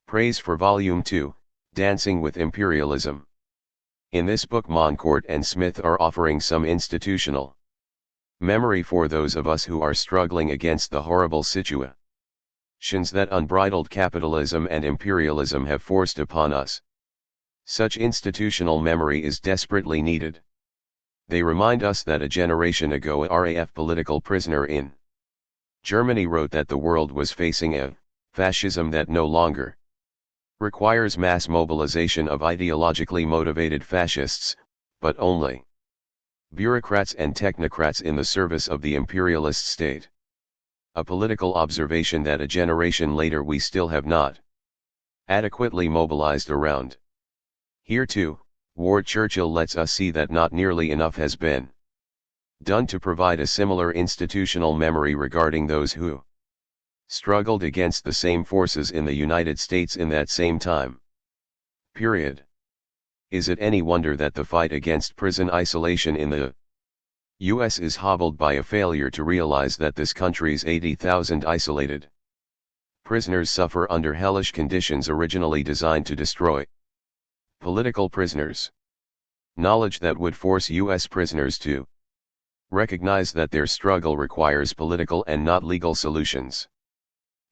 Praise for Volume 2, Dancing with Imperialism. In this book Moncourt and Smith are offering some institutional memory for those of us who are struggling against the horrible situations that unbridled capitalism and imperialism have forced upon us. Such institutional memory is desperately needed. They remind us that a generation ago a RAF political prisoner in Germany wrote that the world was facing a fascism that no longer requires mass mobilization of ideologically motivated fascists, but only bureaucrats and technocrats in the service of the imperialist state. A political observation that a generation later we still have not adequately mobilized around. Here too, Churchill lets us see that not nearly enough has been done to provide a similar institutional memory regarding those who struggled against the same forces in the United States in that same time period. Is it any wonder that the fight against prison isolation in the U.S. is hobbled by a failure to realize that this country's 80,000 isolated prisoners suffer under hellish conditions originally designed to destroy political prisoners? Knowledge that would force U.S. prisoners to recognize that their struggle requires political and not legal solutions.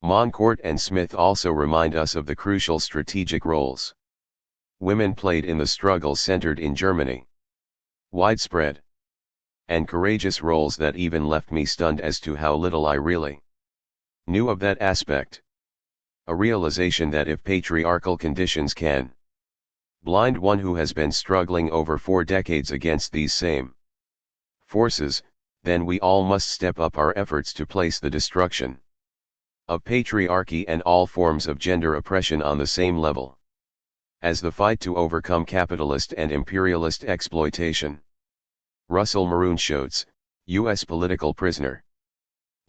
Moncourt and Smith also remind us of the crucial strategic roles women played in the struggle centered in Germany. Widespread and courageous roles that even left me stunned as to how little I really knew of that aspect. A realization that if patriarchal conditions can blind one who has been struggling over 4 decades against these same forces, then we all must step up our efforts to place the destruction of patriarchy and all forms of gender oppression on the same level as the fight to overcome capitalist and imperialist exploitation. Russell Maroonshotz, U.S. political prisoner.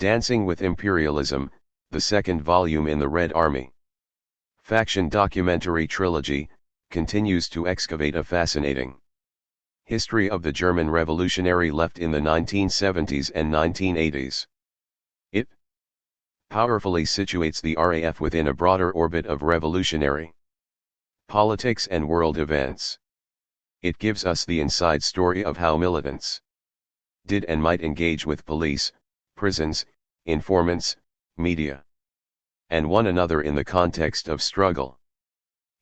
Dancing with Imperialism, the second volume in the Red Army faction documentary trilogy, continues to excavate a fascinating history of the German revolutionary left in the 1970s and 1980s. It powerfully situates the RAF within a broader orbit of revolutionary politics and world events. It gives us the inside story of how militants did and might engage with police, prisons, informants, media, and one another in the context of struggle.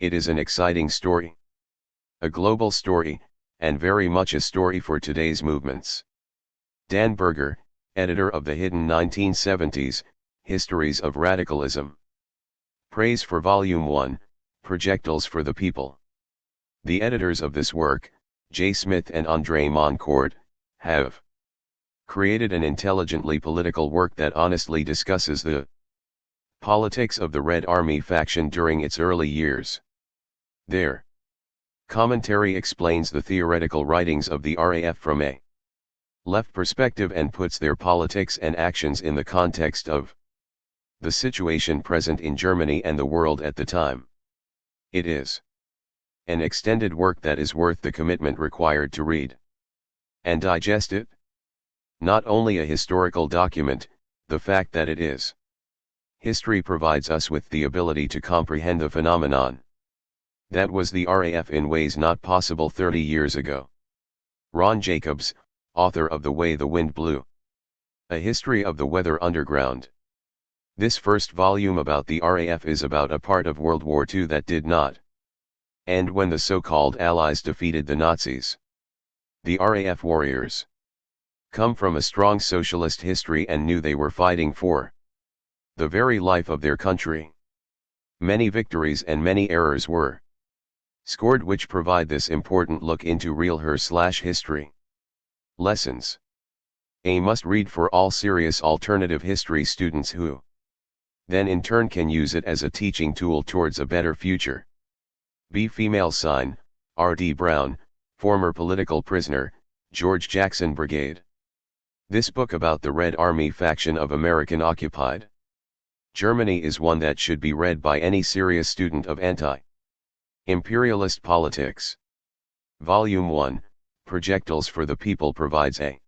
It is an exciting story, a global story, and very much a story for today's movements. Dan Berger, editor of The Hidden 1970s, Histories of Radicalism. Praise for Volume 1, Projectiles for the People. The editors of this work, J. Smith and André Moncourt, have created an intelligently political work that honestly discusses the politics of the Red Army faction during its early years. Their commentary explains the theoretical writings of the RAF from a left perspective and puts their politics and actions in the context of the situation present in Germany and the world at the time. It is an extended work that is worth the commitment required to read and digest it. Not only a historical document, the fact that it is history provides us with the ability to comprehend the phenomenon that was the RAF in ways not possible 30 years ago. Ron Jacobs, author of The Way the Wind Blew, A History of the Weather Underground. This first volume about the RAF is about a part of World War II that did not end when the so-called Allies defeated the Nazis. The RAF warriors come from a strong socialist history and knew they were fighting for the very life of their country. Many victories and many errors were scored which provide this important look into real her/history lessons. A must-read for all serious alternative history students who then in turn can use it as a teaching tool towards a better future. B. Female sign, R.D. Brown, former political prisoner, George Jackson Brigade. This book about the Red Army faction of American-occupied Germany is one that should be read by any serious student of anti-imperialist politics. Volume 1, Projectiles for the People provides a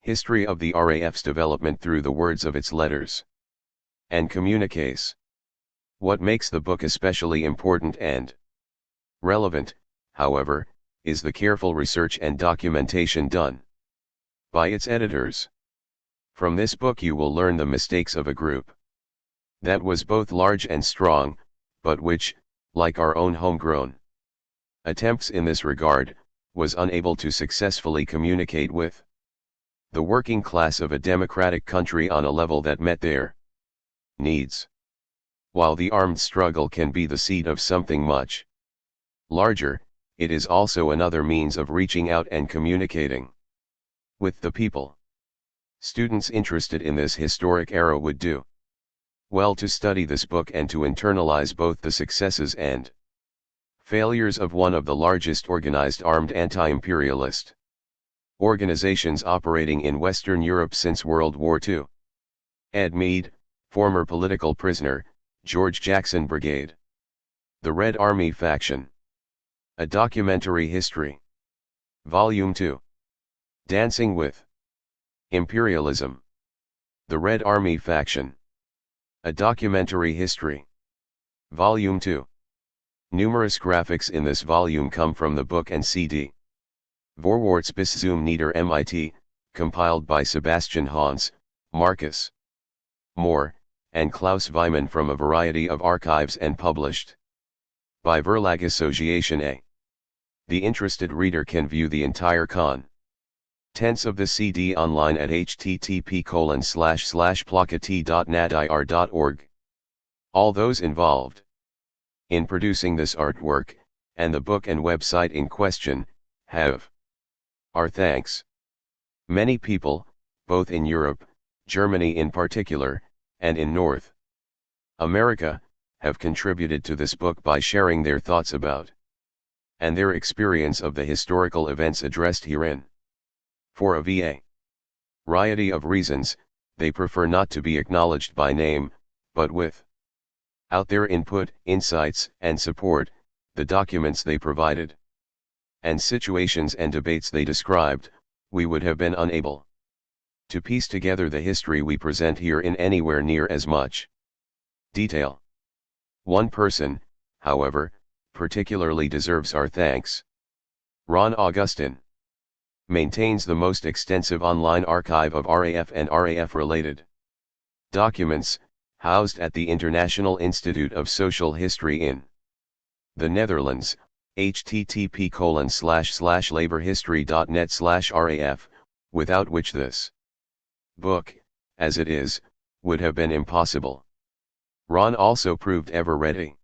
history of the RAF's development through the words of its letters and communiques. What makes the book especially important and relevant, however, is the careful research and documentation done by its editors. From this book you will learn the mistakes of a group that was both large and strong, but which, like our own homegrown attempts in this regard, was unable to successfully communicate with the working class of a democratic country on a level that met their needs. While the armed struggle can be the seed of something much larger, it is also another means of reaching out and communicating with the people. Students interested in this historic era would do well to study this book and to internalize both the successes and failures of one of the largest organized armed anti-imperialist organizations operating in Western Europe since World War II. Ed Mead, former political prisoner, George Jackson Brigade. The Red Army Faction. A Documentary History. Volume 2. Dancing with Imperialism. The Red Army Faction. A Documentary History. Volume 2. Numerous graphics in this volume come from the book and CD. Vorwärts bis zum Nieder MIT, compiled by Sebastian Hans, Marcus Moore, and Klaus Weimann from a variety of archives and published by Verlag Association A. The interested reader can view the entire contents of the CD online at http://plakati.nadir.org. All those involved in producing this artwork, and the book and website in question, have our thanks. Many people, both in Europe, Germany in particular, and in North America, have contributed to this book by sharing their thoughts about and their experience of the historical events addressed herein. For a variety of reasons, they prefer not to be acknowledged by name, but without their input, insights, and support, the documents they provided, and situations and debates they described, we would have been unable to piece together the history we present here in anywhere near as much detail. One person, however, particularly deserves our thanks. Ron Augustin maintains the most extensive online archive of RAF and RAF-related documents, housed at the International Institute of Social History in the Netherlands, http://laborhistory.net/RAF, without which this book, as it is, would have been impossible. Ron also proved ever ready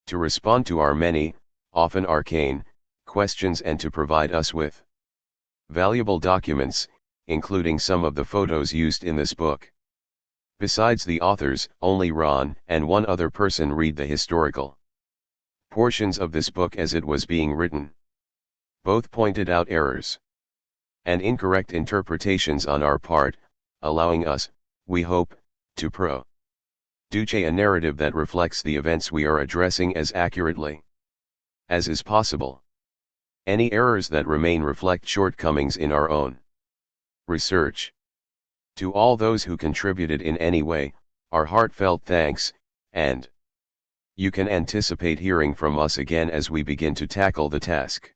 to respond to our many, often arcane, questions and to provide us with valuable documents, including some of the photos used in this book. Besides the authors, only Ron and one other person read the historical portions of this book as it was being written. Both pointed out errors and incorrect interpretations on our part, allowing us, we hope, to produce a narrative that reflects the events we are addressing as accurately as is possible. Any errors that remain reflect shortcomings in our own research. To all those who contributed in any way, our heartfelt thanks, and you can anticipate hearing from us again as we begin to tackle the task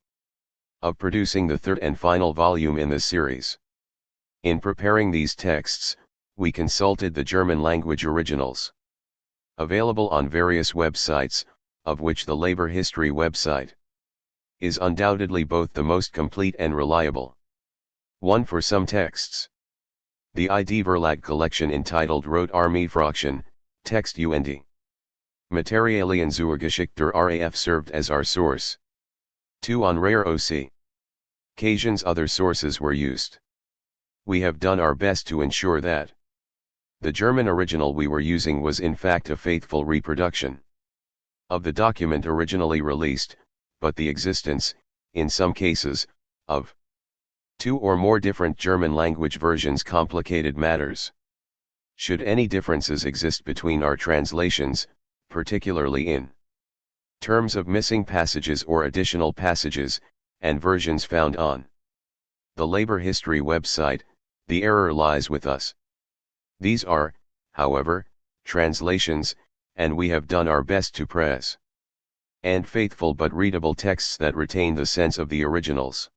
of producing the third and final volume in this series. In preparing these texts, we consulted the German language originals available on various websites, of which the Labor History website is undoubtedly both the most complete and reliable one for some texts. The ID Verlag collection entitled Rote Armee Fraktion, Text und Materialien zur Geschichte der RAF served as our source. 2 on rare occasions other sources were used. We have done our best to ensure that the German original we were using was in fact a faithful reproduction of the document originally released, but the existence, in some cases, of 2 or more different German language versions complicated matters. Should any differences exist between our translations, particularly in terms of missing passages or additional passages, and versions found on the Labor History website, the error lies with us. These are, however, translations, and we have done our best to press and faithful but readable texts that retain the sense of the originals.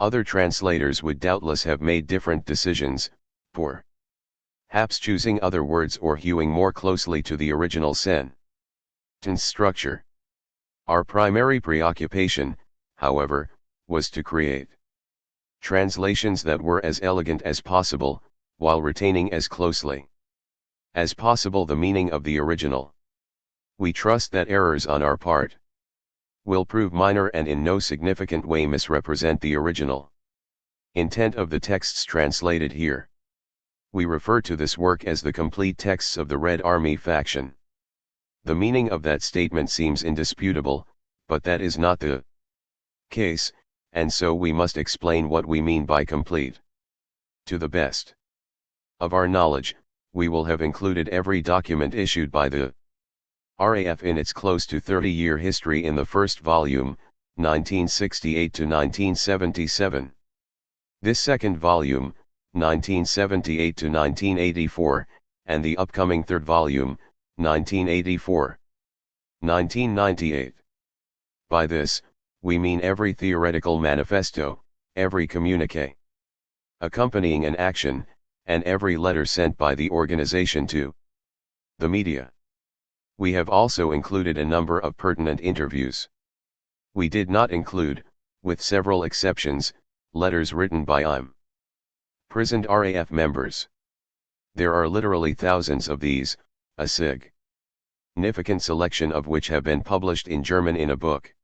Other translators would doubtless have made different decisions, perhaps choosing other words or hewing more closely to the original sentence structure. Our primary preoccupation, however, was to create translations that were as elegant as possible, while retaining as closely as possible the meaning of the original. We trust that errors on our part will prove minor and in no significant way misrepresent the original intent of the texts translated here. We refer to this work as the complete texts of the Red Army faction. The meaning of that statement seems indisputable, but that is not the case, and so we must explain what we mean by complete. To the best of our knowledge, we will have included every document issued by the RAF in its close to 30-year history in the first volume, 1968 to 1977. This second volume, 1978 to 1984, and the upcoming third volume, 1984-1998. By this, we mean every theoretical manifesto, every communiqué accompanying an action, and every letter sent by the organization to the media. We have also included a number of pertinent interviews. We did not include, with several exceptions, letters written by imprisoned RAF members. There are literally thousands of these, a significant selection of which have been published in German in a book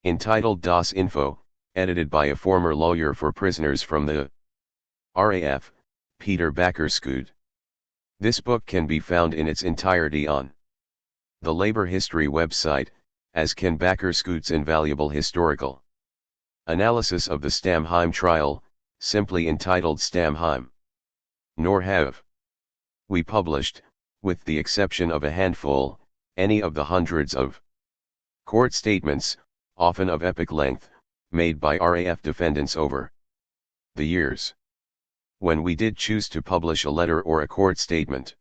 entitled Das Info, edited by a former lawyer for prisoners from the RAF, Peter Backerskud. This book can be found in its entirety on the Labor History website, as can Backerskud's invaluable historical analysis of the Stammheim trial, simply entitled Stammheim. Nor have we published, with the exception of a handful, any of the hundreds of court statements, often of epic length, made by RAF defendants over the years. When we did choose to publish a letter or a court statement,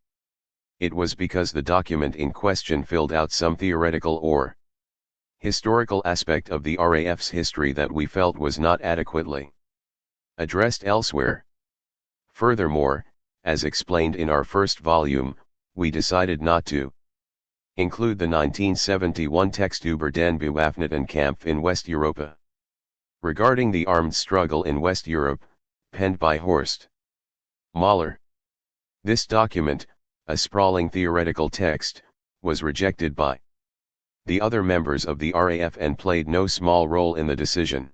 it was because the document in question filled out some theoretical or historical aspect of the RAF's history that we felt was not adequately addressed elsewhere. Furthermore, as explained in our first volume, we decided not to include the 1971 text über den Bewaffneten-Kampf in West Europa, regarding the armed struggle in West Europe, penned by Horst Mahler. This document, a sprawling theoretical text, was rejected by the other members of the RAF and played no small role in the decision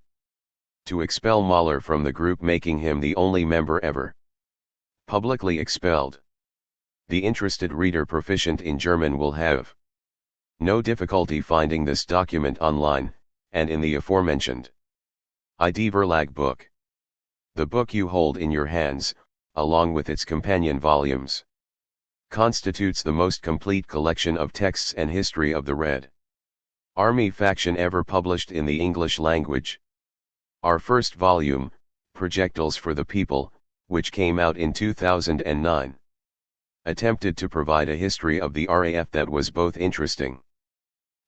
to expel Mahler from the group, making him the only member ever publicly expelled. The interested reader proficient in German will have no difficulty finding this document online, and in the aforementioned ID Verlag book. The book you hold in your hands, along with its companion volumes, constitutes the most complete collection of texts and history of the Red Army faction ever published in the English language. Our first volume, Projectiles for the People, which came out in 2009, attempted to provide a history of the RAF that was both interesting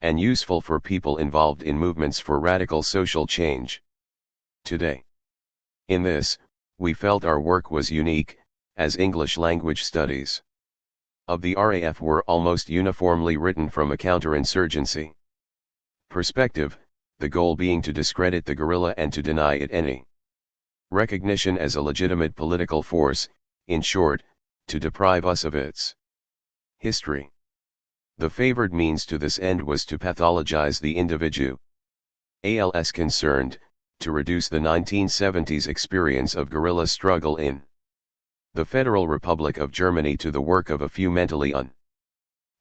and useful for people involved in movements for radical social change today. In this, we felt our work was unique, as English language studies of the RAF were almost uniformly written from a counterinsurgency perspective, the goal being to discredit the guerrilla and to deny it any recognition as a legitimate political force, in short, to deprive us of its history. The favored means to this end was to pathologize the individuals concerned, to reduce the 1970s experience of guerrilla struggle in the Federal Republic of Germany to the work of a few mentally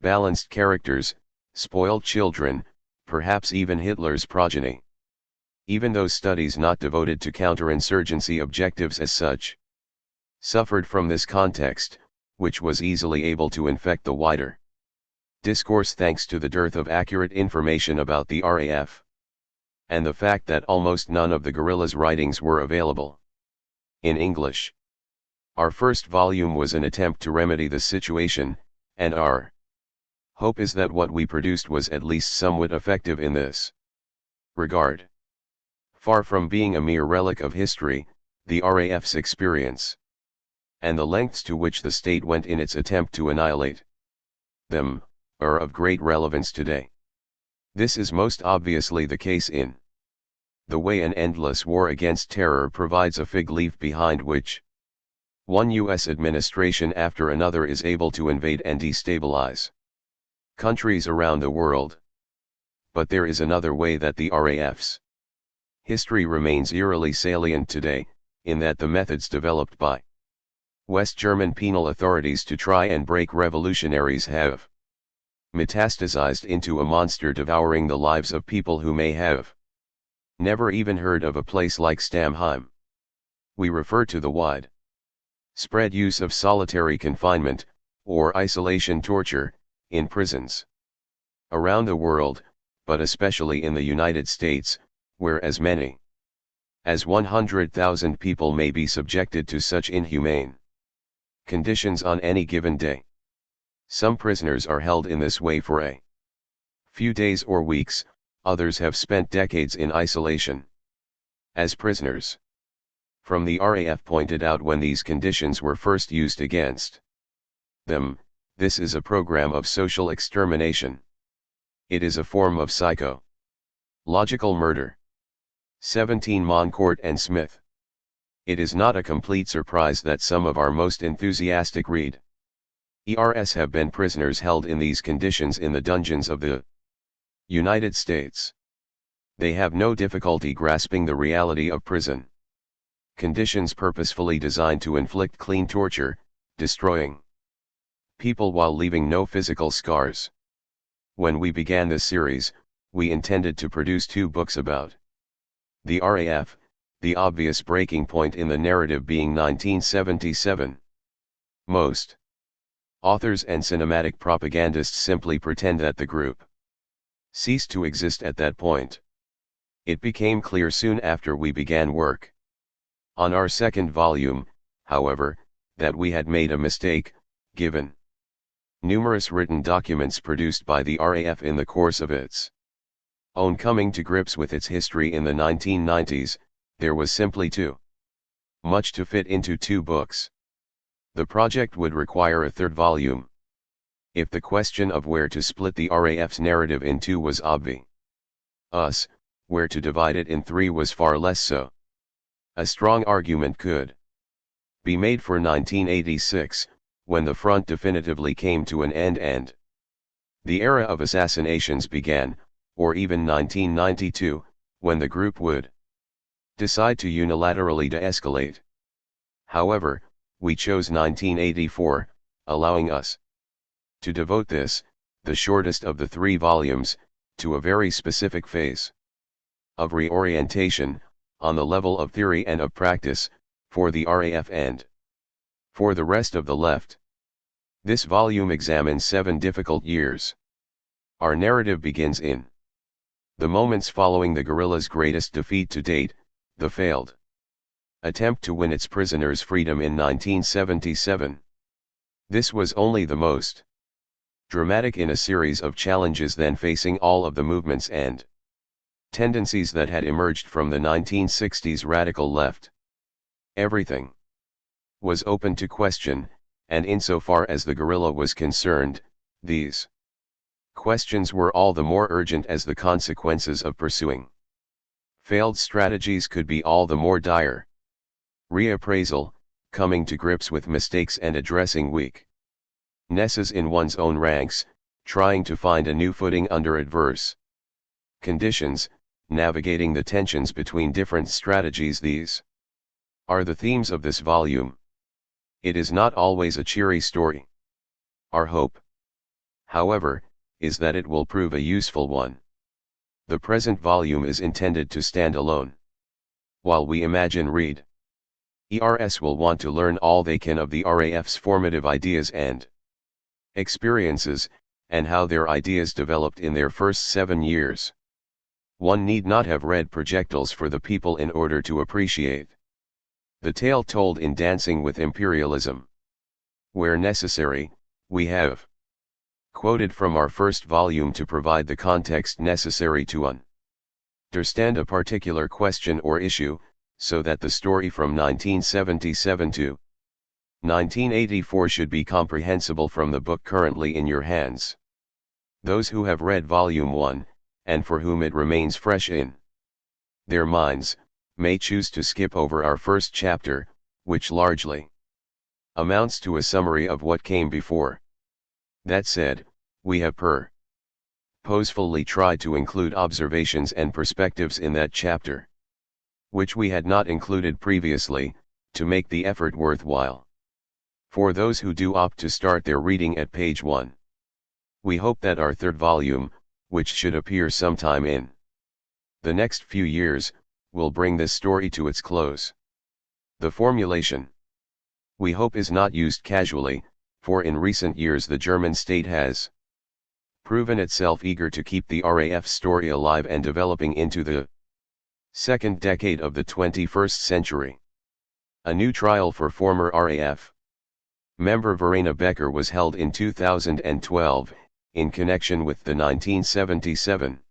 unbalanced characters, spoiled children, perhaps even Hitler's progeny. Even those studies not devoted to counterinsurgency objectives as such suffered from this context, which was easily able to infect the wider discourse thanks to the dearth of accurate information about the RAF, and the fact that almost none of the guerrillas' writings were available in English. Our first volume was an attempt to remedy the situation, and our Hope is that what we produced was at least somewhat effective in this regard. Far from being a mere relic of history, the RAF's experience, and the lengths to which the state went in its attempt to annihilate them, are of great relevance today. This is most obviously the case in the way an endless war against terror provides a fig leaf behind which one U.S. administration after another is able to invade and destabilize countries around the world. But there is another way that the RAF's history remains eerily salient today, in that the methods developed by West German penal authorities to try and break revolutionaries have metastasized into a monster devouring the lives of people who may have never even heard of a place like Stammheim. We refer to the wide spread use of solitary confinement, or isolation torture, in prisons around the world, but especially in the United States, where as many as 100,000 people may be subjected to such inhumane conditions on any given day. Some prisoners are held in this way for a few days or weeks, others have spent decades in isolation as prisoners. From the RAF pointed out when these conditions were first used against them, this is a program of social extermination. It is a form of psychological murder. 17 Moncourt and Smith. It is not a complete surprise that some of our most enthusiastic readers have been prisoners held in these conditions in the dungeons of the United States. They have no difficulty grasping the reality of prison conditions purposefully designed to inflict clean torture, destroying people while leaving no physical scars. When we began this series, we intended to produce 2 books about the RAF, the obvious breaking point in the narrative being 1977. Most authors and cinematic propagandists simply pretend that the group ceased to exist at that point. It became clear soon after we began work on our second volume, however, that we had made a mistake, given numerous written documents produced by the RAF in the course of its own coming to grips with its history in the 1990s. There was simply too much to fit into 2 books. The project would require a 3rd volume. If the question of where to split the RAF's narrative in 2 was obvious, where to divide it in 3 was far less so. A strong argument could be made for 1986, when the front definitively came to an end and the era of assassinations began, or even 1992, when the group would decide to unilaterally de-escalate. However, we chose 1984, allowing us to devote this, the shortest of the 3 volumes, to a very specific phase of reorientation, on the level of theory and of practice, for the RAF and for the rest of the left. This volume examines 7 difficult years. Our narrative begins in the moments following the guerrillas' greatest defeat to date, the failed attempt to win its prisoners' freedom in 1977. This was only the most dramatic in a series of challenges then facing all of the movements and tendencies that had emerged from the 1960s radical left. Everything was open to question, and insofar as the guerrilla was concerned, these questions were all the more urgent as the consequences of pursuing failed strategies could be all the more dire. Reappraisal, coming to grips with mistakes and addressing weaknesses in one's own ranks, trying to find a new footing under adverse conditions, navigating the tensions between different strategies. These are the themes of this volume. It is not always a cheery story. Our hope, however, is that it will prove a useful one. The present volume is intended to stand alone. While we imagine readers will want to learn all they can of the RAF's formative ideas and experiences, and how their ideas developed in their first 7 years. One need not have read Projectiles for the People in order to appreciate the tale told in Dancing with Imperialism. Where necessary, we have Quoted from our first volume to provide the context necessary to understand a particular question or issue, so that the story from 1977 to 1984 should be comprehensible from the book currently in your hands. Those who have read Volume 1, and for whom it remains fresh in their minds, may choose to skip over our first chapter, which largely amounts to a summary of what came before. That said, we have purposefully tried to include observations and perspectives in that chapter, which we had not included previously, to make the effort worthwhile. For those who do opt to start their reading at page 1, we hope that our third volume, which should appear sometime in the next few years, will bring this story to its close. The formulation, we hope, is not used casually, for in recent years the German state has proven itself eager to keep the RAF story alive and developing into the second decade of the 21st century. A new trial for former RAF member Verena Becker was held in 2012, in connection with the 1977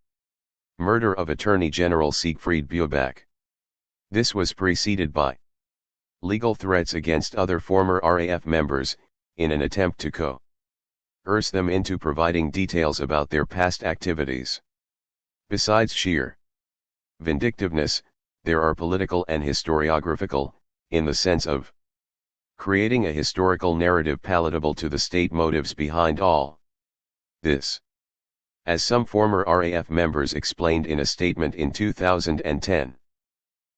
murder of Attorney General Siegfried Buebach. This was preceded by legal threats against other former RAF members, in an attempt to coerce them into providing details about their past activities. Besides sheer vindictiveness, there are political and historiographical, in the sense of creating a historical narrative palatable to the state, motives behind all this. As some former RAF members explained in a statement in 2010,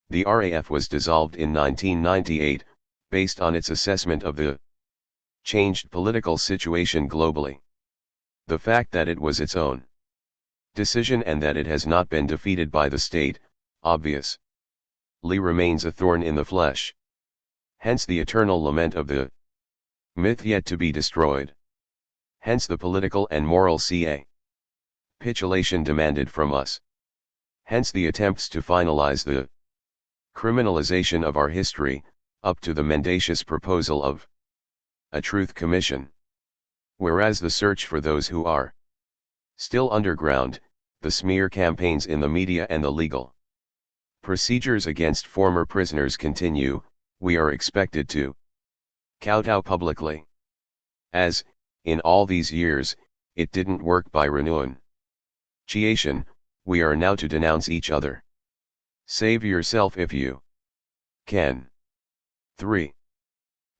the RAF was dissolved in 1998, based on its assessment of the changed political situation globally. The fact that it was its own decision and that it has not been defeated by the state, obviously remains a thorn in the flesh. Hence the eternal lament of the myth yet to be destroyed. Hence the political and moral capitulation demanded from us. Hence the attempts to finalize the criminalization of our history, up to the mendacious proposal of a truth commission. Whereas the search for those who are still underground, the smear campaigns in the media and the legal procedures against former prisoners continue, we are expected to kowtow publicly. As, in all these years, it didn't work by renunciation, we are now to denounce each other. Save yourself if you can. 3.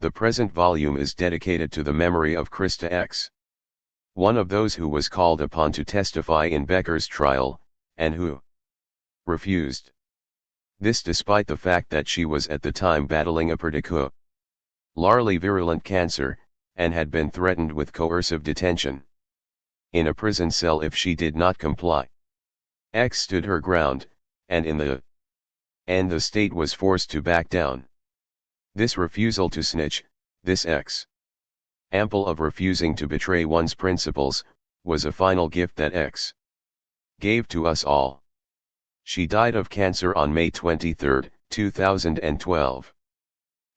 The present volume is dedicated to the memory of Krista X., one of those who was called upon to testify in Becker's trial, and who refused. This despite the fact that she was at the time battling a particularly virulent cancer, and had been threatened with coercive detention in a prison cell if she did not comply. X stood her ground, and in the end the state was forced to back down. This refusal to snitch, this example of refusing to betray one's principles, was a final gift that X gave to us all. She died of cancer on May 23, 2012.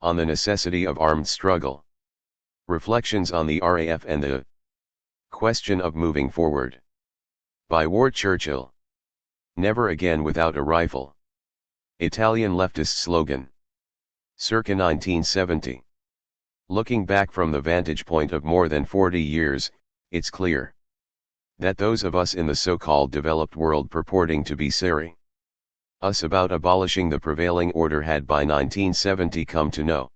On the necessity of armed struggle. Reflections on the RAF and the question of moving forward. By Ward Churchill. Never again without a rifle. Italian leftist slogan. Circa 1970. Looking back from the vantage point of more than 40 years, it's clear that those of us in the so-called developed world purporting to be serious about abolishing the prevailing order had by 1970 come to know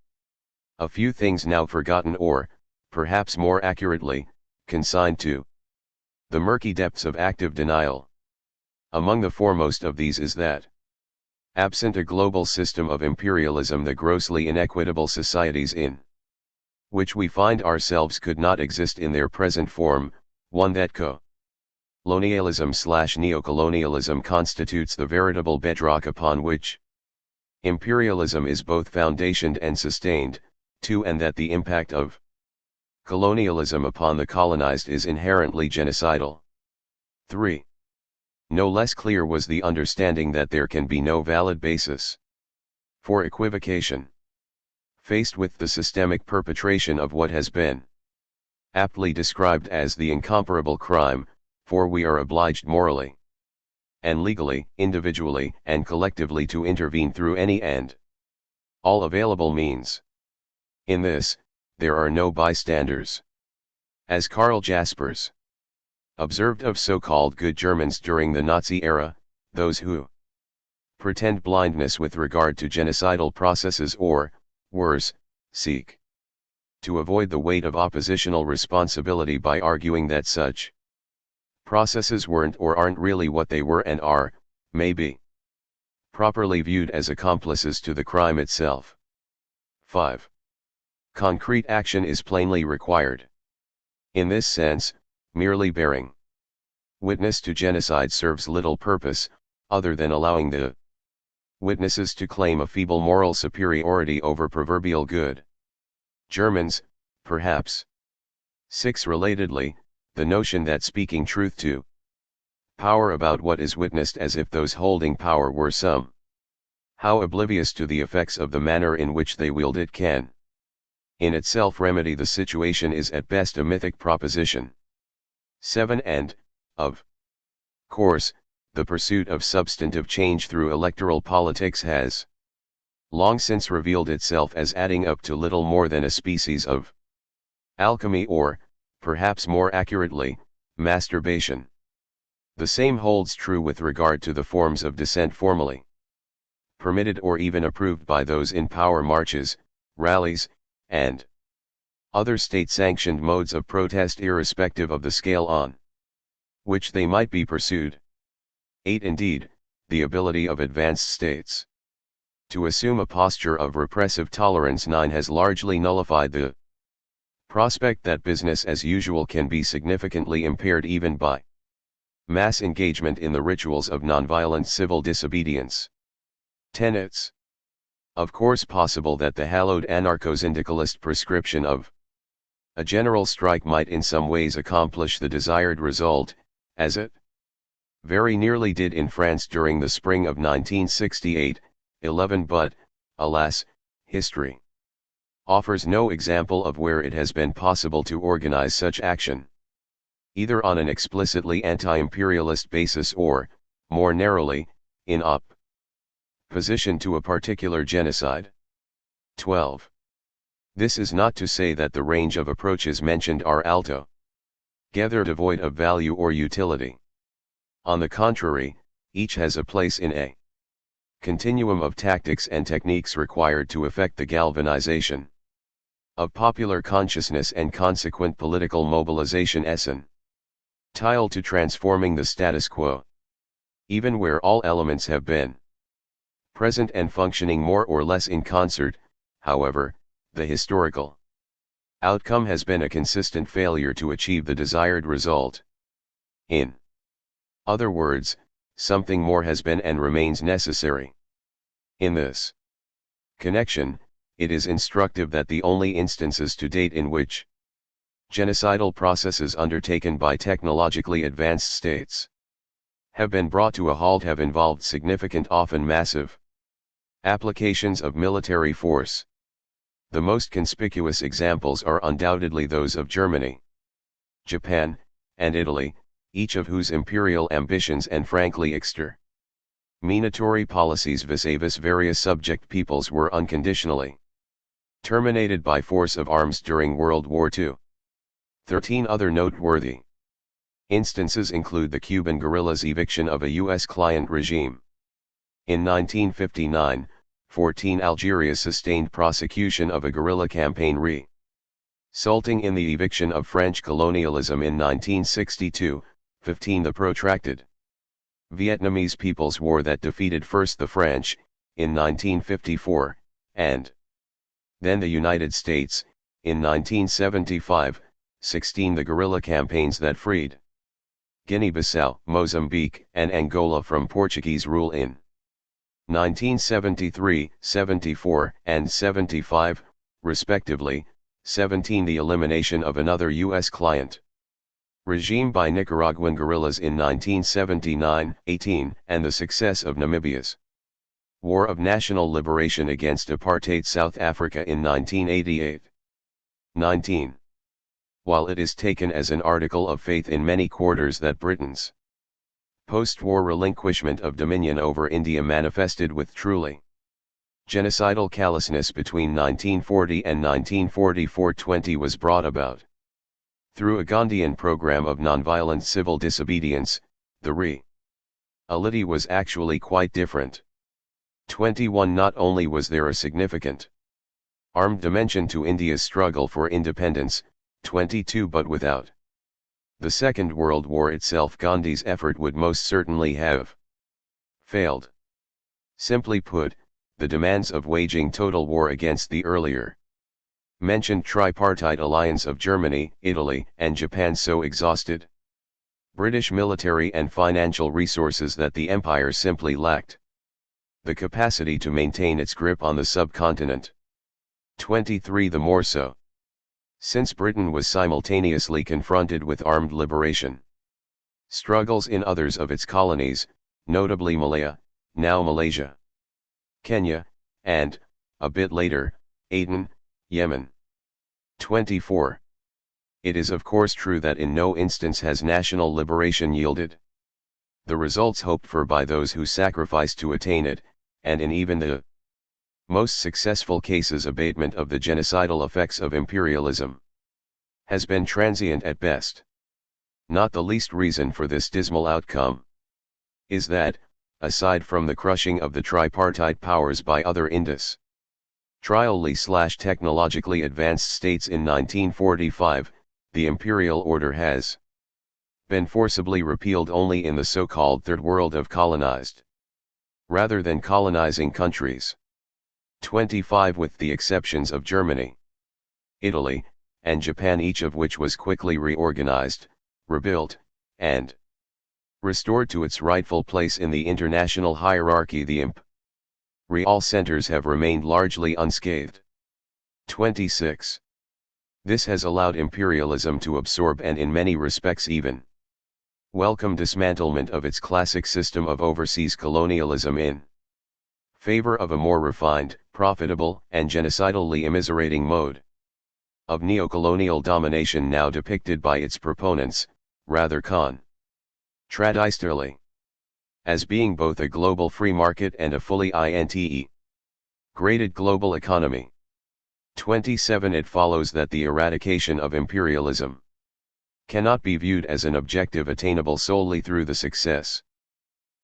a few things now forgotten, or, perhaps more accurately, consigned to the murky depths of active denial. Among the foremost of these is that, absent a global system of imperialism, the grossly inequitable societies in which we find ourselves could not exist in their present form, one that colonialism/neocolonialism constitutes the veritable bedrock upon which imperialism is both foundationed and sustained, 2. And that the impact of colonialism upon the colonized is inherently genocidal. 3. No less clear was the understanding that there can be no valid basis for equivocation. Faced with the systemic perpetration of what has been aptly described as the incomparable crime, for we are obliged morally and legally, individually and collectively to intervene through any and all available means. In this, there are no bystanders. As Karl Jaspers observed of so-called good Germans during the Nazi era, those who pretend blindness with regard to genocidal processes or, worse, seek to avoid the weight of oppositional responsibility by arguing that such processes weren't or aren't really what they were and are, may be properly viewed as accomplices to the crime itself. 5. Concrete action is plainly required. In this sense, merely bearing witness to genocide serves little purpose, other than allowing the witnesses to claim a feeble moral superiority over proverbial good Germans, perhaps. 6. Relatedly, the notion that speaking truth to power about what is witnessed as if those holding power were somehow oblivious to the effects of the manner in which they wield it can in itself remedy the situation is at best a mythic proposition. 7. And, of course, the pursuit of substantive change through electoral politics has long since revealed itself as adding up to little more than a species of alchemy or, perhaps more accurately, masturbation. The same holds true with regard to the forms of dissent formally permitted or even approved by those in power: marches, rallies, and other state-sanctioned modes of protest irrespective of the scale on which they might be pursued. 8. Indeed, the ability of advanced states to assume a posture of repressive tolerance 9 has largely nullified the prospect that business as usual can be significantly impaired even by mass engagement in the rituals of nonviolent civil disobedience. 10. It's of course possible that the hallowed anarcho-syndicalist prescription of a general strike might in some ways accomplish the desired result, as it very nearly did in France during the spring of 1968, 11, but, alas, history offers no example of where it has been possible to organize such action, either on an explicitly anti-imperialist basis or, more narrowly, in opposition to a particular genocide. 12. This is not to say that the range of approaches mentioned are altogether devoid of value or utility. On the contrary, each has a place in a continuum of tactics and techniques required to effect the galvanization of popular consciousness and consequent political mobilization essential to transforming the status quo. Even where all elements have been present and functioning more or less in concert, however, the historical outcome has been a consistent failure to achieve the desired result. In other words, something more has been and remains necessary. In this connection, it is instructive that the only instances to date in which genocidal processes undertaken by technologically advanced states have been brought to a halt have involved significant, often massive, applications of military force. The most conspicuous examples are undoubtedly those of Germany, Japan, and Italy, each of whose imperial ambitions and frankly exterminatory policies vis-a-vis various subject peoples were unconditionally terminated by force of arms during World War II. 13 other noteworthy instances include the Cuban guerrillas' eviction of a U.S. client regime. In 1959, 14 Algeria's sustained prosecution of a guerrilla campaign resulting in the eviction of French colonialism in 1962, 15 the protracted Vietnamese People's War that defeated first the French, in 1954, and then the United States, in 1975, 16 the guerrilla campaigns that freed Guinea-Bissau, Mozambique, and Angola from Portuguese rule in 1973, 74, and 75, respectively, 17 the elimination of another U.S. client regime by Nicaraguan guerrillas in 1979, 18, and the success of Namibia's War of National Liberation against apartheid South Africa in 1988. 19. while it is taken as an article of faith in many quarters that Britain's post-war relinquishment of dominion over India manifested with truly genocidal callousness between 1940 and 1944-20 was brought about through a Gandhian program of nonviolent civil disobedience. The reality was actually quite different. 21 Not only was there a significant armed dimension to India's struggle for independence, 22 but without the Second World War itself Gandhi's effort would most certainly have failed. Simply put, the demands of waging total war against the earlier mentioned tripartite alliance of Germany, Italy, and Japan so exhausted British military and financial resources that the empire simply lacked the capacity to maintain its grip on the subcontinent. 23 The more so, since Britain was simultaneously confronted with armed liberation struggles in others of its colonies, notably Malaya, now Malaysia, Kenya, and, a bit later, Aden, Yemen. 24. It is of course true that in no instance has national liberation yielded the results hoped for by those who sacrificed to attain it, and in even the most successful cases abatement of the genocidal effects of imperialism has been transient at best. Not the least reason for this dismal outcome is that, aside from the crushing of the tripartite powers by other industrially/technologically advanced states in 1945, the imperial order has been forcibly repealed only in the so-called Third World of colonized rather than colonizing countries. 25 With the exceptions of Germany, Italy, and Japan, each of which was quickly reorganized, rebuilt, and restored to its rightful place in the international hierarchy, the imperial centers have remained largely unscathed. 26. This has allowed imperialism to absorb and in many respects even welcome dismantlement of its classic system of overseas colonialism in favor of a more refined, profitable, and genocidally immiserating mode of neocolonial domination now depicted by its proponents, rather contradictorily, as being both a global free market and a fully integrated global economy. 27 It follows that the eradication of imperialism cannot be viewed as an objective attainable solely through the success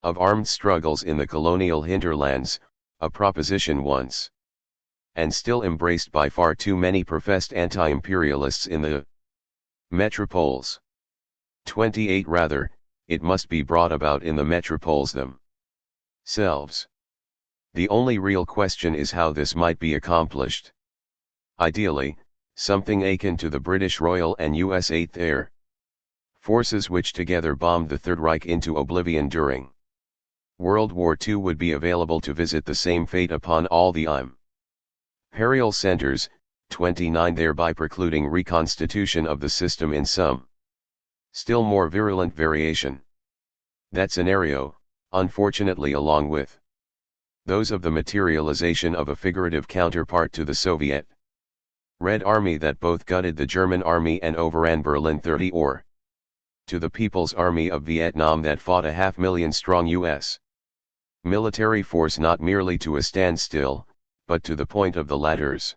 of armed struggles in the colonial hinterlands, a proposition once and still embraced by far too many professed anti-imperialists in the metropoles. 28 Rather, it must be brought about in the metropoles themselves. The only real question is how this might be accomplished. Ideally, something akin to the British Royal and US 8th Air Forces which together bombed the Third Reich into oblivion during World War II would be available to visit the same fate upon all the imperial centers. 29 Thereby precluding reconstitution of the system in some still more virulent variation. That scenario, unfortunately, along with those of the materialization of a figurative counterpart to the Soviet Red Army that both gutted the German army and overran Berlin 30, or to the People's Army of Vietnam that fought a 500,000-strong U.S. military force not merely to a standstill, but to the point of the latter's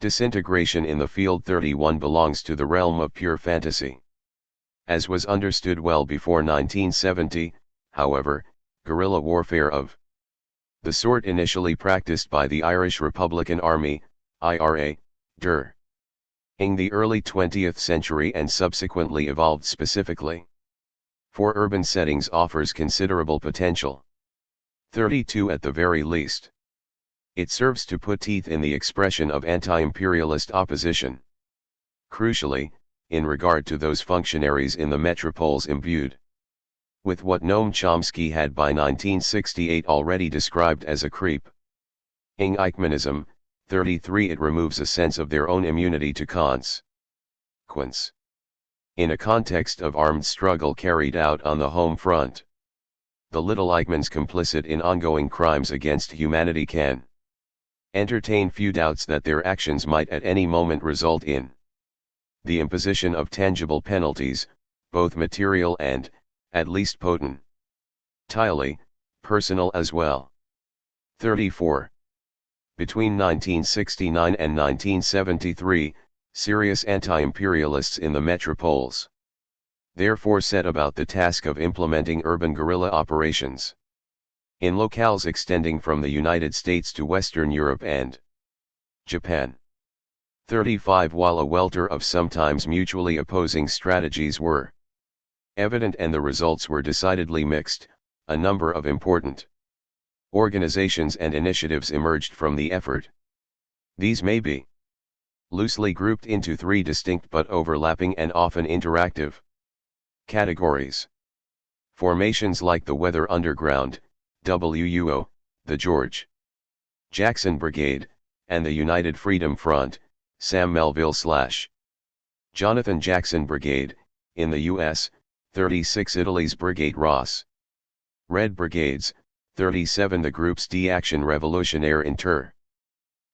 disintegration in the field. 31 belongs to the realm of pure fantasy. As was understood well before 1970, however, guerrilla warfare of the sort initially practiced by the Irish Republican Army, IRA, during the early 20th century and subsequently evolved specifically for urban settings offers considerable potential. 32 At the very least, it serves to put teeth in the expression of anti-imperialist opposition. Crucially, in regard to those functionaries in the metropoles imbued with what Noam Chomsky had by 1968 already described as a creep-ing Eichmannism. 33 It removes a sense of their own immunity to consequence. In a context of armed struggle carried out on the home front, the little Eichmanns complicit in ongoing crimes against humanity can entertain few doubts that their actions might at any moment result in the imposition of tangible penalties, both material and, at least potentially, personal as well. 34. Between 1969 and 1973, serious anti-imperialists in the metropoles therefore set about the task of implementing urban guerrilla operations in locales extending from the United States to Western Europe and Japan. 35. While a welter of sometimes mutually opposing strategies were evident and the results were decidedly mixed, a number of important organizations and initiatives emerged from the effort. These may be loosely grouped into three distinct but overlapping and often interactive categories. Formations like the Weather Underground, WUO, the George Jackson Brigade, and the United Freedom Front, Sam Melville/Jonathan Jackson Brigade, in the U.S., 36 Italy's Brigade Ross. Red Brigades, 37 the groups d'Action Révolutionnaire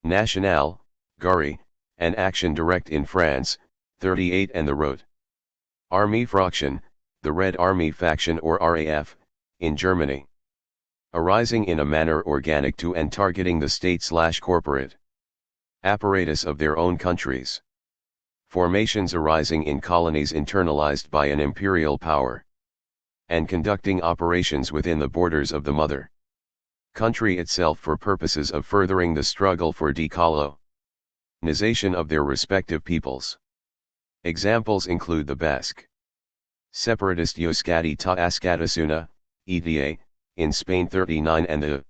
Internationale, GARI, and Action Direct in France, 38 and the Rote Army Fraction, the Red Army Faction or RAF, in Germany. Arising in a manner organic to and targeting the state/corporate apparatus of their own countries. Formations arising in colonies internalized by an imperial power, and conducting operations within the borders of the mother country itself for purposes of furthering the struggle for decolonization of their respective peoples. Examples include the Basque separatist Euskadi ta Askatasuna, ETA, in Spain 39 and the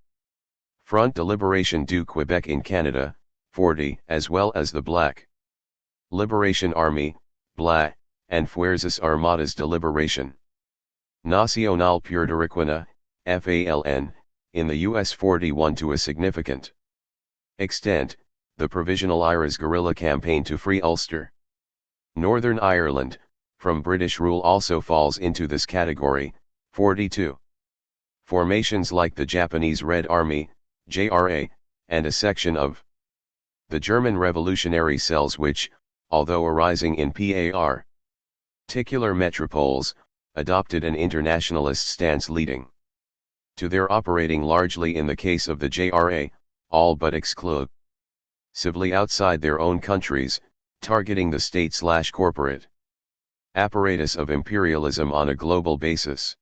Front de Liberation du Québec in Canada, 40, as well as the Black Liberation Army, BLA, and Fuerzas Armadas de Liberación Nacional Puertorriqueña, FALN, in the U.S. 41 to a significant extent, the Provisional IRA's guerrilla campaign to free Ulster, Northern Ireland, from British rule also falls into this category, 42. Formations like the Japanese Red Army, JRA, and a section of the German revolutionary cells which, although arising in particular metropoles, adopted an internationalist stance leading to their operating largely in the case of the JRA, all but exclusively outside their own countries, targeting the state/corporate apparatus of imperialism on a global basis.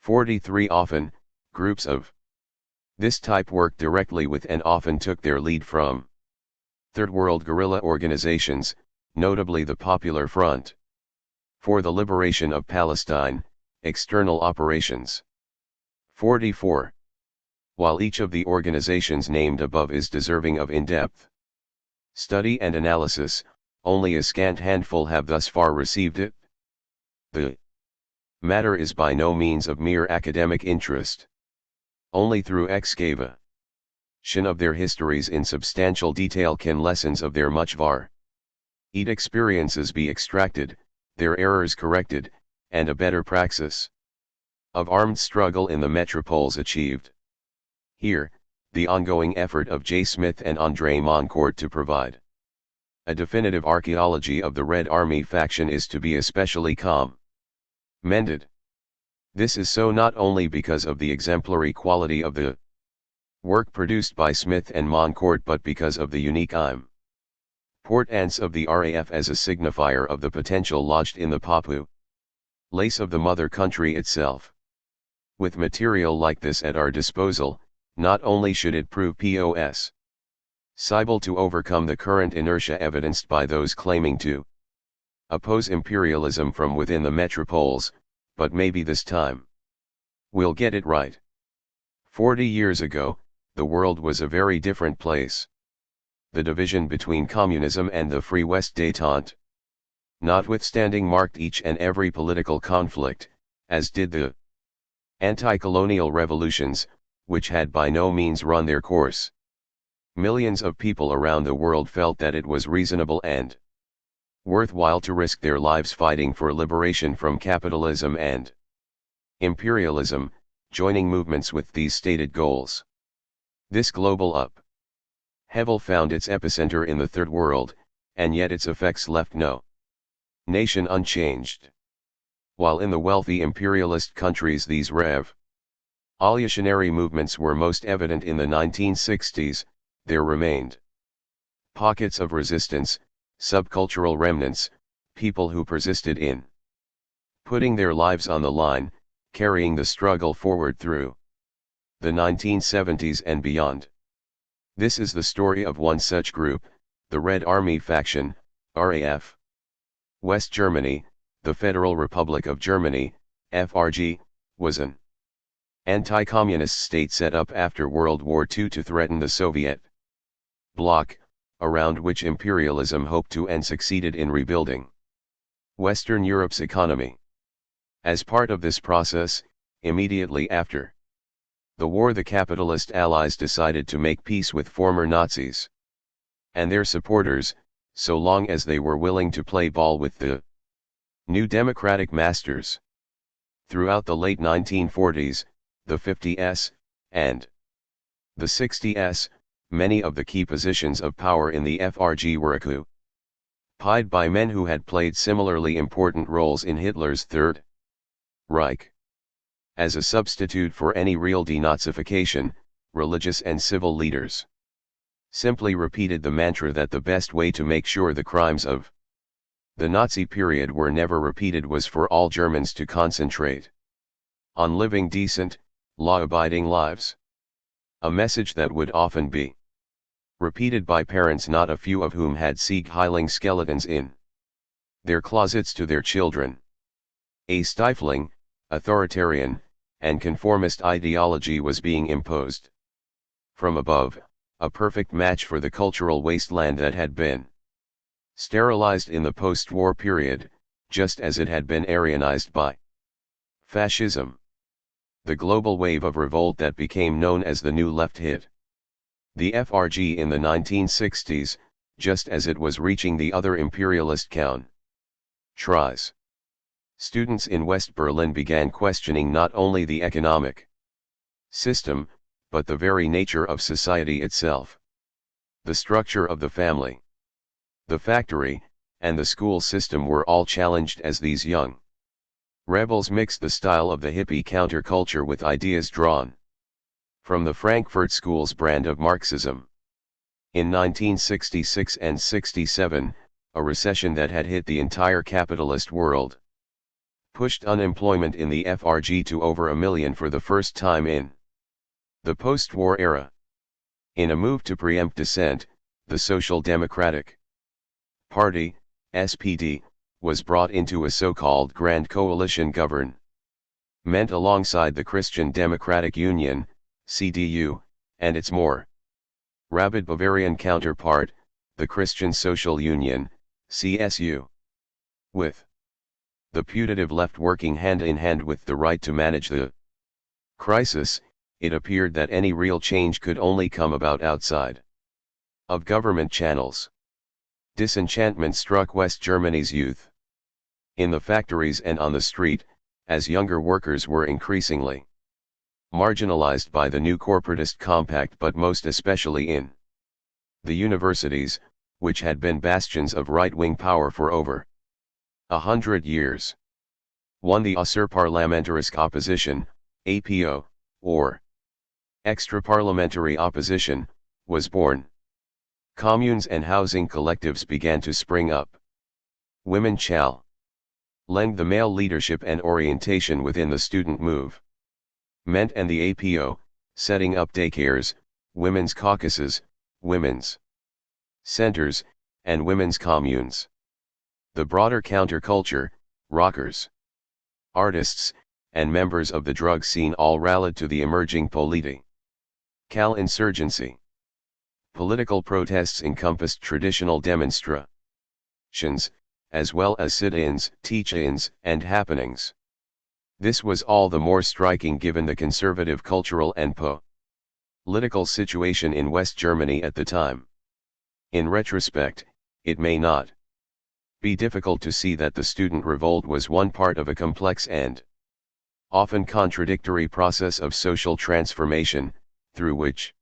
43. Often, groups of this type worked directly with and often took their lead from Third World guerrilla organizations, notably the Popular Front for the Liberation of Palestine, external operations. 44. While each of the organizations named above is deserving of in-depth study and analysis, only a scant handful have thus far received it. The matter is by no means of mere academic interest. Only through excavation of their histories in substantial detail can lessons of their much varied experiences be extracted, their errors corrected, and a better praxis of armed struggle in the metropoles achieved. Here, the ongoing effort of J. Smith and André Moncourt to provide a definitive archaeology of the Red Army faction is to be especially commended. This is so not only because of the exemplary quality of the work produced by Smith and Moncourt but because of the unique importance of the RAF as a signifier of the potential lodged in the populace of the mother country itself. With material like this at our disposal, not only should it prove possible to overcome the current inertia evidenced by those claiming to oppose imperialism from within the metropoles, but maybe this time we'll get it right. 40 years ago, the world was a very different place. The division between communism and the Free West détente, notwithstanding, marked each and every political conflict, as did the anti-colonial revolutions, which had by no means run their course. Millions of people around the world felt that it was reasonable and worthwhile to risk their lives fighting for liberation from capitalism and imperialism, joining movements with these stated goals. This global upheaval found its epicenter in the Third World, and yet its effects left no Nation unchanged. While in the wealthy imperialist countries these revolutionary movements were most evident in the 1960s, there remained pockets of resistance, subcultural remnants, people who persisted in putting their lives on the line, carrying the struggle forward through the 1970s and beyond. This is the story of one such group, the Red Army faction, RAF. West Germany, the Federal Republic of Germany, FRG, was an anti-communist state set up after World War II to threaten the Soviet bloc, around which imperialism hoped to and succeeded in rebuilding Western Europe's economy. As part of this process, immediately after the war, the capitalist allies decided to make peace with former Nazis and their supporters, so long as they were willing to play ball with the new democratic masters. Throughout the late 1940s, the 50s, and the 60s, many of the key positions of power in the FRG were occupied by men who had played similarly important roles in Hitler's Third Reich. As a substitute for any real denazification, religious and civil leaders simply repeated the mantra that the best way to make sure the crimes of the Nazi period were never repeated was for all Germans to concentrate on living decent, law-abiding lives. A message that would often be repeated by parents, not a few of whom had Sieg-Heiling skeletons in their closets, to their children. A stifling, authoritarian, and conformist ideology was being imposed from above, a perfect match for the cultural wasteland that had been sterilized in the post-war period, just as it had been Aryanized by fascism. The global wave of revolt that became known as the New Left hit the FRG in the 1960s, just as it was reaching the other imperialist countries. Students in West Berlin began questioning not only the economic system, but the very nature of society itself. The structure of the family, the factory, and the school system were all challenged as these young rebels mixed the style of the hippie counterculture with ideas drawn from the Frankfurt School's brand of Marxism. In 1966 and 67, a recession that had hit the entire capitalist world pushed unemployment in the FRG to over 1 million for the first time in the post-war era. In a move to preempt dissent, the Social Democratic Party, SPD, was brought into a so-called Grand Coalition government alongside the Christian Democratic Union, CDU, and its more rabid Bavarian counterpart, the Christian Social Union, CSU. With the putative left working hand in hand with the right to manage the crisis, it appeared that any real change could only come about outside of government channels. Disenchantment struck West Germany's youth in the factories and on the street, as younger workers were increasingly marginalized by the new corporatist compact, but most especially in the universities, which had been bastions of right-wing power for over 100 years. One, the Außerparlamentarisch Opposition, APO, or extra-parliamentary opposition, was born. Communes and housing collectives began to spring up. Women shall lend the male leadership and orientation within the student movement and the APO, setting up daycares, women's caucuses, women's centers, and women's communes. The broader counterculture, rockers, artists, and members of the drug scene all rallied to the emerging political insurgency. Political protests encompassed traditional demonstrations, as well as sit-ins, teach-ins, and happenings. This was all the more striking given the conservative cultural and political situation in West Germany at the time. In retrospect, it may not be difficult to see that the student revolt was one part of a complex and often contradictory process of social transformation, through which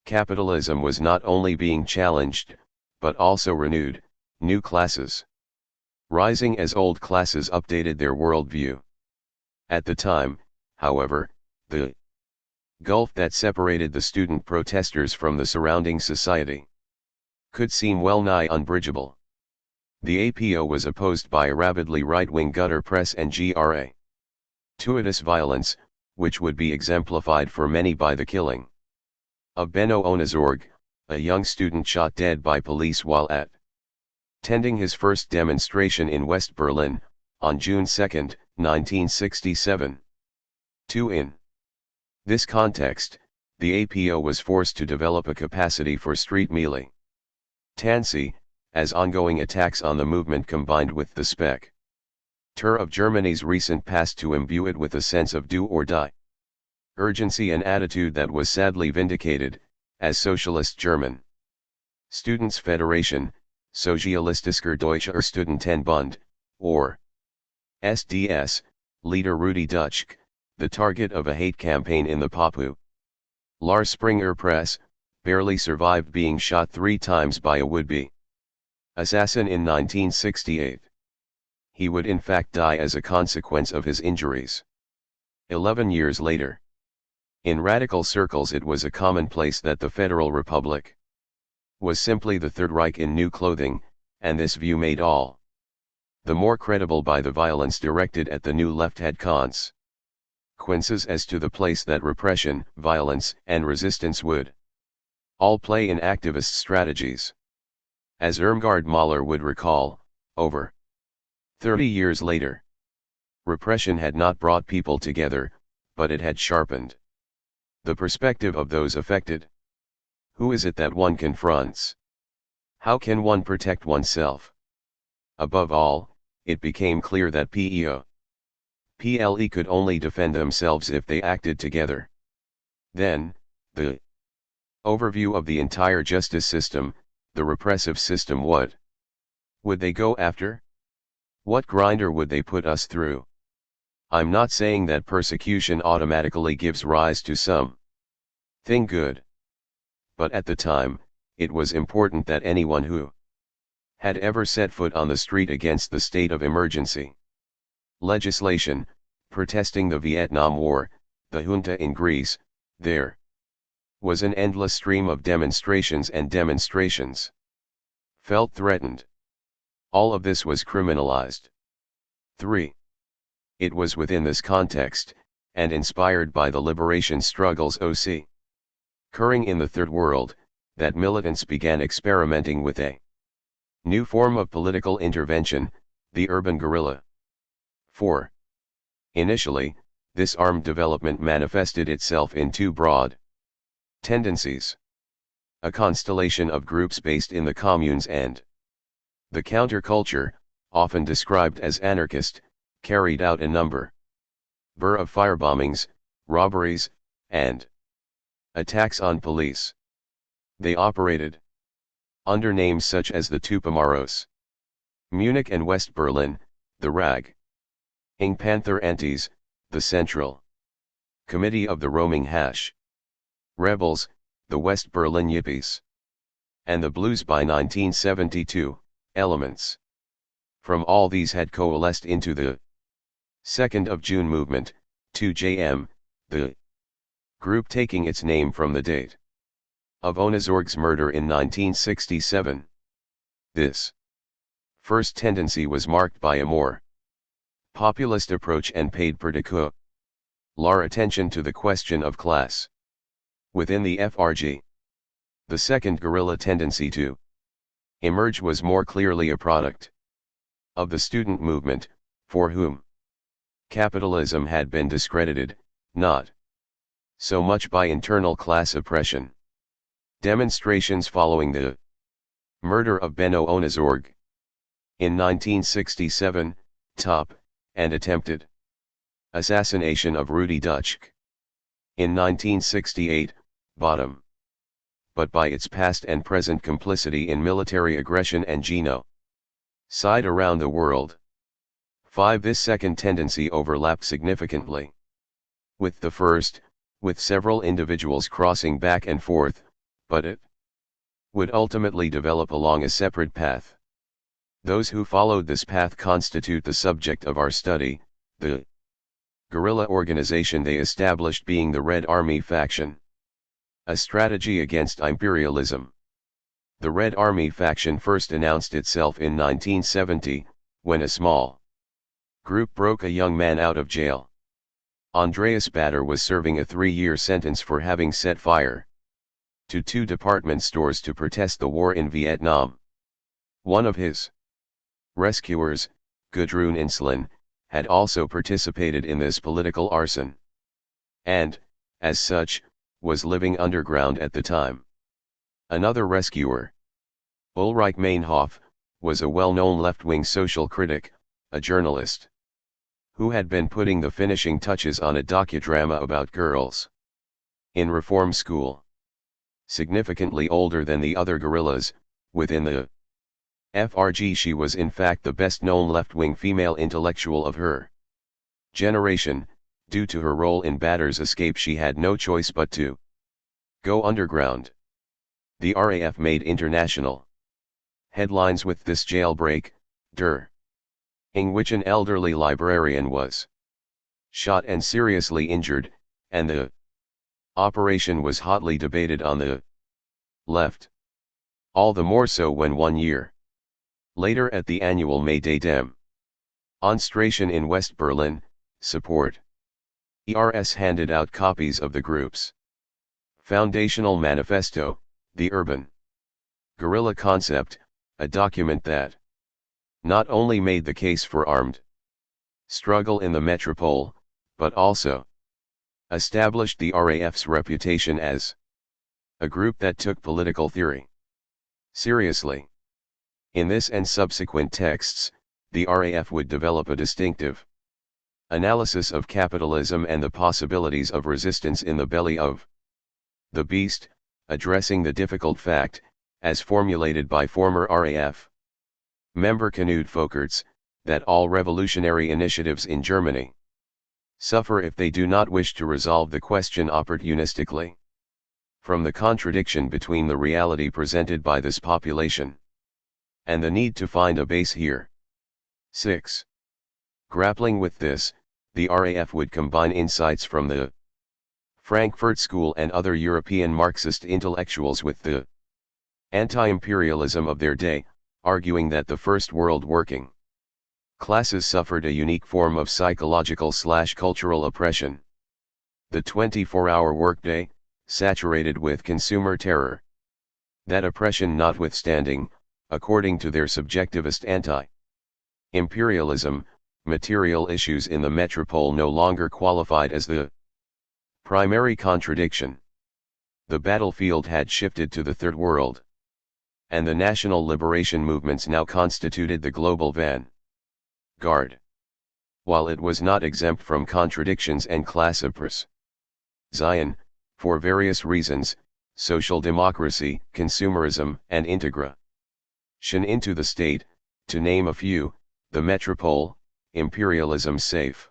capitalism was not only being challenged, but also renewed. New classes rising as old classes updated their worldview. At the time, however, the gulf that separated the student protesters from the surrounding society could seem well nigh unbridgeable. The APO was opposed by a rabidly right-wing gutter press and gratuitous violence, which would be exemplified for many by the killing of Benno Onezorg, a young student shot dead by police while attending his first demonstration in West Berlin, on June 2, 1967. In this context, the APO was forced to develop a capacity for street militancy, as ongoing attacks on the movement combined with the specter of Germany's recent past to imbue it with a sense of do or die urgency, and attitude that was sadly vindicated, as Socialist German Students' Federation, Sozialistischer Deutscher Studentenbund, or SDS, leader Rudi Dutschke, the target of a hate campaign in the popular Springer Press, barely survived being shot 3 times by a would-be assassin in 1968. He would in fact die as a consequence of his injuries 11 years later. In radical circles it was a commonplace that the Federal Republic was simply the Third Reich in new clothing, and this view made all the more credible by the violence directed at the new left had consequences as to the place that repression, violence, and resistance would all play in activist strategies. As Irmgard Mahler would recall, over 30 years later, repression had not brought people together, but it had sharpened the perspective of those affected. Who is it that one confronts? How can one protect oneself? Above all, it became clear that PLE could only defend themselves if they acted together. Then, the overview of the entire justice system, the repressive system, what would they go after? What grinder would they put us through? I'm not saying that persecution automatically gives rise to something good. But at the time, it was important that anyone who had ever set foot on the street against the state of emergency legislation, protesting the Vietnam War, the junta in Greece, there was an endless stream of demonstrations and demonstrations, felt threatened. All of this was criminalized. 3. It was within this context, and inspired by the liberation struggles occurring in the Third World, that militants began experimenting with a new form of political intervention, the urban guerrilla. 4. Initially, this armed development manifested itself in 2 broad tendencies: a constellation of groups based in the communes and the counterculture, often described as anarchist, carried out a number of firebombings, robberies, and attacks on police. They operated under names such as the Tupamaros. Munich and West Berlin, the Rag Ing Panther Antis, the Central Committee of the Roaming Hash Rebels, the West Berlin Yippies, and the Blues by 1972, elements from all these had coalesced into the 2nd of June movement, 2JM, the group taking its name from the date of Onezorg's murder in 1967. This first tendency was marked by a more populist approach and paid particular attention to the question of class within the FRG. The second guerrilla tendency to emerge was more clearly a product of the student movement, for whom capitalism had been discredited, not so much by internal class oppression. Demonstrations following the murder of Benno Onezorg in 1967, top, and attempted assassination of Rudi Dutschke in 1968, bottom, but by its past and present complicity in military aggression and genocide around the world. 5. This second tendency overlapped significantly with the first, with several individuals crossing back and forth, but it would ultimately develop along a separate path. Those who followed this path constitute the subject of our study, the guerrilla organization they established being the Red Army faction. A strategy against imperialism. The Red Army faction first announced itself in 1970, when a small group broke a young man out of jail. Andreas Bader was serving a 3-year sentence for having set fire to 2 department stores to protest the war in Vietnam. One of his rescuers, Gudrun Insulin, had also participated in this political arson, and, as such, was living underground at the time. Another rescuer, Ulrich Meinhof, was a well-known left-wing social critic, a journalist, who had been putting the finishing touches on a docudrama about girls in reform school. Significantly older than the other guerrillas, within the FRG, she was in fact the best-known left-wing female intellectual of her generation. Due to her role in Bader's escape, she had no choice but to go underground. The RAF made international headlines with this jailbreak, in which an elderly librarian was shot and seriously injured, and the operation was hotly debated on the left. All the more so when 1 year later, at the annual May Day demonstration in West Berlin, support ERS handed out copies of the group's foundational manifesto, the Urban Guerrilla Concept, a document that not only made the case for armed struggle in the metropole, but also established the RAF's reputation as a group that took political theory seriously. In this and subsequent texts, the RAF would develop a distinctive analysis of capitalism and the possibilities of resistance in the belly of the beast, addressing the difficult fact, as formulated by former RAF member Knud Folkerts, that all revolutionary initiatives in Germany suffer if they do not wish to resolve the question opportunistically. From the contradiction between the reality presented by this population and the need to find a base here. 6. Grappling with this, the RAF would combine insights from the Frankfurt School and other European Marxist intellectuals with the anti-imperialism of their day, arguing that the First World working classes suffered a unique form of psychological/cultural oppression. The 24-hour workday, saturated with consumer terror. That oppression notwithstanding, according to their subjectivist anti-imperialism, material issues in the metropole no longer qualified as the primary contradiction. The battlefield had shifted to the Third World, and the national liberation movements now constituted the global vanguard. While it was not exempt from contradictions and class oppression, for various reasons, social democracy, consumerism, and integration into the state, to name a few, the metropole, imperialism's safe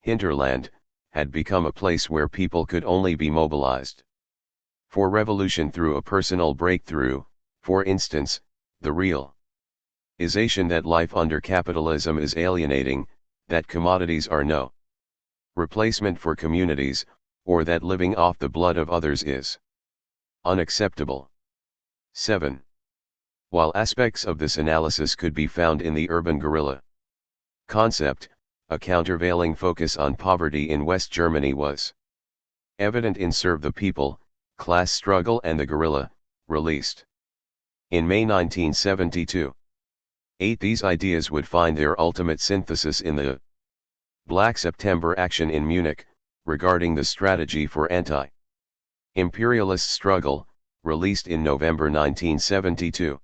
hinterland, had become a place where people could only be mobilized for revolution through a personal breakthrough, for instance, the realization that life under capitalism is alienating, that commodities are no replacement for communities, or that living off the blood of others is unacceptable. 7. While aspects of this analysis could be found in the urban guerrilla concept, a countervailing focus on poverty in West Germany was evident in Serve the People, Class Struggle and the Guerrilla, released in May 1972. 8. These ideas would find their ultimate synthesis in the Black September action in Munich, regarding the strategy for anti-imperialist struggle, released in November 1972.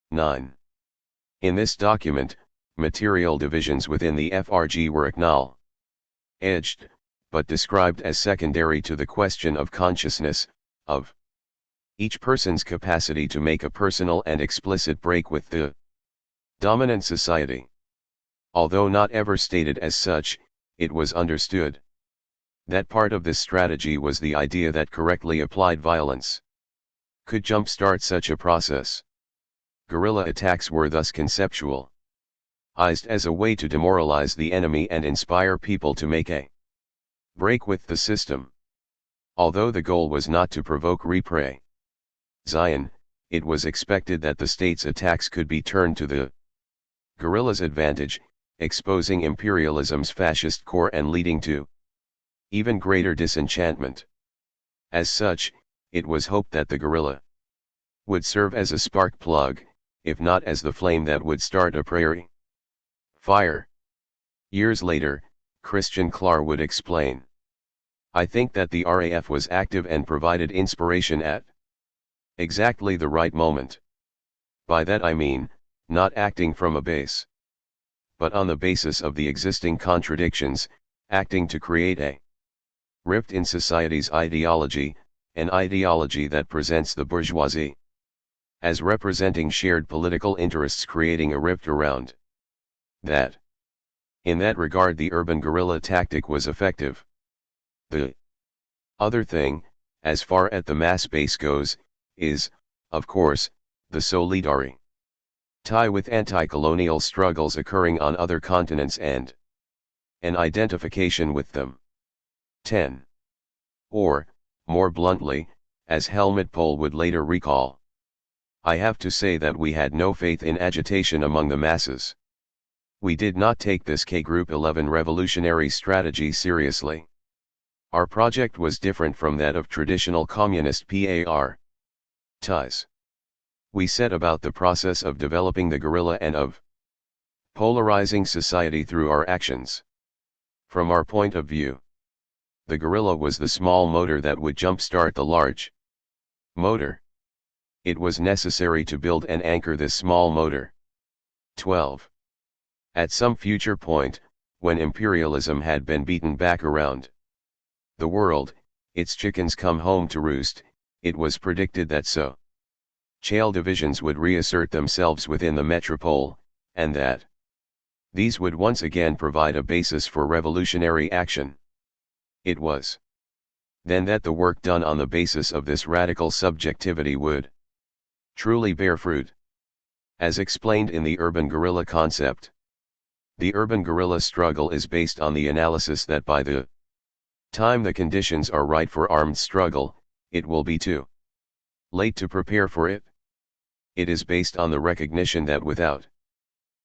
9. In this document, material divisions within the FRG were acknowledged, but described as secondary to the question of consciousness, of each person's capacity to make a personal and explicit break with the dominant society. Although not ever stated as such, it was understood that part of this strategy was the idea that correctly applied violence could jumpstart such a process. Guerrilla attacks were thus conceptualized as a way to demoralize the enemy and inspire people to make a break with the system. Although the goal was not to provoke reprisal, it was expected that the state's attacks could be turned to the guerrillas' advantage, exposing imperialism's fascist core and leading to even greater disenchantment. As such, it was hoped that the guerrilla would serve as a spark plug, if not as the flame that would start a prairie fire. Years later, Christian Clark would explain, "I think that the RAF was active and provided inspiration at exactly the right moment. By that I mean, not acting from a base, but on the basis of the existing contradictions, acting to create a rift in society's ideology, an ideology that presents the bourgeoisie as representing shared political interests, creating a rift around that. In that regard, the urban guerrilla tactic was effective. The other thing, as far as the mass base goes, is, of course, the solidarity tie with anti-colonial struggles occurring on other continents and an identification with them. 10. Or, more bluntly, as Helmut Kohl would later recall, I have to say that we had no faith in agitation among the masses. We did not take this K Group 11 revolutionary strategy seriously. Our project was different from that of traditional communist PAR ties. We set about the process of developing the guerrilla and of polarizing society through our actions. From our point of view, the guerrilla was the small motor that would jumpstart the large motor. It was necessary to build and anchor this small motor. 12. At some future point, when imperialism had been beaten back around the world, its chickens come home to roost, it was predicted that so-called divisions would reassert themselves within the metropole, and that these would once again provide a basis for revolutionary action. It was then that the work done on the basis of this radical subjectivity would truly bear fruit. As explained in the urban guerrilla concept, the urban guerrilla struggle is based on the analysis that by the time the conditions are right for armed struggle, it will be too late to prepare for it. It is based on the recognition that without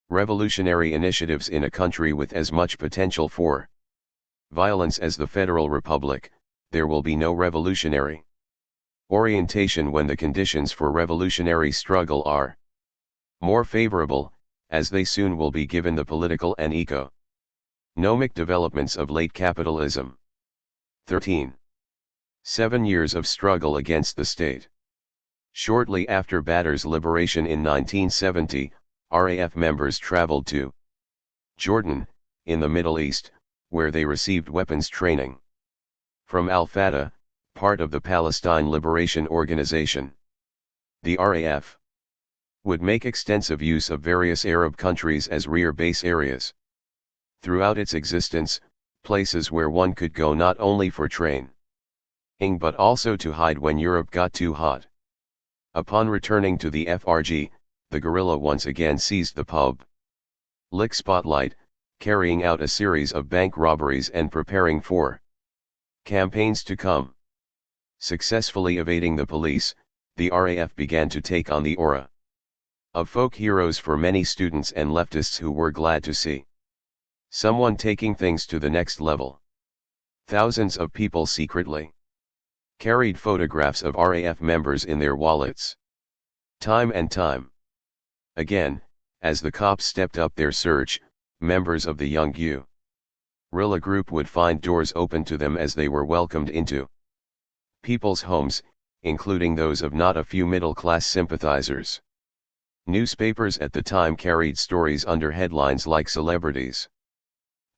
revolutionary initiatives in a country with as much potential for violence as the Federal Republic, there will be no revolutionary orientation when the conditions for revolutionary struggle are more favorable, as they soon will be given the political and economic developments of late capitalism. 13. 7 years of struggle against the state. Shortly after Badr's liberation in 1970, RAF members traveled to Jordan, in the Middle East, where they received weapons training from Al-Fatah, part of the Palestine Liberation Organization. The RAF would make extensive use of various Arab countries as rear base areas. Throughout its existence, places where one could go not only for training but also to hide when Europe got too hot. Upon returning to the FRG, the guerrilla once again seized the public spotlight, carrying out a series of bank robberies and preparing for campaigns to come. Successfully evading the police, the RAF began to take on the aura of folk heroes for many students and leftists who were glad to see someone taking things to the next level. Thousands of people secretly carried photographs of RAF members in their wallets. Time and time again, as the cops stepped up their search, members of the young guerrilla group would find doors open to them as they were welcomed into people's homes, including those of not a few middle-class sympathizers. Newspapers at the time carried stories under headlines like "Celebrities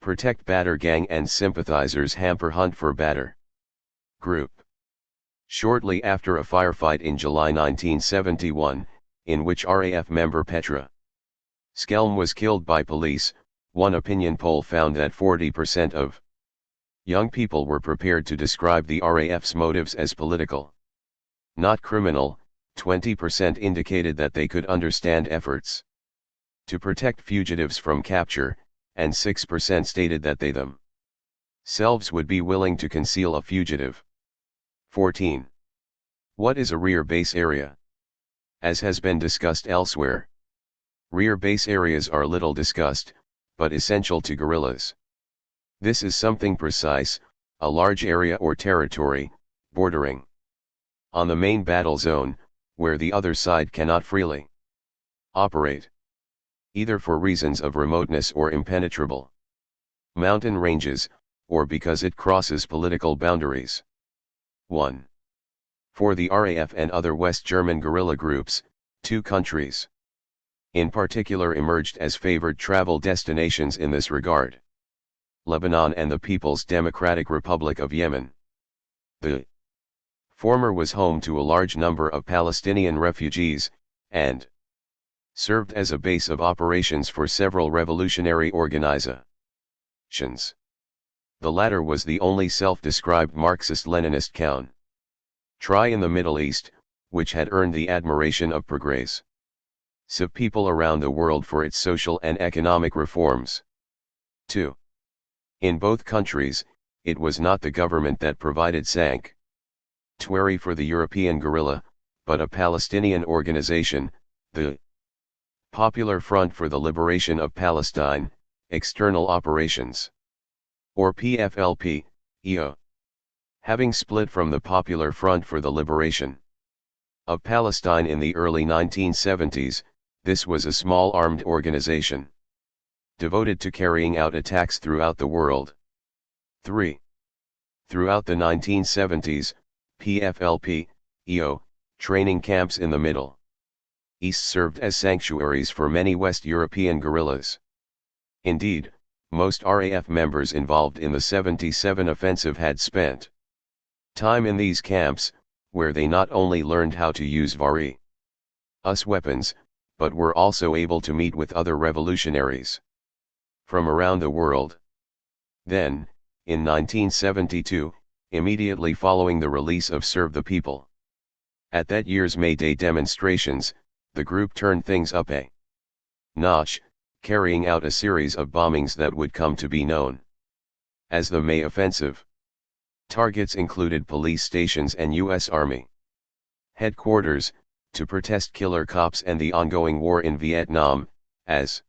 Protect Badr Gang" and "Sympathizers Hamper Hunt for Badr Group." Shortly after a firefight in July 1971, in which RAF member Petra Skelm was killed by police, one opinion poll found that 40% of young people were prepared to describe the RAF's motives as political, not criminal, 20% indicated that they could understand efforts to protect fugitives from capture, and 6% stated that they themselves would be willing to conceal a fugitive. 14. What is a rear base area? As has been discussed elsewhere, rear base areas are little discussed, but essential to guerrillas. This is something precise, a large area or territory, bordering on the main battle zone, where the other side cannot freely operate, either for reasons of remoteness or impenetrable mountain ranges, or because it crosses political boundaries. 1. For the RAF and other West German guerrilla groups, two countries in particular emerged as favored travel destinations in this regard: Lebanon and the People's Democratic Republic of Yemen. The former was home to a large number of Palestinian refugees, and served as a base of operations for several revolutionary organizations. The latter was the only self-described Marxist-Leninist country in the Middle East, which had earned the admiration of progressive people around the world for its social and economic reforms. 2. In both countries, it was not the government that provided sanctuary for the European guerrilla, but a Palestinian organization, the Popular Front for the Liberation of Palestine, External Operations, or PFLP, EO. Having split from the Popular Front for the Liberation of Palestine in the early 1970s, this was a small armed organization devoted to carrying out attacks throughout the world. 3. Throughout the 1970s, PFLP, EO, training camps in the Middle East served as sanctuaries for many West European guerrillas. Indeed, most RAF members involved in the 77 offensive had spent time in these camps, where they not only learned how to use various weapons, but were also able to meet with other revolutionaries from around the world. Then, in 1972, immediately following the release of Serve the People, at that year's May Day demonstrations, the group turned things up a notch, carrying out a series of bombings that would come to be known as the May Offensive. Targets included police stations and U.S. Army headquarters, to protest killer cops and the ongoing war in Vietnam, as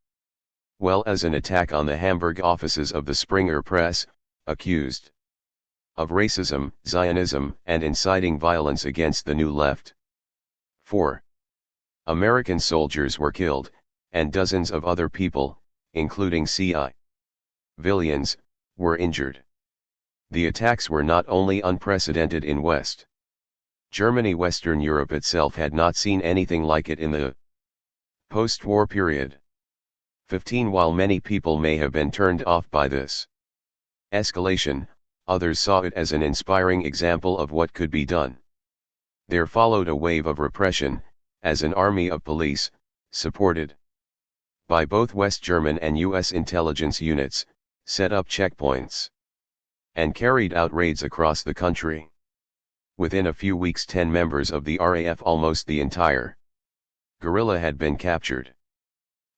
well as an attack on the Hamburg offices of the Springer Press, accused of racism, Zionism, and inciting violence against the New Left. 4. American soldiers were killed, and dozens of other people, including civilians, were injured. The attacks were not only unprecedented in West Germany, Western Europe itself had not seen anything like it in the post-war period. 15. While many people may have been turned off by this escalation, others saw it as an inspiring example of what could be done. There followed a wave of repression, as an army of police, supported by both West German and U.S. intelligence units, set up checkpoints and carried out raids across the country. Within a few weeks 10 members of the RAF, almost the entire guerrilla, had been captured.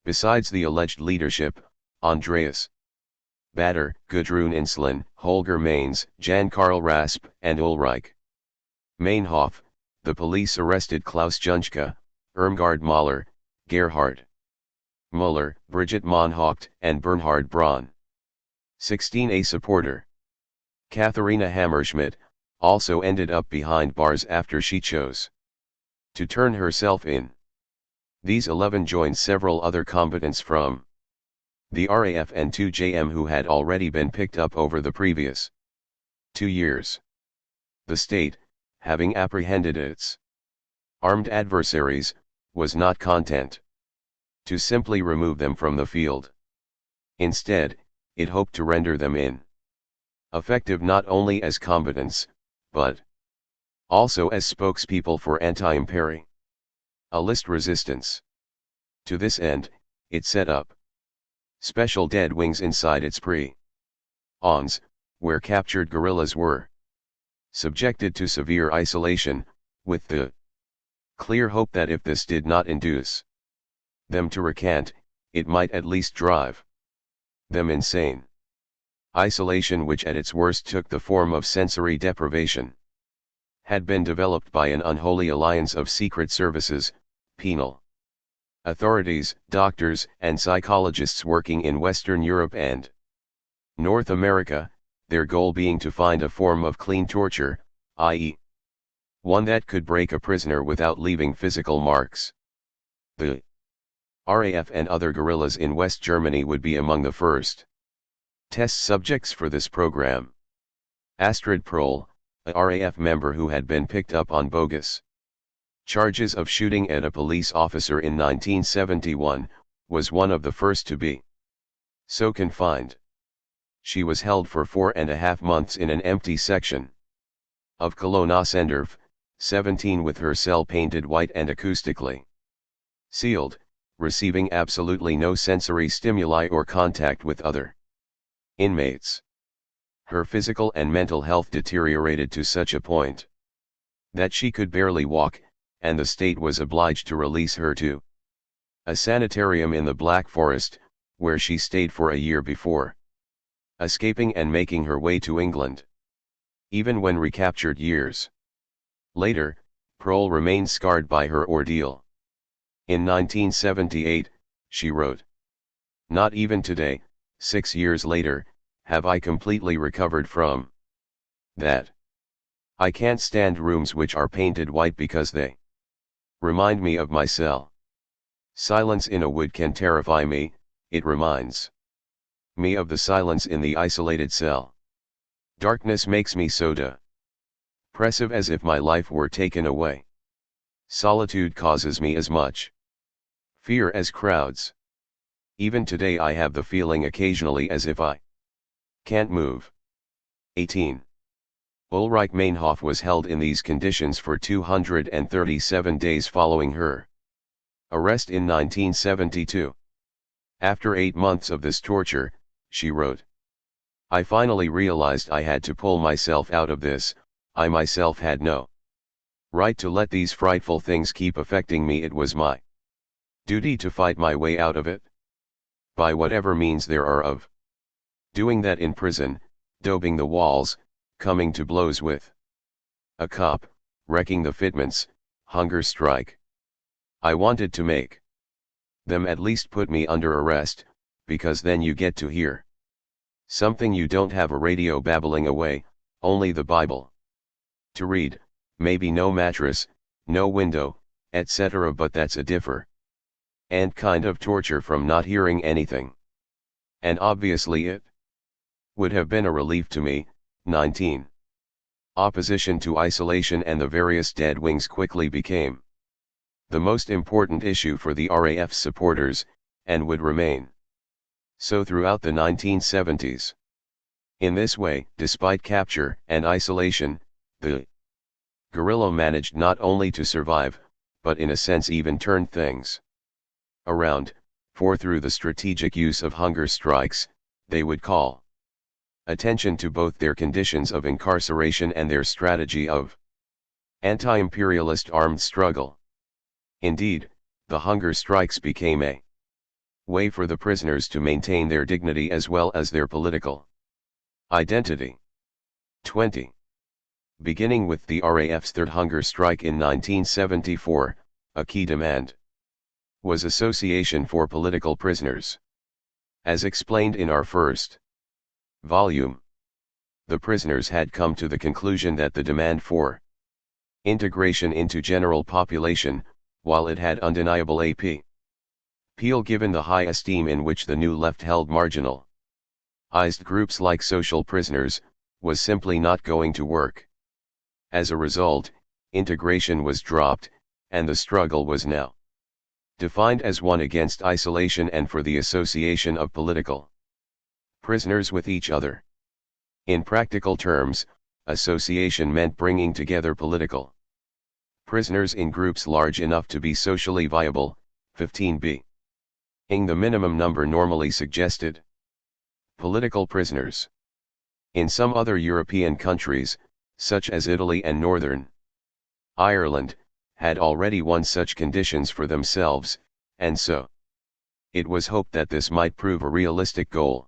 Besides the alleged leadership, Andreas Bader, Gudrun Inslen, Holger Mainz, Jan Karl Rasp, and Ulrich Meinhof, the police arrested Klaus Junschke, Irmgard Mahler, Gerhard Müller, Brigitte Moncourt, and Bernhard Braun. 16. A supporter, Katharina Hammerschmidt, also ended up behind bars after she chose to turn herself in. These 11 joined several other combatants from the RAF and 2 JM who had already been picked up over the previous 2 years. The state, having apprehended its armed adversaries, was not content to simply remove them from the field. Instead, it hoped to render them ineffective not only as combatants, but also as spokespeople for anti-imperialist resistance. To this end, it set up special dead wings inside its prisons, where captured guerrillas were subjected to severe isolation, with the Clear hope that if this did not induce them to recant, it might at least drive them insane. Isolation, which at its worst took the form of sensory deprivation, had been developed by an unholy alliance of secret services, penal authorities, doctors, and psychologists working in Western Europe and North America, their goal being to find a form of clean torture, i.e., one that could break a prisoner without leaving physical marks. The RAF and other guerrillas in West Germany would be among the first test subjects for this program. Astrid Perl, a RAF member who had been picked up on bogus charges of shooting at a police officer in 1971, was one of the first to be so confined. She was held for 4.5 months in an empty section of Cologne-Ossendorf, 17, with her cell painted white and acoustically sealed, receiving absolutely no sensory stimuli or contact with other inmates. Her physical and mental health deteriorated to such a point that she could barely walk, and the state was obliged to release her to a sanitarium in the Black Forest, where she stayed for a year before escaping and making her way to England. Even when recaptured years later, Perl remained scarred by her ordeal. In 1978, she wrote, "Not even today, 6 years later, have I completely recovered from that. I can't stand rooms which are painted white because they remind me of my cell. Silence in a wood can terrify me, it reminds me of the silence in the isolated cell. Darkness makes me so depressive as if my life were taken away. Solitude causes me as much fear as crowds. Even today I have the feeling occasionally as if I can't move." 18. Ulrich Meinhof was held in these conditions for 237 days following her arrest in 1972. After 8 months of this torture, she wrote, "I finally realized I had to pull myself out of this. I myself had no right to let these frightful things keep affecting me. It was my duty to fight my way out of it, by whatever means there are of doing that in prison, dobing the walls, coming to blows with a cop, wrecking the fitments, hunger strike. I wanted to make them at least put me under arrest, because then you get to hear something you don't have a radio babbling away, only the Bible to read, maybe no mattress, no window, etc. But that's a different and kind of torture from not hearing anything. And obviously it would have been a relief to me." 19. Opposition to isolation and the various dead wings quickly became the most important issue for the RAF supporters, and would remain so throughout the 1970s. In this way, despite capture and isolation, the guerrilla managed not only to survive, but in a sense even turned things around, for through the strategic use of hunger strikes, they would call attention to both their conditions of incarceration and their strategy of anti-imperialist armed struggle. Indeed, the hunger strikes became a way for the prisoners to maintain their dignity as well as their political identity. 20. Beginning with the RAF's third hunger strike in 1974, a key demand was association for political prisoners. As explained in our first volume, the prisoners had come to the conclusion that the demand for integration into general population, while it had undeniable appeal given the high esteem in which the new left held marginalized groups like social prisoners, was simply not going to work. As a result, integration was dropped, and the struggle was now defined as one against isolation and for the association of political prisoners with each other. In practical terms, association meant bringing together political prisoners in groups large enough to be socially viable, 15 being the minimum number normally suggested. Political prisoners. In some other European countries, such as Italy and Northern Ireland, had already won such conditions for themselves, and so it was hoped that this might prove a realistic goal.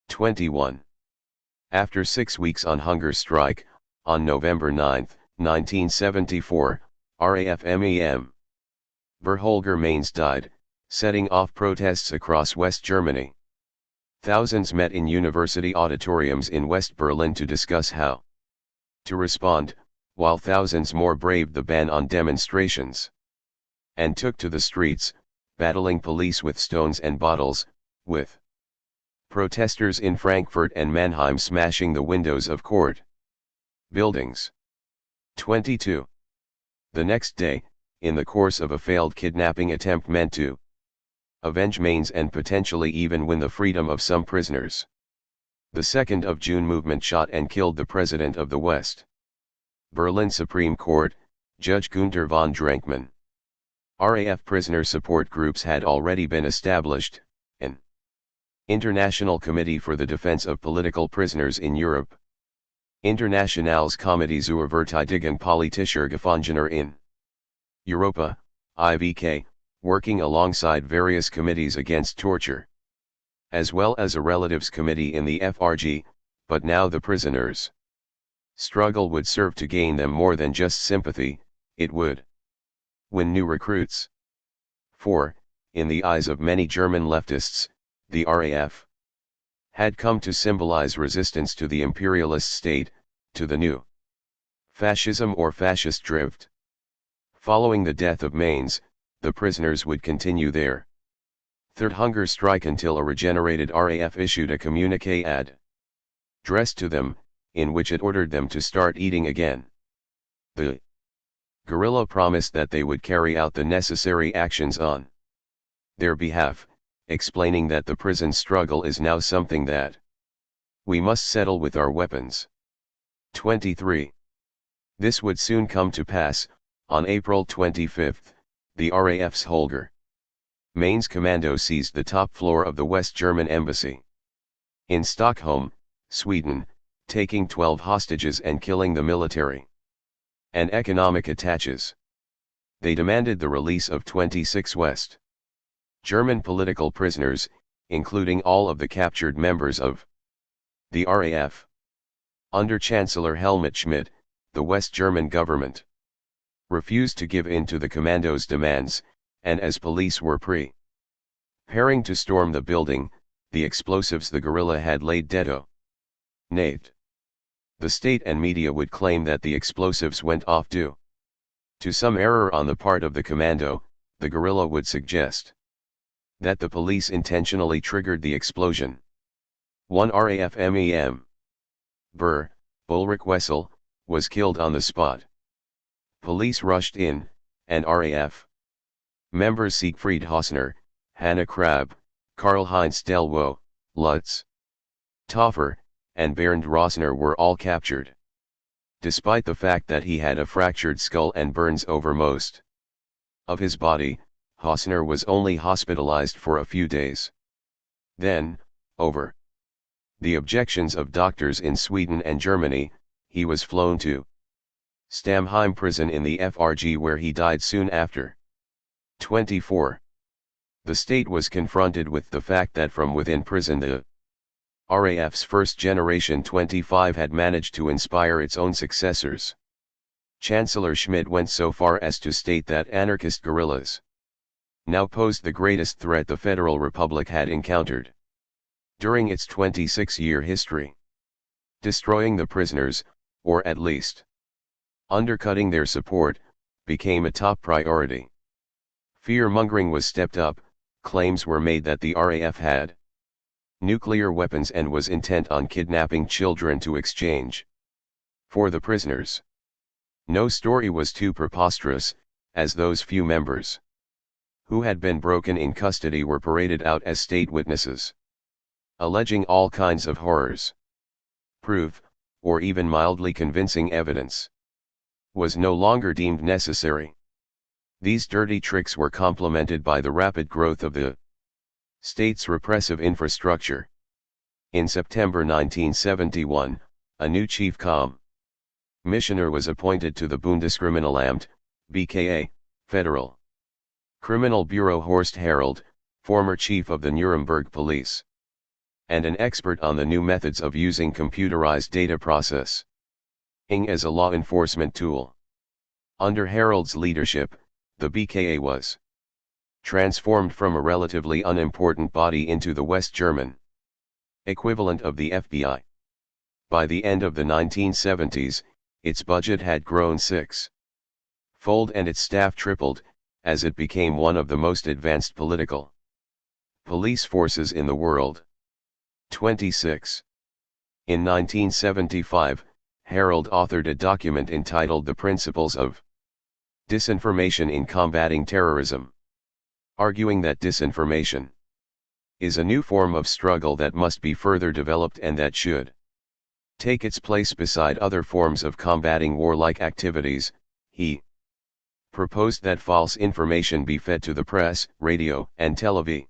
21. After 6 weeks on hunger strike, on November 9, 1974, RAF-MEM Berholger Mainz died, setting off protests across West Germany. Thousands met in university auditoriums in West Berlin to discuss how to respond, while thousands more braved the ban on demonstrations and took to the streets, battling police with stones and bottles, with protesters in Frankfurt and Mannheim smashing the windows of court buildings. 22. The next day, in the course of a failed kidnapping attempt meant to avenge Mainz and potentially even win the freedom of some prisoners, the 2nd of June movement shot and killed the president of the West Berlin Supreme Court, Judge Günter von Drenkmann. RAF prisoner support groups had already been established, an International Committee for the Defense of Political Prisoners in Europe, Internationales Komitee zur Verteidigung politischer Gefangener in Europa, IVK, working alongside various committees against torture, as well as a relatives committee in the FRG, but now the prisoners' struggle would serve to gain them more than just sympathy, it would win new recruits. For, in the eyes of many German leftists, the RAF had come to symbolize resistance to the imperialist state, to the new fascism or fascist drift. Following the death of Mainz, the prisoners would continue their third hunger strike until a regenerated RAF issued a communiqué addressed to them, in which it ordered them to start eating again. The guerrilla promised that they would carry out the necessary actions on their behalf, explaining that the prison struggle is now something that we must settle with our weapons. 23. This would soon come to pass. On April 25, the RAF's Holger Mainz Commando seized the top floor of the West German embassy in Stockholm, Sweden, taking 12 hostages and killing the military and economic attaches. They demanded the release of 26 West German political prisoners, including all of the captured members of the RAF. Under Chancellor Helmut Schmidt, the West German government refused to give in to the commandos' demands, and as police were preparing to storm the building, the explosives the guerrilla had laid detonate. The state and media would claim that the explosives went off due to some error on the part of the commando. The guerrilla would suggest that the police intentionally triggered the explosion. One RAF MEM Ulrich Wessel was killed on the spot. Police rushed in, and RAF members Siegfried Hausner, Hannah Krab, Karl-Heinz Delwo, Lutz Toffer, and Bernd Rossner were all captured. Despite the fact that he had a fractured skull and burns over most of his body, Hausner was only hospitalized for a few days. Then, over the objections of doctors in Sweden and Germany, he was flown to Stamheim prison in the FRG, where he died soon after. 24. The state was confronted with the fact that from within prison the RAF's first generation 25 had managed to inspire its own successors. Chancellor Schmidt went so far as to state that anarchist guerrillas now posed the greatest threat the Federal Republic had encountered during its 26-year history. Destroying the prisoners, or at least undercutting their support, became a top priority. Fear-mongering was stepped up. Claims were made that the RAF had nuclear weapons and was intent on kidnapping children to exchange for the prisoners. No story was too preposterous, as those few members who had been broken in custody were paraded out as state witnesses, alleging all kinds of horrors. Proof, or even mildly convincing evidence, was no longer deemed necessary. These dirty tricks were complemented by the rapid growth of the state's repressive infrastructure. In September 1971, a new chief commissioner was appointed to the Bundeskriminalamt, BKA, Federal Criminal Bureau Horst Herold, former chief of the Nuremberg police, and an expert on the new methods of using computerized data processing as a law enforcement tool. Under Herold's leadership, the BKA was transformed from a relatively unimportant body into the West German equivalent of the FBI. By the end of the 1970s, its budget had grown six-fold and its staff tripled, as it became one of the most advanced political police forces in the world. 26. In 1975, Herold authored a document entitled The Principles of Disinformation in Combating Terrorism, arguing that disinformation is a new form of struggle that must be further developed and that should take its place beside other forms of combating warlike activities. He proposed that false information be fed to the press, radio, and television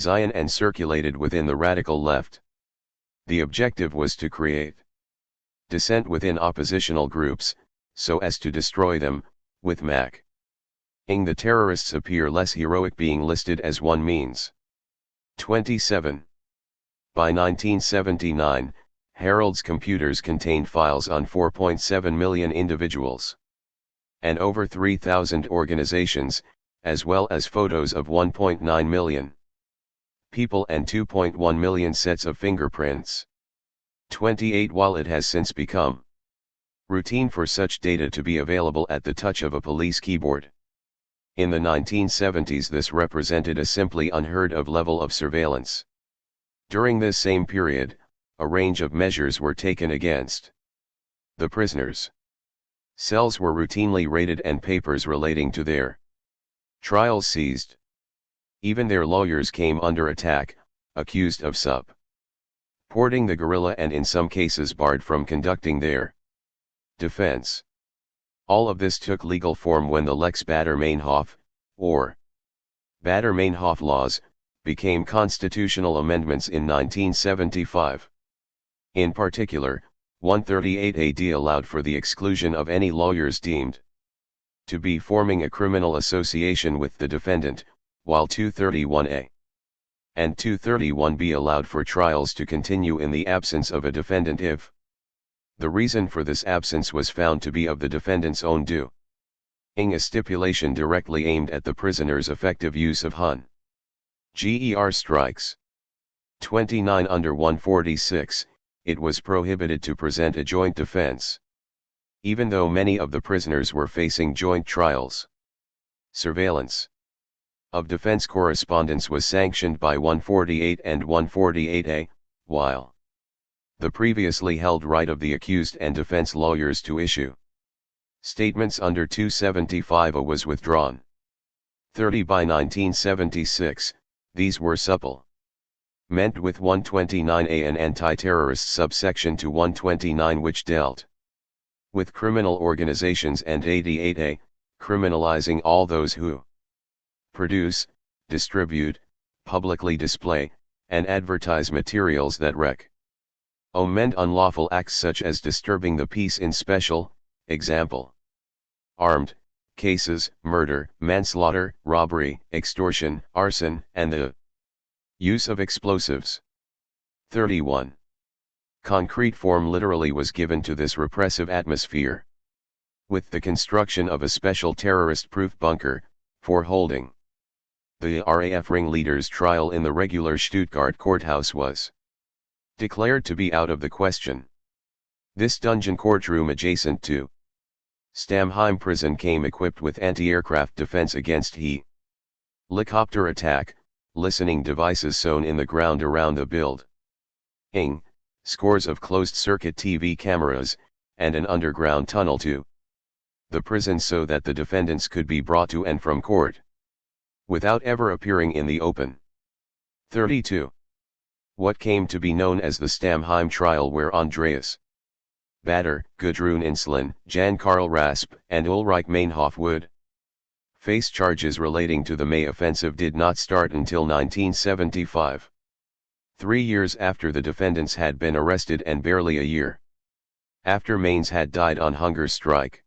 and circulated within the radical left. The objective was to create dissent within oppositional groups, so as to destroy them, with making the terrorists appear less heroic being listed as one means. 27. By 1979, Herold's computers contained files on 4.7 million individuals and over 3,000 organizations, as well as photos of 1.9 million people and 2.1 million sets of fingerprints. 28. While it has since become routine for such data to be available at the touch of a police keyboard, in the 1970s this represented a simply unheard of level of surveillance. During this same period, a range of measures were taken against the prisoners. Cells were routinely raided and papers relating to their trials seized. Even their lawyers came under attack, accused of supporting the guerrilla and in some cases barred from conducting their defense. All of this took legal form when the Lex Baader-Meinhof, or Baader-Meinhof laws, became constitutional amendments in 1975. In particular, 138 AD allowed for the exclusion of any lawyers deemed to be forming a criminal association with the defendant, while 231A and 231B allowed for trials to continue in the absence of a defendant if the reason for this absence was found to be of the defendant's own doing, a stipulation directly aimed at the prisoner's effective use of GER strikes. 29. Under 146, it was prohibited to present a joint defense, even though many of the prisoners were facing joint trials. Surveillance of defense correspondence was sanctioned by 148 and 148A, while the previously held right of the accused and defense lawyers to issue statements under 275A was withdrawn. 30. By 1976, these were supplemented with 129A, an anti-terrorist subsection to 129 which dealt with criminal organizations, and 88A, criminalizing all those who produce, distribute, publicly display, and advertise materials that recommend unlawful acts such as disturbing the peace in special, example, armed cases, murder, manslaughter, robbery, extortion, arson, and the use of explosives. 31. Concrete form literally was given to this repressive atmosphere with the construction of a special terrorist-proof bunker for holding the RAF ringleader's trial in the regular Stuttgart courthouse was declared to be out of the question. This dungeon courtroom adjacent to Stammheim prison came equipped with anti-aircraft defense against helicopter attack, listening devices sewn in the ground around the building, scores of closed-circuit TV cameras, and an underground tunnel to the prison so that the defendants could be brought to and from court without ever appearing in the open. 32. What came to be known as the Stammheim trial, where Andreas Baader, Gudrun Ensslin, Jan Karl Rasp, and Ulrich Meinhof would face charges relating to the May offensive, did not start until 1975. 3 years after the defendants had been arrested and barely a year after Mainz had died on hunger strike.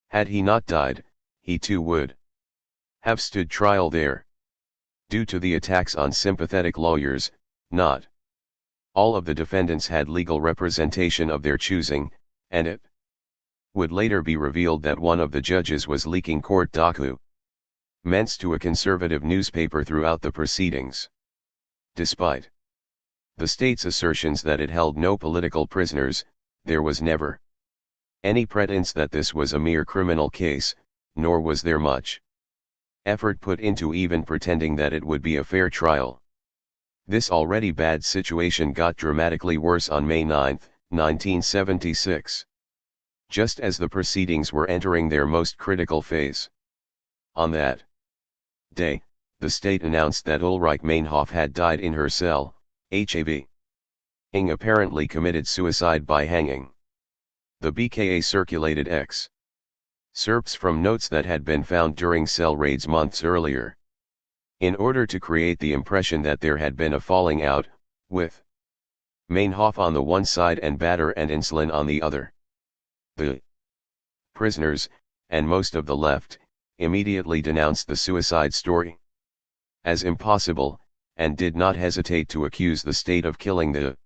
Had he not died, he too would have stood trial there. Due to the attacks on sympathetic lawyers, not all of the defendants had legal representation of their choosing, and it would later be revealed that one of the judges was leaking court documents to a conservative newspaper throughout the proceedings. Despite the state's assertions that it held no political prisoners, there was never any pretense that this was a mere criminal case, nor was there much effort put into even pretending that it would be a fair trial. This already bad situation got dramatically worse on May 9, 1976. Just as the proceedings were entering their most critical phase. On that day, the state announced that Ulrike Meinhof had died in her cell, having apparently committed suicide by hanging. The BKA circulated excerpts from notes that had been found during cell raids months earlier, in order to create the impression that there had been a falling out, with Meinhof on the one side and Bader and Insulin on the other. The prisoners, and most of the left, immediately denounced the suicide story as impossible, and did not hesitate to accuse the state of killing the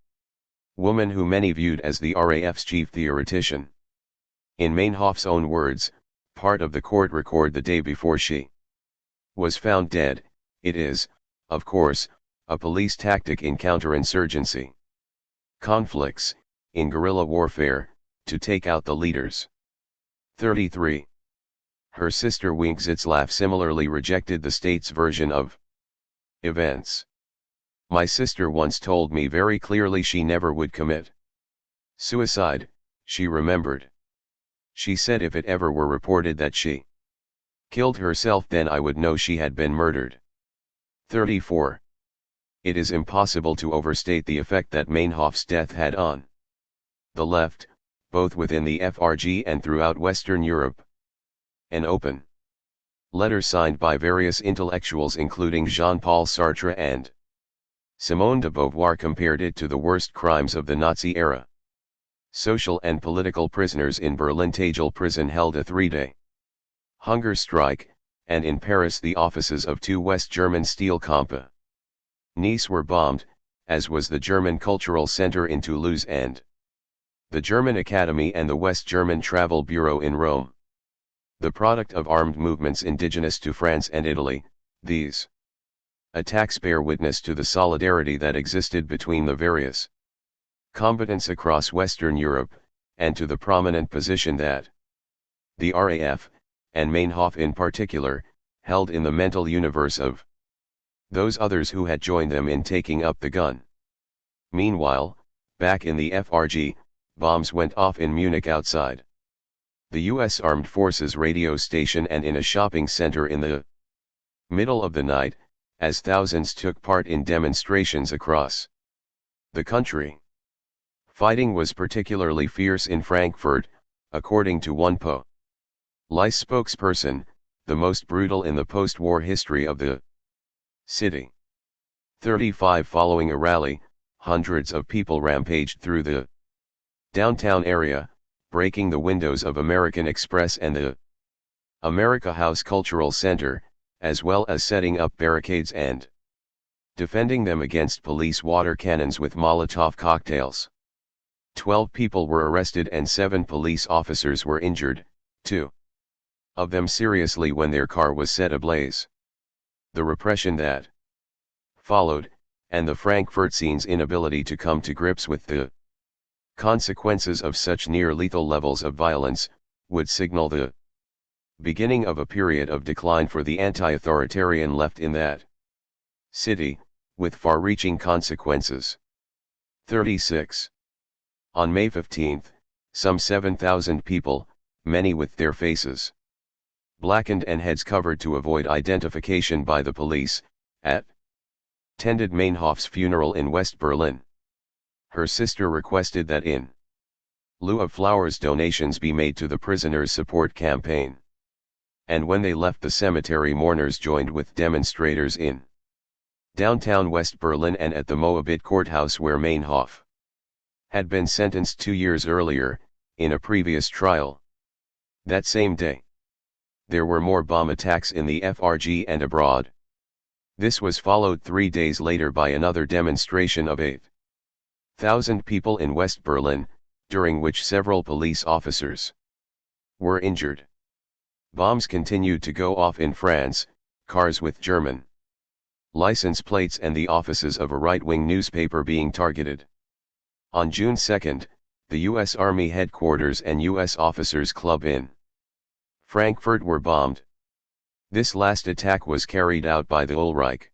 woman who many viewed as the RAF's chief theoretician. In Meinhof's own words, part of the court record the day before she was found dead, it is, of course, a police tactic in counterinsurgency conflicts, in guerrilla warfare, to take out the leaders. 33. Her sister Winkzitzlaff similarly rejected the state's version of events. My sister once told me very clearly she never would commit suicide, she remembered. She said if it ever were reported that she killed herself, then I would know she had been murdered. 34. It is impossible to overstate the effect that Meinhof's death had on the left, both within the FRG and throughout Western Europe. An open letter signed by various intellectuals including Jean-Paul Sartre and Simone de Beauvoir compared it to the worst crimes of the Nazi era. Social and political prisoners in Berlin Tegel prison held a 3-day hunger strike, and in Paris the offices of 2 West German steel companies were bombed, as was the German Cultural Center in Toulouse and the German Academy and the West German Travel Bureau in Rome. The product of armed movements indigenous to France and Italy, these attacks bear witness to the solidarity that existed between the various combatants across Western Europe, and to the prominent position that the RAF, and Meinhof in particular, held in the mental universe of those others who had joined them in taking up the gun. Meanwhile, back in the FRG, bombs went off in Munich outside the U.S. Armed Forces radio station and in a shopping center in the middle of the night, as thousands took part in demonstrations across the country. Fighting was particularly fierce in Frankfurt, according to one police spokesperson, the most brutal in the post-war history of the city. 35. Following a rally, hundreds of people rampaged through the downtown area, breaking the windows of American Express and the America House Cultural Center, as well as setting up barricades and defending them against police water cannons with Molotov cocktails. 12 people were arrested and 7 police officers were injured, 2 of them seriously when their car was set ablaze. The repression that followed, and the Frankfurt scene's inability to come to grips with the consequences of such near-lethal levels of violence, would signal the beginning of a period of decline for the anti-authoritarian left in that city, with far-reaching consequences. 36. On May 15, some 7,000 people, many with their faces blackened and heads covered to avoid identification by the police, attended Meinhof's funeral in West Berlin. Her sister requested that in lieu of flowers donations be made to the prisoners' support campaign. And when they left the cemetery, mourners joined with demonstrators in downtown West Berlin and at the Moabit courthouse where Meinhof had been sentenced 2 years earlier, in a previous trial. That same day, there were more bomb attacks in the FRG and abroad. This was followed 3 days later by another demonstration of 8,000 people in West Berlin, during which several police officers were injured. Bombs continued to go off in France, cars with German license plates and the offices of a right-wing newspaper being targeted. On June 2, the U.S. Army headquarters and U.S. Officers Club in Frankfurt were bombed. This last attack was carried out by the Ulrich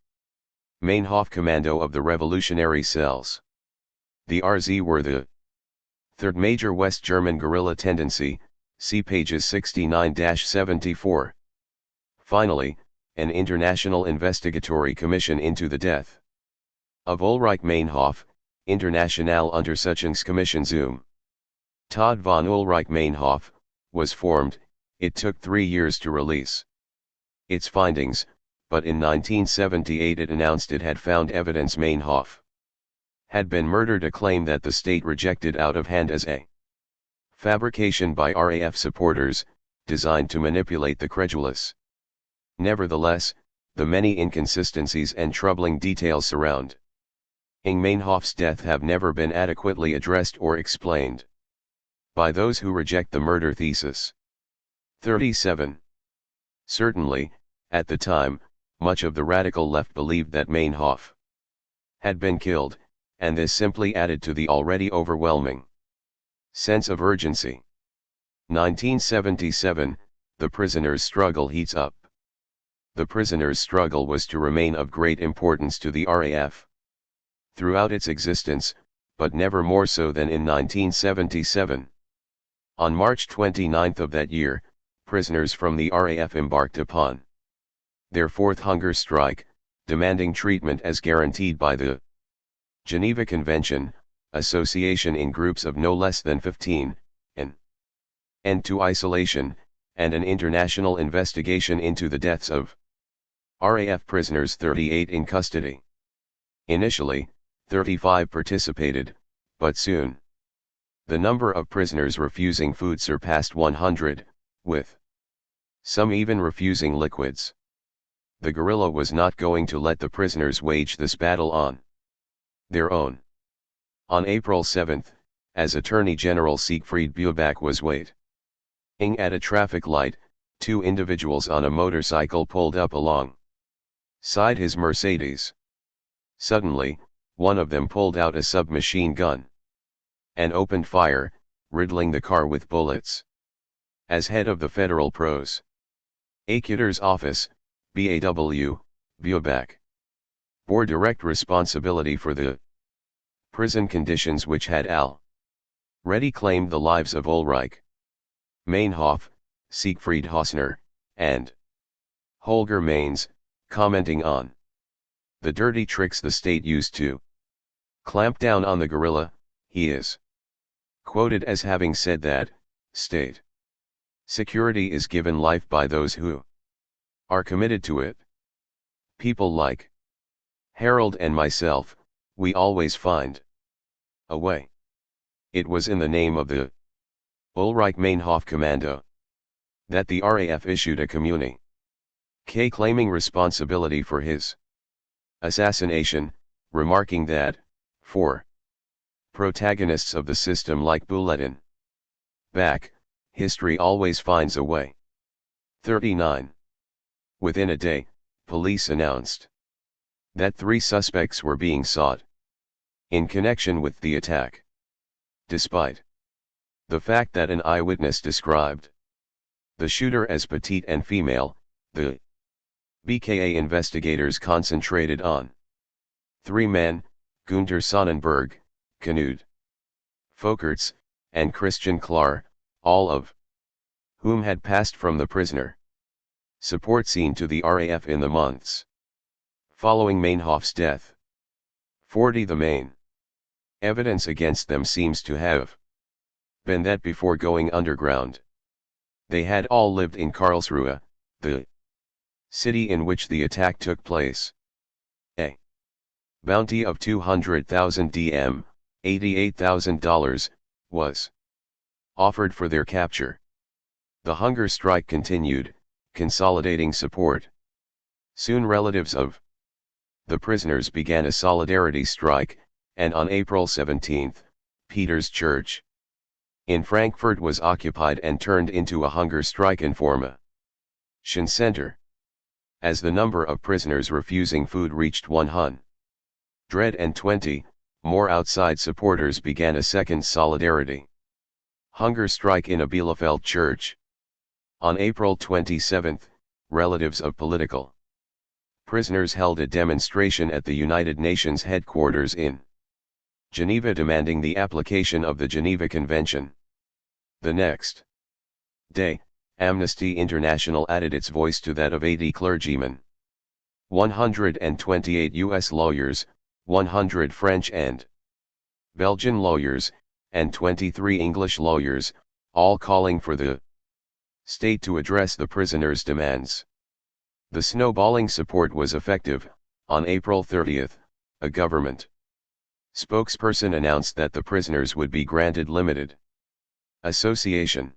Meinhof Commando of the Revolutionary Cells. The RZ were the third major West German guerrilla tendency, see pages 69-74. Finally, an international investigatory commission into the death of Ulrich Meinhof, Internationale Untersuchungskommission zum Tod von Ulrich Meinhof, was formed. It took 3 years to release its findings, but in 1978 it announced it had found evidence Meinhof had been murdered, a claim that the state rejected out of hand as a fabrication by RAF supporters, designed to manipulate the credulous. Nevertheless, the many inconsistencies and troubling details surrounding Meinhof's death have never been adequately addressed or explained by those who reject the murder thesis. 37. Certainly, at the time, much of the radical left believed that Meinhof had been killed, and this simply added to the already overwhelming sense of urgency. 1977, the prisoners' struggle heats up. The prisoners' struggle was to remain of great importance to the RAF throughout its existence, but never more so than in 1977. On March 29 of that year, prisoners from the RAF embarked upon their fourth hunger strike, demanding treatment as guaranteed by the Geneva Convention, association in groups of no less than 15, an end to isolation, and an international investigation into the deaths of RAF prisoners, 38 in custody. Initially, 35 participated, but soon the number of prisoners refusing food surpassed 100, with some even refusing liquids. The guerrilla was not going to let the prisoners wage this battle on their own. On April 7, as Attorney General Siegfried Buback was waiting at a traffic light, 2 individuals on a motorcycle pulled up alongside his Mercedes. Suddenly, one of them pulled out a submachine gun and opened fire, riddling the car with bullets. As head of the Federal Prosecutor's Office, BAW, Buback bore direct responsibility for the prison conditions which had already claimed the lives of Ulrich Meinhof, Siegfried Hausner, and Holger Mainz, commenting on the dirty tricks the state used to clamp down on the guerrilla. He is quoted as having said that, state security is given life by those who are committed to it. People like Harold and myself, we always find a way. It was in the name of the Ulrich Meinhof Commando that the RAF issued a communique claiming responsibility for his assassination, remarking that, for protagonists of the system like Bulletin Back, history always finds a way. 39. Within a day, police announced that 3 suspects were being sought in connection with the attack. Despite the fact that an eyewitness described the shooter as petite and female, the BKA investigators concentrated on 3 men, Gunter Sonnenberg, Knud Folkerts, and Christian Klar, all of whom had passed from the prisoner support scene to the RAF in the months following Meinhof's death. 40. The main evidence against them seems to have been that before going underground, they had all lived in Karlsruhe, the city in which the attack took place. A bounty of 200,000 DM, $88,000, was offered for their capture. The hunger strike continued, consolidating support. Soon relatives of the prisoners began a solidarity strike, and on April 17, Peter's church in Frankfurt was occupied and turned into a hunger strike information center. As the number of prisoners refusing food reached 120, more outside supporters began a second solidarity hunger strike in a Bielefeld church. On April 27, relatives of political prisoners held a demonstration at the United Nations headquarters in Geneva demanding the application of the Geneva Convention. The next day, Amnesty International added its voice to that of 80 clergymen, 128 US lawyers, 100 French and Belgian lawyers, and 23 English lawyers, all calling for the state to address the prisoners' demands. The snowballing support was effective. On April 30, a government spokesperson announced that the prisoners would be granted limited association.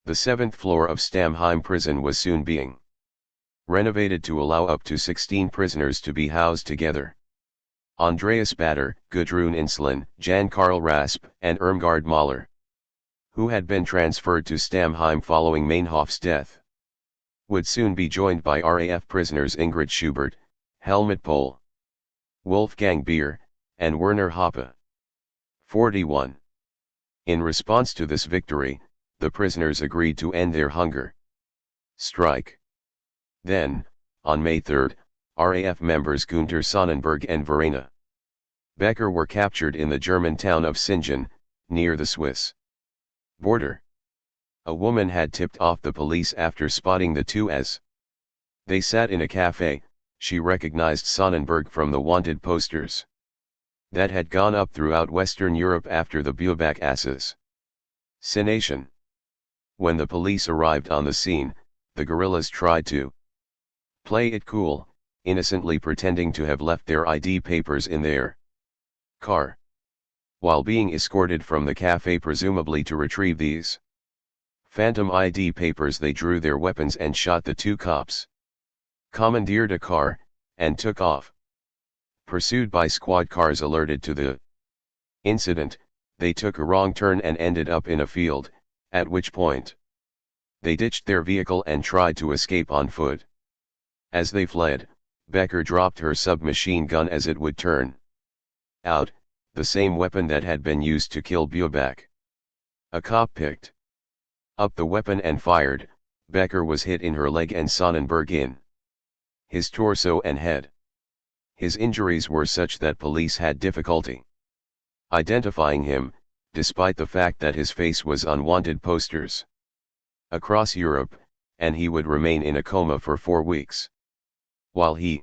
The 7th floor of Stammheim prison was soon being renovated to allow up to 16 prisoners to be housed together. Andreas Bader, Gudrun Inslen, Jan Karl Rasp, and Irmgard Mahler, who had been transferred to Stammheim following Meinhof's death, would soon be joined by RAF prisoners Ingrid Schubert, Helmut Pohl, Wolfgang Beer, and Werner Hoppe. 41. In response to this victory, the prisoners agreed to end their hunger strike. Then, on May 3, RAF members Günter Sonnenberg and Verena Becker were captured in the German town of Singen, near the Swiss border. A woman had tipped off the police after spotting the two as they sat in a cafe. She recognized Sonnenberg from the wanted posters that had gone up throughout Western Europe after the Buback assassination. When the police arrived on the scene, the guerrillas tried to play it cool, innocently pretending to have left their ID papers in their car, while being escorted from the cafe presumably to retrieve these phantom ID papers. They drew their weapons and shot the two cops, commandeered a car, and took off. Pursued by squad cars alerted to the incident, they took a wrong turn and ended up in a field, at which point they ditched their vehicle and tried to escape on foot. As they fled, Becker dropped her submachine gun as it would turn out, the same weapon that had been used to kill Buback. A cop picked up the weapon and fired. Becker was hit in her leg and Sonnenberg in his torso and head. His injuries were such that police had difficulty identifying him, despite the fact that his face was on wanted posters across Europe, and he would remain in a coma for 4 weeks. While he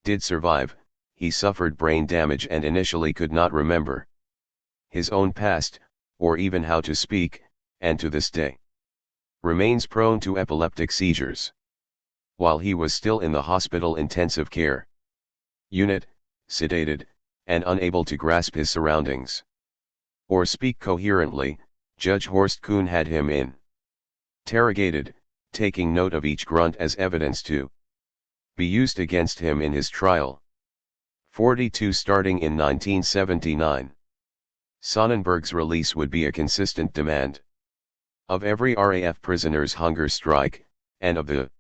did survive, he suffered brain damage and initially could not remember his own past, or even how to speak, and to this day remains prone to epileptic seizures. While he was still in the hospital intensive care unit, sedated, and unable to grasp his surroundings or speak coherently, Judge Horst Kuhn had him interrogated, taking note of each grunt as evidence to be used against him in his trial. 42. Starting in 1979, Sonnenberg's release would be a consistent demand of every RAF prisoner's hunger strike, and of the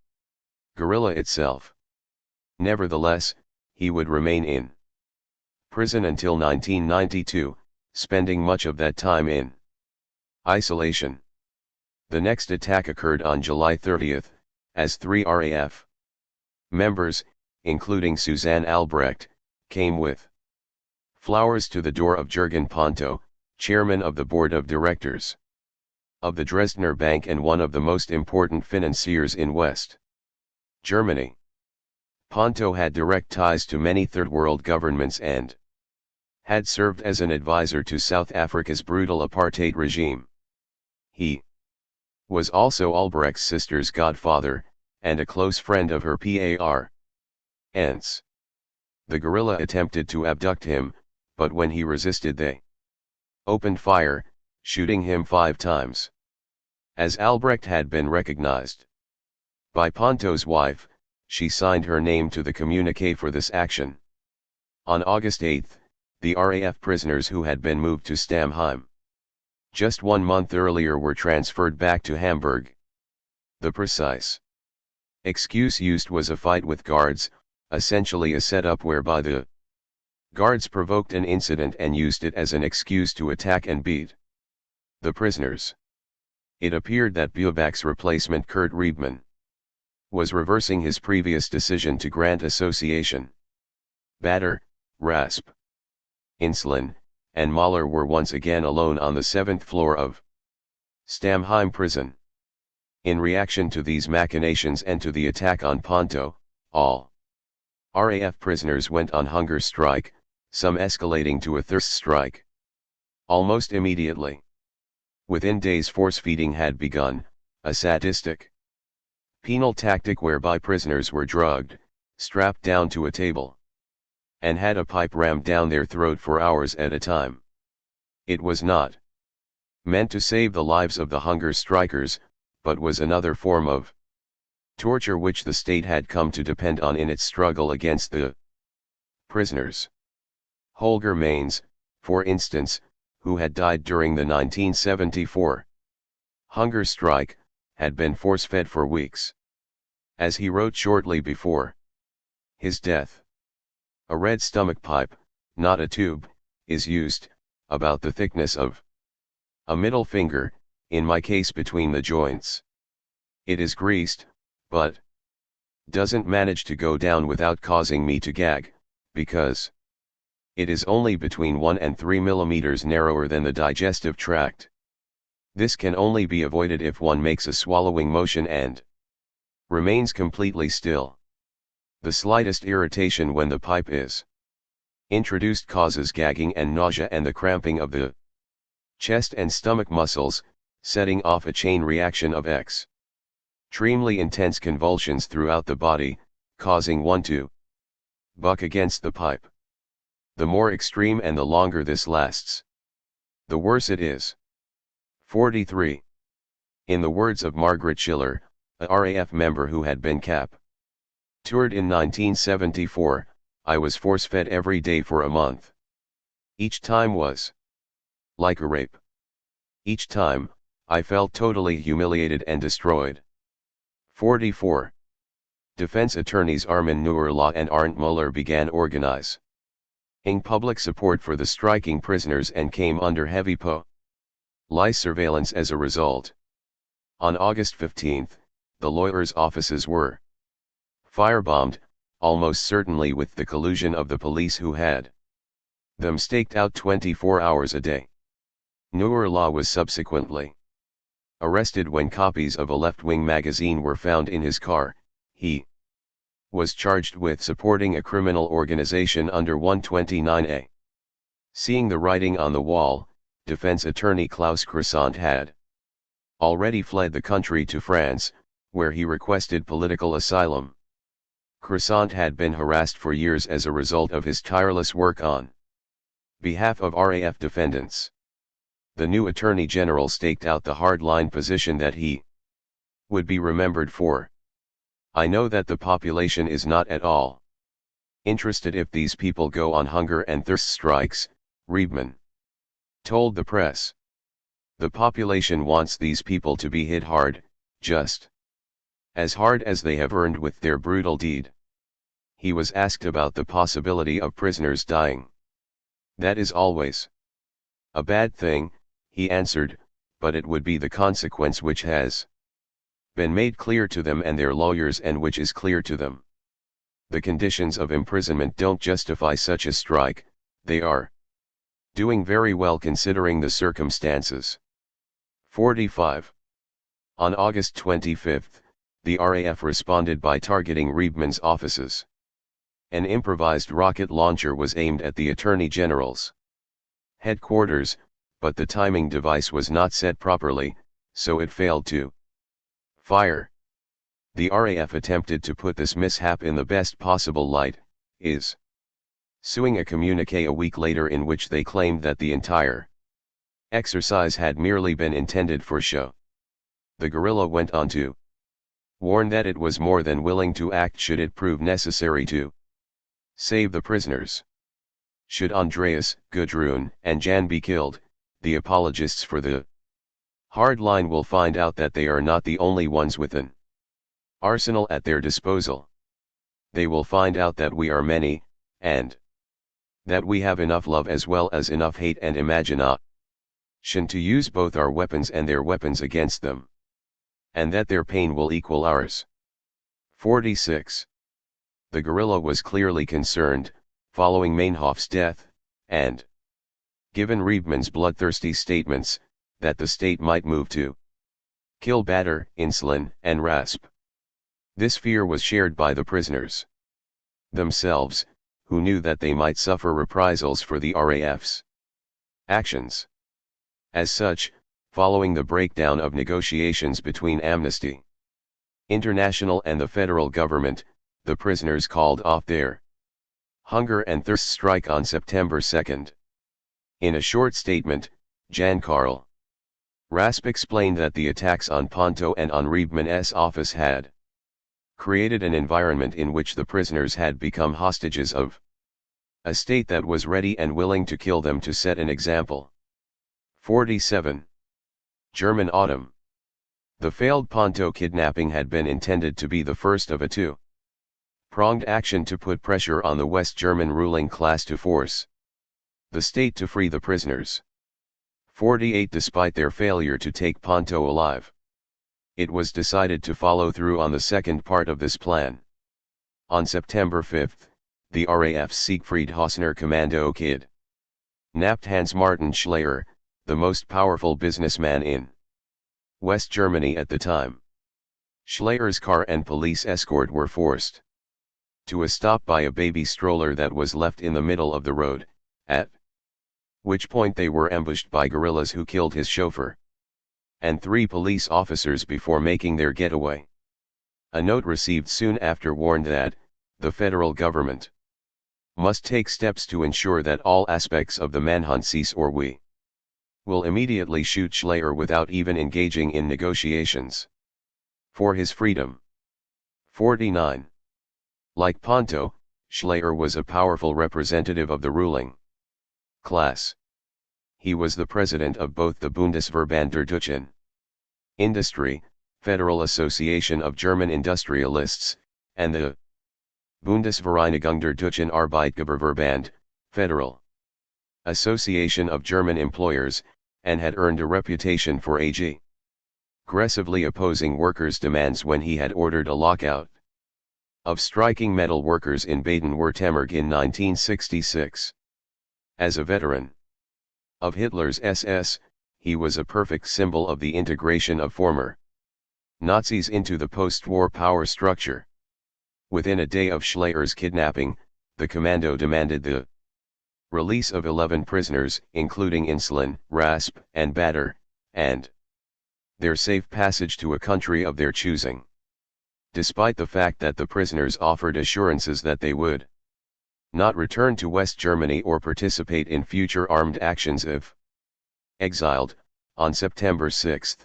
guerrilla itself. Nevertheless, he would remain in prison until 1992, spending much of that time in isolation. The next attack occurred on July 30, as 3 RAF members, including Suzanne Albrecht, came with flowers to the door of Jürgen Ponto, chairman of the board of directors of the Dresdner Bank and one of the most important financiers in West Germany. Ponto had direct ties to many Third World governments and had served as an advisor to South Africa's brutal apartheid regime. He was also Albrecht's sister's godfather, and a close friend of her parents. The guerrilla attempted to abduct him, but when he resisted they opened fire, shooting him 5 times. As Albrecht had been recognized By Ponto's wife, she signed her name to the communique for this action. On August 8, the RAF prisoners who had been moved to Stammheim just 1 month earlier were transferred back to Hamburg. The precise excuse used was a fight with guards, essentially a setup whereby the guards provoked an incident and used it as an excuse to attack and beat the prisoners. It appeared that Buebach's replacement Kurt Riebmann was reversing his previous decision to grant association. Bader, Rasp, Inslin, and Mahler were once again alone on the 7th floor of Stammheim prison. In reaction to these machinations and to the attack on Ponto, all RAF prisoners went on hunger strike, some escalating to a thirst strike. Almost immediately, within days, force feeding had begun, a sadistic penal tactic whereby prisoners were drugged, strapped down to a table, and had a pipe rammed down their throat for hours at a time. It was not meant to save the lives of the hunger strikers, but was another form of torture which the state had come to depend on in its struggle against the prisoners. Holger Mainz, for instance, who had died during the 1974 hunger strike, had been force-fed for weeks. As he wrote shortly before his death, a red stomach pipe, not a tube, is used, about the thickness of a middle finger, in my case between the joints. It is greased, but doesn't manage to go down without causing me to gag, because it is only between 1 and 3 millimeters narrower than the digestive tract. This can only be avoided if one makes a swallowing motion and remains completely still. The slightest irritation when the pipe is introduced causes gagging and nausea and the cramping of the chest and stomach muscles, setting off a chain reaction of extremely intense convulsions throughout the body, causing one to buck against the pipe. The more extreme and the longer this lasts, the worse it is. 43. In the words of Margaret Schiller, a RAF member who had been captured in 1974, I was force-fed every day for a month. Each time was like a rape. Each time, I felt totally humiliated and destroyed. 44. Defense attorneys Armin Nuerla and Arndt Muller began organizing public support for the striking prisoners and came under heavy police surveillance as a result. On August 15, the lawyers' offices were firebombed, almost certainly with the collusion of the police who had them staked out 24 hours a day. Nuerla was subsequently arrested when copies of a left-wing magazine were found in his car. He was charged with supporting a criminal organization under 129A. Seeing the writing on the wall, defense attorney Klaus Crescent had already fled the country to France, where he requested political asylum. Crescent had been harassed for years as a result of his tireless work on behalf of RAF defendants. The new Attorney General staked out the hard-line position that he would be remembered for. I know that the population is not at all interested if these people go on hunger and thirst strikes, Riebmann told the press. The population wants these people to be hit hard, just as hard as they have earned with their brutal deed. He was asked about the possibility of prisoners dying. That is always a bad thing, he answered, but it would be the consequence which has been made clear to them and their lawyers and which is clear to them. The conditions of imprisonment don't justify such a strike, they are doing very well considering the circumstances. 45. On August 25, the RAF responded by targeting Riebmann's offices. An improvised rocket launcher was aimed at the Attorney General's headquarters, but the timing device was not set properly, so it failed to fire. The RAF attempted to put this mishap in the best possible light, issuing a communique a week later in which they claimed that the entire exercise had merely been intended for show. The guerrilla went on to warned that it was more than willing to act should it prove necessary to save the prisoners. Should Andreas, Gudrun, and Jan be killed, the apologists for the hard line will find out that they are not the only ones with an arsenal at their disposal. They will find out that we are many, and that we have enough love as well as enough hate and imagination to use both our weapons and their weapons against them. And that their pain will equal ours. 46. The guerrilla was clearly concerned, following Meinhof's death, and given Riebmann's bloodthirsty statements, that the state might move to kill Bader, Insulin, and Rasp. This fear was shared by the prisoners themselves, who knew that they might suffer reprisals for the RAF's actions. As such, following the breakdown of negotiations between Amnesty International and the federal government, the prisoners called off their hunger and thirst strike on September 2. In a short statement, Jan Karl Rasp explained that the attacks on Ponto and on Riebmann's office had created an environment in which the prisoners had become hostages of a state that was ready and willing to kill them to set an example. 47. German Autumn. The failed Ponto kidnapping had been intended to be the first of a two-pronged action to put pressure on the West German ruling class to force the state to free the prisoners. 48. Despite their failure to take Ponto alive, it was decided to follow through on the second part of this plan. On September 5, the RAF's Siegfried Hausner Commando kidnapped Hans-Martin Schleyer, the most powerful businessman in West Germany at the time. Schleyer's car and police escort were forced to a stop by a baby stroller that was left in the middle of the road, at which point they were ambushed by guerrillas who killed his chauffeur and 3 police officers before making their getaway. A note received soon after warned that the federal government must take steps to ensure that all aspects of the manhunt cease, or we will immediately shoot Schleyer without even engaging in negotiations for his freedom. 49. Like Ponto, Schleyer was a powerful representative of the ruling class. He was the president of both the Bundesverband der Deutschen Industrie, Federal Association of German Industrialists, and the Bundesvereinigung der Deutschen Arbeitgeberverband, Federal Association of German Employers, and had earned a reputation for aggressively opposing workers' demands when he had ordered a lockout of striking metal workers in Baden-Württemberg in 1966. As a veteran of Hitler's SS, he was a perfect symbol of the integration of former Nazis into the post-war power structure. Within a day of Schleyer's kidnapping, the commando demanded the release of 11 prisoners, including Insulin, Rasp, and Bader, and their safe passage to a country of their choosing. Despite the fact that the prisoners offered assurances that they would not return to West Germany or participate in future armed actions if exiled, on September 6,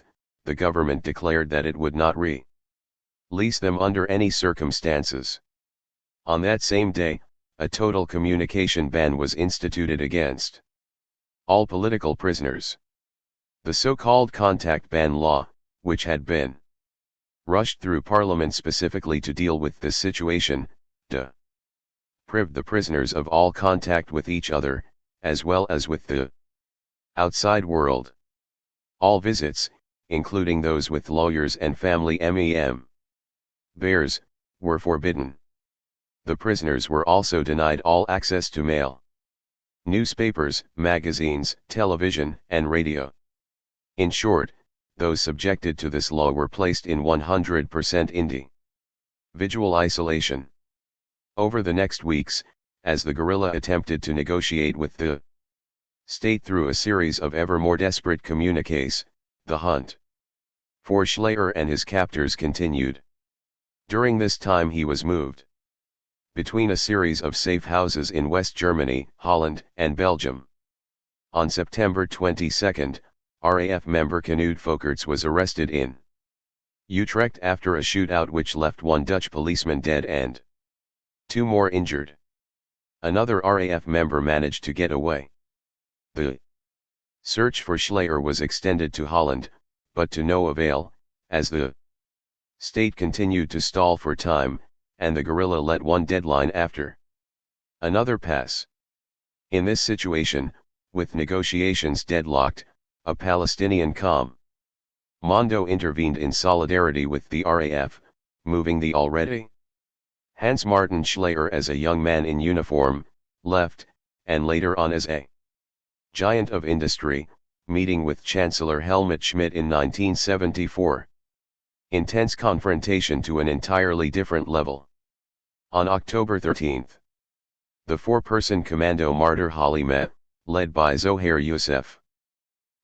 the government declared that it would not release them under any circumstances. On that same day, a total communication ban was instituted against all political prisoners. The so-called contact ban law, which had been rushed through Parliament specifically to deal with this situation, deprived the prisoners of all contact with each other, as well as with the outside world. All visits, including those with lawyers and family members, were forbidden. The prisoners were also denied all access to mail, newspapers, magazines, television, and radio. In short, those subjected to this law were placed in 100% individual isolation. Over the next weeks, as the guerrilla attempted to negotiate with the state through a series of ever more desperate communiques, the hunt for Schleyer and his captors continued. During this time he was moved between a series of safe houses in West Germany, Holland, and Belgium. On September 22, RAF member Knud Folkerts was arrested in Utrecht after a shootout which left one Dutch policeman dead and 2 more injured. Another RAF member managed to get away. The search for Schleyer was extended to Holland, but to no avail, as the state continued to stall for time, and the guerrilla let one deadline after another pass. In this situation, with negotiations deadlocked, a Palestinian commando intervened in solidarity with the RAF, moving the already Hans Martin Schleyer as a young man in uniform, left, and later on as a giant of industry, meeting with Chancellor Helmut Schmidt in 1974. Intense confrontation to an entirely different level. On October 13, the 4-person commando Martyr Holly met, led by Zohair Youssef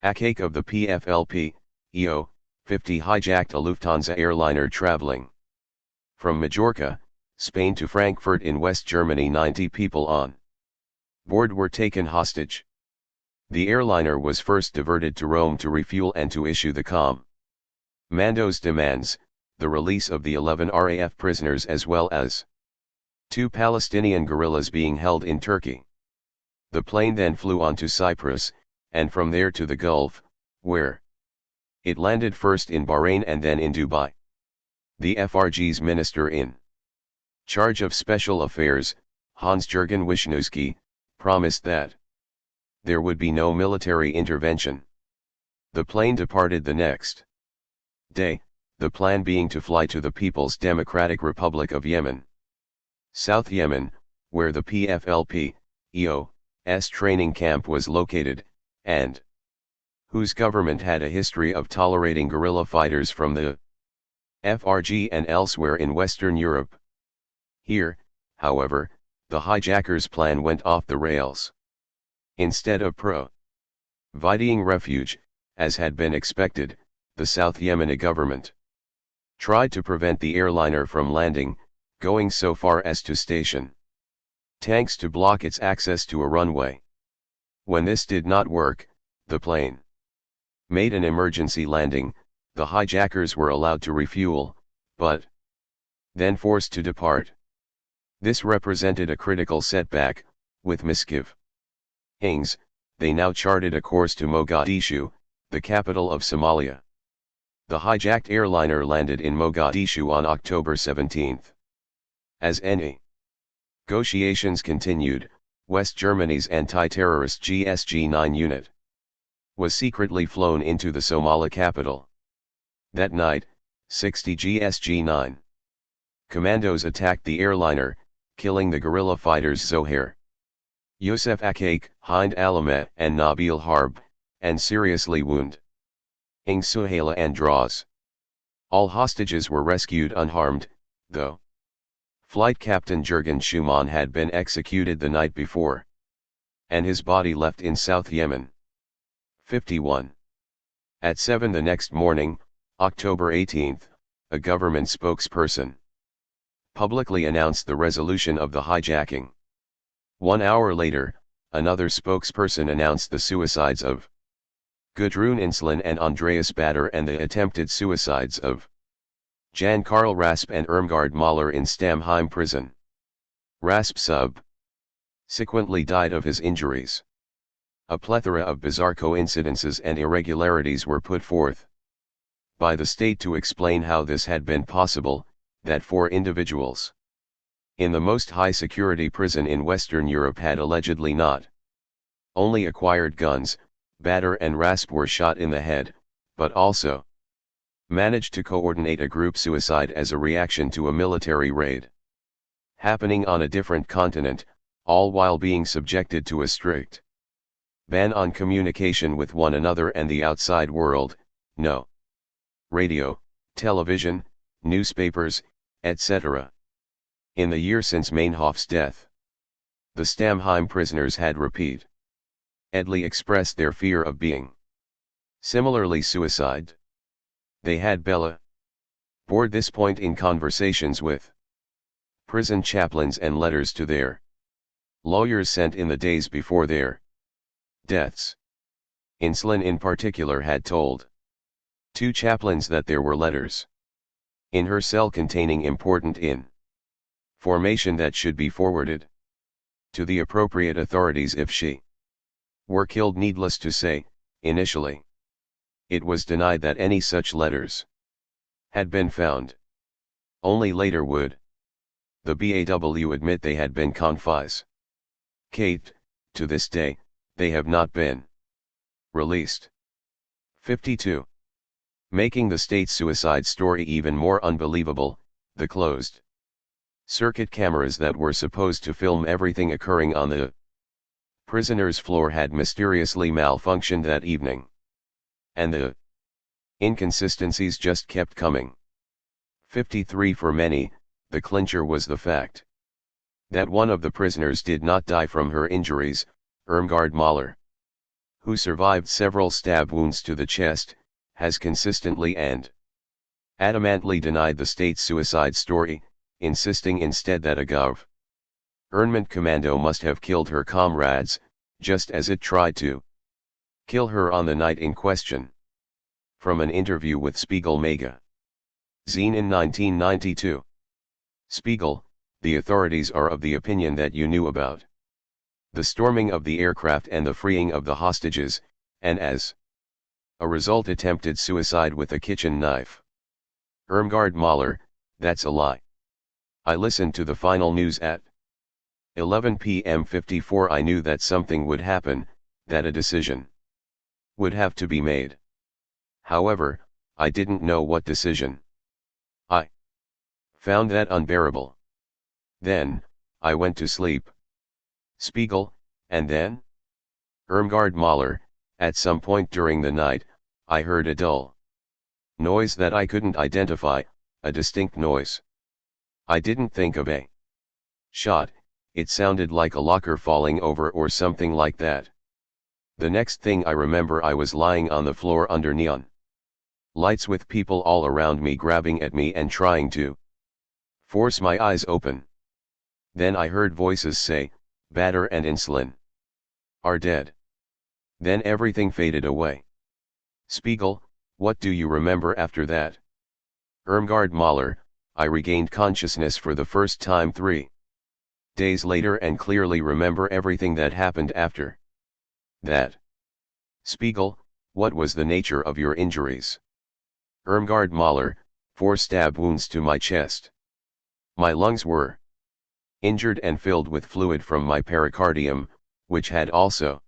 Akake of the PFLP, EO, 50 hijacked a Lufthansa airliner traveling from Majorca, Spain to Frankfurt in West Germany. 90 people on board were taken hostage. The airliner was first diverted to Rome to refuel and to issue the commando's demands, the release of the 11 RAF prisoners as well as 2 Palestinian guerrillas being held in Turkey. The plane then flew on to Cyprus, and from there to the Gulf, where it landed first in Bahrain and then in Dubai. The FRG's minister in charge of special affairs, Hans-Jürgen Wisniewski, promised that there would be no military intervention. The plane departed the next day, the plan being to fly to the People's Democratic Republic of Yemen, South Yemen, where the PFLP, EO's training camp was located, and whose government had a history of tolerating guerrilla fighters from the FRG and elsewhere in Western Europe. Here, however, the hijackers' plan went off the rails. Instead of providing refuge, as had been expected, the South Yemeni government tried to prevent the airliner from landing, going so far as to station tanks to block its access to a runway. When this did not work, the plane made an emergency landing. The hijackers were allowed to refuel, but then forced to depart. This represented a critical setback. With misgivings, they now charted a course to Mogadishu, the capital of Somalia. The hijacked airliner landed in Mogadishu on October 17. As negotiations continued, West Germany's anti-terrorist GSG-9 unit was secretly flown into the Somali capital. That night, 60 GSG-9 commandos attacked the airliner, killing the guerrilla fighters Zohair Youssef Akake, Hind Alamet and Nabil Harb, and seriously wounding Suhaila and Draws. All hostages were rescued unharmed, though flight captain Jürgen Schumann had been executed the night before, and his body left in South Yemen. 51. At 7 the next morning, October 18, a government spokesperson publicly announced the resolution of the hijacking. 1 hour later, another spokesperson announced the suicides of Gudrun Inslan and Andreas Bader and the attempted suicides of Jan Karl Rasp and Irmgard Mahler in Stamheim prison. Rasp subsequently died of his injuries. A plethora of bizarre coincidences and irregularities were put forth by the state to explain how this had been possible, that 4 individuals in the most high-security prison in Western Europe had allegedly not only acquired guns, Bader and Rasp were shot in the head, but also managed to coordinate a group suicide as a reaction to a military raid happening on a different continent, all while being subjected to a strict ban on communication with one another and the outside world, no radio, television, newspapers, etc. In the year since Meinhof's death, the Stamheim prisoners had repeatedly expressed their fear of being similarly suicided. They had belabored this point in conversations with prison chaplains and letters to their lawyers sent in the days before their deaths. Inslan in particular had told 2 chaplains that there were letters in her cell containing important information that should be forwarded to the appropriate authorities if she were killed. Needless to say, initially, it was denied that any such letters had been found. Only later would the BAW admit they had been confiscated. To this day, they have not been released. 52. Making the state suicide story even more unbelievable, the closed circuit cameras that were supposed to film everything occurring on the prisoner's floor had mysteriously malfunctioned that evening. And the inconsistencies just kept coming. 53. For many, the clincher was the fact that one of the prisoners did not die from her injuries, Irmgard Mahler, who survived several stab wounds to the chest, has consistently and adamantly denied the state suicide story, insisting instead that a government commando must have killed her comrades, just as it tried to kill her on the night in question. From an interview with Spiegel magazine in 1992. Spiegel, the authorities are of the opinion that you knew about the storming of the aircraft and the freeing of the hostages, and as a result attempted suicide with a kitchen knife. Irmgard Mahler, that's a lie. I listened to the final news at 11 p.m. 54. I knew that something would happen, that a decision would have to be made. However, I didn't know what decision. I found that unbearable. Then, I went to sleep. Spiegel, and then? Irmgard Mahler, at some point during the night, I heard a dull noise that I couldn't identify, a distinct noise. I didn't think of a shot, it sounded like a locker falling over or something like that. The next thing I remember, I was lying on the floor under neon lights with people all around me grabbing at me and trying to force my eyes open. Then I heard voices say, "Batter and Insulin are dead." Then everything faded away. Spiegel, what do you remember after that? Irmgard Mahler, I regained consciousness for the first time 3 days later and clearly remember everything that happened after that. Spiegel, what was the nature of your injuries? Irmgard Mahler, 4 stab wounds to my chest. My lungs were injured and filled with fluid from my pericardium, which had also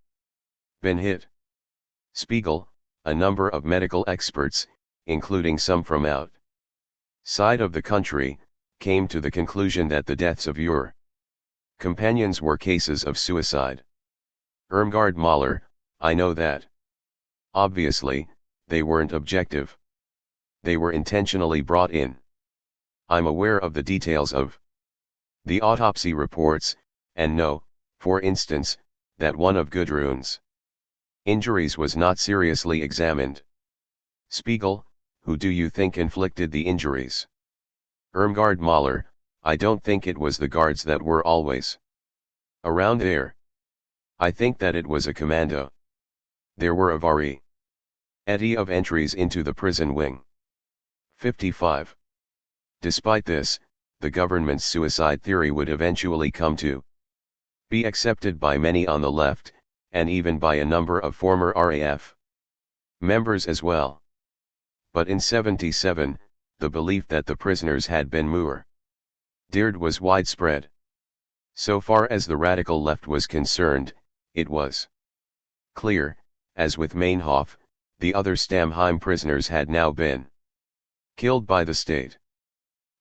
been hit. Spiegel, a number of medical experts, including some from outside of the country, came to the conclusion that the deaths of your companions were cases of suicide. Irmgard Mahler, I know that. Obviously, they weren't objective. They were intentionally brought in. I'm aware of the details of the autopsy reports, and know, for instance, that one of Gudrun's injuries was not seriously examined. Spiegel, who do you think inflicted the injuries? Irmgard Mahler, I don't think it was the guards that were always around there. I think that it was a commando. There were a variety of entries into the prison wing. 55. Despite this, the government's suicide theory would eventually come to be accepted by many on the left, and even by a number of former RAF members as well. But in 77, the belief that the prisoners had been murdered was widespread. So far as the radical left was concerned, it was clear, as with Meinhof, the other Stammheim prisoners had now been killed by the state.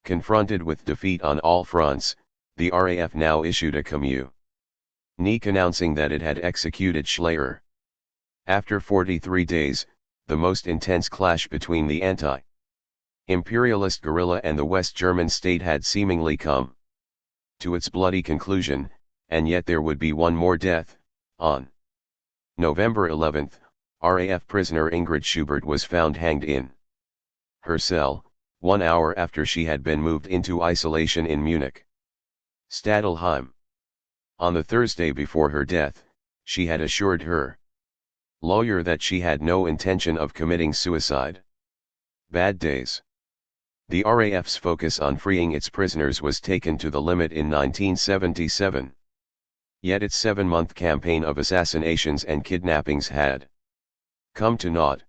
Confronted with defeat on all fronts, the RAF now issued a communique announcing that it had executed Schleyer. After 43 days, the most intense clash between the anti-imperialist guerrilla and the West German state had seemingly come to its bloody conclusion, and yet there would be one more death. On November 11, RAF prisoner Ingrid Schubert was found hanged in her cell, 1 hour after she had been moved into isolation in Munich Stadelheim. On the Thursday before her death, she had assured her lawyer that she had no intention of committing suicide. Bad days. The RAF's focus on freeing its prisoners was taken to the limit in 1977. Yet its 7-month campaign of assassinations and kidnappings had come to naught.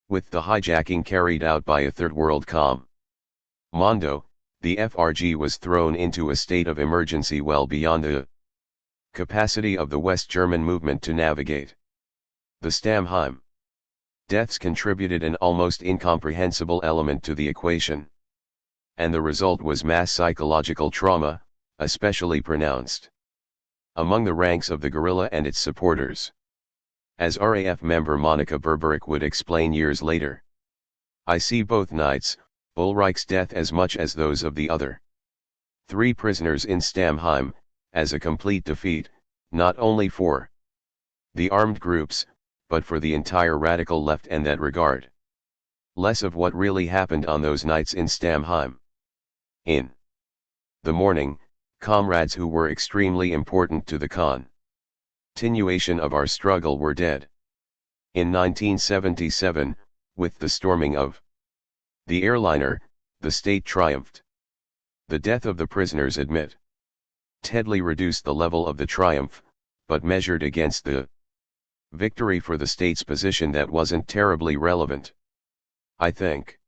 With the hijacking carried out by a Third World Commando, the FRG was thrown into a state of emergency well beyond the capacity of the West German movement to navigate. The Stammheim deaths contributed an almost incomprehensible element to the equation. And the result was mass psychological trauma, especially pronounced among the ranks of the guerrilla and its supporters. As RAF member Monica Berberick would explain years later, "I see both nights, Ulrich's death as much as those of the other 3 prisoners in Stammheim, as a complete defeat, not only for the armed groups, but for the entire radical left and that regard less of what really happened on those nights in Stammheim. In the morning, comrades who were extremely important to the continuation of our struggle were dead. In 1977, with the storming of the airliner, the state triumphed. The death of the prisoners admittedly reduced the level of the triumph, but measured against the victory for the state's position that wasn't terribly relevant. I think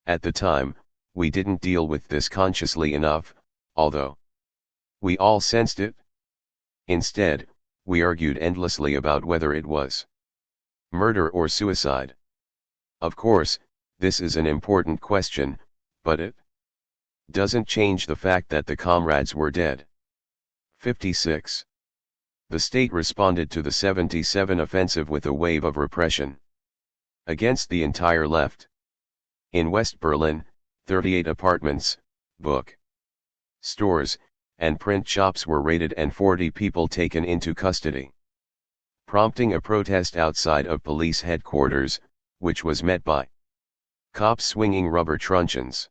at the time, we didn't deal with this consciously enough, although we all sensed it. Instead, we argued endlessly about whether it was murder or suicide. Of course, this is an important question, but it doesn't change the fact that the comrades were dead." 56. The state responded to the 77 offensive with a wave of repression against the entire left. In West Berlin, 38 apartments, book stores, and print shops were raided and 40 people taken into custody, prompting a protest outside of police headquarters, which was met by cops swinging rubber truncheons.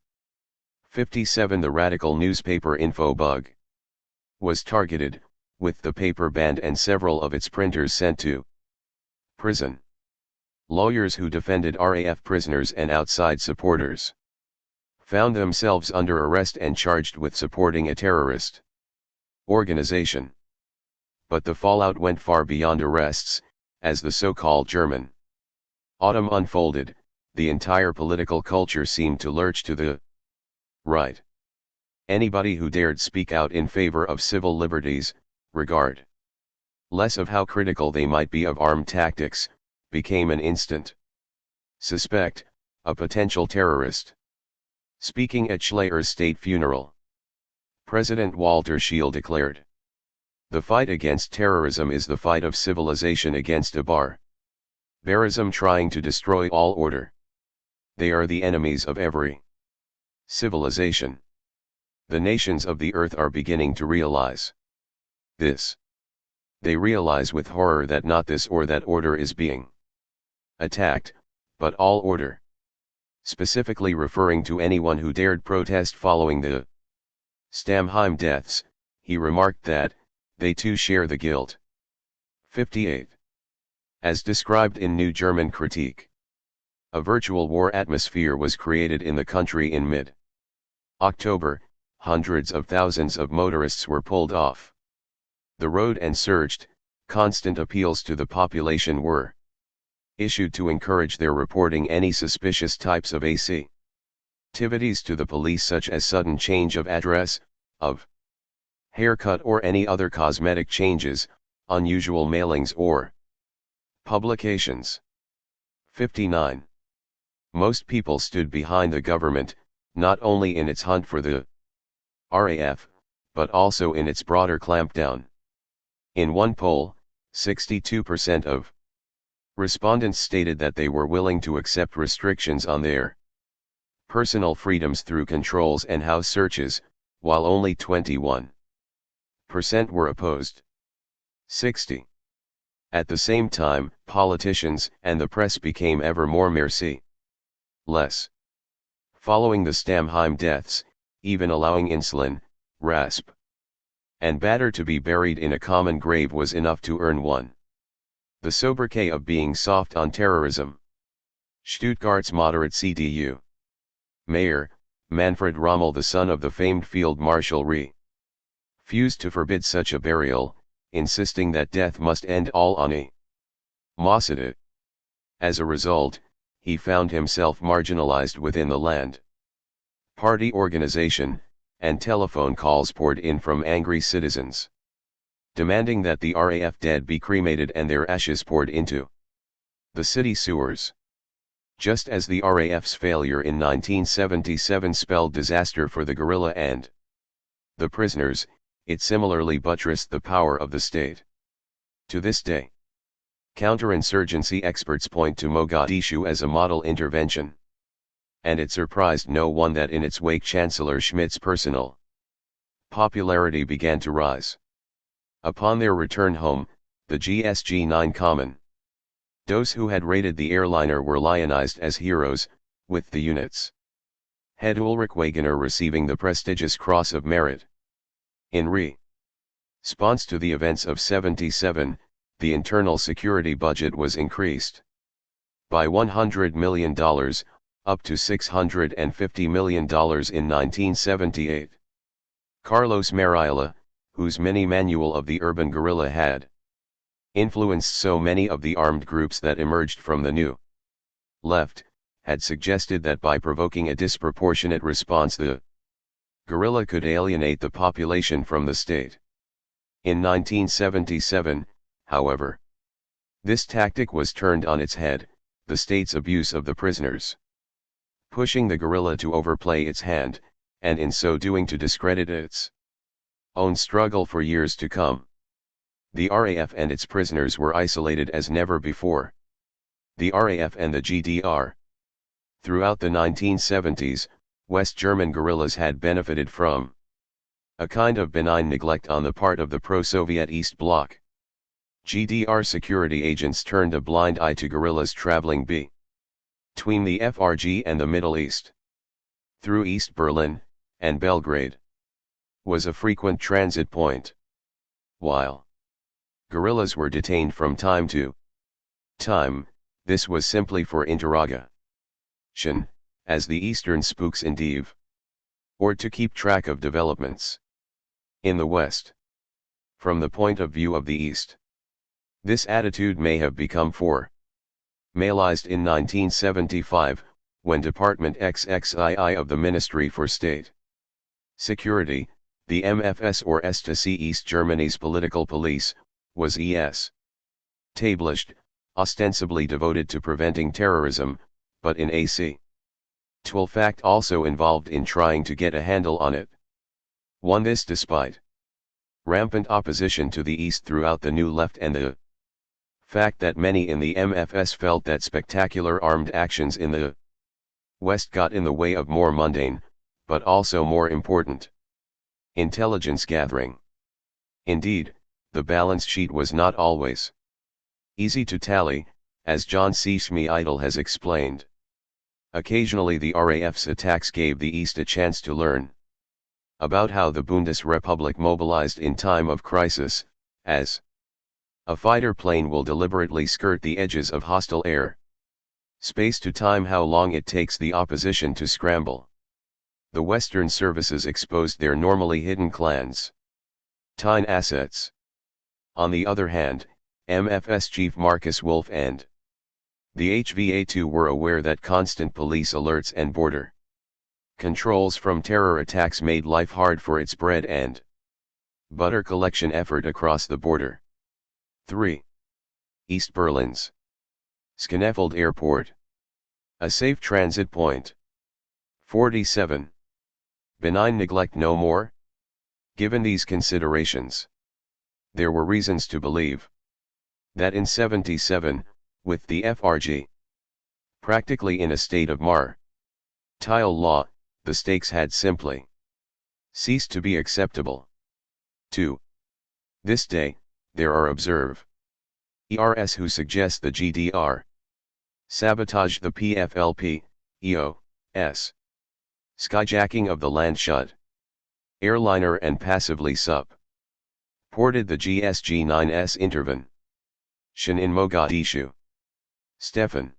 57. The radical newspaper Infobug was targeted, with the paper banned and several of its printers sent to prison. Lawyers who defended RAF prisoners and outside supporters found themselves under arrest and charged with supporting a terrorist organization. But the fallout went far beyond arrests. As the so-called German autumn unfolded, the entire political culture seemed to lurch to the right. Anybody who dared speak out in favor of civil liberties, regard less of how critical they might be of armed tactics, became an instant suspect, a potential terrorist. Speaking at Schleier's state funeral, President Walter Scheel declared, "The fight against terrorism is the fight of civilization against a barbarism trying to destroy all order. They are the enemies of every civilization. The nations of the earth are beginning to realize this. They realize with horror that not this or that order is being attacked, but all order." Specifically referring to anyone who dared protest following the Stammheim deaths, he remarked that they too share the guilt. 58. As described in New German Critique, a virtual war atmosphere was created in the country in mid-October. Hundreds of thousands of motorists were pulled off the road and searched. Constant appeals to the population were issued to encourage their reporting any suspicious types of activities to the police, such as sudden change of address, of haircut, or any other cosmetic changes, unusual mailings or publications. 59. Most people stood behind the government, not only in its hunt for the RAF, but also in its broader clampdown. In one poll, 62% of respondents stated that they were willing to accept restrictions on their personal freedoms through controls and house searches, while only 21% were opposed. 60. At the same time, politicians and the press became ever more merciless. Following the Stammheim deaths, even allowing insulin, rasp, and batter to be buried in a common grave was enough to earn one the sobriquet of being soft on terrorism. Stuttgart's moderate CDU Mayor, Manfred Rommel, the son of the famed Field Marshal refused to forbid such a burial, insisting that death must end all animosity. As a result, he found himself marginalized within the land party organization, and telephone calls poured in from angry citizens, demanding that the RAF dead be cremated and their ashes poured into the city sewers. Just as the RAF's failure in 1977 spelled disaster for the guerrilla and the prisoners, it similarly buttressed the power of the state. To this day, counterinsurgency experts point to Mogadishu as a model intervention. And it surprised no one that in its wake Chancellor Schmidt's personal popularity began to rise. Upon their return home, the GSG-9 commandos who had raided the airliner were lionized as heroes, with the unit's head Ulrich Wegener receiving the prestigious Cross of Merit. In response to the events of '77, the internal security budget was increased by $100 million, up to $650 million in 1978. Carlos Mariola, whose mini-manual of the urban guerrilla had influenced so many of the armed groups that emerged from the new left, had suggested that by provoking a disproportionate response the guerrilla could alienate the population from the state. In 1977, however, this tactic was turned on its head, the state's abuse of the prisoners, pushing the guerrilla to overplay its hand, and in so doing to discredit its own struggle for years to come. The RAF and its prisoners were isolated as never before. The RAF and the GDR. Throughout the 1970s, West German guerrillas had benefited from a kind of benign neglect on the part of the pro-Soviet East Bloc. GDR security agents turned a blind eye to guerrillas traveling between the FRG and the Middle East. Through East Berlin, and Belgrade was a frequent transit point. While guerrillas were detained from time to time, this was simply for interrogation, as the Eastern spooks endeavor, or to keep track of developments in the West. From the point of view of the East, this attitude may have become formalized in 1975, when Department XXII of the Ministry for State Security, the MFS or Stasi East Germany's political police, was established, ostensibly devoted to preventing terrorism, but in actual fact also involved in trying to get a handle on it. Won this despite rampant opposition to the East throughout the New Left and the fact that many in the MFS felt that spectacular armed actions in the West got in the way of more mundane, but also more important intelligence gathering. Indeed, the balance sheet was not always easy to tally, as John C. Schmeidel has explained. Occasionally the RAF's attacks gave the East a chance to learn about how the Bundesrepublik mobilized in time of crisis, as a fighter plane will deliberately skirt the edges of hostile air space to time how long it takes the opposition to scramble. The Western services exposed their normally hidden clandestine assets. On the other hand, MFS chief Marcus Wolf and the HVA2 were aware that constant police alerts and border controls from terror attacks made life hard for its bread and butter collection effort across the border. 3. East Berlin's Schnefeld Airport. A safe transit point. 47. Benign neglect no more? Given these considerations, there were reasons to believe that in '77, with the FRG practically in a state of martial law, the stakes had simply ceased to be acceptable. 2. This day, there are observers who suggest the GDR sabotaged the PFLP, EOS skyjacking of the Landshut airliner and passively supported the GSG-9's intervention in Mogadishu. Stefan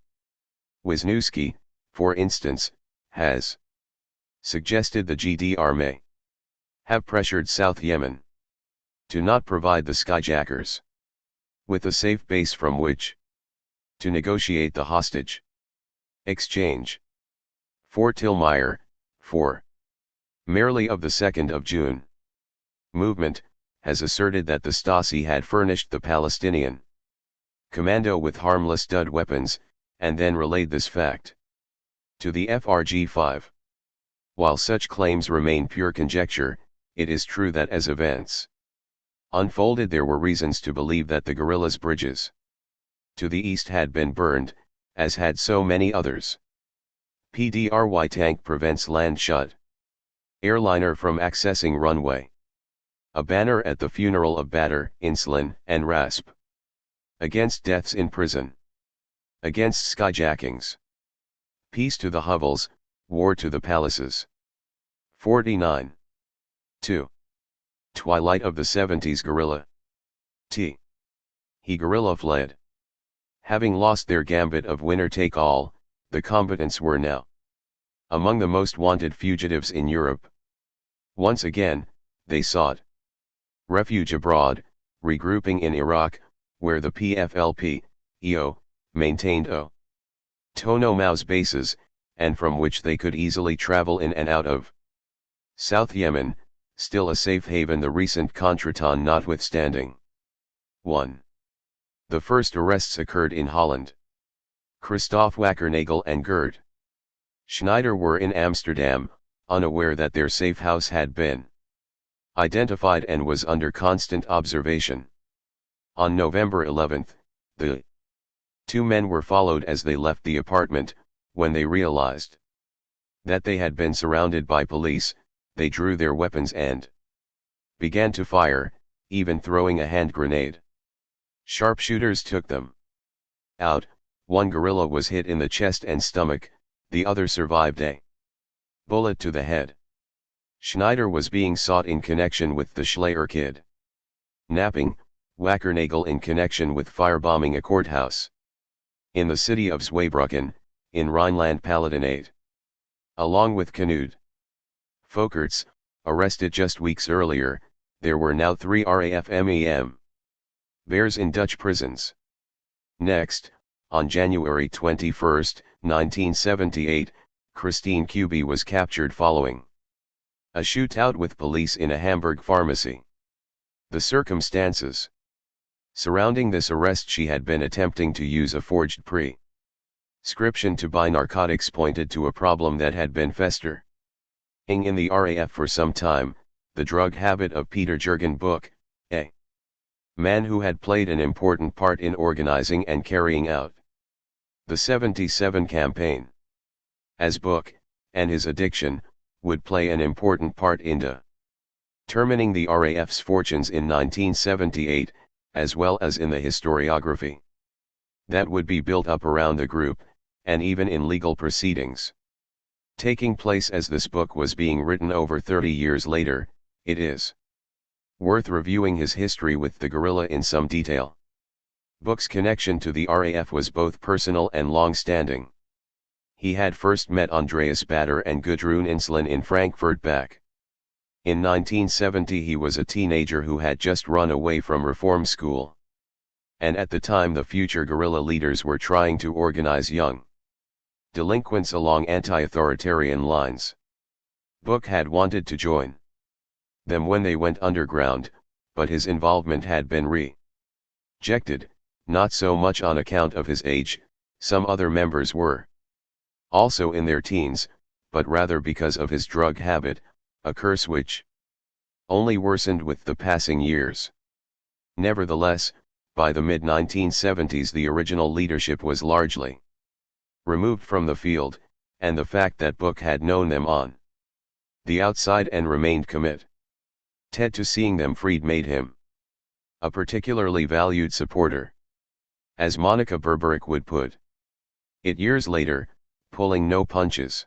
Wisniewski, for instance, has suggested the GDR may have pressured South Yemen to not provide the skyjackers with a safe base from which to negotiate the hostage exchange. Fort Tilmeyer, 4. Merely of the 2nd of June. Movement, has asserted that the Stasi had furnished the Palestinian commando with harmless dud weapons, and then relayed this fact to the FRG-5. While such claims remain pure conjecture, it is true that as events unfolded there were reasons to believe that the guerrillas' bridges to the east had been burned, as had so many others. PDRY tank prevents land shut. Airliner from accessing runway. A banner at the funeral of Badr, Insulin, and Rasp. Against deaths in prison. Against skyjackings. Peace to the hovels, war to the palaces. 49. 2. Twilight of the 70s guerrilla. He guerrilla fled. Having lost their gambit of winner-take-all, the combatants were now among the most wanted fugitives in Europe. Once again, they sought refuge abroad, regrouping in Iraq, where the PFLP-EO maintained autonomous bases, and from which they could easily travel in and out of South Yemen, still a safe haven the recent contretemps notwithstanding. 1. The first arrests occurred in Holland. Christoph Wackernagel and Gerd Schneider were in Amsterdam, unaware that their safe house had been identified and was under constant observation. On November 11, the two men were followed as they left the apartment. When they realized that they had been surrounded by police, they drew their weapons and began to fire, even throwing a hand grenade. Sharpshooters took them out. One guerrilla was hit in the chest and stomach, the other survived a bullet to the head. Schneider was being sought in connection with the Schleyer Kid napping, Wackernagel in connection with firebombing a courthouse in the city of Zweibrücken, in Rhineland-Palatinate. Along with Knud Folkerts, arrested just weeks earlier, there were now 3 RAF-MEM bears in Dutch prisons. Next, on January 21, 1978, Christine Kuby was captured following a shootout with police in a Hamburg pharmacy. The circumstances surrounding this arrest: she had been attempting to use a forged prescription to buy narcotics, pointed to a problem that had been festering in the RAF for some time, the drug habit of Peter Jürgen Buch, a man who had played an important part in organizing and carrying out the 77 campaign. As Buch, and his addiction, would play an important part in determining the RAF's fortunes in 1978, as well as in the historiography that would be built up around the group, and even in legal proceedings taking place as this book was being written over 30 years later. It is worth reviewing his history with the guerrilla in some detail. Buch's connection to the RAF was both personal and long-standing. He had first met Andreas Bader and Gudrun Insulin in Frankfurt back in 1970. He was a teenager who had just run away from reform school, and at the time the future guerrilla leaders were trying to organize young delinquents along anti-authoritarian lines. Buch had wanted to join them when they went underground, but his involvement had been rejected, not so much on account of his age, some other members were also in their teens, but rather because of his drug habit, a curse which only worsened with the passing years. Nevertheless, by the mid-1970s the original leadership was largely removed from the field, and the fact that Buch had known them on the outside and remained committed to seeing them freed made him a particularly valued supporter. As Monica Berberick would put it years later, pulling no punches.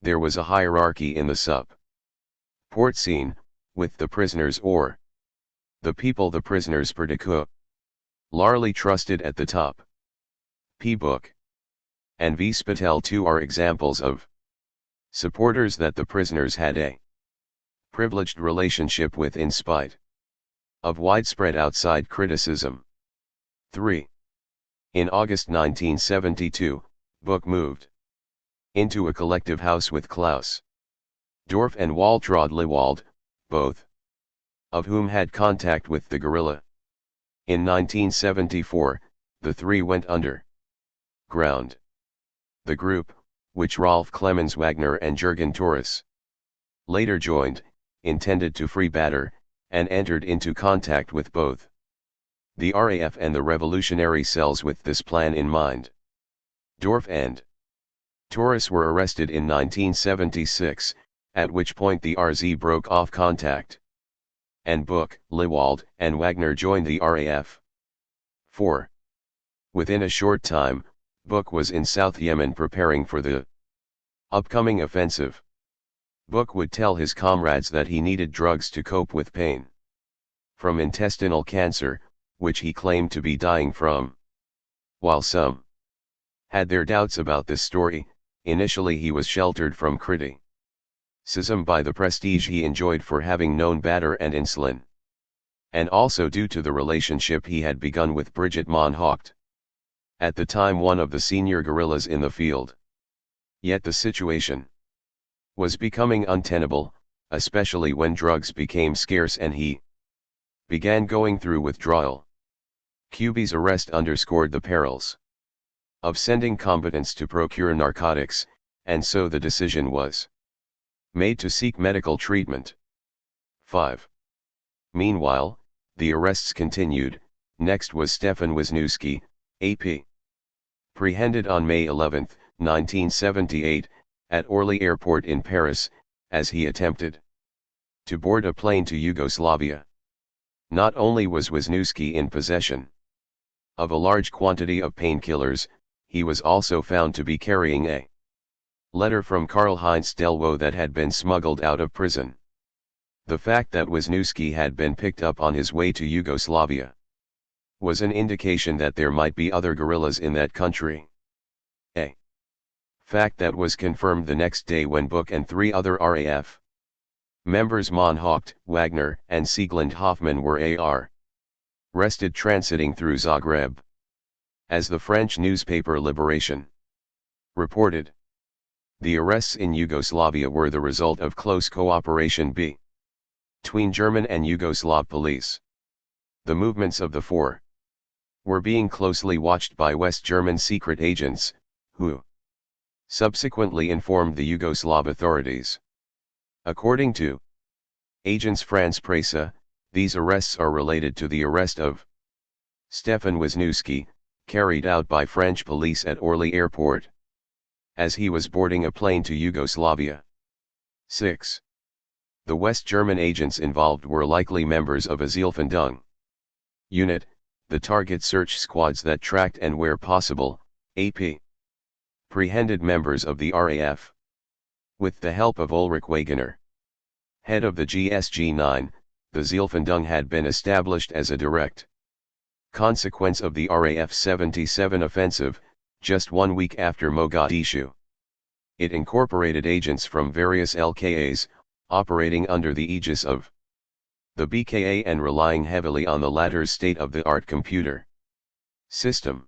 There was a hierarchy in the support scene, with the prisoners or the people the prisoners particularly trusted at the top. P. Buch and V. Spatel too are examples of Supporters that the prisoners had a privileged relationship with in spite of widespread outside criticism. 3. In August 1972, Book moved into a collective house with Klaus Dorf and Waltraud Lewald, both of whom had contact with the guerrilla. In 1974, the three went under ground. The group, which Rolf Clemens Wagner and Jürgen Torres later joined, intended to free Bader, and entered into contact with both the RAF and the revolutionary cells with this plan in mind. Dorf and Torres were arrested in 1976, at which point the RZ broke off contact, and Book, Lewald, and Wagner joined the RAF. 4. Within a short time, Book was in South Yemen preparing for the upcoming offensive. Book would tell his comrades that he needed drugs to cope with pain from intestinal cancer, which he claimed to be dying from. While some had their doubts about this story, initially he was sheltered from criticism by the prestige he enjoyed for having known Bader and Insulin, and also due to the relationship he had begun with Brigitte Moncourt, at the time one of the senior guerrillas in the field. Yet the situation was becoming untenable, especially when drugs became scarce and he began going through withdrawal. QB's arrest underscored the perils of sending combatants to procure narcotics, and so the decision was made to seek medical treatment. 5. Meanwhile, the arrests continued. Next was Stefan Wisniewski, AP. Apprehended on May 11, 1978, at Orly Airport in Paris, as he attempted to board a plane to Yugoslavia. Not only was Wisniewski in possession of a large quantity of painkillers, he was also found to be carrying a letter from Karl-Heinz Delvaux that had been smuggled out of prison. The fact that Wisniewski had been picked up on his way to Yugoslavia was an indication that there might be other guerrillas in that country. A fact that was confirmed the next day when Book and three other RAF members Moncourt, Wagner, and Sieglinde Hoffmann were arrested transiting through Zagreb. As the French newspaper Liberation reported, the arrests in Yugoslavia were the result of close cooperation between German and Yugoslav police. The movements of the four were being closely watched by West German secret agents, who subsequently informed the Yugoslav authorities. According to Agence France Presse, these arrests are related to the arrest of Stefan Wisniewski, carried out by French police at Orly Airport, as he was boarding a plane to Yugoslavia. 6. The West German agents involved were likely members of a Zielfindung unit, the target search squads that tracked and where possible, apprehended members of the RAF. With the help of Ulrich Wegener, head of the GSG-9, the Zielfindung had been established as a direct consequence of the RAF 77 offensive, just 1 week after Mogadishu. It incorporated agents from various LKAs, operating under the aegis of the BKA and relying heavily on the latter's state-of-the-art computer system.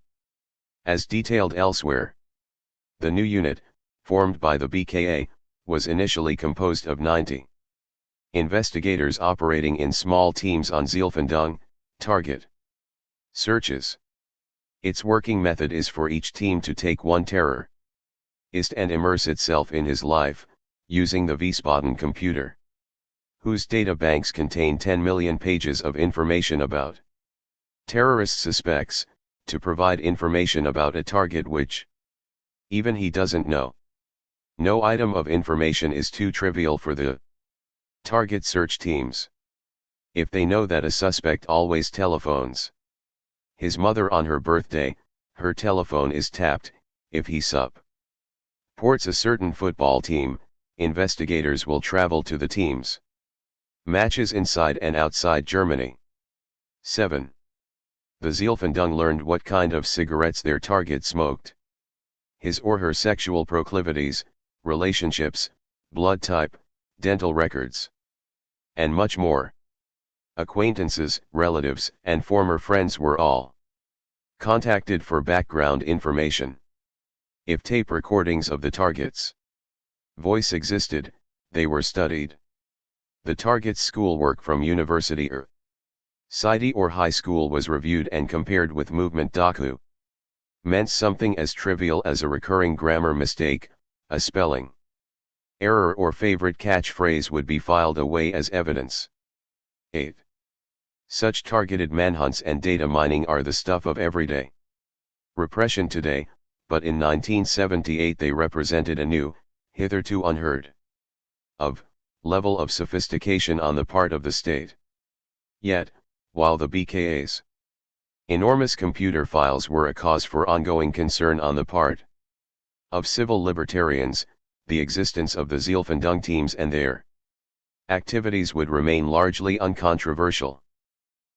As detailed elsewhere, the new unit, formed by the BKA, was initially composed of 90 investigators operating in small teams on Zielfindung target searches. Its working method is for each team to take one terrorist and immerse itself in his life, using the Wiesbaden computer, whose data banks contain 10 million pages of information about terrorist suspects, to provide information about a target which even he doesn't know. No item of information is too trivial for the target search teams. If they know that a suspect always telephones his mother on her birthday, her telephone is tapped. If he supports a certain football team, investigators will travel to the team's matches inside and outside Germany. 7. The Zielfindung learned what kind of cigarettes their target smoked, his or her sexual proclivities, relationships, blood type, dental records, and much more. Acquaintances, relatives, and former friends were all contacted for background information. If tape recordings of the target's voice existed, they were studied. The target's schoolwork from university or city or high school was reviewed and compared with movement docu. Meant something as trivial as a recurring grammar mistake, a spelling error or favorite catchphrase would be filed away as evidence. 8. Such targeted manhunts and data mining are the stuff of everyday repression today, but in 1978 they represented a new, hitherto unheard of, level of sophistication on the part of the state. Yet, while the BKA's enormous computer files were a cause for ongoing concern on the part of civil libertarians, the existence of the Zielfindung teams and their activities would remain largely uncontroversial.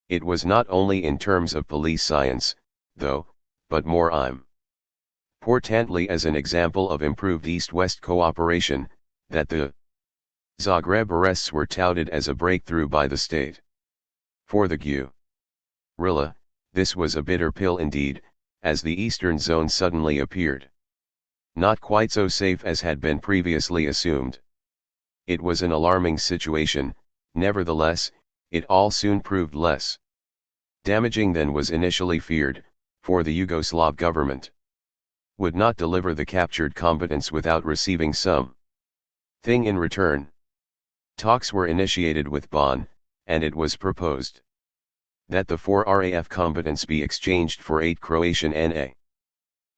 It was not only in terms of police science, though, but more importantly as an example of improved East-West cooperation, that the Zagreb arrests were touted as a breakthrough by the state. For the guerrilla, this was a bitter pill indeed, as the Eastern Zone suddenly appeared not quite so safe as had been previously assumed. It was an alarming situation, nevertheless, it all soon proved less damaging than was initially feared, for the Yugoslav government would not deliver the captured combatants without receiving some thing in return. Talks were initiated with Bonn, and it was proposed that the 4 RAF combatants be exchanged for 8 Croatian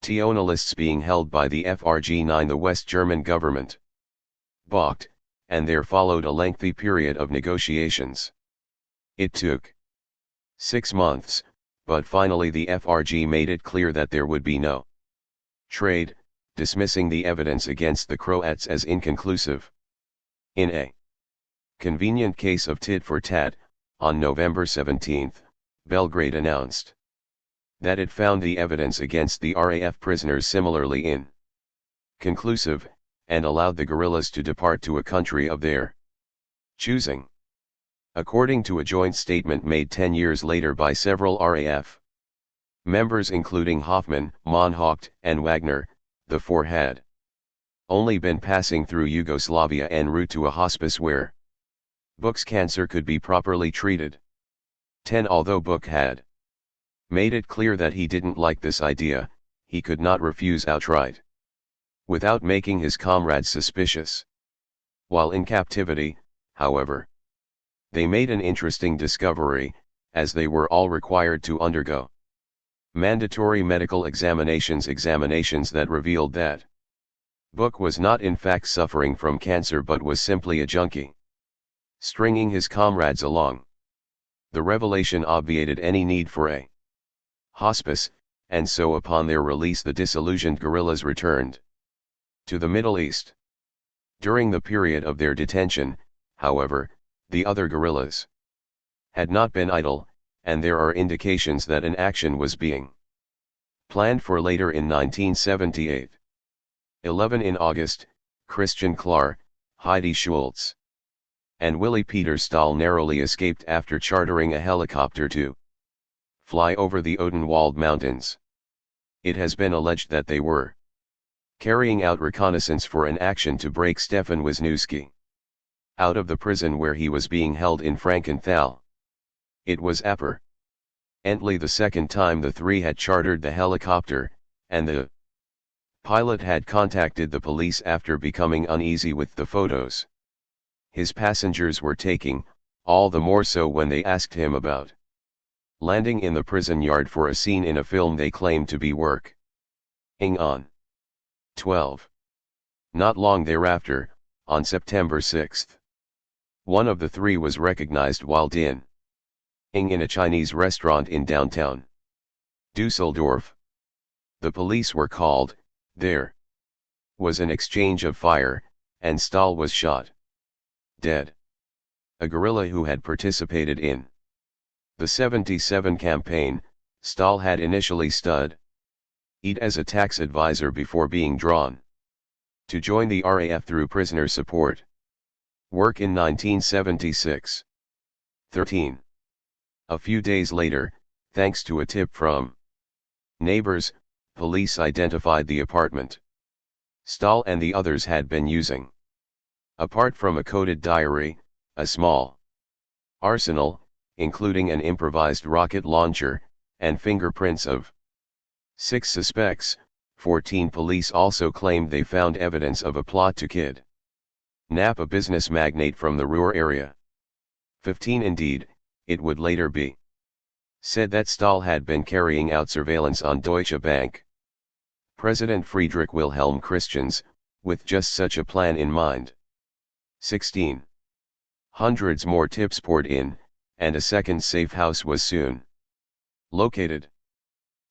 nationalists being held by the FRG-9. The West German government balked, and there followed a lengthy period of negotiations. It took 6 months, but finally the FRG made it clear that there would be no trade, dismissing the evidence against the Croats as inconclusive. In a convenient case of tit for tat, on November 17, Belgrade announced that it found the evidence against the RAF prisoners similarly inconclusive, and allowed the guerrillas to depart to a country of their choosing. According to a joint statement made 10 years later by several RAF members including Hoffmann, Moncourt, and Wagner, the 4 had only been passing through Yugoslavia en route to a hospice where Book's cancer could be properly treated. 10. Although Book had made it clear that he didn't like this idea, he could not refuse outright without making his comrades suspicious. While in captivity, however, they made an interesting discovery, as they were all required to undergo mandatory medical examinations that revealed that Book was not in fact suffering from cancer but was simply a junkie stringing his comrades along. The revelation obviated any need for a hospice, and so upon their release the disillusioned guerrillas returned to the Middle East. During the period of their detention, however, the other guerrillas had not been idle, and there are indications that an action was being planned for later in 1978. 11. In August, Christian Klar, Heidi Schultz, and Willy Peter Stahl narrowly escaped after chartering a helicopter to fly over the Odenwald Mountains. It has been alleged that they were carrying out reconnaissance for an action to break Stefan Wisniewski out of the prison where he was being held in Frankenthal. It was apparently the second time the 3 had chartered the helicopter, and the pilot had contacted the police after becoming uneasy with the photos his passengers were taking, all the more so when they asked him about landing in the prison yard for a scene in a film they claimed to be working on. 12. Not long thereafter, on September 6, one of the 3 was recognized while dining in a Chinese restaurant in downtown Dusseldorf. The police were called, there was an exchange of fire, and Stahl was shot dead. A guerrilla who had participated in the 77 campaign, Stahl had initially studied as a tax advisor before being drawn To join the RAF through prisoner support. Work in 1976. 13. A few days later, thanks to a tip from neighbors, police identified the apartment Stahl and the others had been using. Apart from a coded diary, a small arsenal, including an improvised rocket launcher, and fingerprints of 6 suspects, 14 police also claimed they found evidence of a plot to kidnap a business magnate from the Ruhr area. 15 Indeed, it would later be said that Stahl had been carrying out surveillance on Deutsche Bank President Friedrich Wilhelm Christians, with just such a plan in mind. 16. Hundreds more tips poured in, and a second safe house was soon located.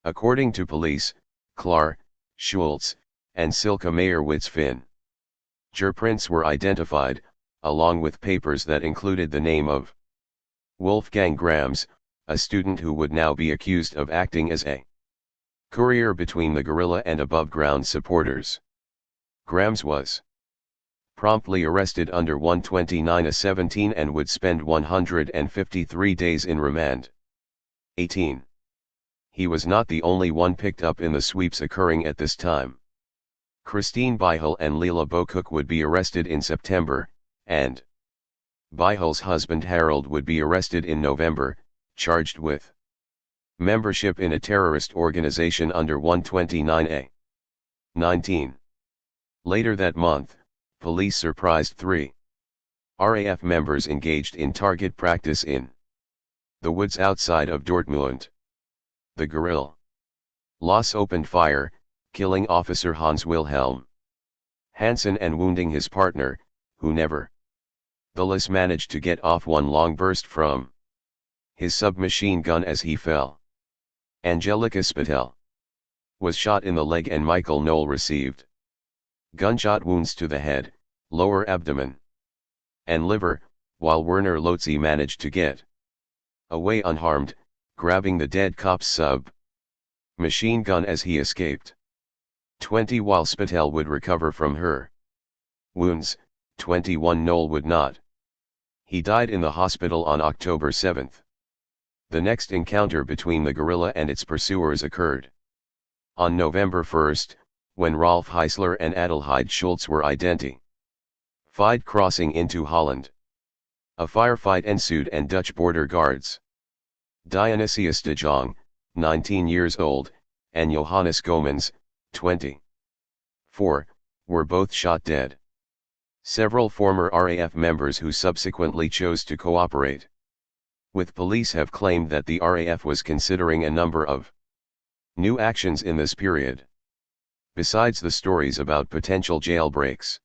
According to police, Klar, Schultz, and Silke Meyerowitz fingerprints were identified, along with papers that included the name of Wolfgang Grams, a student who would now be accused of acting as a courier between the guerrilla and above-ground supporters. Grams was promptly arrested under 129-17 and would spend 153 days in remand. 18. He was not the only one picked up in the sweeps occurring at this time. Christine Beihel and Lila Bokuk would be arrested in September, and Beihel's husband Harold would be arrested in November, charged with membership in a terrorist organization under 129A. 19. Later that month, police surprised 3 RAF members engaged in target practice in the woods outside of Dortmund. The guerrilla opened fire, killing Officer Hans Wilhelm Hansen and wounding his partner, who nevertheless managed to get off one long burst from his submachine gun as he fell. Angelika Spittel was shot in the leg and Michael Knoll received gunshot wounds to the head, lower abdomen, and liver, while Werner Lotze managed to get away unharmed, grabbing the dead cop's sub-machine gun as he escaped. 20 While Spittel would recover from her wounds, 21 Knoll would not. He died in the hospital on October 7. The next encounter between the guerrilla and its pursuers occurred on November 1, when Rolf Heisler and Adelheid Schultz were identified crossing into Holland. A firefight ensued and Dutch border guards Dionysius de Jong, 19 years old, and Johannes Gomans, 24, were both shot dead. Several former RAF members who subsequently chose to cooperate with police have claimed that the RAF was considering a number of new actions in this period. Besides the stories about potential jailbreaks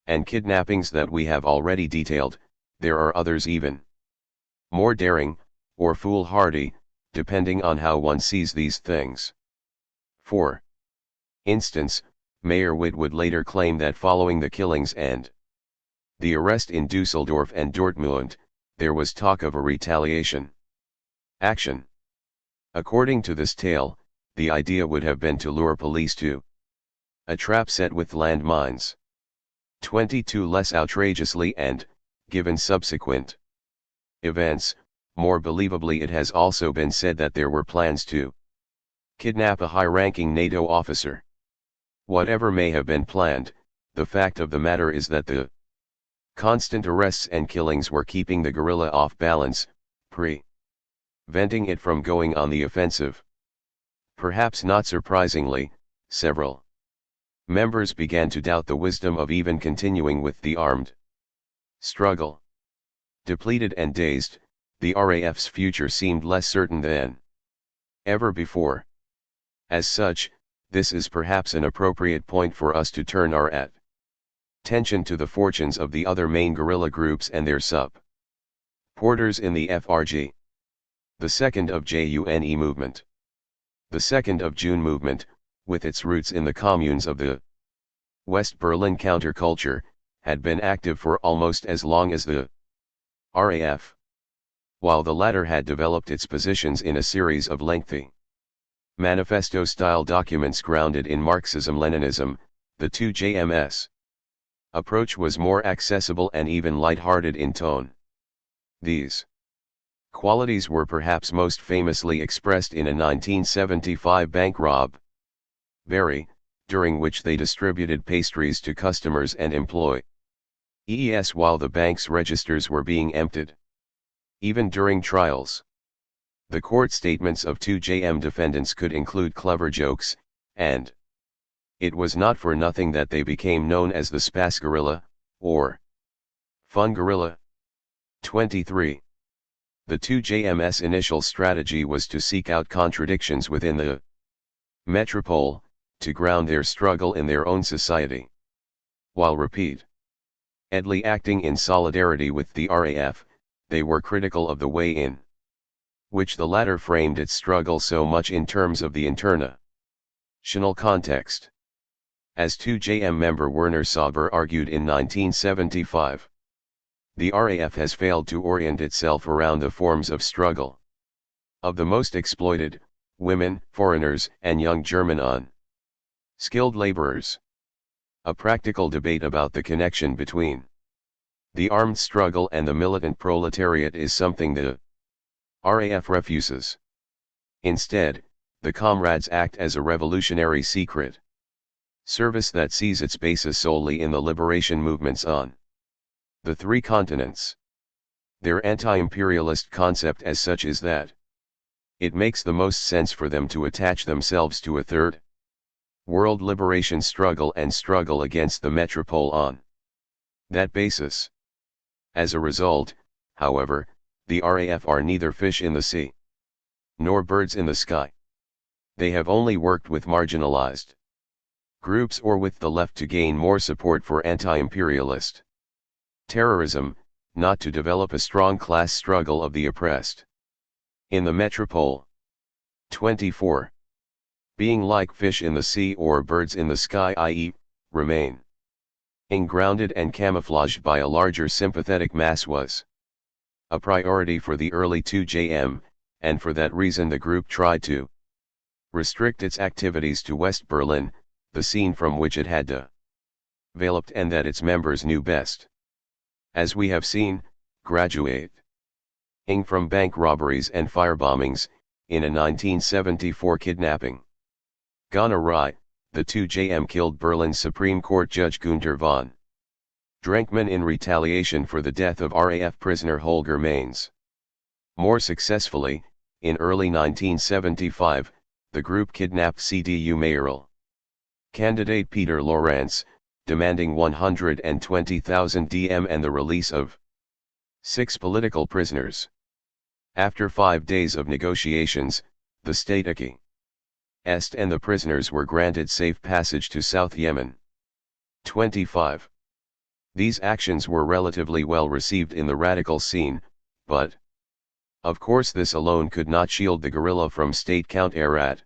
and kidnappings that we have already detailed, there are others even more daring, or foolhardy, depending on how one sees these things. For instance, Mayor Witt would later claim that following the killings and the arrest in Dusseldorf and Dortmund, there was talk of a retaliation action. According to this tale, the idea would have been to lure police to a trap set with landmines. 22 Less outrageously and, given subsequent events, more believably it has also been said that there were plans to kidnap a high-ranking NATO officer. Whatever may have been planned, the fact of the matter is that the constant arrests and killings were keeping the guerrilla off balance, preventing it from going on the offensive. Perhaps not surprisingly, several members began to doubt the wisdom of even continuing with the armed struggle. Depleted and dazed, the RAF's future seemed less certain than ever before. As such, this is perhaps an appropriate point for us to turn our attention to the fortunes of the other main guerrilla groups and their supporters in the FRG. The 2nd of June movement. The 2nd of June movement, with its roots in the communes of the West Berlin counterculture, had been active for almost as long as the RAF. While the latter had developed its positions in a series of lengthy manifesto-style documents grounded in Marxism-Leninism, The 2JM's approach was more accessible and even light-hearted in tone. These qualities were perhaps most famously expressed in a 1975 bank robbery, during which they distributed pastries to customers and employees while the bank's registers were being emptied. Even during trials, the court statements of 2JM defendants could include clever jokes, and it was not for nothing that they became known as the Spas Guerrilla, or Fun Guerrilla. 23. The 2JM's initial strategy was to seek out contradictions within the metropole, to ground their struggle in their own society. While repeatedly acting in solidarity with the RAF, they were critical of the way in which the latter framed its struggle so much in terms of the international context. As 2JM member Werner Sauber argued in 1975, the RAF has failed to orient itself around the forms of struggle of the most exploited, women, foreigners, and young German unskilled laborers. A practical debate about the connection between the armed struggle and the militant proletariat is something the RAF refuses. Instead, the comrades act as a revolutionary secret service that sees its basis solely in the liberation movements on the three continents. Their anti-imperialist concept as such is that it makes the most sense for them to attach themselves to a third world liberation struggle and struggle against the metropole on that basis. As a result, however, the RAF are neither fish in the sea nor birds in the sky. They have only worked with marginalized groups or with the left to gain more support for anti-imperialist terrorism, not to develop a strong class struggle of the oppressed in the metropole. 24. Being like fish in the sea or birds in the sky, i.e., remain grounded and camouflaged by a larger sympathetic mass, was a priority for the early 2JM, and for that reason the group tried to restrict its activities to West Berlin, the scene from which it had developed and that its members knew best. As we have seen, graduating from bank robberies and firebombings, in a 1974 kidnapping gone awry, the 2JM killed Berlin's Supreme Court Judge Günter von Drenkmann in retaliation for the death of RAF prisoner Holger Mainz. More successfully, in early 1975, the group kidnapped CDU mayoral candidate Peter Lorenz, demanding 120,000 DM and the release of 6 political prisoners. After 5 days of negotiations, the state acquiesced and the prisoners were granted safe passage to South Yemen. 25. These actions were relatively well received in the radical scene, but of course this alone could not shield the guerrilla from state counter-attack.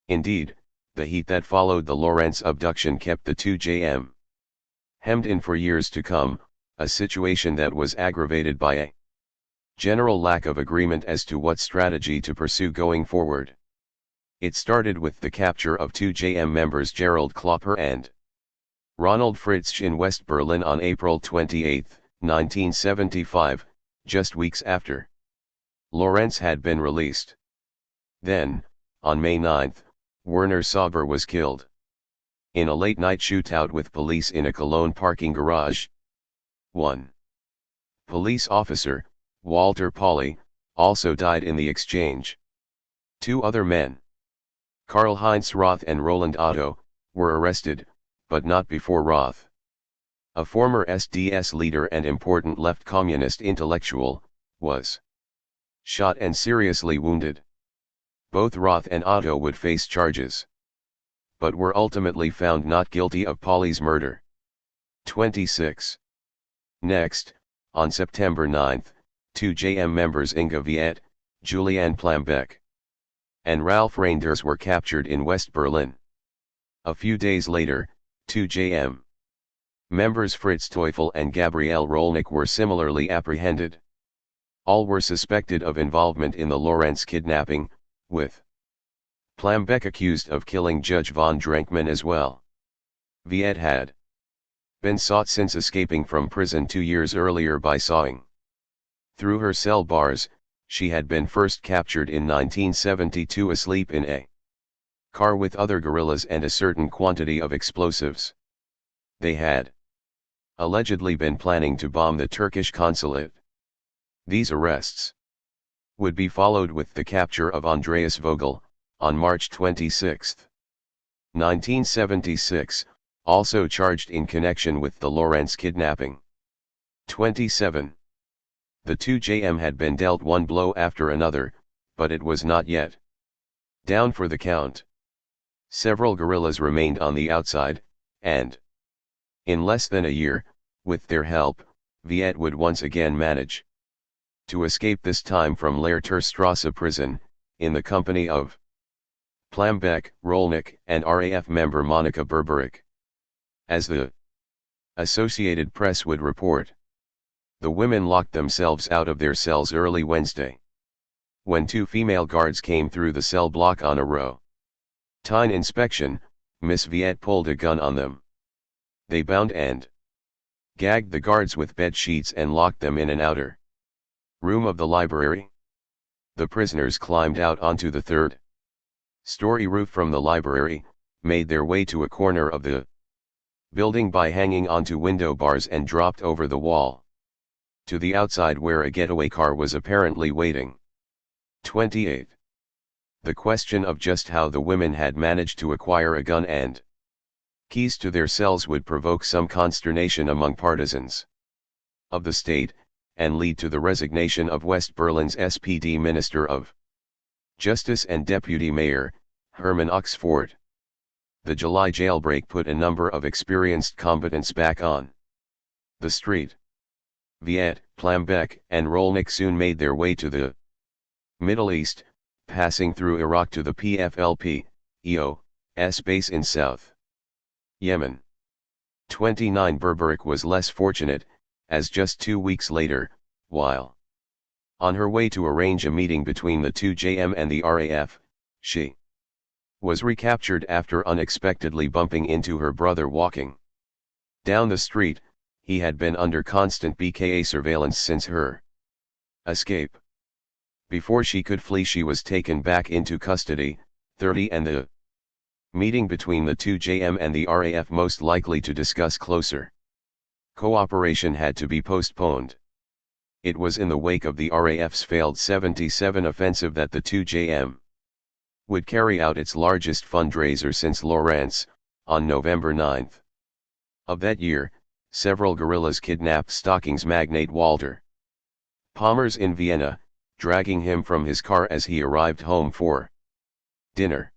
Indeed, the heat that followed the Lorenz abduction kept the 2JM hemmed in for years to come, a situation that was aggravated by a general lack of agreement as to what strategy to pursue going forward. It started with the capture of 2JM members Gerald Klopper and Ronald Fritzsch in West Berlin on April 28, 1975, just weeks after Lorenz had been released. Then, on May 9, Werner Sauber was killed in a late-night shootout with police in a Cologne parking garage. 1 police officer, Walter Pauli, also died in the exchange. 2 other men, Karl-Heinz Roth and Roland Otto, were arrested, but not before Roth, a former SDS leader and important left communist intellectual, was shot and seriously wounded. Both Roth and Otto would face charges, but were ultimately found not guilty of Pauli's murder. 26. Next, on September 9, 2JM members Inge Viet, Julian Plambeck, and Ralph Reinders were captured in West Berlin. A few days later, 2JM members Fritz Teufel and Gabriel Rolnick were similarly apprehended. All were suspected of involvement in the Lorenz kidnapping, with Plambeck accused of killing Judge von Drenkman as well. Viet had been sought since escaping from prison 2 years earlier by sawing through her cell bars. She had been first captured in 1972 asleep in a car with other guerrillas and a certain quantity of explosives. They had allegedly been planning to bomb the Turkish consulate. These arrests would be followed with the capture of Andreas Vogel, on March 26, 1976, also charged in connection with the Lawrence kidnapping. 27. The 2JM had been dealt one blow after another, but it was not yet down for the count. Several guerrillas remained on the outside, and in less than a year, with their help, Viet would once again manage to escape, this time from Lehrterstrasse prison, in the company of Plambeck, Rolnick, and RAF member Monika Berberich. As the Associated Press would report, the women locked themselves out of their cells early Wednesday, when 2 female guards came through the cell block on a routine inspection. Miss Viet pulled a gun on them. They bound and gagged the guards with bed sheets and locked them in an outer room of the library. The prisoners climbed out onto the third-story roof from the library, made their way to a corner of the building by hanging onto window bars, and dropped over the wall to the outside, where a getaway car was apparently waiting. 28. The question of just how the women had managed to acquire a gun and keys to their cells would provoke some consternation among partisans of the state, and lead to the resignation of West Berlin's SPD Minister of Justice and Deputy Mayor, Hermann Oxford. The July jailbreak put a number of experienced combatants back on the street. Viet, Plambeck, and Rolnick soon made their way to the Middle East, passing through Iraq to the PFLP, EO's base in South Yemen. 29. Berberich was less fortunate, as just 2 weeks later, while on her way to arrange a meeting between the 2JM and the RAF, she was recaptured after unexpectedly bumping into her brother walking down the street. He had been under constant BKA surveillance since her escape. Before she could flee, she was taken back into custody. 30. And the meeting between the 2JM and the RAF, most likely to discuss closer cooperation, had to be postponed. It was in the wake of the RAF's failed 77 offensive that the 2JM would carry out its largest fundraiser since Lawrence, on November 9. Of that year, several guerrillas kidnapped stockings magnate Walter Pommers in Vienna, dragging him from his car as he arrived home for dinner.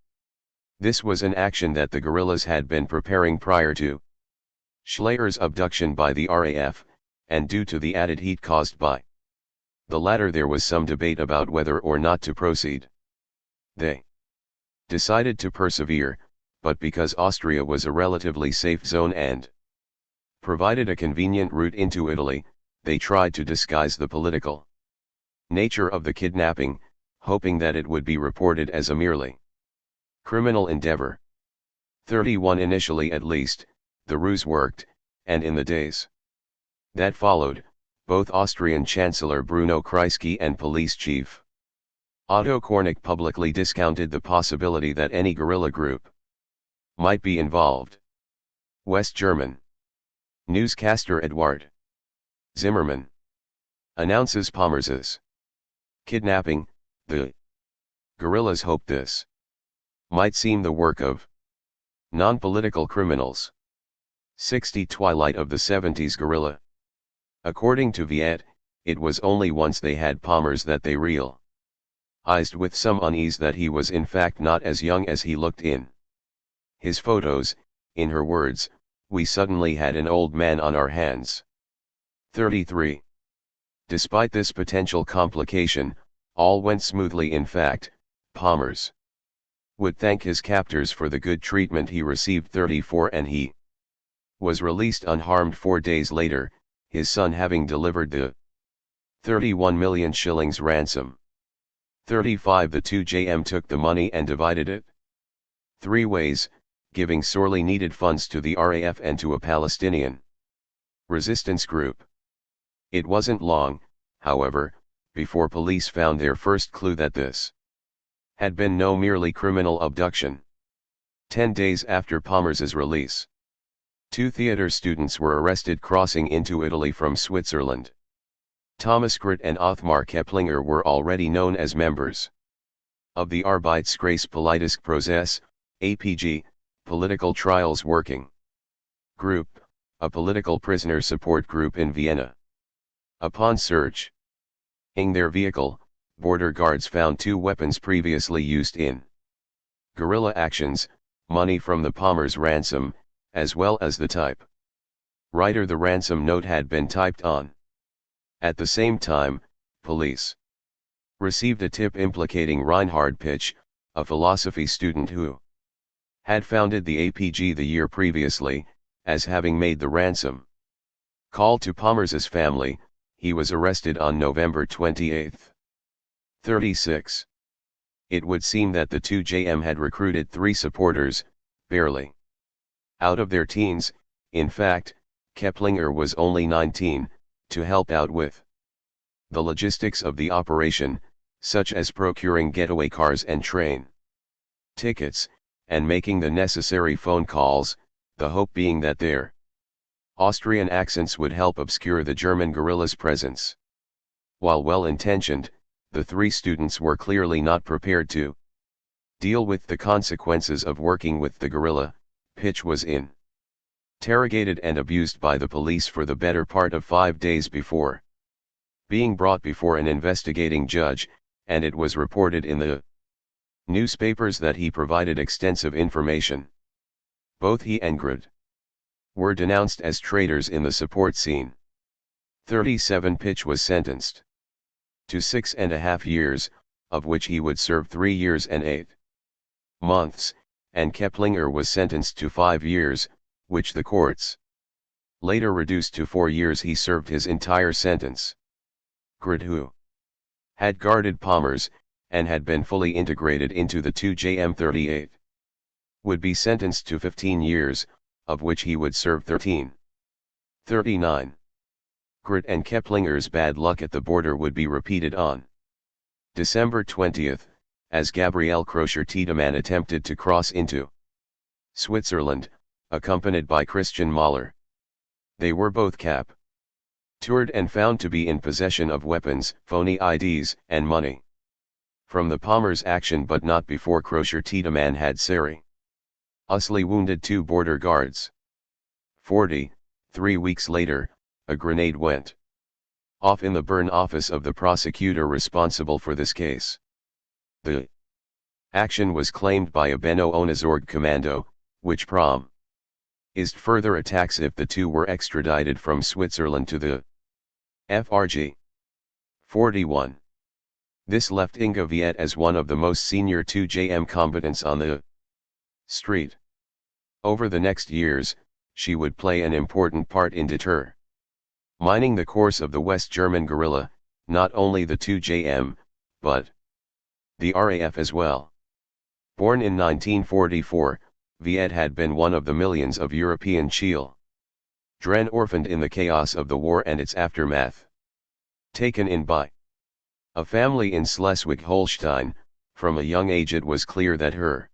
This was an action that the guerrillas had been preparing prior to Schleier's abduction by the RAF, and due to the added heat caused by the latter, there was some debate about whether or not to proceed. They decided to persevere, but because Austria was a relatively safe zone and provided a convenient route into Italy, they tried to disguise the political nature of the kidnapping, hoping that it would be reported as a merely criminal endeavor. 31. Initially, at least, the ruse worked, and in the days that followed, both Austrian Chancellor Bruno Kreisky and Police Chief Otto Kornick publicly discounted the possibility that any guerrilla group might be involved. West German newscaster Eduard Zimmermann announces Pommers's kidnapping. The guerrillas hoped this might seem the work of non-political criminals. 60. Twilight of the 70s guerrilla. According to Viet, it was only once they had Pommers that they realized with some unease that he was in fact not as young as he looked in his photos. In her words, "We suddenly had an old man on our hands." 33. Despite this potential complication, all went smoothly. In fact, Pommers would thank his captors for the good treatment he received. 34. And he was released unharmed 4 days later, his son having delivered the 31 million shillings ransom. 35 The 2JM took the money and divided it 3 ways, giving sorely needed funds to the RAF and to a Palestinian resistance group. It wasn't long, however, before police found their first clue that this had been no merely criminal abduction. 10 days after Palmers's release, 2 theater students were arrested crossing into Italy from Switzerland. Thomas Gritt and Othmar Keplinger were already known as members of the Arbeitsgesprächsprozess, APG, Political Trials Working Group, a political prisoner support group in Vienna. Upon searching their vehicle, border guards found 2 weapons previously used in guerrilla actions, money from the Palmers ransom, as well as the type writer the ransom note had been typed on. At the same time, police received a tip implicating Reinhard Pitsch, a philosophy student who had founded the APG the year previously, as having made the ransom call to Palmers's family. He was arrested on November 28. 36. It would seem that the 2JM had recruited 3 supporters, barely out of their teens. In fact, Keplinger was only 19, to help out with the logistics of the operation, such as procuring getaway cars and train tickets, and making the necessary phone calls, the hope being that their Austrian accents would help obscure the German guerrillas' presence. While well-intentioned, the 3 students were clearly not prepared to deal with the consequences of working with the guerrilla. Pitsch was interrogated and abused by the police for the better part of 5 days before being brought before an investigating judge, and it was reported in the newspapers that he provided extensive information. Both he and Gritt were denounced as traitors in the support scene. 37 Pitsch was sentenced to 6.5 years, of which he would serve 3 years and 8 months, and Keplinger was sentenced to 5 years, which the courts later reduced to 4 years. He served his entire sentence. Gritt, who had guarded Palmers, and had been fully integrated into the 2JM 38, would be sentenced to 15 years, of which he would serve 13. 39. Gritt and Keplinger's bad luck at the border would be repeated on December 20, as Gabriele Crochet-Tiedemann attempted to cross into Switzerland, accompanied by Christian Mahler. They were both captured and found to be in possession of weapons, phony IDs, and money from the Palmers action, but not before Crochet-Tiedemann had seriously wounded 2 border guards. 40. 3 weeks later, a grenade went off in the Bern office of the prosecutor responsible for this case. The action was claimed by a Benno Ohne commando, which promised further attacks if the 2 were extradited from Switzerland to the FRG. 41. This left Inga Viet as one of the most senior 2JM combatants on the street. Over the next years, she would play an important part in determining the course of the West German guerrilla, not only the 2JM, but the RAF as well. Born in 1944, Viet had been one of the millions of European children orphaned in the chaos of the war and its aftermath. Taken in by a family in Schleswig-Holstein, from a young age it was clear that her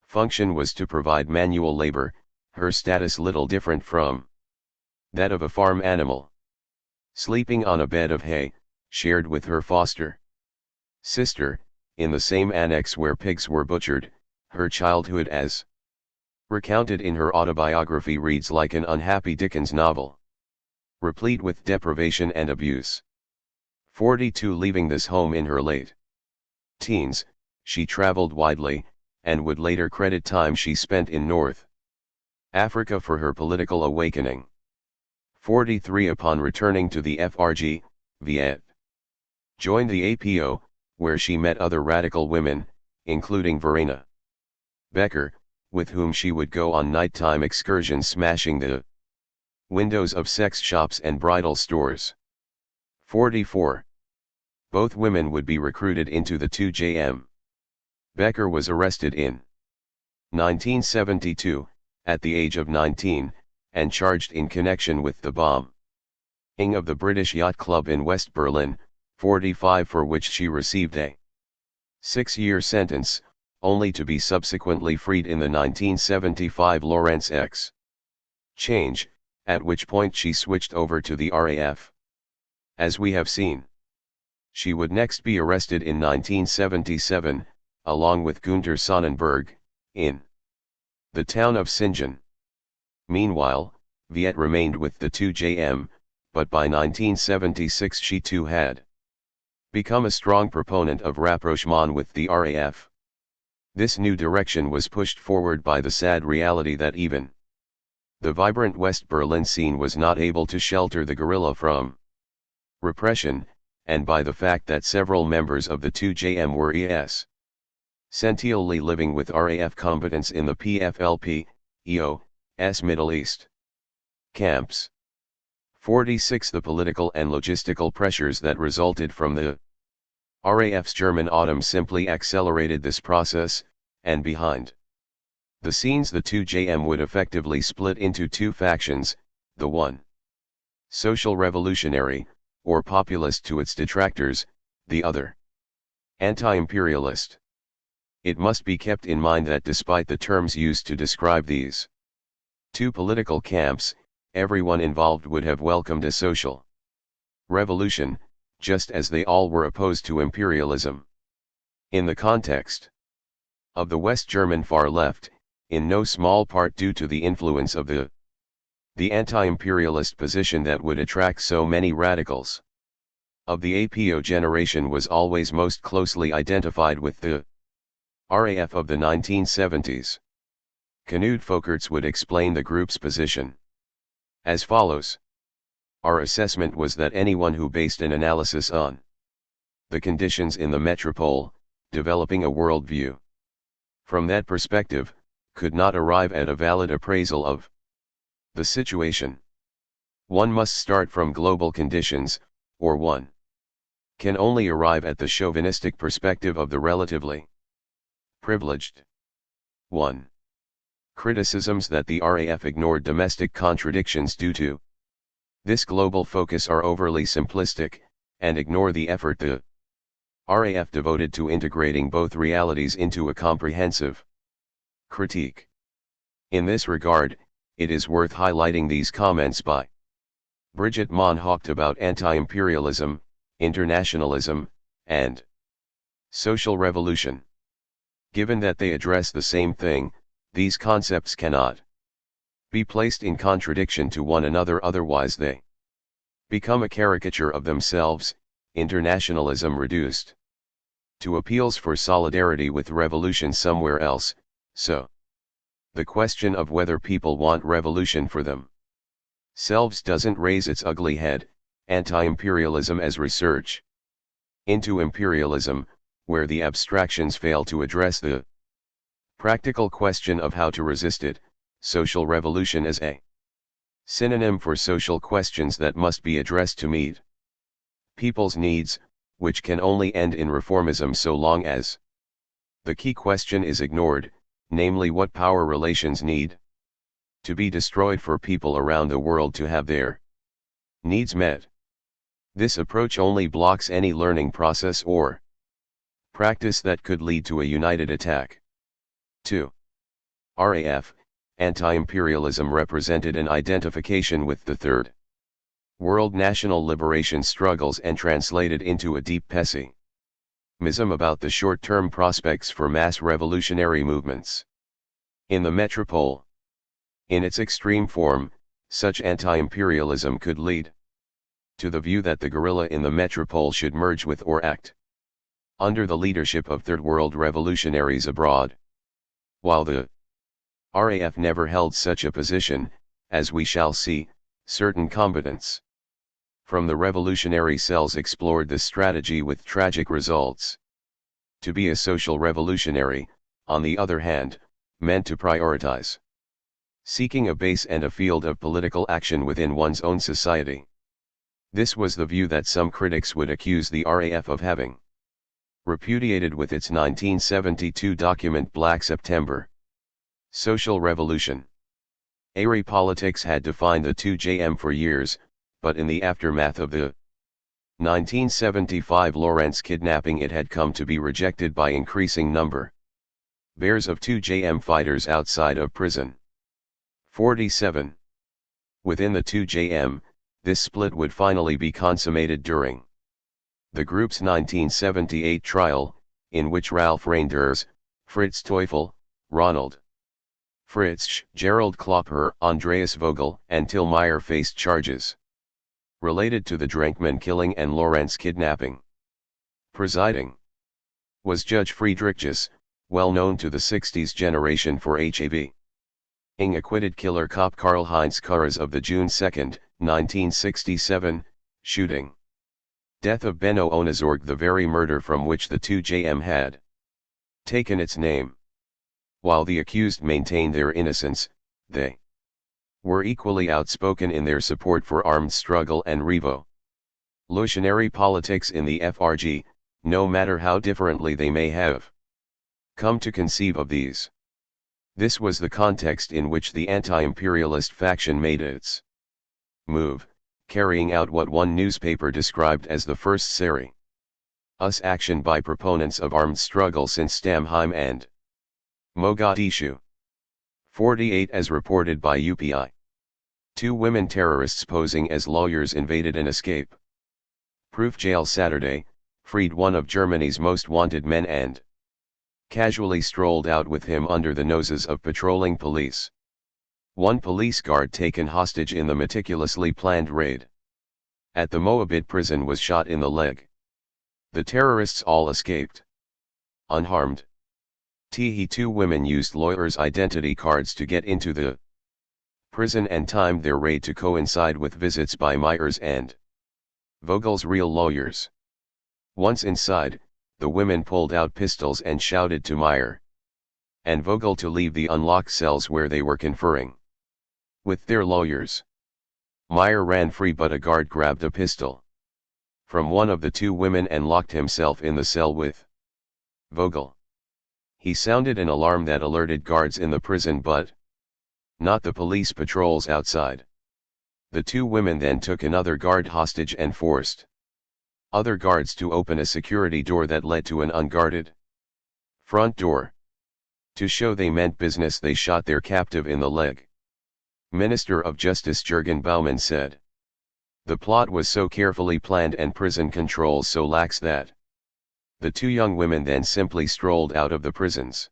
function was to provide manual labor, her status little different from that of a farm animal. Sleeping on a bed of hay, shared with her foster sister, in the same annex where pigs were butchered, her childhood, as recounted in her autobiography, reads like an unhappy Dickens novel, replete with deprivation and abuse. 42. Leaving this home in her late teens, she traveled widely, and would later credit time she spent in North Africa for her political awakening. 43. Upon returning to the FRG, Viet joined the APO, where she met other radical women, including Verena Becker, with whom she would go on nighttime excursions smashing the windows of sex shops and bridal stores. 44. Both women would be recruited into the 2JM. Becker was arrested in 1972, at the age of 19, and charged in connection with the bombing of the British Yacht Club in West Berlin, 45, for which she received a 6-year sentence, only to be subsequently freed in the 1975 Lawrence X. Change, at which point she switched over to the RAF. As we have seen, she would next be arrested in 1977, along with Günter Sonnenberg, in the town of Sinjan. Meanwhile, Viet remained with the 2JM, but by 1976 she too had become a strong proponent of rapprochement with the RAF. This new direction was pushed forward by the sad reality that even the vibrant West Berlin scene was not able to shelter the guerrilla from repression, and by the fact that several members of the 2JM were essentially living with RAF combatants in the PFLP, EO,'s Middle East camps. 46 The political and logistical pressures that resulted from the RAF's German autumn simply accelerated this process, and behind the scenes the 2JM would effectively split into two factions, the one social revolutionary, or populist to its detractors, the other anti-imperialist. It must be kept in mind that despite the terms used to describe these two political camps, everyone involved would have welcomed a social revolution, just as they all were opposed to imperialism. In the context of the West German far left, in no small part due to the influence of the anti-imperialist position that would attract so many radicals of the APO generation, was always most closely identified with the RAF of the 1970s. Knud Folkerts would explain the group's position as follows. Our assessment was that anyone who based an analysis on the conditions in the metropole, developing a worldview from that perspective, could not arrive at a valid appraisal of the situation. One must start from global conditions, or one can only arrive at the chauvinistic perspective of the relatively privileged. 1. Criticisms that the RAF ignored domestic contradictions due to this global focus are overly simplistic, and ignore the effort the RAF devoted to integrating both realities into a comprehensive critique. In this regard, it is worth highlighting these comments by Brigitte Moncourt about anti-imperialism, internationalism, and social revolution. Given that they address the same thing, these concepts cannot be placed in contradiction to one another, otherwise they become a caricature of themselves. Internationalism reduced to appeals for solidarity with revolution somewhere else, so the question of whether people want revolution for themselves doesn't raise its ugly head. Anti-imperialism as research into imperialism, where the abstractions fail to address the practical question of how to resist it. Social revolution as a synonym for social questions that must be addressed to meet people's needs, which can only end in reformism so long as the key question is ignored, namely what power relations need to be destroyed for people around the world to have their needs met. This approach only blocks any learning process or practice that could lead to a united attack. 2. RAF, anti-imperialism represented an identification with the Third World national liberation struggles and translated into a deep pessimism about the short-term prospects for mass revolutionary movements in the metropole. In its extreme form, such anti-imperialism could lead to the view that the guerrilla in the metropole should merge with or act under the leadership of Third World revolutionaries abroad. While the RAF never held such a position, as we shall see, certain combatants from the revolutionary cells explored this strategy with tragic results. To be a social revolutionary, on the other hand, meant to prioritize seeking a base and a field of political action within one's own society. This was the view that some critics would accuse the RAF of having repudiated with its 1972 document Black September. Social Revolution. ARI politics had defined the 2JM for years, but in the aftermath of the 1975 Lawrence kidnapping it had come to be rejected by increasing number bears of 2JM fighters outside of prison. 47. Within the 2JM, this split would finally be consummated during the group's 1978 trial, in which Ralph Reinders, Fritz Teufel, Ronald Fritzsch, Gerald Klopper, Andreas Vogel, and Till Meyer faced charges related to the Drenkman killing and Lawrence kidnapping. Presiding was Judge Friedrich Gies, well known to the 60s generation for HAV. Ing acquitted killer cop Karl-Heinz Kurras of the June 2, 1967, shooting death of Benno Ohnesorg, the very murder from which the 2JM had taken its name. While the accused maintained their innocence, they were equally outspoken in their support for armed struggle and revolutionary politics in the FRG, no matter how differently they may have come to conceive of these. This was the context in which the anti-imperialist faction made its move, carrying out what one newspaper described as the first serious action by proponents of armed struggle since Stamheim and Mogadishu. 48. As reported by UPI. 2 women terrorists posing as lawyers invaded an escape proof jail Saturday, freed one of Germany's most wanted men and casually strolled out with him under the noses of patrolling police. One police guard taken hostage in the meticulously planned raid at the Moabit prison was shot in the leg. The terrorists all escaped unharmed. 2 women used lawyers' identity cards to get into the prison and timed their raid to coincide with visits by Myers and Vogel's real lawyers. Once inside, the women pulled out pistols and shouted to Meyer and Vogel to leave the unlocked cells where they were conferring with their lawyers. Meyer ran free, but a guard grabbed a pistol from one of the 2 women and locked himself in the cell with Vogel. He sounded an alarm that alerted guards in the prison but not the police patrols outside. The 2 women then took another guard hostage and forced other guards to open a security door that led to an unguarded front door. To show they meant business, they shot their captive in the leg. Minister of Justice Jürgen Baumann said, "The plot was so carefully planned and prison controls so lax that the 2 young women then simply strolled out of the prison's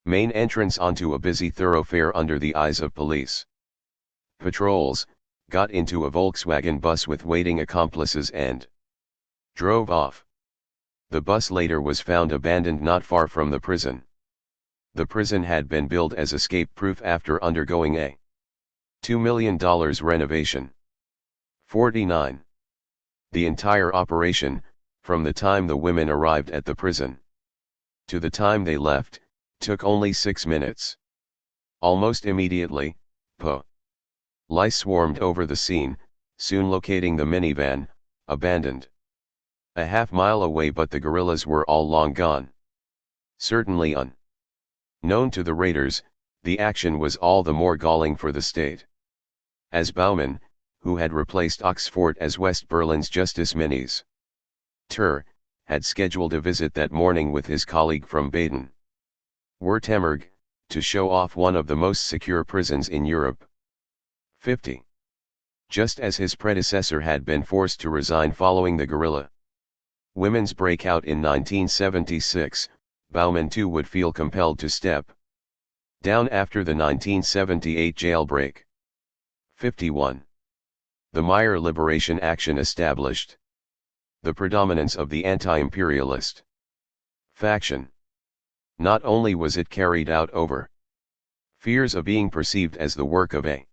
main entrance onto a busy thoroughfare under the eyes of police patrols, got into a Volkswagen bus with waiting accomplices and drove off. The bus later was found abandoned not far from the prison. The prison had been built as escape-proof after undergoing a $2 million renovation. 49. The entire operation, from the time the women arrived at the prison to the time they left, took only 6 minutes. Almost immediately, police swarmed over the scene, soon locating the minivan, abandoned a half-mile away, but the guerrillas were all long gone. Certainly unknown to the raiders, the action was all the more galling for the state, as Baumann, who had replaced Oxford as West Berlin's Justice Minister, had scheduled a visit that morning with his colleague from Baden-Württemberg, to show off one of the most secure prisons in Europe. 50. Just as his predecessor had been forced to resign following the guerrilla women's breakout in 1976, Baumann too would feel compelled to step down after the 1978 jailbreak. 51. The Meyer Liberation Action established the predominance of the anti-imperialist faction. Not only was it carried out over fears of being perceived as the work of a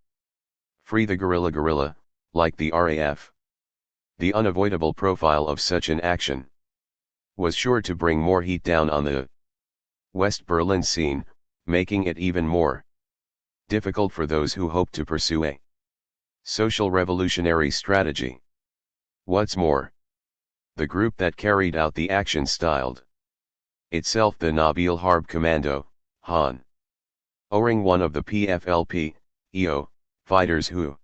free the guerrilla, like the RAF. The unavoidable profile of such an action was sure to bring more heat down on the West Berlin scene, making it even more difficult for those who hoped to pursue a social revolutionary strategy. What's more, the group that carried out the action styled itself the Nabil Harb Commando, Han. Oring, one of the PFLP, EO, fighters who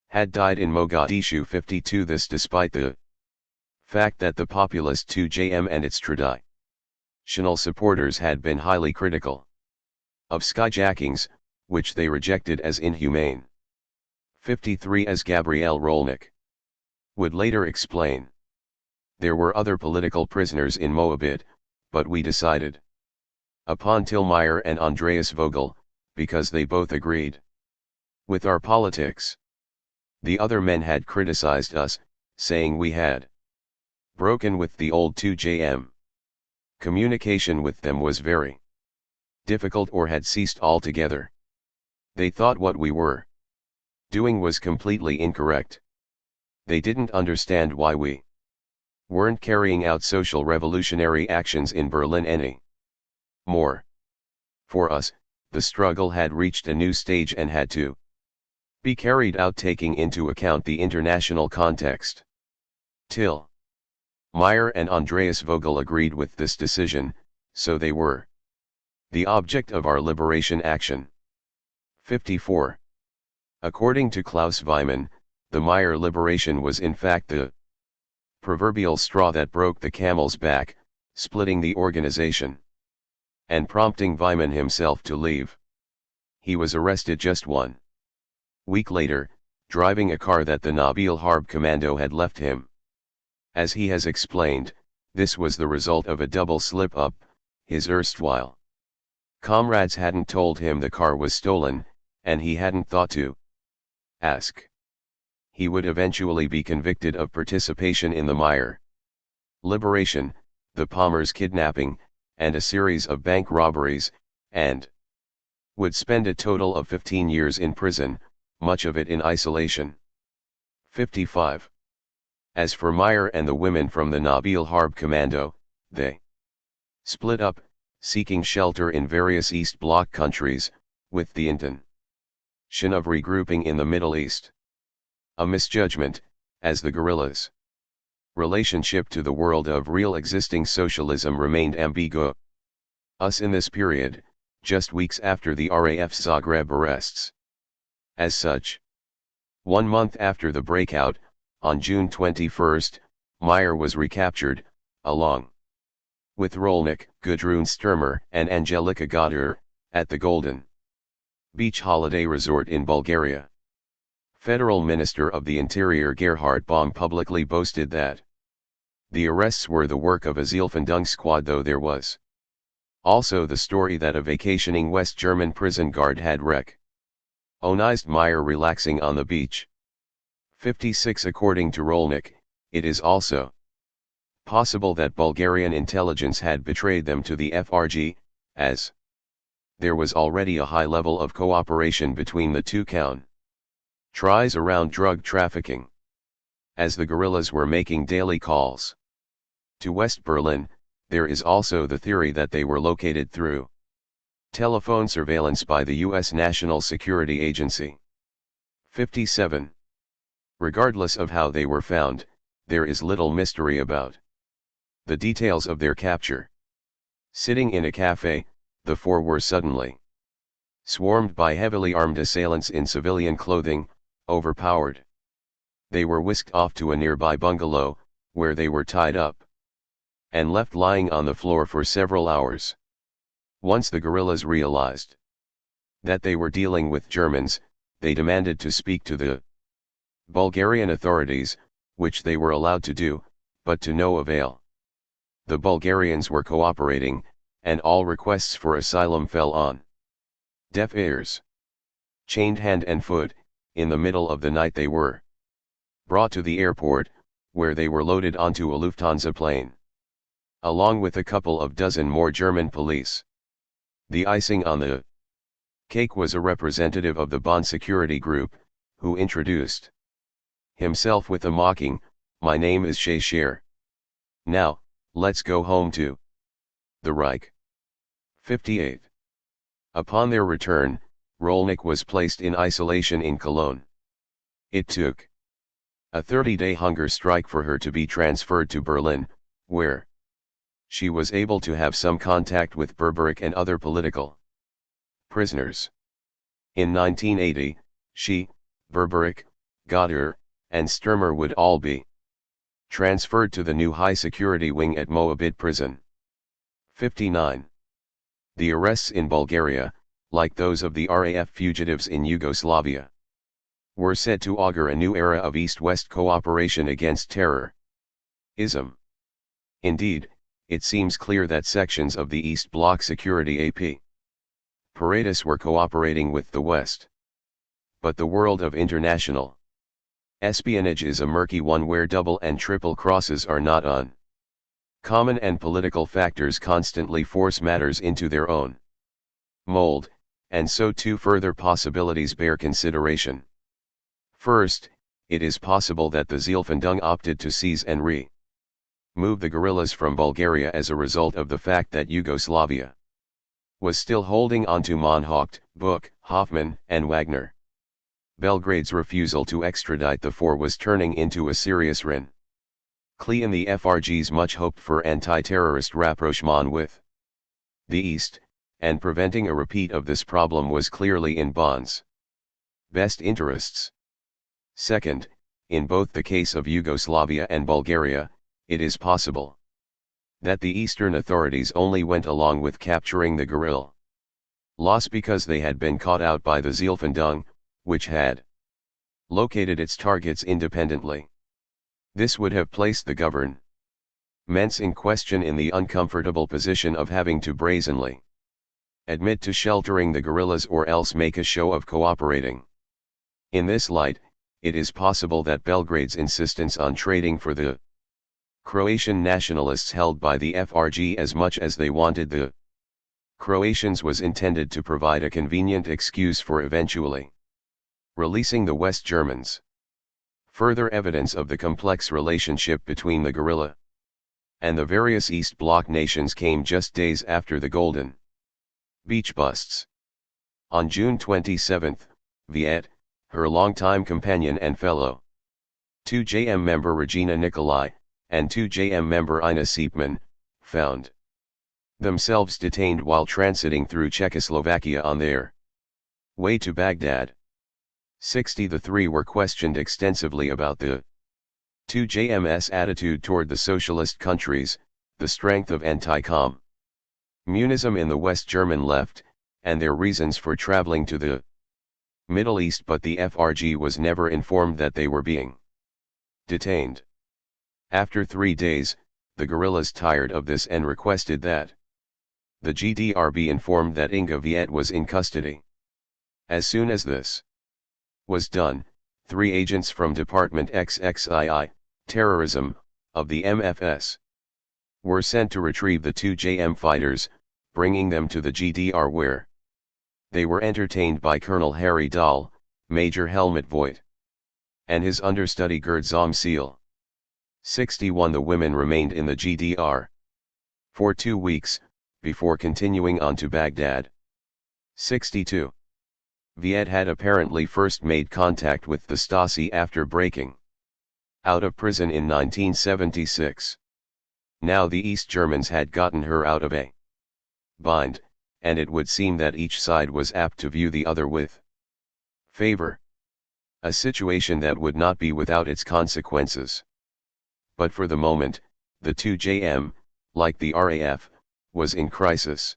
had died in Mogadishu 52, this despite the fact that the populist 2JM and its traditional supporters had been highly critical of skyjackings, which they rejected as inhumane. 53. As Gabriel Rolnik would later explain, there were other political prisoners in Moabit, but we decided upon Tillmeyer and Andreas Vogel, because they both agreed with our politics. The other men had criticized us, saying we had broken with the old 2JM. Communication with them was very difficult or had ceased altogether. They thought what we were doing was completely incorrect. They didn't understand why we weren't carrying out social revolutionary actions in Berlin any more. For us, the struggle had reached a new stage and had to be carried out taking into account the international context. Till Meyer and Andreas Vogel agreed with this decision, so they were the object of our liberation action. 54. According to Klaus Weimann, the Meyer liberation was in fact the proverbial straw that broke the camel's back, splitting the organization and prompting Weimann himself to leave. He was arrested just 1 week later, driving a car that the Nabil Harb Commando had left him. As he has explained, this was the result of a double slip-up. His erstwhile comrades hadn't told him the car was stolen, and he hadn't thought to ask. He would eventually be convicted of participation in the Meyer liberation, the Palmer's kidnapping, and a series of bank robberies, and would spend a total of 15 years in prison, much of it in isolation. 55. As for Meyer and the women from the Nabil Harb Commando, they split up, seeking shelter in various East Bloc countries, with the intention of regrouping in the Middle East. A misjudgment, as the guerrillas' relationship to the world of real existing socialism remained ambiguous in this period, just weeks after the RAF Zagreb arrests. As such, 1 month after the breakout, on June 21, Meyer was recaptured, along with Rolnik, Gudrun Sturmer and Angelika Goder, at the Golden Beach holiday resort in Bulgaria. Federal Minister of the Interior Gerhard Baum publicly boasted that the arrests were the work of a Zielfindung squad, though there was also the story that a vacationing West German prison guard had recognized Meyer relaxing on the beach. 56. According to Rolnik, it is also possible that Bulgarian intelligence had betrayed them to the FRG, as there was already a high level of cooperation between the two countries around drug trafficking. As the guerrillas were making daily calls to West Berlin, there is also the theory that they were located through telephone surveillance by the U.S. National Security Agency. 57. Regardless of how they were found, there is little mystery about the details of their capture. Sitting in a cafe, the four were suddenly swarmed by heavily armed assailants in civilian clothing, overpowered. They were whisked off to a nearby bungalow, where they were tied up and left lying on the floor for several hours. Once the guerrillas realized that they were dealing with Germans, they demanded to speak to the Bulgarian authorities, which they were allowed to do, but to no avail. The Bulgarians were cooperating, and all requests for asylum fell on deaf ears. Chained hand and foot, in the middle of the night they were brought to the airport, where they were loaded onto a Lufthansa plane, along with a couple of dozen more German police. The icing on the cake was a representative of the Bonn security group, who introduced himself with a mocking, "My name is Scher. Now, let's go home to the Reich." 58. Upon their return, Rolnik was placed in isolation in Cologne. It took A 30-day hunger strike for her to be transferred to Berlin, where she was able to have some contact with Berberich and other political prisoners. In 1980, she, Berberich, Goddard, and Sturmer would all be transferred to the new high-security wing at Moabit prison. 59. The arrests in Bulgaria, like those of the RAF fugitives in Yugoslavia, were said to augur a new era of East-West cooperation against terrorism. Indeed, it seems clear that sections of the East Bloc security apparatus were cooperating with the West. But the world of international espionage is a murky one where double and triple crosses are not uncommon, and political factors constantly force matters into their own mold, and so two further possibilities bear consideration. First, it is possible that the Zielfindung opted to seize and remove the guerrillas from Bulgaria as a result of the fact that Yugoslavia was still holding on to Moncourt, Buch, Hoffmann, and Wagner. Belgrade's refusal to extradite the four was turning into a serious wrinkle in the FRG's much hoped-for anti-terrorist rapprochement with the East, and preventing a repeat of this problem was clearly in Bonn's best interests. Second, in both the case of Yugoslavia and Bulgaria, it is possible that the Eastern authorities only went along with capturing the guerrillas because they had been caught out by the Zielfindung, which had located its targets independently. This would have placed the governments in question in the uncomfortable position of having to brazenly admit to sheltering the guerrillas or else make a show of cooperating. In this light, it is possible that Belgrade's insistence on trading for the Croatian nationalists held by the FRG as much as they wanted the Croatians was intended to provide a convenient excuse for eventually releasing the West Germans. Further evidence of the complex relationship between the guerrilla and the various East Bloc nations came just days after the Golden Beach busts. On June 27, Viet, her longtime companion and fellow 2JM member Regina Nicolai, and 2JM member Ina Siepman, found themselves detained while transiting through Czechoslovakia on their way to Baghdad. 60. The three were questioned extensively about the 2JM's attitude toward the socialist countries, the strength of anti-communism in the West German left, and their reasons for traveling to the Middle East, but the FRG was never informed that they were being detained. After 3 days, the guerrillas tired of this and requested that the GDR be informed that Inga Viet was in custody. As soon as this was done, 3 agents from Department XXII, Terrorism, of the MFS, were sent to retrieve the 2JM fighters, bringing them to the GDR where they were entertained by Colonel Harry Dahl, Major Helmut Voigt, and his understudy Gerd Zomsiel. 61. The women remained in the GDR for 2 weeks, before continuing on to Baghdad. 62. Viet had apparently first made contact with the Stasi after breaking out of prison in 1976. Now the East Germans had gotten her out of a bind, and it would seem that each side was apt to view the other with favor. A situation that would not be without its consequences. But for the moment, the 2JM, like the RAF, was in crisis.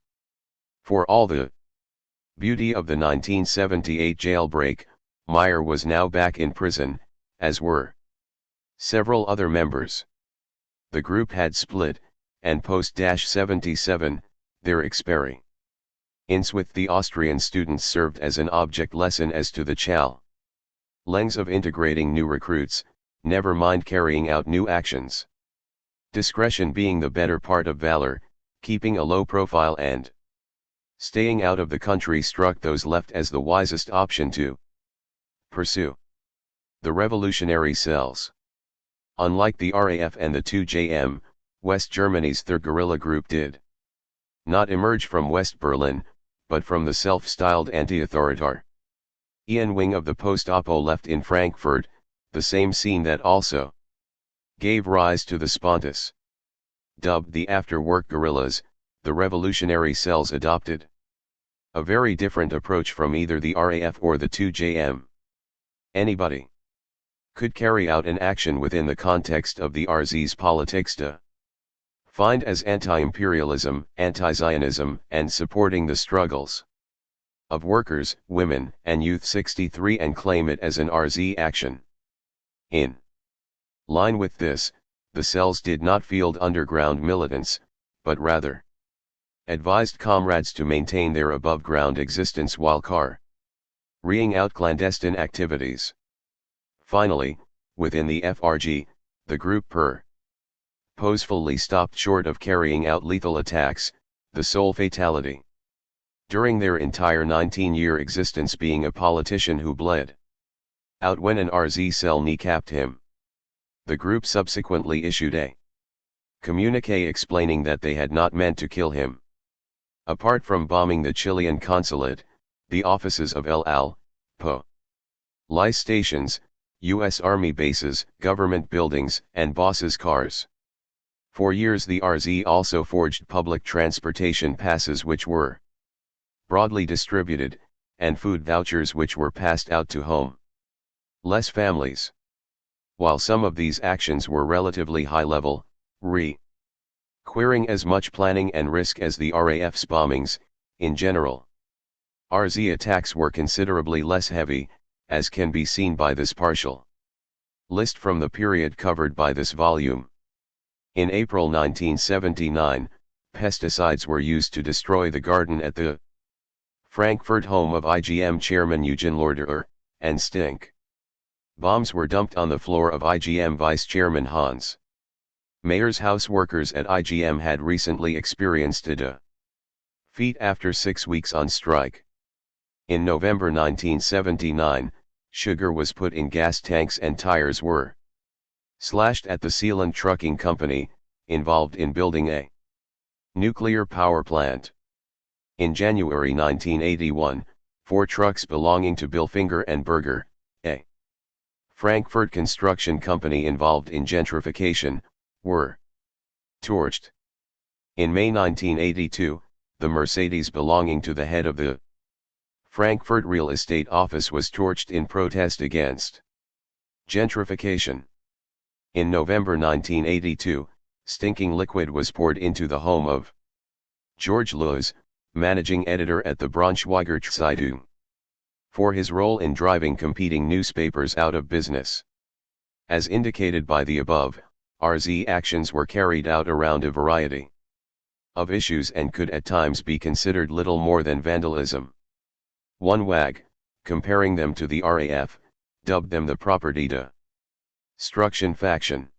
For all the beauty of the 1978 jailbreak, Meyer was now back in prison, as were several other members. The group had split, and post-77, their experience with the Austrian students served as an object lesson as to the challenge of integrating new recruits, never mind carrying out new actions. Discretion being the better part of valor, keeping a low profile and staying out of the country struck those left as the wisest option to pursue the revolutionary cells. Unlike the RAF and the 2JM, West Germany's third guerrilla group did not emerge from West Berlin, but from the self-styled anti-authoritarian wing of the post-Apo left in Frankfurt, the same scene that also gave rise to the Spontas. Dubbed the after-work guerrillas, the revolutionary cells adopted a very different approach from either the RAF or the 2JM. Anybody could carry out an action within the context of the RZ's politics defined as anti-imperialism, anti-Zionism, and supporting the struggles of workers, women, and youth 63 and claim it as an RZ action. In line with this, the cells did not field underground militants, but rather advised comrades to maintain their above-ground existence while carrying out clandestine activities. Finally, within the FRG, the group purposefully stopped short of carrying out lethal attacks, the sole fatality during their entire 19-year existence being a politician who bled out when an RZ cell kneecapped him. The group subsequently issued a communiqué explaining that they had not meant to kill him. Apart from bombing the Chilean consulate, the offices of El Police stations, U.S. Army bases, government buildings, and bosses' cars. For years the RZ also forged public transportation passes which were broadly distributed, and food vouchers which were passed out to homeless families. While some of these actions were relatively high-level, requiring as much planning and risk as the RAF's bombings, in general, RZ attacks were considerably less heavy, as can be seen by this partial list from the period covered by this volume. In April 1979, pesticides were used to destroy the garden at the Frankfurt home of IGM chairman Eugen Lorderer, and stink bombs were dumped on the floor of IGM vice chairman Hans Mayer's house. Workers at IGM had recently experienced a defeat after 6 weeks on strike. In November 1979, sugar was put in gas tanks and tires were slashed at the Sealand Trucking Company, involved in building a nuclear power plant. In January 1981, 4 trucks belonging to Bilfinger and Berger, a Frankfurt construction company involved in gentrification, were torched. In May 1982, the Mercedes belonging to the head of the Frankfurt real estate office was torched in protest against gentrification. In November 1982, stinking liquid was poured into the home of George Loos, managing editor at the Braunschweiger Zeitung, for his role in driving competing newspapers out of business. As indicated by the above, RZ actions were carried out around a variety of issues and could at times be considered little more than vandalism. One wag, comparing them to the RAF, dubbed them the property destruction faction.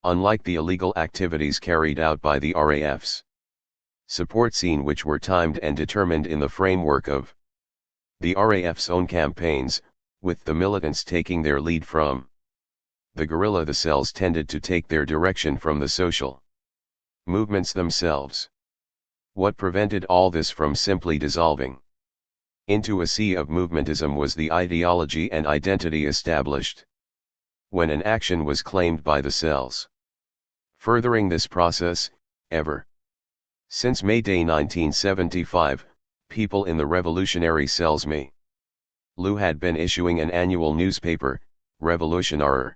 Unlike the illegal activities carried out by the RAF's support scene, which were timed and determined in the framework of the RAF's own campaigns, with the militants taking their lead from the guerrilla, the cells tended to take their direction from the social movements themselves. What prevented all this from simply dissolving into a sea of movementism was the ideology and identity established when an action was claimed by the cells. Furthering this process, ever since May Day 1975, people in the revolutionary cells had been issuing an annual newspaper, Revolutionärer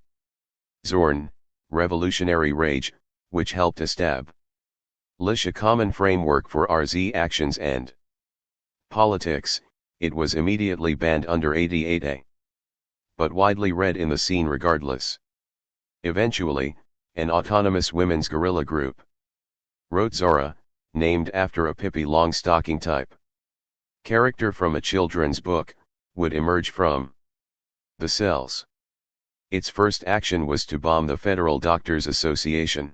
Zorn, Revolutionary Rage, which helped establish a common framework for RZ actions and politics. It was immediately banned under 88A, but widely read in the scene regardless. Eventually, an autonomous women's guerrilla group, Rote Zara, named after a Pippi Longstocking type character from a children's book, would emerge from the cells. Its first action was to bomb the Federal Doctors Association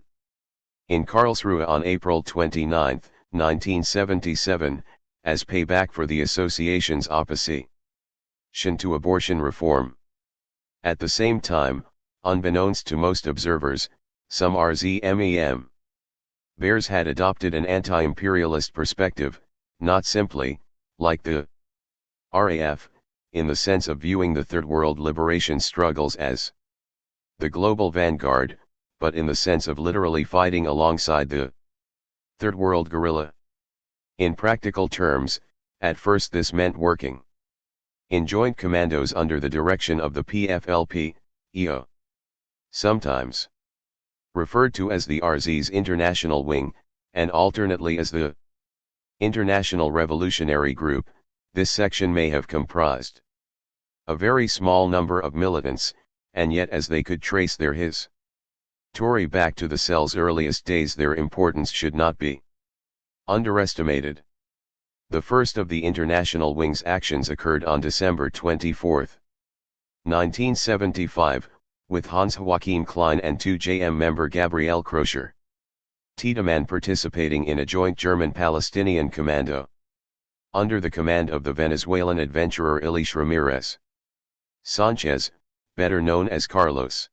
in Karlsruhe on April 29, 1977, as payback for the association's opposition to abortion reform. At the same time, unbeknownst to most observers, some RZMEM bears had adopted an anti-imperialist perspective, not simply, like the RAF, in the sense of viewing the Third World liberation struggles as the global vanguard, but in the sense of literally fighting alongside the Third World guerrilla. In practical terms, at first this meant working in joint commandos under the direction of the PFLP, EO. Sometimes referred to as the RZ's International Wing, and alternately as the International Revolutionary Group, this section may have comprised a very small number of militants, and yet as they could trace their history back to the cell's earliest days, their importance should not be underestimated. The first of the International Wing's actions occurred on December 24, 1975, with Hans Joachim Klein and 2JM member Gabriel Crocher Tiedemann participating in a joint German-Palestinian commando under the command of the Venezuelan adventurer Ilich Ramirez Sanchez, better known as Carlos.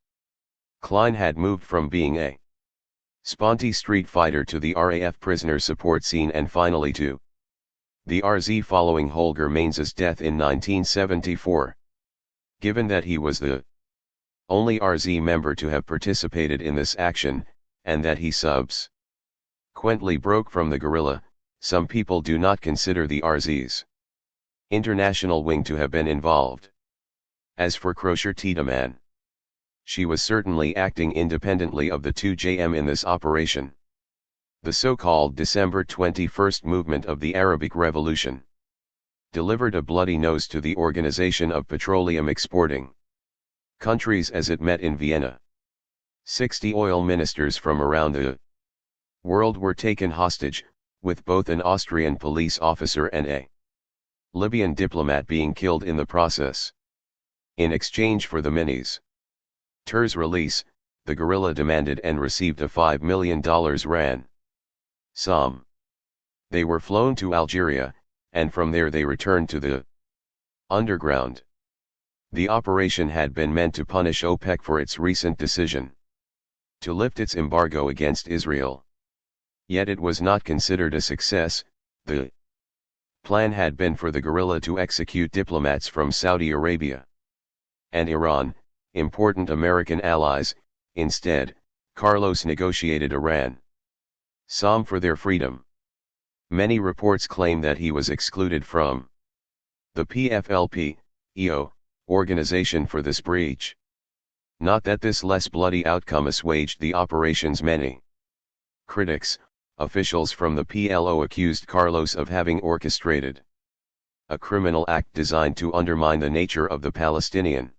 Klein had moved from being a Sponty street fighter to the RAF prisoner support scene and finally to the RZ following Holger Mainz's death in 1974. Given that he was the only RZ member to have participated in this action, and that he subsequently broke from the guerrilla, some people do not consider the RZ's International Wing to have been involved. As for Crocher Tiedemann, she was certainly acting independently of the 2JM in this operation. The so-called December 21st movement of the Arabic Revolution delivered a bloody nose to the Organization of Petroleum Exporting Countries as it met in Vienna. 60 oil ministers from around the world were taken hostage, with both an Austrian police officer and a Libyan diplomat being killed in the process. In exchange for the Ministers' release, the guerrilla demanded and received a $5 million ransom. They were flown to Algeria, and from there they returned to the underground. The operation had been meant to punish OPEC for its recent decision to lift its embargo against Israel. Yet it was not considered a success. The plan had been for the guerrilla to execute diplomats from Saudi Arabia and Iran, important American allies. Instead, Carlos negotiated a ransom for their freedom. Many reports claim that he was excluded from the PFLP, EO, organization for this breach. Not that this less bloody outcome assuaged the operation's many critics. Officials from the PLO accused Carlos of having orchestrated a criminal act designed to undermine the nature of the Palestinian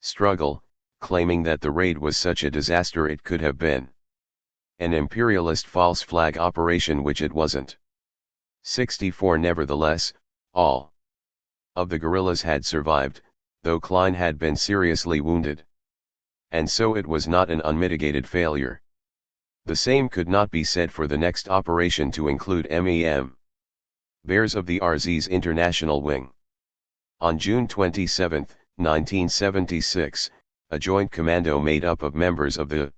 struggle, claiming that the raid was such a disaster it could have been an imperialist false flag operation, which it wasn't. 64 Nevertheless, all of the guerrillas had survived, though Klein had been seriously wounded. And so it was not an unmitigated failure. The same could not be said for the next operation, to include MEM. Bears of the RZ's International Wing. On June 27, 1976, a joint commando made up of members of the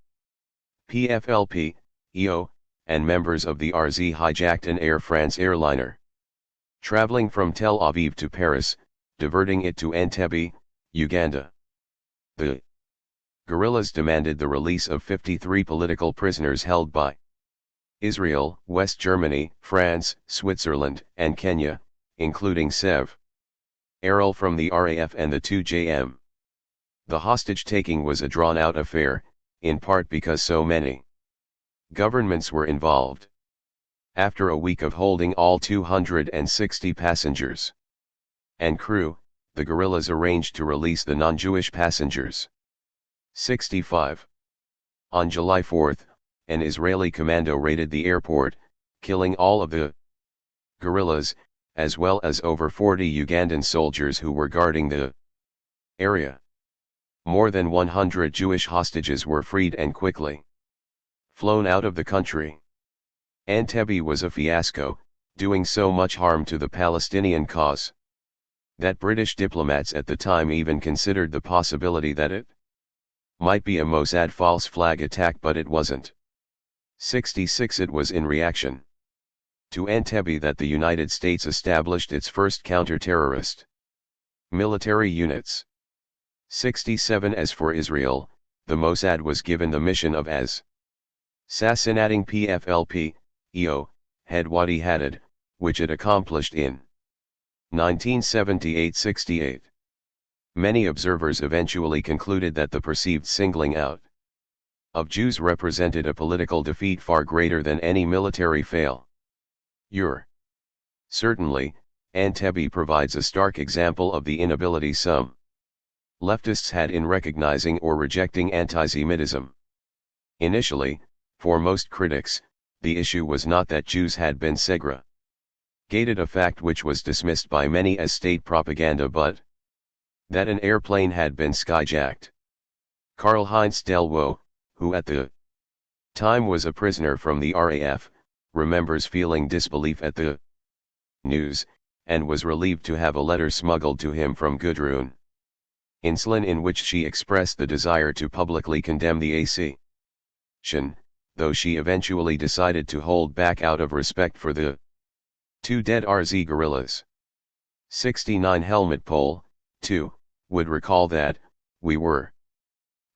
PFLP, EO, and members of the RZ hijacked an Air France airliner traveling from Tel Aviv to Paris, diverting it to Entebbe, Uganda. The guerrillas demanded the release of 53 political prisoners held by Israel, West Germany, France, Switzerland, and Kenya, including Sev Errol from the RAF and the 2JM. The hostage-taking was a drawn-out affair, in part because so many governments were involved. After a week of holding all 260 passengers and crew, the guerrillas arranged to release the non-Jewish passengers. 65. On July 4, an Israeli commando raided the airport, killing all of the guerrillas, as well as over 40 Ugandan soldiers who were guarding the area. More than 100 Jewish hostages were freed and quickly flown out of the country. Entebbe was a fiasco, doing so much harm to the Palestinian cause that British diplomats at the time even considered the possibility that it might be a Mossad false flag attack, but it wasn't. 66. It was in reaction to Entebbe that the United States established its first counter-terrorist military units. 67. As for Israel, the Mossad was given the mission of assassinating PFLP, EO, head Wadi Haddad, which it accomplished in 1978-68. Many observers eventually concluded that the perceived singling out of Jews represented a political defeat far greater than any military failure. Certainly, Entebbe provides a stark example of the inability some leftists had in recognizing or rejecting antisemitism. Initially, for most critics, the issue was not that Jews had been segregated, a fact which was dismissed by many as state propaganda, but that an airplane had been skyjacked. Karl-Heinz Delvaux, who at the time was a prisoner from the RAF, remembers feeling disbelief at the news, and was relieved to have a letter smuggled to him from Gudrun Ensslin in which she expressed the desire to publicly condemn the accusation, though she eventually decided to hold back out of respect for the two dead RZ guerrillas. 69 Helmut Pohl, too, would recall that, "We were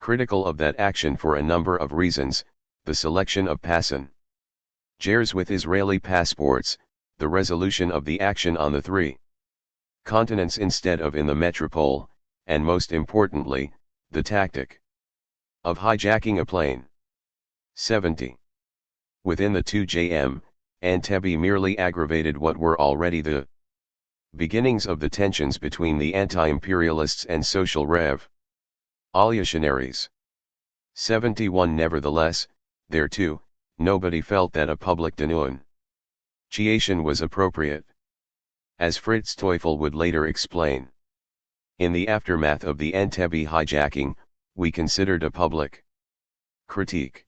critical of that action for a number of reasons: the selection of passengers with Israeli passports, the resolution of the action on the three continents instead of in the metropole, and most importantly, the tactic of hijacking a plane." 70. Within the 2JM, Entebbe merely aggravated what were already the beginnings of the tensions between the anti-imperialists and social revolutionaries. 71 Nevertheless, there too, nobody felt that a public denunciation was appropriate. As Fritz Teufel would later explain, in the aftermath of the Entebbe hijacking, we considered a public critique.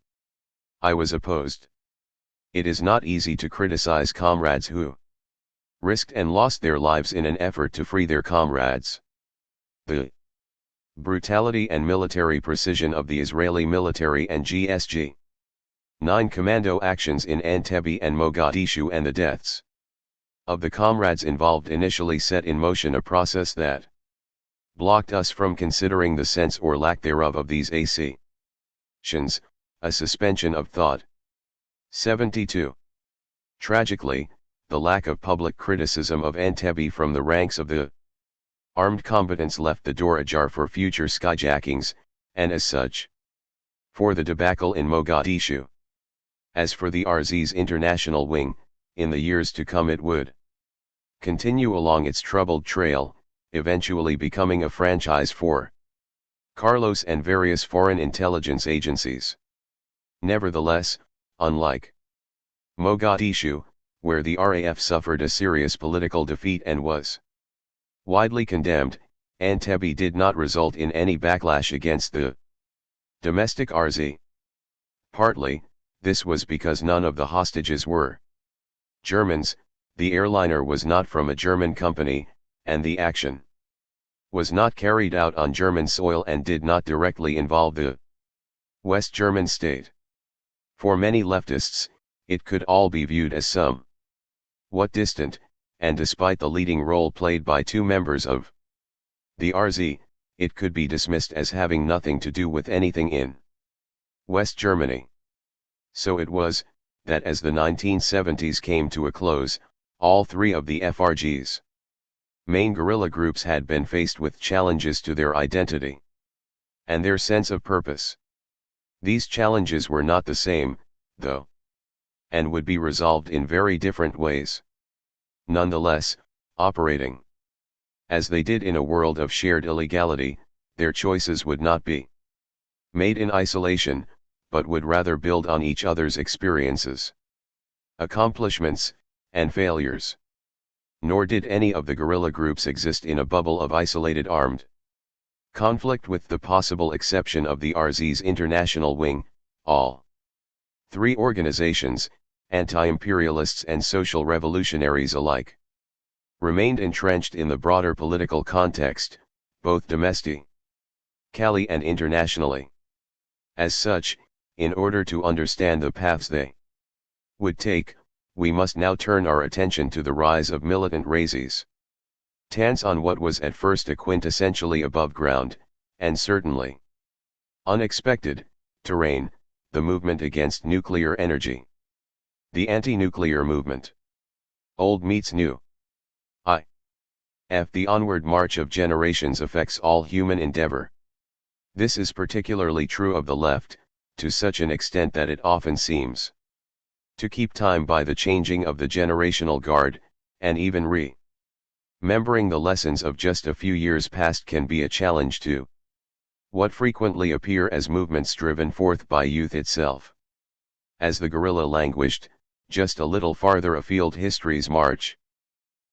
I was opposed. It is not easy to criticize comrades who risked and lost their lives in an effort to free their comrades. The brutality and military precision of the Israeli military and GSG 9 commando actions in Entebbe and Mogadishu and the deaths of the comrades involved initially set in motion a process that blocked us from considering the sense or lack thereof of these actions, a suspension of thought. 72. Tragically, the lack of public criticism of Entebbe from the ranks of the armed combatants left the door ajar for future skyjackings, and as such, for the debacle in Mogadishu. As for the RZ's international wing, in the years to come it would continue along its troubled trail, eventually becoming a franchise for Carlos and various foreign intelligence agencies. Nevertheless, unlike Mogadishu, where the RAF suffered a serious political defeat and was widely condemned, Entebbe did not result in any backlash against the domestic RZ. Partly, this was because none of the hostages were Germans, the airliner was not from a German company, and the action was not carried out on German soil and did not directly involve the West German state. For many leftists, it could all be viewed as somewhat distant, and despite the leading role played by two members of the RZ, it could be dismissed as having nothing to do with anything in West Germany. So it was, that as the 1970s came to a close, all three of the FRG's main guerrilla groups had been faced with challenges to their identity and their sense of purpose. These challenges were not the same, though, and would be resolved in very different ways. Nonetheless, operating as they did in a world of shared illegality, their choices would not be made in isolation, but would rather build on each other's experiences, accomplishments, and failures. Nor did any of the guerrilla groups exist in a bubble of isolated armed conflict with the possible exception of the RZ's international wing. All three organizations, anti-imperialists and social revolutionaries alike, remained entrenched in the broader political context, both domestically and internationally. As such, in order to understand the paths they would take, we must now turn our attention to the rise of militant resistance on what was at first a quintessentially above ground, and certainly Unexpected, terrain, the movement against nuclear energy. The anti-nuclear movement. Old meets new. The onward march of generations affects all human endeavor. This is particularly true of the left, to such an extent that it often seems to keep time by the changing of the generational guard, and even remembering the lessons of just a few years past can be a challenge to what frequently appear as movements driven forth by youth itself. As the guerrilla languished, just a little farther afield history's march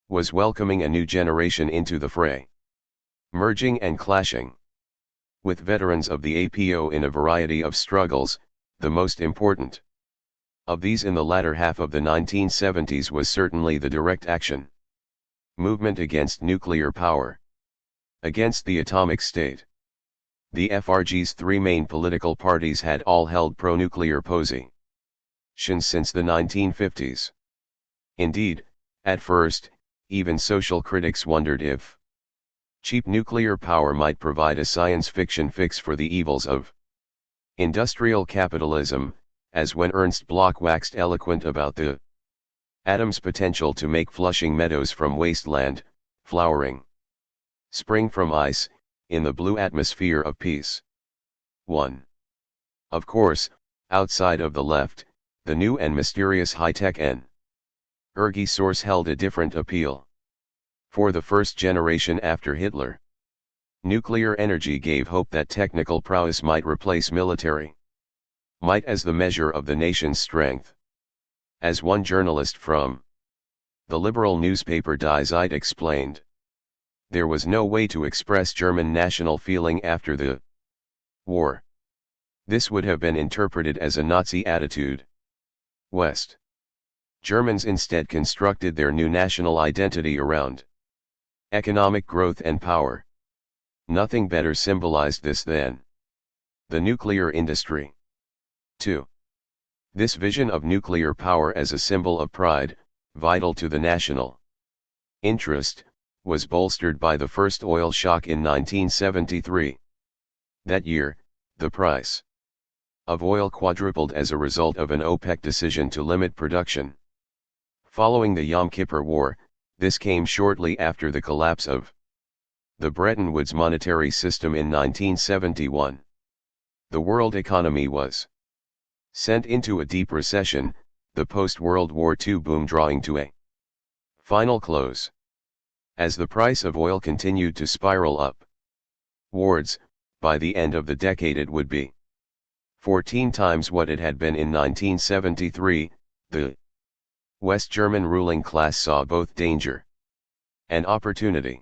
was welcoming a new generation into the fray, merging and clashing with veterans of the APO in a variety of struggles. The most important of these in the latter half of the 1970s was certainly the direct action movement against nuclear power, against the atomic state. The FRG's three main political parties had all held pro-nuclear positions since the 1950s. Indeed, at first, even social critics wondered if cheap nuclear power might provide a science fiction fix for the evils of industrial capitalism, as when Ernst Bloch waxed eloquent about the atom's potential to make Flushing Meadows from wasteland, flowering spring from ice, in the blue atmosphere of peace. 1. Of course, outside of the left, the new and mysterious high-tech energy source held a different appeal. For the first generation after Hitler, nuclear energy gave hope that technical prowess might replace military might as the measure of the nation's strength. As one journalist from the liberal newspaper Die Zeit explained, there was no way to express German national feeling after the war. This would have been interpreted as a Nazi attitude. West Germans instead constructed their new national identity around economic growth and power. Nothing better symbolized this than the nuclear industry. 2. This vision of nuclear power as a symbol of pride, vital to the national interest, was bolstered by the first oil shock in 1973. That year, the price of oil quadrupled as a result of an OPEC decision to limit production. Following the Yom Kippur War, this came shortly after the collapse of the Bretton Woods monetary system in 1971. The world economy was sent into a deep recession, the post-World War II boom drawing to a final close. As the price of oil continued to spiral upwards, by the end of the decade it would be 14 times what it had been in 1973. The West German ruling class saw both danger and opportunity.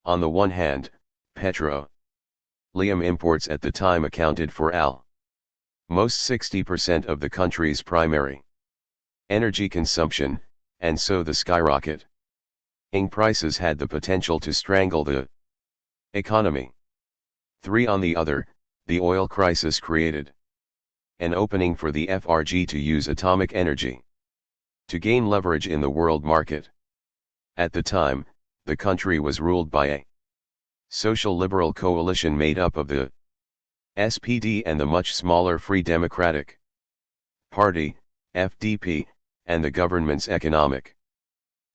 On the one hand, petroleum imports at the time accounted for almost 60% of the country's primary energy consumption, and so the skyrocketing prices had the potential to strangle the economy. 3. On the other, the oil crisis created an opening for the FRG to use atomic energy to gain leverage in the world market. At the time, the country was ruled by a social liberal coalition made up of the SPD and the much smaller Free Democratic Party, FDP, and the government's economic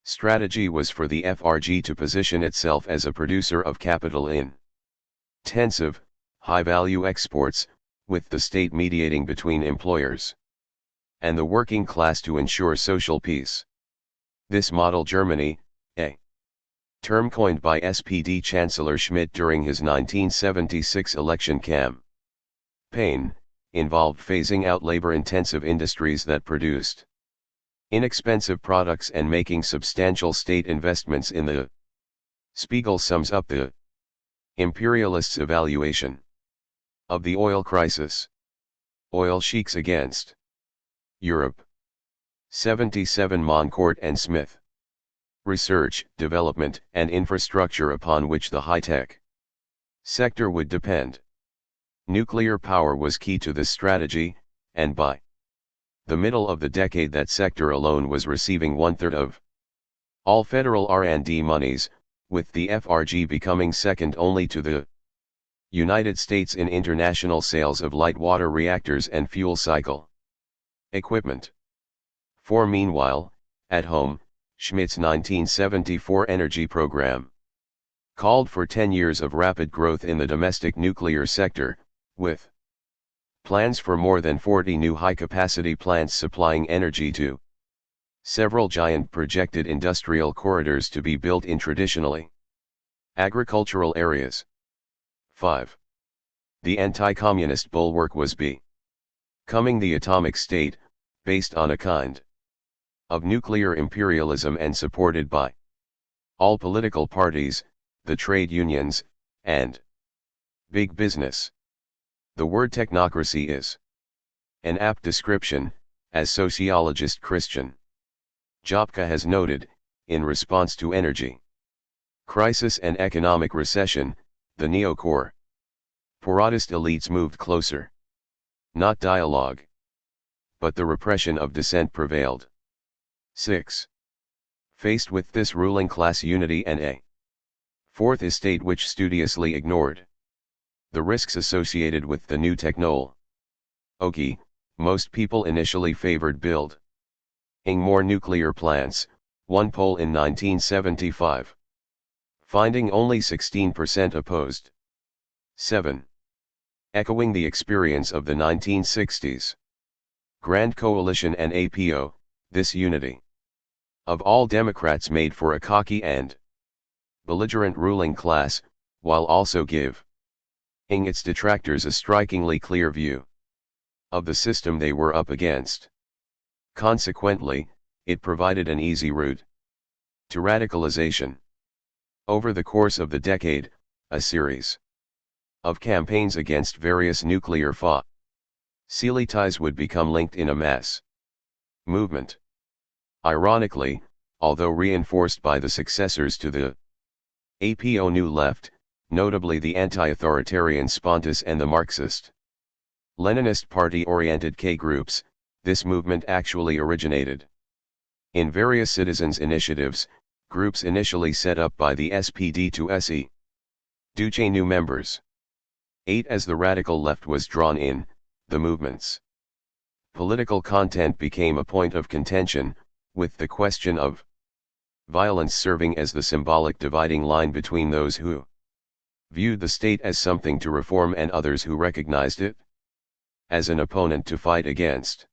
strategy was for the FRG to position itself as a producer of capital-intensive, high-value exports, with the state mediating between employers and the working class to ensure social peace. This model Germany, a term coined by SPD Chancellor Schmidt during his 1976 election campaign, involved phasing out labor-intensive industries that produced inexpensive products and making substantial state investments in the Spiegel sums up the imperialists' evaluation of the oil crisis. Oil sheiks against Europe. 77 Moncourt and Smith. Research, development, and infrastructure upon which the high-tech sector would depend. Nuclear power was key to this strategy, and by the middle of the decade that sector alone was receiving 1/3 of all federal R&D monies, with the FRG becoming second only to the United States in international sales of light water reactors and fuel cycle equipment. 4. Meanwhile, at home, Schmidt's 1974 energy program called for 10 years of rapid growth in the domestic nuclear sector, with plans for more than 40 new high-capacity plants supplying energy to several giant projected industrial corridors to be built in traditionally agricultural areas. 5. The anti-communist bulwark was becoming the atomic state, based on a kind of nuclear imperialism and supported by all political parties, the trade unions, and big business. The word technocracy is an apt description, as sociologist Christian Jopka has noted, in response to energy crisis and economic recession, the neo-corporatist elites moved closer. Not dialogue, but the repression of dissent prevailed. 6. Faced with this ruling class unity and a fourth estate which studiously ignored the risks associated with the new technology, most people initially favored building more nuclear plants, one poll in 1975 finding only 16% opposed. 7. Echoing the experience of the 1960s Grand Coalition and APO, this unity of all Democrats made for a cocky and belligerent ruling class, while also giving its detractors a strikingly clear view of the system they were up against. Consequently, it provided an easy route to radicalization. Over the course of the decade, a series of campaigns against various nuclear facilities would become linked in a mass movement. Ironically, although reinforced by the successors to the APO New Left, notably the anti-authoritarian Spontus and the Marxist-Leninist party-oriented K groups, this movement actually originated in various citizens' initiatives, groups initially set up by the SPD to SE. Duce new members. 8. As the radical left was drawn in, the movement's political content became a point of contention, with the question of violence serving as the symbolic dividing line between those who viewed the state as something to reform and others who recognized it as an opponent to fight against.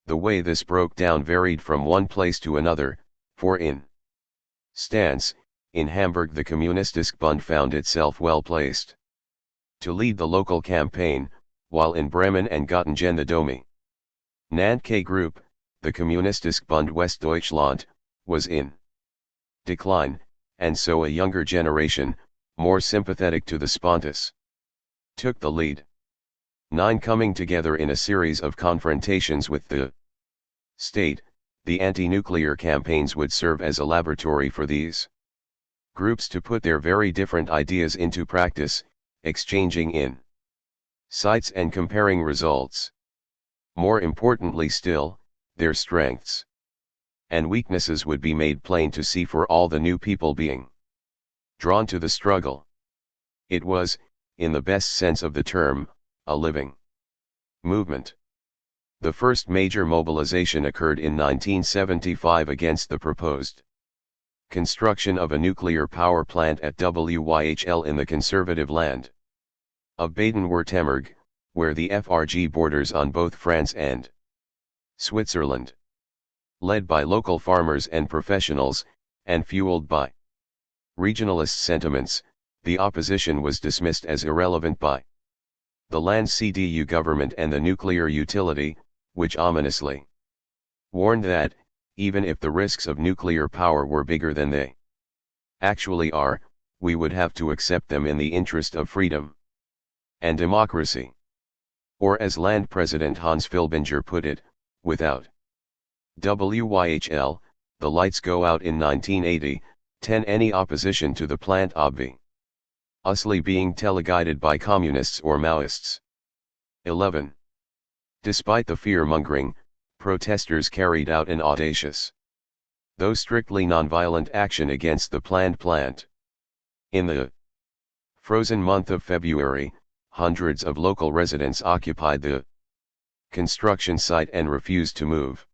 The way this broke down varied from one place to another, for instance, in Hamburg the Kommunistisch Bund found itself well placed to lead the local campaign, while in Bremen and Göttingen the dominant K group, the Kommunistisch Bund Westdeutschland, was in decline, and so a younger generation, more sympathetic to the Spontus, took the lead. 9. Coming together in a series of confrontations with the state, the anti-nuclear campaigns would serve as a laboratory for these groups to put their very different ideas into practice, exchanging insights and comparing results. More importantly still, their strengths and weaknesses would be made plain to see for all the new people being drawn to the struggle. It was, in the best sense of the term, a living movement. The first major mobilization occurred in 1975 against the proposed construction of a nuclear power plant at Wyhl in the conservative land of Baden-Württemberg, where the FRG borders on both France and Switzerland. Led by local farmers and professionals, and fueled by regionalist sentiments, the opposition was dismissed as irrelevant by the Land CDU government and the nuclear utility, which ominously warned that, even if the risks of nuclear power were bigger than they actually are, we would have to accept them in the interest of freedom and democracy. Or as Land President Hans Filbinger put it, without Wyhl, the lights go out in 1980, 10. Any opposition to the plant obviously being teleguided by communists or Maoists. 11. Despite the fear-mongering, protesters carried out an audacious, though strictly nonviolent action against the planned plant. In the Frozen month of February, hundreds of local residents occupied the construction site and refused to move.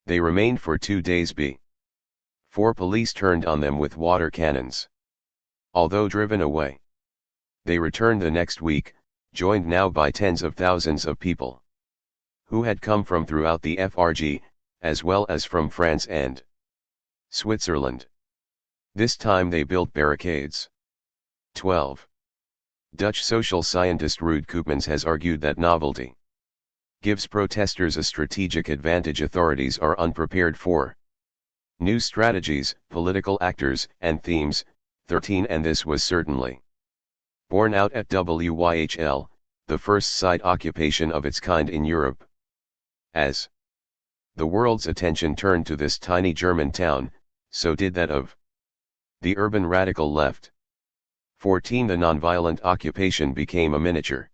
They remained for 2 days before police turned on them with water cannons. Although driven away, they returned the next week, joined now by tens of thousands of people who had come from throughout the FRG, as well as from France and Switzerland. This time they built barricades. 12. Dutch social scientist Ruud Koopmans has argued that novelty gives protesters a strategic advantage authorities are unprepared for. New strategies, political actors, and themes. 13. And this was certainly borne out at WYHL, the first site occupation of its kind in Europe. As the world's attention turned to this tiny German town, so did that of the urban radical left. 14. The nonviolent occupation became a miniature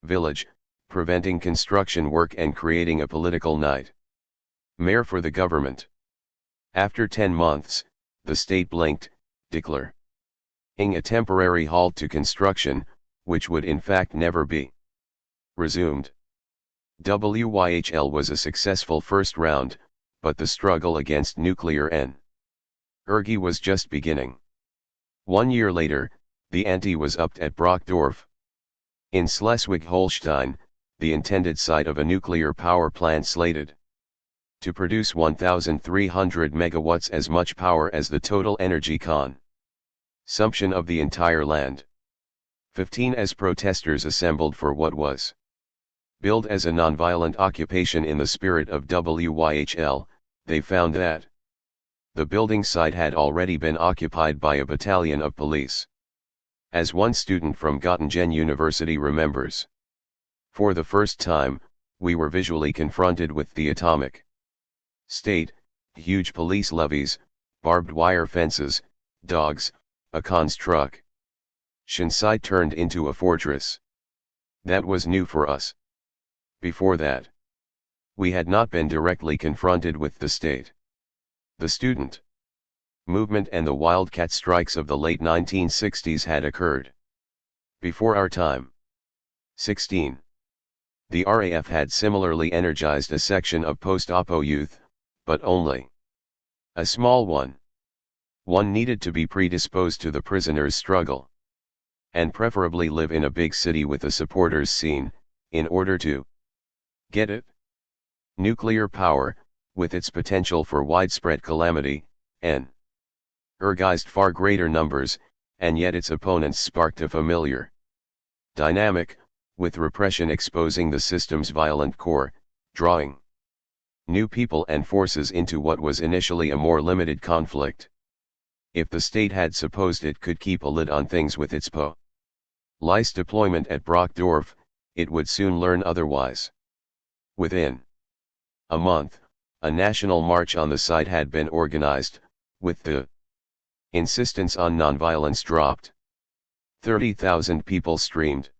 village, preventing construction work and creating a political nightmare for the government. After 10 months, the state blinked, declaring a temporary halt to construction, which would in fact never be resumed. WYHL was a successful first round, but the struggle against nuclear energy was just beginning. 1 year later, the ante was upped at Brockdorf. In Schleswig-Holstein, the intended site of a nuclear power plant slated to produce 1,300 megawatts, as much power as the total energy consumption of the entire land. 15. As protesters assembled for what was billed as a nonviolent occupation in the spirit of WYHL, they found that the building site had already been occupied by a battalion of police. As one student from Göttingen University remembers, for the first time, we were visually confronted with the atomic state, huge police levies, barbed wire fences, dogs, a construction site turned into a fortress. That was new for us. Before that, we had not been directly confronted with the state. The student movement and the wildcat strikes of the late 1960s had occurred before our time. 16. The RAF had similarly energized a section of post-Oppo youth, but only a small one. One needed to be predisposed to the prisoners' struggle, and preferably live in a big city with a supporters scene, in order to get it. Nuclear power, with its potential for widespread calamity, energized far greater numbers, and yet its opponents sparked a familiar dynamic, with repression exposing the system's violent core, drawing new people and forces into what was initially a more limited conflict. If the state had supposed it could keep a lid on things with its police deployment at Brockdorf, it would soon learn otherwise. Within a month, a national march on the site had been organized, with the insistence on nonviolence dropped. 30,000 people streamed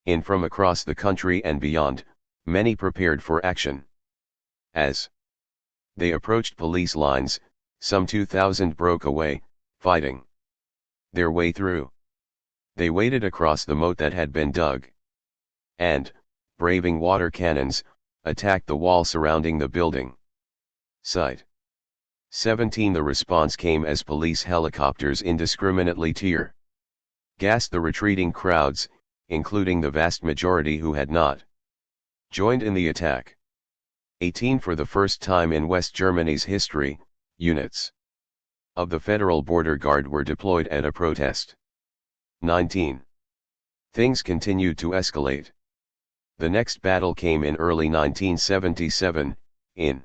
in from across the country and beyond, many prepared for action. As they approached police lines, some 2,000 broke away, fighting their way through. They waded across the moat that had been dug, and, braving water cannons, attacked the wall surrounding the building site. 17. The response came as police helicopters indiscriminately tear-gassed the retreating crowds, including the vast majority who had not joined in the attack. 18. For the first time in West Germany's history, units of the Federal Border Guard were deployed at a protest. 19. Things continued to escalate. The next battle came in early 1977, in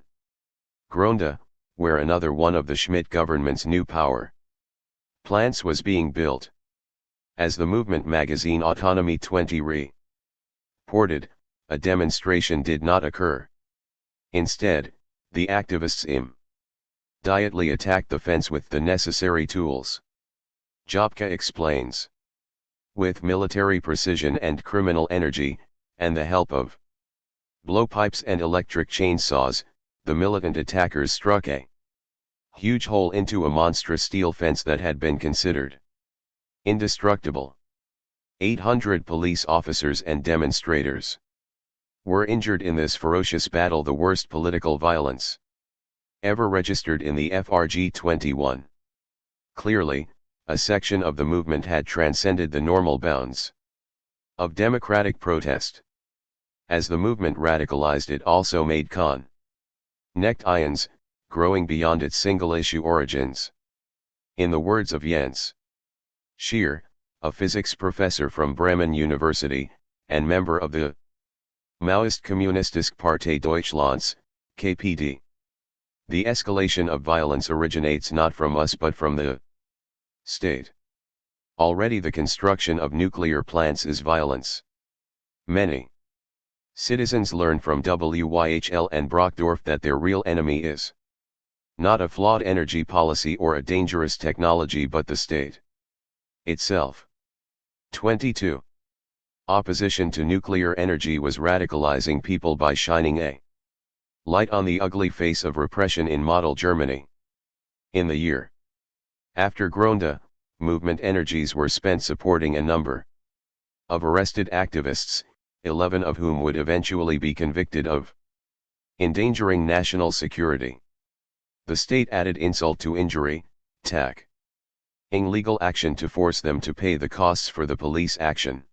Gronda, where another one of the Schmidt government's new power plants was being built. As the movement magazine Autonomy 20 reported, a demonstration did not occur. Instead, the activists immediately attacked the fence with the necessary tools. Jopka explains. With military precision and criminal energy, and the help of blowpipes and electric chainsaws, the militant attackers struck a huge hole into a monstrous steel fence that had been considered Indestructible. 800 police officers and demonstrators were injured in this ferocious battle, the worst political violence ever registered in the FRG 21. Clearly, a section of the movement had transcended the normal bounds of democratic protest. As the movement radicalized, it also made connect ions, growing beyond its single-issue origins. In the words of Jens Scheer, a physics professor from Bremen University, and member of the Maoist Kommunistische Partei Deutschlands, KPD. The escalation of violence originates not from us but from the state. Already the construction of nuclear plants is violence. Many citizens learn from Wyhl and Brockdorf that their real enemy is not a flawed energy policy or a dangerous technology but the state itself. 22. Opposition to nuclear energy was radicalizing people by shining a light on the ugly face of repression in model Germany. In the year after Gronda, movement energies were spent supporting a number of arrested activists, 11 of whom would eventually be convicted of endangering national security. The state added insult to injury, taking legal action to force them to pay the costs for the police action.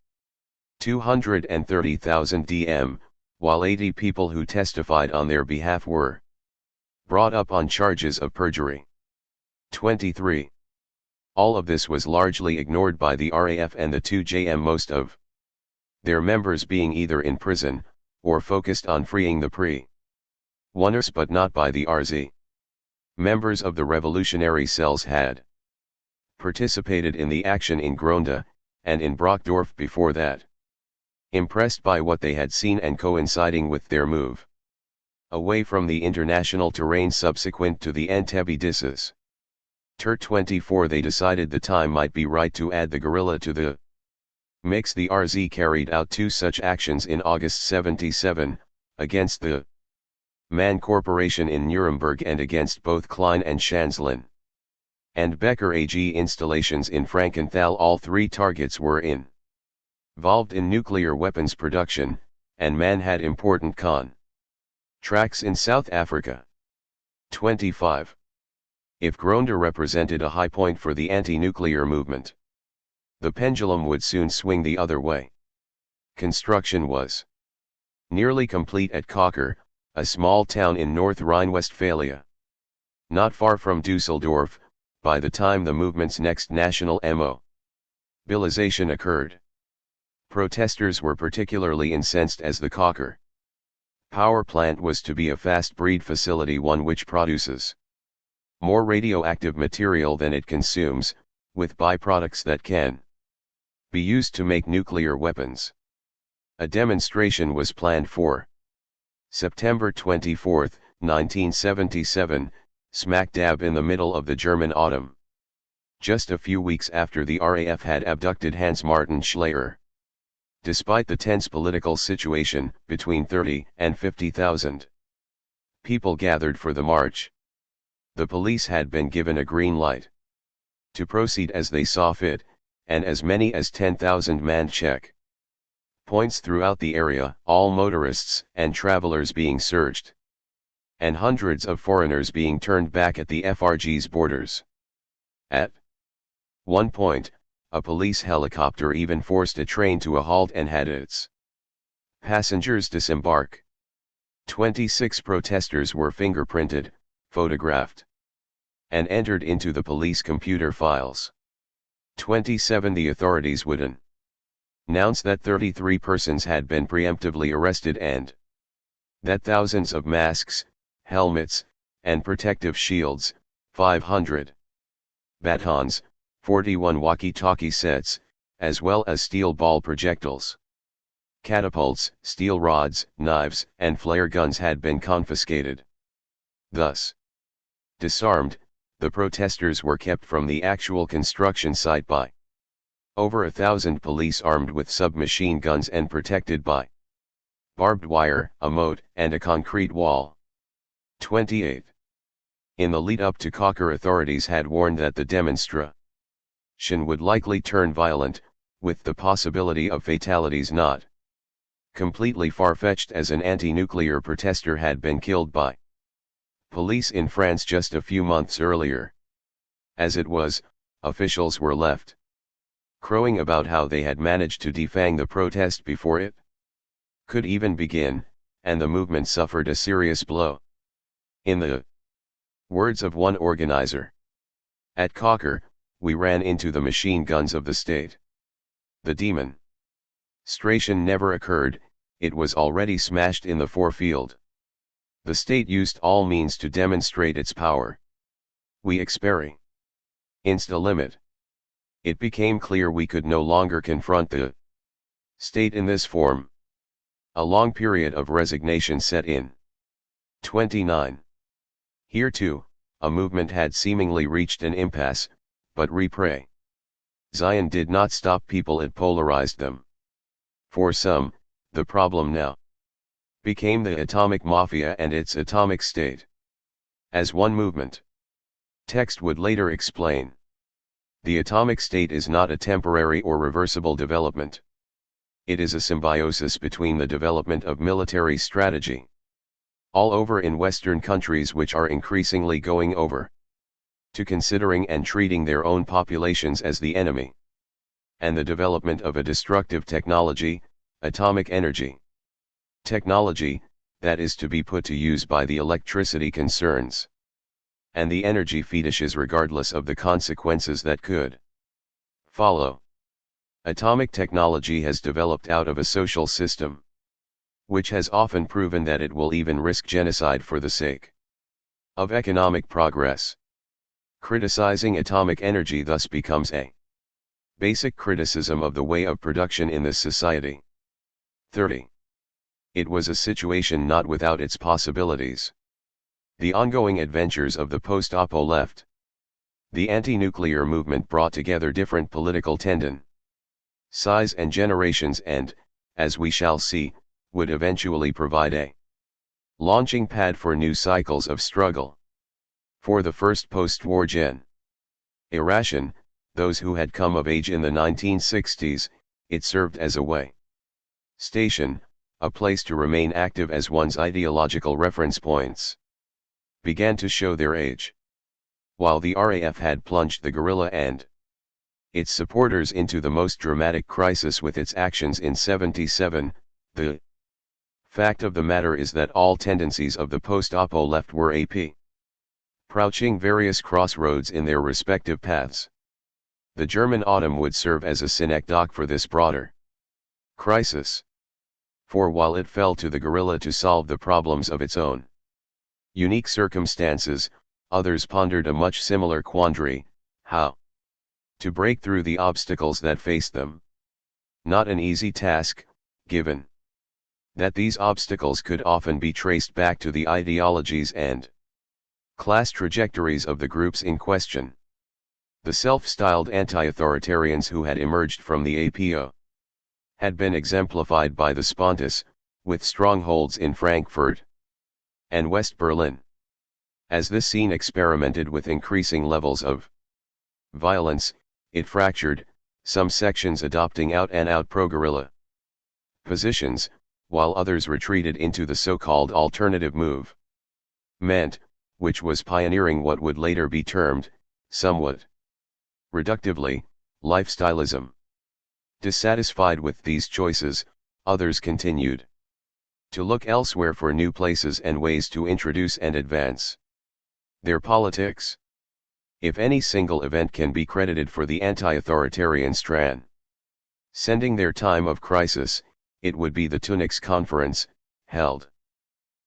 230,000 DM, while 80 people who testified on their behalf were brought up on charges of perjury. 23. All of this was largely ignored by the RAF and the 2JM, most of their members being either in prison, or focused on freeing the prisoners, but not by the RZ. Members of the revolutionary cells had participated in the action in Gronda, and in Brockdorf before that. Impressed by what they had seen and coinciding with their move away from the international terrain subsequent to the Entebbe disses. THIRD-24, they decided the time might be right to add the guerrilla to the mix. The RZ carried out 2 such actions in August 77, against the Mann Corporation in Nuremberg and against both Klein and Schanzlin and Becker AG installations in Frankenthal. All 3 targets were involved in nuclear weapons production, and Mann had important contracts in South Africa. 25. If Gronda represented a high point for the anti-nuclear movement, the pendulum would soon swing the other way. Construction was nearly complete at Kocher, a small town in North Rhine-Westphalia, not far from Dusseldorf, by the time the movement's next national mobilization occurred. Protesters were particularly incensed as the Kocher power plant was to be a fast-breed facility, one which produces more radioactive material than it consumes, with byproducts that can be used to make nuclear weapons. A demonstration was planned for September 24, 1977, smack dab in the middle of the German autumn, just a few weeks after the RAF had abducted Hans-Martin Schleyer. Despite the tense political situation, between 30 and 50,000 people gathered for the march. The police had been given a green light to proceed as they saw fit, and as many as 10,000 manned check points throughout the area, all motorists and travelers being searched, and hundreds of foreigners being turned back at the FRG's borders. At one point, a police helicopter even forced a train to a halt and had its passengers disembark. 26 protesters were fingerprinted, photographed, and entered into the police computer files. 27 The authorities would announce that 33 persons had been preemptively arrested and that thousands of masks, helmets, and protective shields, 500 batons, 41 walkie-talkie sets, as well as steel ball projectiles, catapults, steel rods, knives, and flare guns had been confiscated. Thus disarmed, the protesters were kept from the actual construction site by over 1,000 police armed with submachine guns and protected by barbed wire, a moat, and a concrete wall. 28. In the lead-up to Kocher, authorities had warned that the demonstration would likely turn violent, with the possibility of fatalities not completely far-fetched, as an anti-nuclear protester had been killed by police in France just a few months earlier. As it was, officials were left crowing about how they had managed to defang the protest before it could even begin, and the movement suffered a serious blow. In the words of one organizer, "At Cocker, we ran into the machine guns of the state. The demonstration never occurred, it was already smashed in the forefield. The state used all means to demonstrate its power. We experienced a limit. It became clear we could no longer confront the state in this form. A long period of resignation set in. 29. Here too, a movement had seemingly reached an impasse, but repression did not stop people, it polarized them. For some, the problem now became the atomic mafia and its atomic state. As one movement text would later explain, the atomic state is not a temporary or reversible development. It is a symbiosis between the development of military strategy all over in Western countries, which are increasingly going over to considering and treating their own populations as the enemy, and the development of a destructive technology, atomic energy technology, that is to be put to use by the electricity concerns and the energy fetishes regardless of the consequences that could follow. Atomic technology has developed out of a social system which has often proven that it will even risk genocide for the sake of economic progress. Criticizing atomic energy thus becomes a basic criticism of the way of production in this society. 30. It was a situation not without its possibilities. The ongoing adventures of the post-Apo left. The anti-nuclear movement brought together different political tendencies and generations and, as we shall see, would eventually provide a launching pad for new cycles of struggle. For the first post-war generation, those who had come of age in the 1960s, it served as a way station, a place to remain active as one's ideological reference points began to show their age. While the RAF had plunged the guerrilla and its supporters into the most dramatic crisis with its actions in '77, the fact of the matter is that all tendencies of the post-Apo left were approaching various crossroads in their respective paths. The German autumn would serve as a synecdoche for this broader crisis. For while it fell to the guerrilla to solve the problems of its own unique circumstances, others pondered a much similar quandary: how to break through the obstacles that faced them. Not an easy task, given that these obstacles could often be traced back to the ideologies and class trajectories of the groups in question. The self-styled anti-authoritarians who had emerged from the APO had been exemplified by the Spontus, with strongholds in Frankfurt and West Berlin. As this scene experimented with increasing levels of violence, it fractured, some sections adopting out-and-out pro-guerrilla positions, while others retreated into the so-called alternative movement, which was pioneering what would later be termed, somewhat reductively, lifestyleism. Dissatisfied with these choices, others continued to look elsewhere for new places and ways to introduce and advance their politics. If any single event can be credited for the anti-authoritarian strand sending their time of crisis, it would be the Tunics Conference, held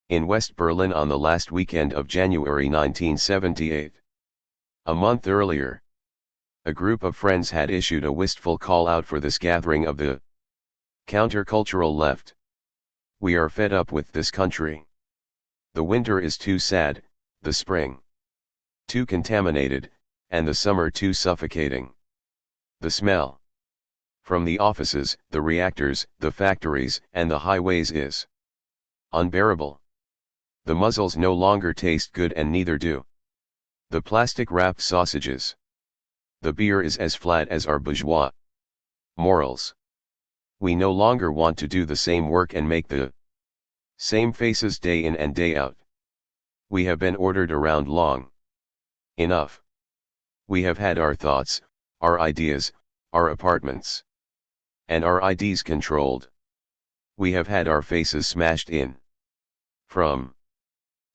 in West Berlin on the last weekend of January 1978. A month earlier, a group of friends had issued a wistful call out for this gathering of the countercultural left. We are fed up with this country. The winter is too sad, the spring too contaminated, and the summer too suffocating. The smell from the offices, the reactors, the factories, and the highways is unbearable. The muzzles no longer taste good, and neither do the plastic-wrapped sausages. The beer is as flat as our bourgeois morals. We no longer want to do the same work and make the same faces day in and day out. We have been ordered around long enough. We have had our thoughts, our ideas, our apartments, and our IDs controlled. We have had our faces smashed in. From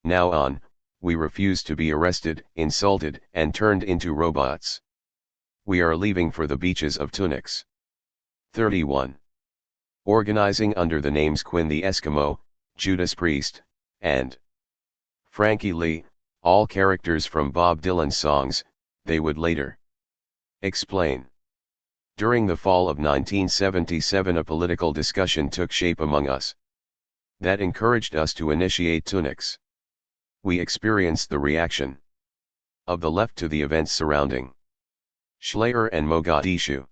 now on, we refuse to be arrested, insulted, and turned into robots. We are leaving for the beaches of Tunis. 31. Organizing under the names Quinn the Eskimo, Judas Priest, and Frankie Lee, all characters from Bob Dylan's songs, they would later explain. During the fall of 1977 a political discussion took shape among us that encouraged us to initiate Tunis. We experienced the reaction of the left to the events surrounding Schleyer and Mogadishu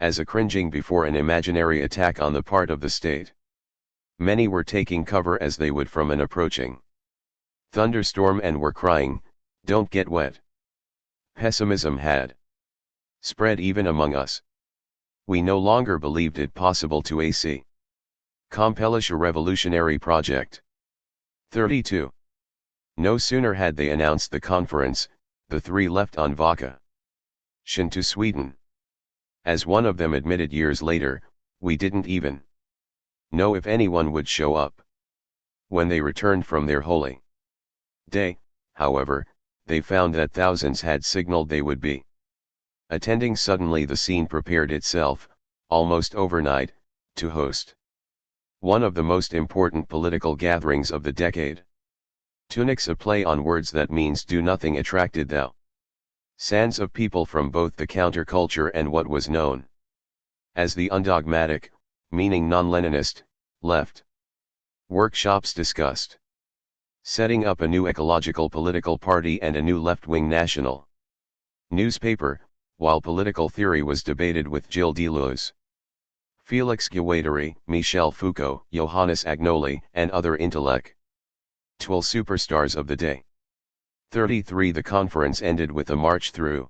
as a cringing before an imaginary attack on the part of the state. Many were taking cover as they would from an approaching thunderstorm and were crying, "Don't get wet." Pessimism had spread even among us. We no longer believed it possible to accomplish a revolutionary project. 32. No sooner had they announced the conference, the three left on vacation to Sweden. As one of them admitted years later, we didn't even know if anyone would show up. When they returned from their holy day, however, they found that thousands had signaled they would be attending. Suddenly the scene prepared itself, almost overnight, to host one of the most important political gatherings of the decade. Tunis, a play on words that means do nothing, attracted thousands of people from both the counterculture and what was known as the undogmatic, meaning non-Leninist, left. Workshops discussed setting up a new ecological political party and a new left-wing national newspaper, while political theory was debated with Gilles Deleuze, Félix Guattari, Michel Foucault, Johannes Agnoli, and other intellectual superstars of the day. 33. The conference ended with a march through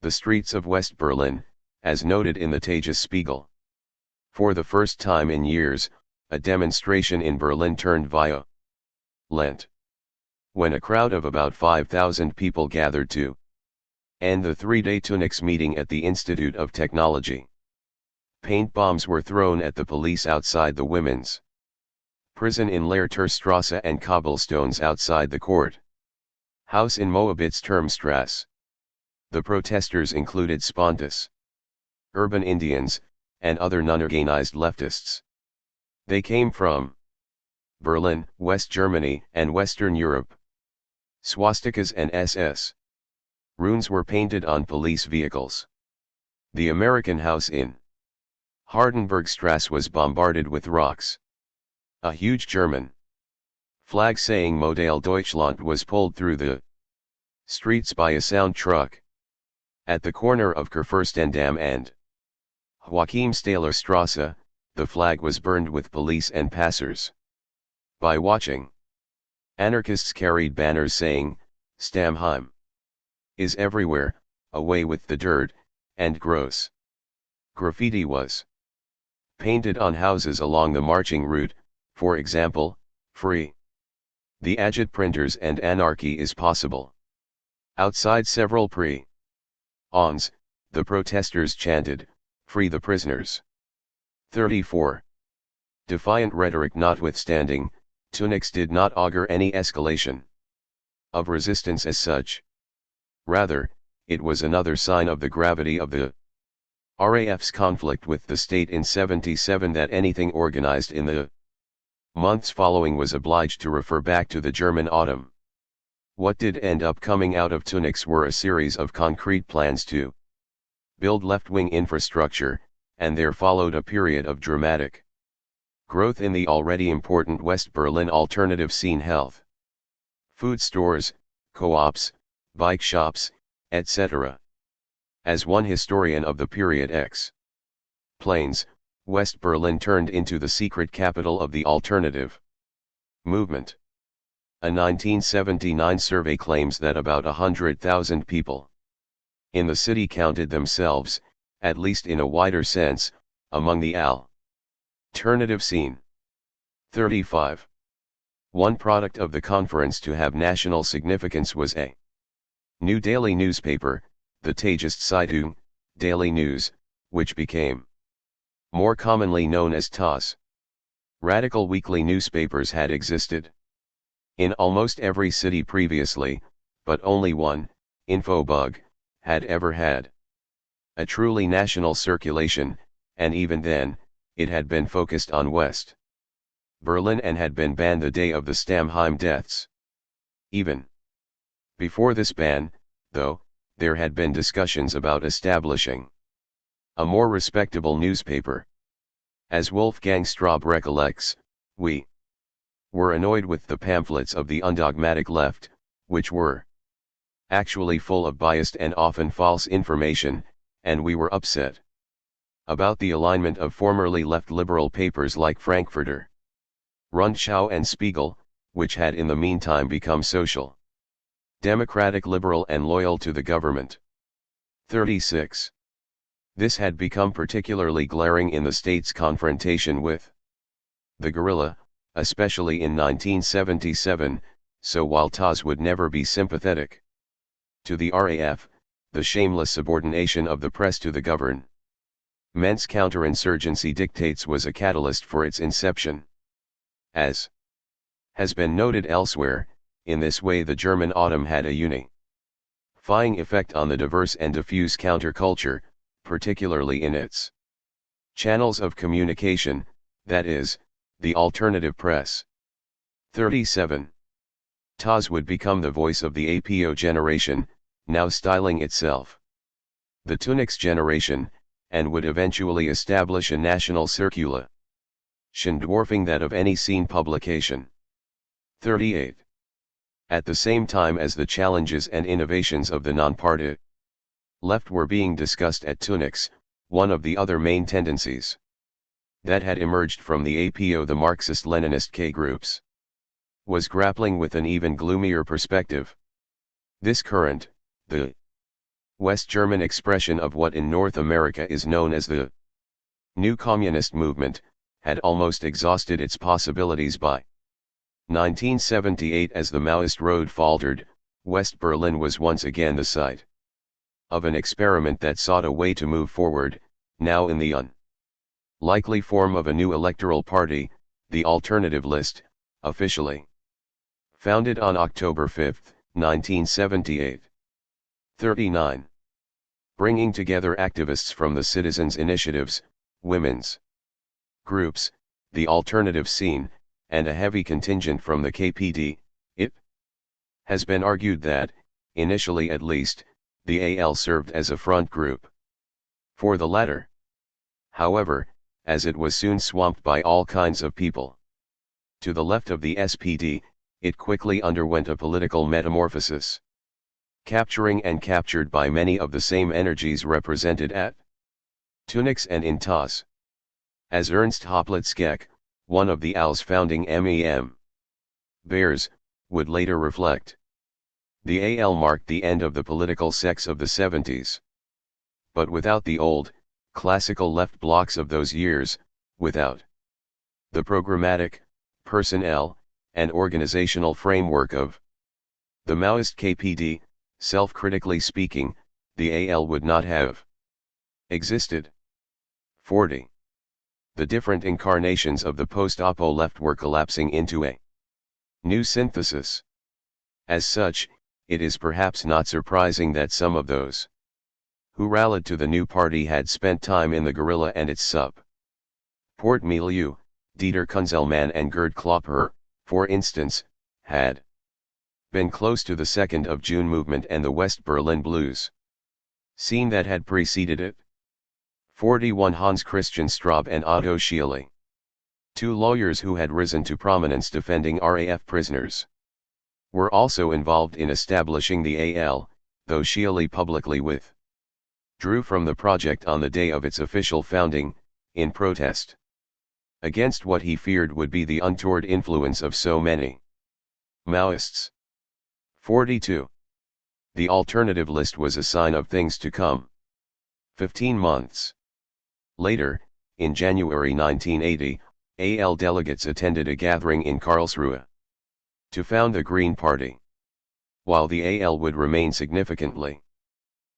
the streets of West Berlin, as noted in the Tagesspiegel. For the first time in years, a demonstration in Berlin turned violent, when a crowd of about 5,000 people gathered to end the three-day Tunis meeting at the Institute of Technology. Paint bombs were thrown at the police outside the women's prison in Lehrterstrasse and cobblestones outside the court house in Moabitz-Turmstrasse. The protesters included spontaneous urban Indians, and other non-organized leftists. They came from Berlin, West Germany, and Western Europe. Swastikas and SS runes were painted on police vehicles. The American house in Hardenbergstrasse was bombarded with rocks. A huge German flag saying Modell Deutschland was pulled through the streets by a sound truck. At the corner of Kurfürstendamm and Joachim Stahler Strasse, the flag was burned with police and passers by watching. Anarchists carried banners saying, "Stammheim is everywhere, away with the dirt," and gross graffiti was painted on houses along the marching route, for example, "Free the agit printers and anarchy is possible." Outside several ons, the protesters chanted, "Free the prisoners." 34. Defiant rhetoric notwithstanding, Tunis did not augur any escalation of resistance as such. Rather, it was another sign of the gravity of the RAF's conflict with the state in 77 that anything organized in the months following was obliged to refer back to the German autumn. What did end up coming out of Tunis were a series of concrete plans to build left-wing infrastructure, and there followed a period of dramatic growth in the already important West Berlin alternative scene. Health food stores, co-ops, bike shops, etc. As one historian of the period explains, West Berlin turned into the secret capital of the alternative movement. A 1979 survey claims that about 100,000 people in the city counted themselves, at least in a wider sense, among the alternative scene. 35. One product of the conference to have national significance was a new daily newspaper, the Tageszeitung, Daily News, which became more commonly known as TAS. Radical weekly newspapers had existed in almost every city previously, but only one, Infobug, had ever had a truly national circulation, and even then, it had been focused on West Berlin and had been banned the day of the Stammheim deaths. Even before this ban, though, there had been discussions about establishing a more respectable newspaper. As Wolfgang Straub recollects, we were annoyed with the pamphlets of the undogmatic left, which were actually full of biased and often false information, and we were upset about the alignment of formerly left liberal papers like Frankfurter Rundschau and Spiegel, which had in the meantime become social democratic liberal and loyal to the government. 36. This had become particularly glaring in the state's confrontation with the guerrilla, especially in 1977, so while TAS would never be sympathetic to the RAF, the shameless subordination of the press to the government's counterinsurgency dictates was a catalyst for its inception. As has been noted elsewhere, in this way the German autumn had a unifying effect on the diverse and diffuse counterculture, particularly in its channels of communication, that is, the alternative press. 37. TAS would become the voice of the APO generation, now styling itself the Tunics generation, and would eventually establish a national circulation dwarfing that of any scene publication. 38. At the same time as the challenges and innovations of the non-party left were being discussed at Tunics, one of the other main tendencies that had emerged from the APO, the Marxist-Leninist K-groups, was grappling with an even gloomier perspective. This current, the West German expression of what in North America is known as the New Communist Movement, had almost exhausted its possibilities by 1978. As the Maoist road faltered, West Berlin was once again the site of an experiment that sought a way to move forward, now in the unlikely form of a new electoral party, the Alternative List, officially founded on October 5, 1978. 39. Bringing together activists from the citizens' initiatives, women's groups, the alternative scene, and a heavy contingent from the KPD, it has been argued that, initially at least, the AL served as a front group for the latter. However, as it was soon swamped by all kinds of people to the left of the SPD, it quickly underwent a political metamorphosis, capturing and captured by many of the same energies represented at Tunics and in TAS. As Ernst Hoplitz-Geck, one of the AL's founding MEM bears, would later reflect, the AL marked the end of the political sex of the 70s. But without the old, classical left blocs of those years, without the programmatic, personnel, and organizational framework of the Maoist KPD, self-critically speaking, the AL would not have existed. 40. The different incarnations of the post-Oppo left were collapsing into a new synthesis. As such, it is perhaps not surprising that some of those who rallied to the new party had spent time in the guerrilla and its support milieu. Dieter Kunzelmann and Gerd Klopper, for instance, had been close to the 2nd of June movement and the West Berlin blues scene that had preceded it. 41. Hans Christian Straub and Otto Schiele, two lawyers who had risen to prominence defending RAF prisoners, were also involved in establishing the AL, though Schiele publicly withdrew from the project on the day of its official founding, in protest against what he feared would be the untoward influence of so many Maoists. 42. The alternative list was a sign of things to come. 15 months later, in January 1980, AL delegates attended a gathering in Karlsruhe to found the Green Party. While the AL would remain significantly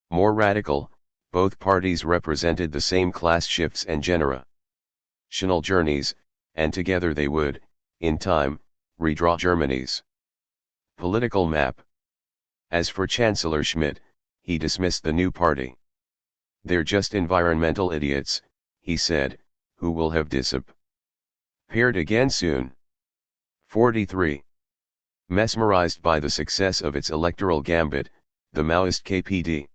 more radical, both parties represented the same class shifts and generational journeys, and together they would, in time, redraw Germany's political map. As for Chancellor Schmidt, he dismissed the new party. "They're just environmental idiots," he said, "who will have disappeared again soon." 43. Mesmerized by the success of its electoral gambit, the Maoist KPD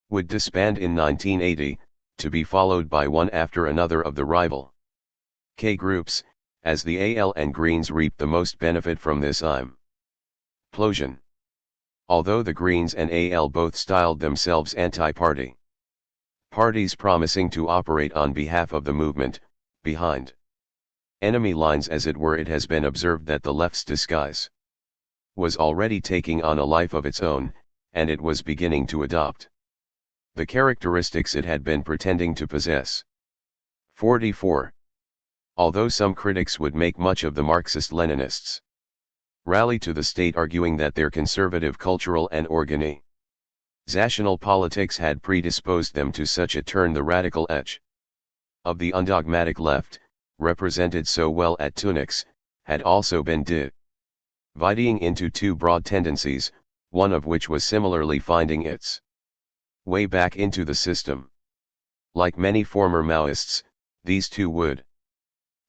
would disband in 1980, to be followed by one after another of the rival K groups, as the AL and Greens reaped the most benefit from this implosion. Although the Greens and AL both styled themselves anti-party parties promising to operate on behalf of the movement, behind enemy lines as it were, it has been observed that the left's disguise was already taking on a life of its own, and it was beginning to adopt the characteristics it had been pretending to possess. 44. Although some critics would make much of the Marxist-Leninists' rally to the state, arguing that their conservative cultural and organizational politics had predisposed them to such a turn, the radical edge of the undogmatic left, represented so well at Tunis, had also been dividing into two broad tendencies, one of which was similarly finding its way back into the system. Like many former Maoists, these two would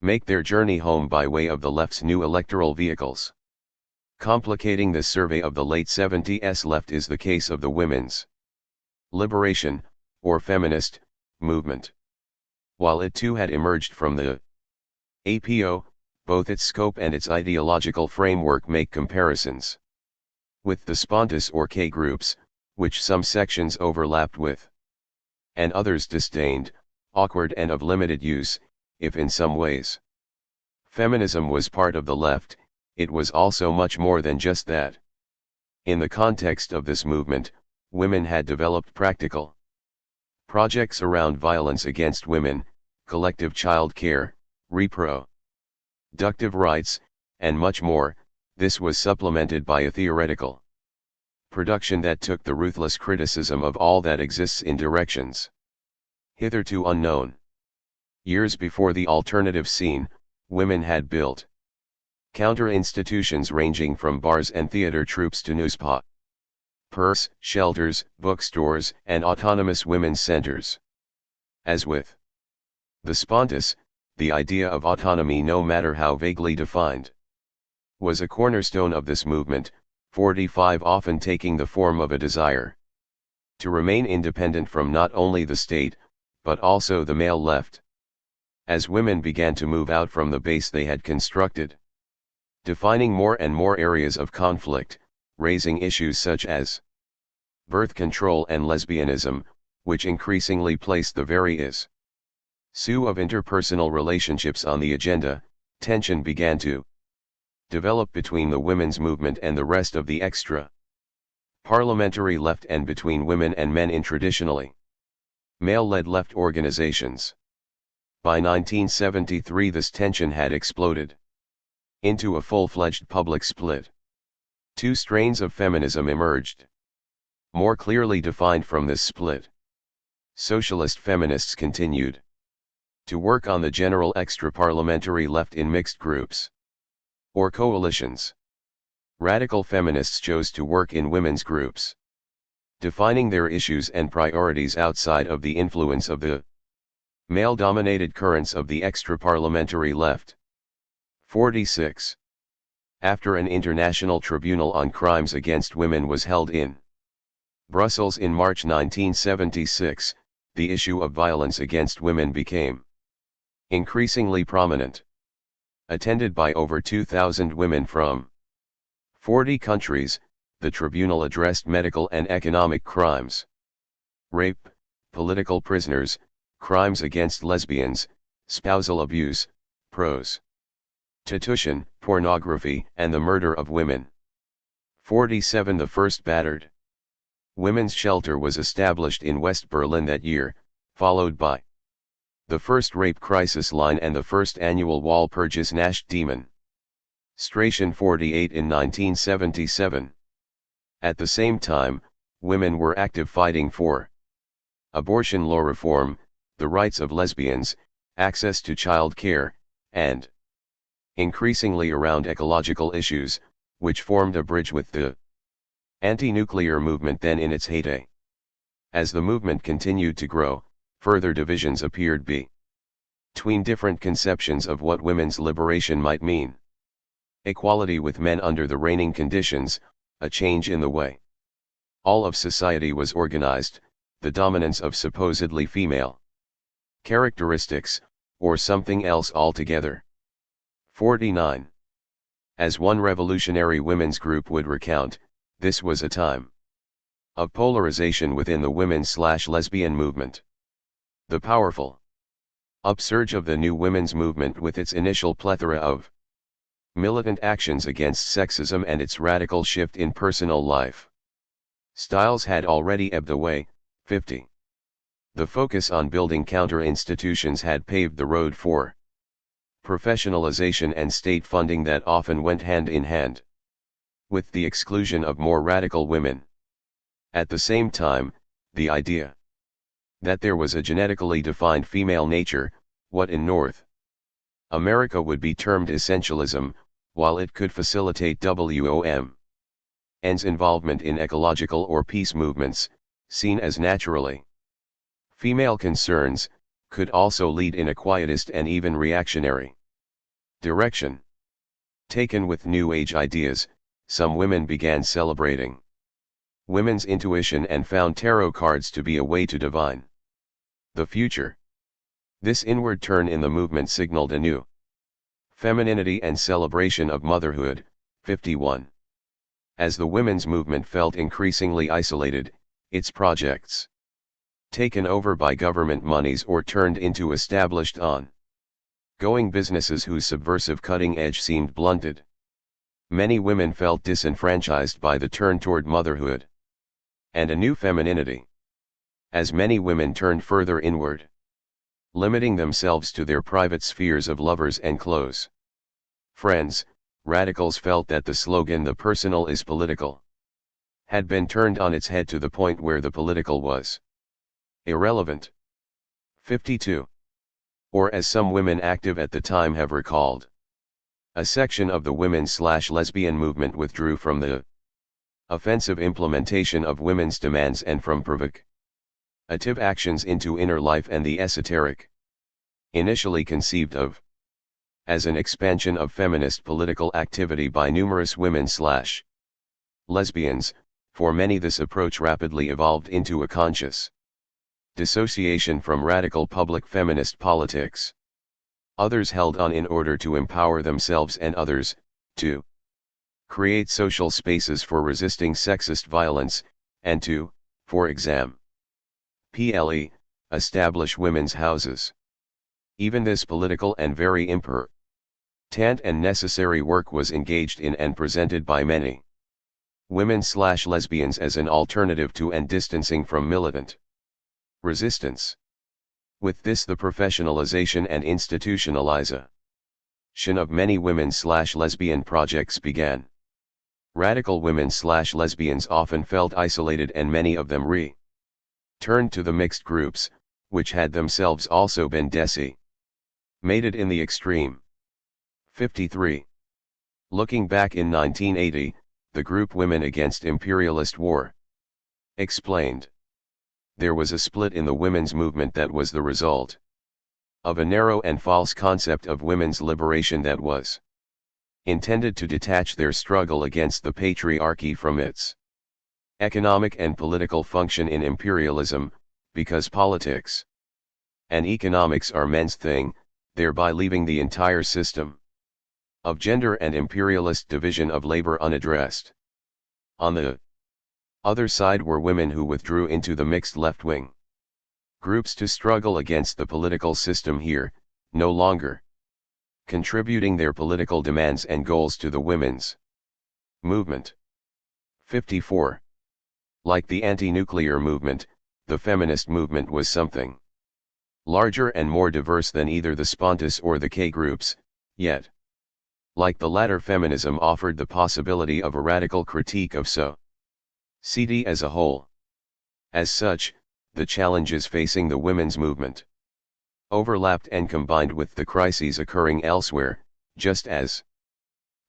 make their journey home by way of the left's new electoral vehicles. Complicating this survey of the late 70s left is the case of the women's liberation, or feminist, movement. While it too had emerged from the APO, both its scope and its ideological framework make comparisons with the Spontus or K groups, which some sections overlapped with, and others disdained, awkward and of limited use. If in some ways feminism was part of the left, it was also much more than just that. In the context of this movement, women had developed practical projects around violence against women, collective child care, reproductive rights, and much more. This was supplemented by a theoretical production that took the ruthless criticism of all that exists in directions hitherto unknown. Years before the alternative scene, women had built counter-institutions ranging from bars and theater troupes to newspapers, shelters, bookstores, and autonomous women's centers. As with the Spontus, the idea of autonomy, no matter how vaguely defined, was a cornerstone of this movement, 45, often taking the form of a desire to remain independent from not only the state, but also the male left. As women began to move out from the base they had constructed, defining more and more areas of conflict, raising issues such as birth control and lesbianism, which increasingly placed the very issue of interpersonal relationships on the agenda, tension began to develop between the women's movement and the rest of the extra-parliamentary left, and between women and men in traditionally male-led left organizations. By 1973 this tension had exploded into a full-fledged public split. Two strains of feminism emerged, more clearly defined from this split. Socialist feminists continued to work on the general extra-parliamentary left in mixed groups or coalitions. Radical feminists chose to work in women's groups, defining their issues and priorities outside of the influence of the male-dominated currents of the extra-parliamentary left. 46. After an international tribunal on crimes against women was held in Brussels in March 1976, the issue of violence against women became increasingly prominent. Attended by over 2,000 women from 40 countries, the tribunal addressed medical and economic crimes, rape, political prisoners, crimes against lesbians, spousal abuse, prostitution, pornography, and the murder of women. 47. The first battered Women's shelter was established in West Berlin that year, followed by the first rape crisis line and the first annual Walpurgis Nacht demonstration 48 in 1977. At the same time, women were active fighting for abortion law reform, the rights of lesbians, access to child care, and increasingly around ecological issues, which formed a bridge with the anti-nuclear movement then in its heyday. As the movement continued to grow, further divisions appeared between different conceptions of what women's liberation might mean. Equality with men under the reigning conditions, a change in the way all of society was organized, the dominance of supposedly female characteristics, or something else altogether. 49. As one revolutionary women's group would recount, this was a time of polarization within the women's/lesbian movement. The powerful upsurge of the new women's movement with its initial plethora of militant actions against sexism and its radical shift in personal life styles had already ebbed away. 50. The focus on building counter-institutions had paved the road for professionalization and state funding that often went hand in hand with the exclusion of more radical women. At the same time, the idea that there was a genetically defined female nature, what in North America would be termed essentialism, while it could facilitate WOM's involvement in ecological or peace movements, seen as naturally female concerns, could also lead in a quietist and even reactionary direction. Taken with New Age ideas, some women began celebrating women's intuition and found tarot cards to be a way to divine the future. This inward turn in the movement signaled a new femininity and celebration of motherhood. 51. As the women's movement felt increasingly isolated, its projects taken over by government monies or turned into established on-going businesses whose subversive cutting edge seemed blunted. Many women felt disenfranchised by the turn toward motherhood and a new femininity. As many women turned further inward, limiting themselves to their private spheres of lovers and close friends, radicals felt that the slogan "the personal is political" had been turned on its head to the point where the political was irrelevant. 52. Or as some women active at the time have recalled, a section of the women's/lesbian movement withdrew from the offensive implementation of women's demands and from provocative actions into inner life and the esoteric, initially conceived of as an expansion of feminist political activity by numerous women/lesbians. For many this approach rapidly evolved into a conscious dissociation from radical public feminist politics. Others held on in order to empower themselves and others, to create social spaces for resisting sexist violence, and to, for example, establish women's houses. Even this political and very important and necessary work was engaged in and presented by many women/lesbians as an alternative to and distancing from militant resistance. With this, the professionalization and institutionalization of many women/lesbian projects began. Radical women/lesbians often felt isolated, and many of them turned to the mixed groups, which had themselves also been decimated in the extreme. 53. Looking back in 1980, the group Women Against Imperialist War explained, there was a split in the women's movement that was the result of a narrow and false concept of women's liberation that was intended to detach their struggle against the patriarchy from its economic and political function in imperialism, because politics and economics are men's thing, thereby leaving the entire system of gender and imperialist division of labor unaddressed. On the other side were women who withdrew into the mixed left-wing groups to struggle against the political system here, no longer contributing their political demands and goals to the women's movement. 54. Like the anti-nuclear movement, the feminist movement was something larger and more diverse than either the Spontus or the K groups, yet, like the latter, feminism offered the possibility of a radical critique of society as a whole. As such, the challenges facing the women's movement overlapped and combined with the crises occurring elsewhere, just as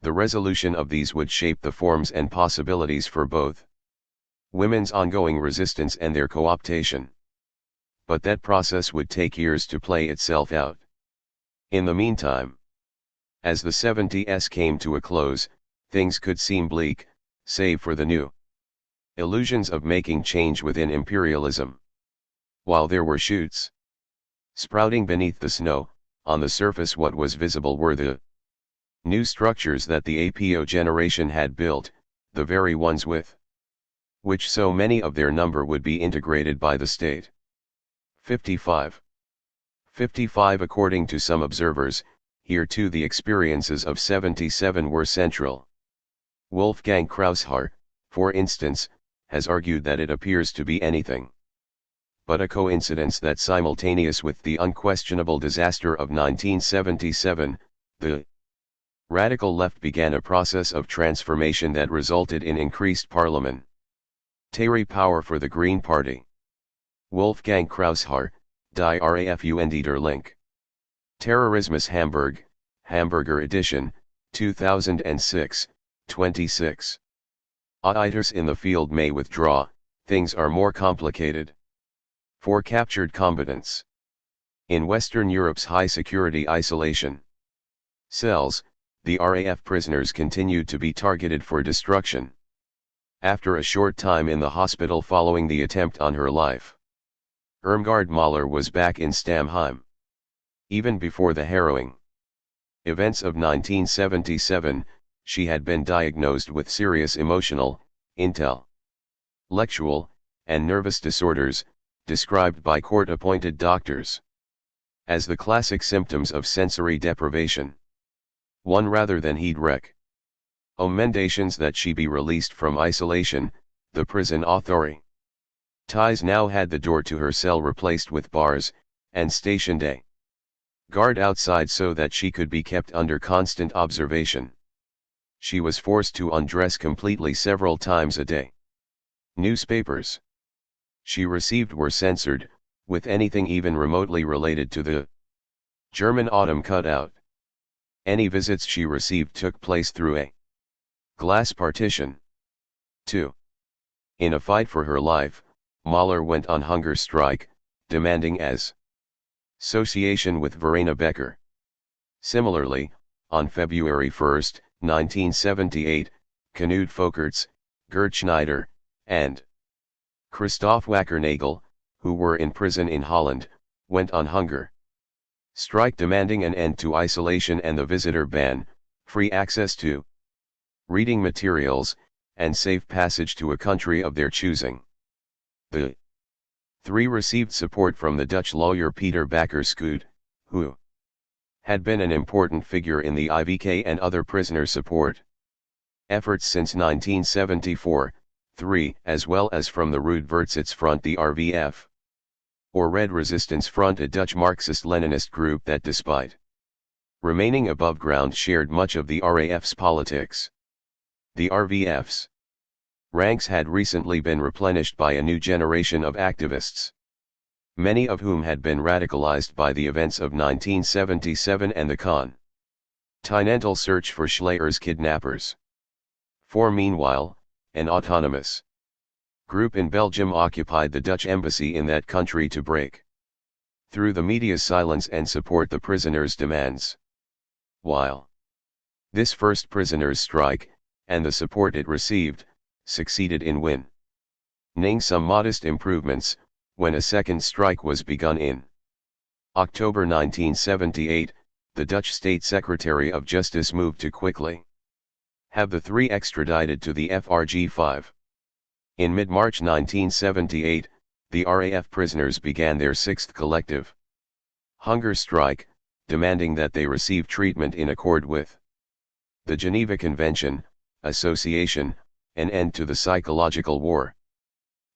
the resolution of these would shape the forms and possibilities for both women's ongoing resistance and their co-optation. But that process would take years to play itself out. In the meantime, as the 70s came to a close, things could seem bleak, save for the new illusions of making change within imperialism. While there were shoots sprouting beneath the snow, on the surface what was visible were the new structures that the APO generation had built, the very ones with which so many of their number would be integrated by the state. 55. According to some observers, here too the experiences of 77 were central. Wolfgang Kraushaar, for instance, has argued that it appears to be anything but a coincidence that simultaneous with the unquestionable disaster of 1977, the radical left began a process of transformation that resulted in increased parliamentary power for the Green Party. Wolfgang Kraushaar, Die RAFUND der Link. Terrorismus Hamburg, Hamburger edition, 2006, 26. Auditors in the field may withdraw, things are more complicated. For captured combatants in Western Europe's high-security isolation cells, the RAF prisoners continued to be targeted for destruction. After a short time in the hospital following the attempt on her life, Irmgard Mahler was back in Stammheim. Even before the harrowing events of 1977, she had been diagnosed with serious emotional, intellectual, and nervous disorders, described by court-appointed doctors as the classic symptoms of sensory deprivation. One rather than he'd recommendations that she be released from isolation, the prison authorities now had the door to her cell replaced with bars, and stationed a guard outside so that she could be kept under constant observation. She was forced to undress completely several times a day. Newspapers she received were censored, with anything even remotely related to the German autumn cut out. Any visits she received took place through a glass partition. 2. In a fight for her life, Mahler went on hunger strike, demanding association with Verena Becker. Similarly, on February 1, 1978, Knut Folkerts, Gerd Schneider, and Christoph Wackernagel, who were in prison in Holland, went on hunger strike demanding an end to isolation and the visitor ban, free access to reading materials, and safe passage to a country of their choosing. The three received support from the Dutch lawyer Peter Bakker-Scoot, who had been an important figure in the IVK and other prisoner support efforts since 1974, as well as from the Ruud Verzetfront, the RVF, or Red Resistance Front, a Dutch Marxist-Leninist group that despite remaining above ground shared much of the RAF's politics. The RVF's ranks had recently been replenished by a new generation of activists, many of whom had been radicalized by the events of 1977 and the continental search for Schleier's kidnappers. Meanwhile, an autonomous group in Belgium occupied the Dutch embassy in that country to break through the media's silence and support the prisoners' demands. While this first prisoners' strike, and the support it received, succeeded in winning some modest improvements, when a second strike was begun in October 1978, the Dutch State Secretary of Justice moved to quickly have the three extradited to the FRG5. In mid-March 1978, the RAF prisoners began their sixth collective hunger strike, demanding that they receive treatment in accord with the Geneva Convention, association, an end to the psychological war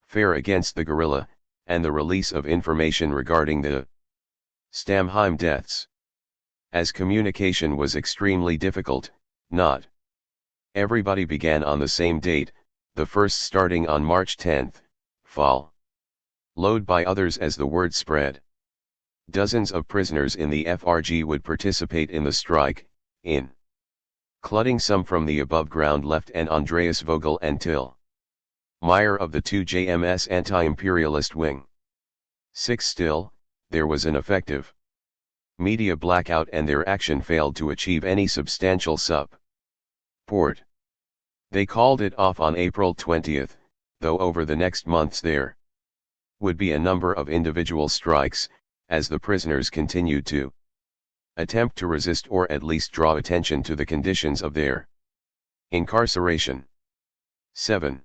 fare against the guerrilla, and the release of information regarding the Stammheim deaths. As communication was extremely difficult, not everybody began on the same date, the first starting on March 10, followed by others as the word spread. Dozens of prisoners in the FRG would participate in the strike, including some from the above ground left and Andreas Vogel and Till Meyer of the 2JMS anti-imperialist wing. 6. Still, there was an effective media blackout and their action failed to achieve any substantial support. They called it off on April 20, though over the next months there would be a number of individual strikes, as the prisoners continued to attempt to resist or at least draw attention to the conditions of their incarceration. 7.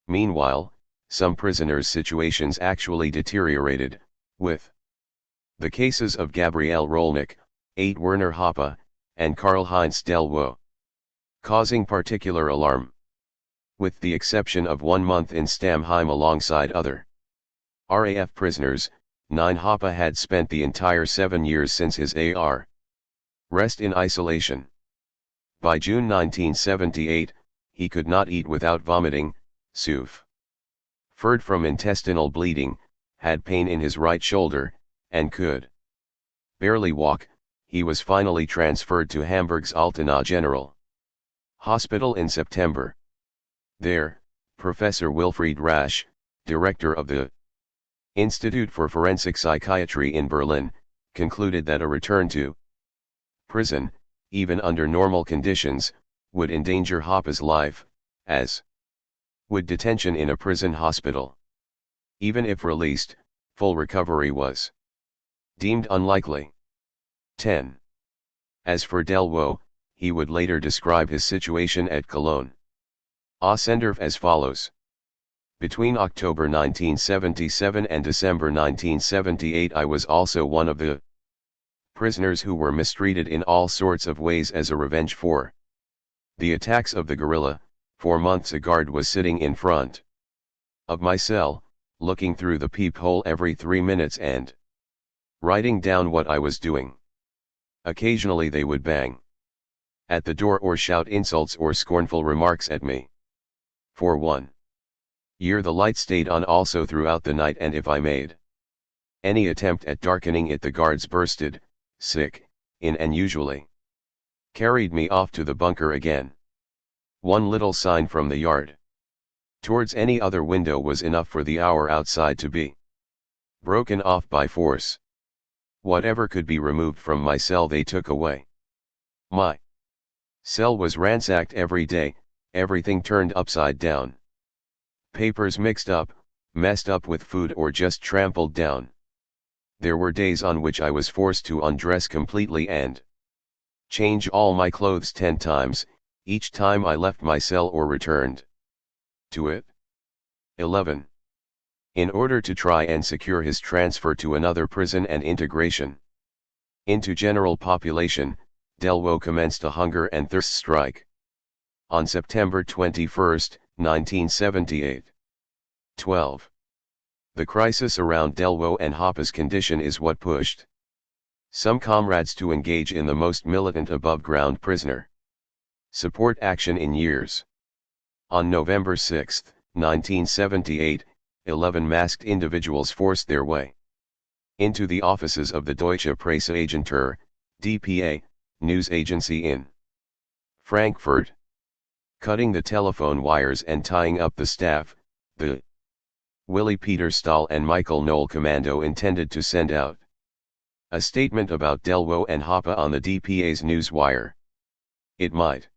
Meanwhile, some prisoners' situations actually deteriorated, with the cases of Gabriel Rolnick, 8 Werner Hoppe, and Karl-Heinz Delvaux causing particular alarm. With the exception of 1 month in Stammheim alongside other RAF prisoners, 9 Hoppe had spent the entire 7 years since his arrest in isolation. By June 1978, he could not eat without vomiting, suffered from intestinal bleeding, had pain in his right shoulder, and could barely walk. He was finally transferred to Hamburg's Altona General Hospital in September. There, Professor Wilfried Rasch, director of the Institute for Forensic Psychiatry in Berlin, concluded that a return to prison, even under normal conditions, would endanger Hoppe's life, as would detention in a prison hospital. Even if released, full recovery was deemed unlikely. 10. As for Delvaux, he would later describe his situation at Cologne Ossendorf as follows. Between October 1977 and December 1978 I was also one of the prisoners who were mistreated in all sorts of ways as a revenge for the attacks of the guerrilla. 4 months a guard was sitting in front of my cell, looking through the peephole every 3 minutes and writing down what I was doing. Occasionally they would bang at the door or shout insults or scornful remarks at me. For 1 year the light stayed on also throughout the night, and if I made any attempt at darkening it the guards bursted, in and usually carried me off to the bunker again. 1 little sign from the yard towards any other window was enough for the hour outside to be broken off by force. Whatever could be removed from my cell they took away. My cell was ransacked every day, everything turned upside down. Papers mixed up, messed up with food or just trampled down. There were days on which I was forced to undress completely and change all my clothes 10 times, each time I left my cell or returned to it. 11. In order to try and secure his transfer to another prison and integration into general population, Delvaux commenced a hunger and thirst strike on September 21, 1978. 12. The crisis around Delvaux and Hoppe's condition is what pushed some comrades to engage in the most militant above-ground prisoner support action in years. On November 6, 1978, 11 masked individuals forced their way into the offices of the Deutsche Presseagentur, DPA, news agency in Frankfurt. Cutting the telephone wires and tying up the staff, the Willy Peter Stahl and Michael Knoll Commando intended to send out a statement about Delvaux and Hoppe on the DPA's news wire. It might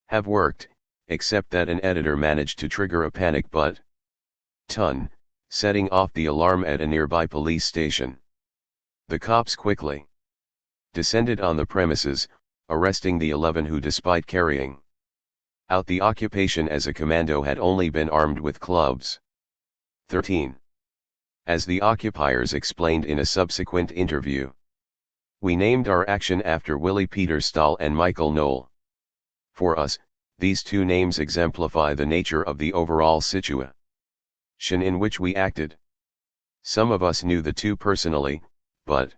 have worked, except that an editor managed to trigger a panic button, setting off the alarm at a nearby police station. The cops quickly descended on the premises, arresting the 11 who, despite carrying out the occupation as a commando, had only been armed with clubs. 13. As the occupiers explained in a subsequent interview, we named our action after Willy Peter Stahl and Michael Knoll. For us, these two names exemplify the nature of the overall situation. in which we acted. Some of us knew the two personally, but,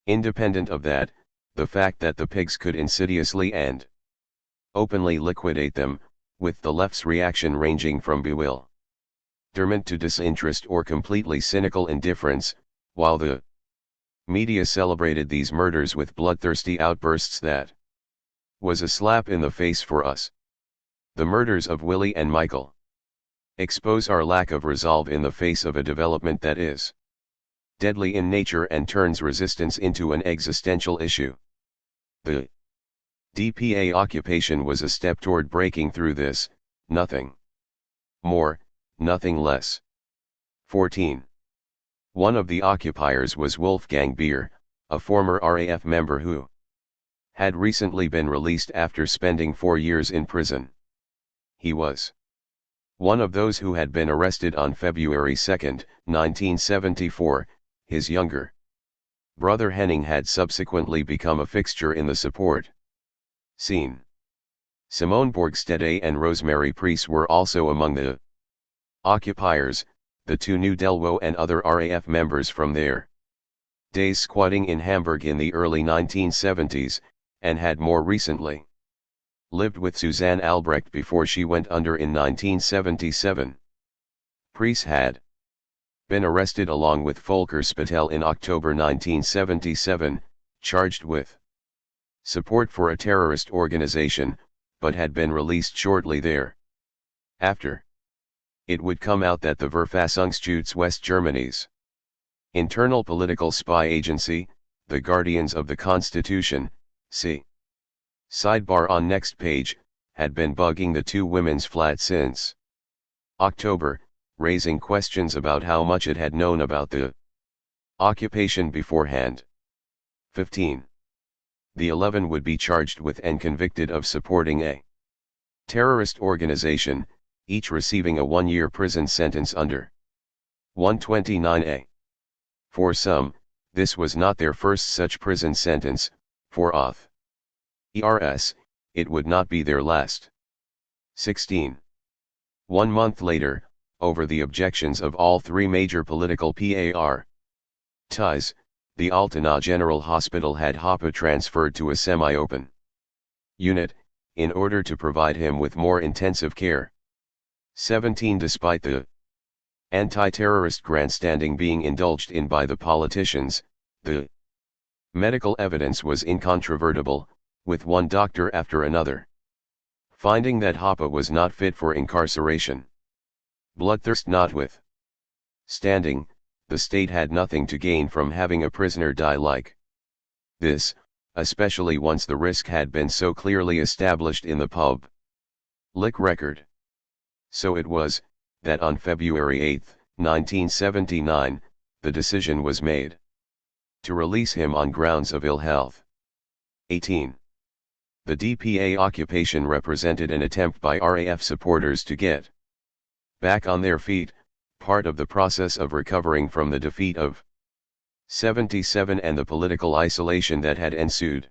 independent of that, the fact that the pigs could insidiously and openly liquidate them, with the left's reaction ranging from bewilderment to disinterest or completely cynical indifference, while the media celebrated these murders with bloodthirsty outbursts, that was a slap in the face for us. The murders of Willie and Michael expose our lack of resolve in the face of a development that is deadly in nature and turns resistance into an existential issue. The DPA occupation was a step toward breaking through this, nothing more, nothing less. 14. One of the occupiers was Wolfgang Beer, a former RAF member who had recently been released after spending 4 years in prison. He was one of those who had been arrested on February 2, 1974, his younger brother Henning had subsequently become a fixture in the support scene. Simone Borgstede and Rosemary Preece were also among the occupiers, the two New Delwo and other RAF members from their days squatting in Hamburg in the early 1970s, and had more recently lived with Suzanne Albrecht before she went under in 1977. Preece had been arrested along with Volker Spittel in October 1977, charged with support for a terrorist organization, but had been released shortly thereafter. It would come out that the Verfassungsschutz West Germany's internal political spy agency, the Guardians of the Constitution, see sidebar on next page, had been bugging the two women's flat since October, raising questions about how much it had known about the occupation beforehand. 15. The 11 would be charged with and convicted of supporting a terrorist organization, each receiving a 1-year prison sentence under 129A. For some, this was not their first such prison sentence. For ERS, it would not be their last. 16. 1 month later, over the objections of all three major political PARTs, the Altona General Hospital had Hoppe transferred to a semi-open unit, in order to provide him with more intensive care. 17. Despite the anti-terrorist grandstanding being indulged in by the politicians, the medical evidence was incontrovertible, with one doctor after another finding that Hoppe was not fit for incarceration. Bloodthirst notwithstanding, the state had nothing to gain from having a prisoner die like this, especially once the risk had been so clearly established in the public record. So it was, that on February 8, 1979, the decision was made to release him on grounds of ill health. 18. The DPA occupation represented an attempt by RAF supporters to get back on their feet, part of the process of recovering from the defeat of 77 and the political isolation that had ensued.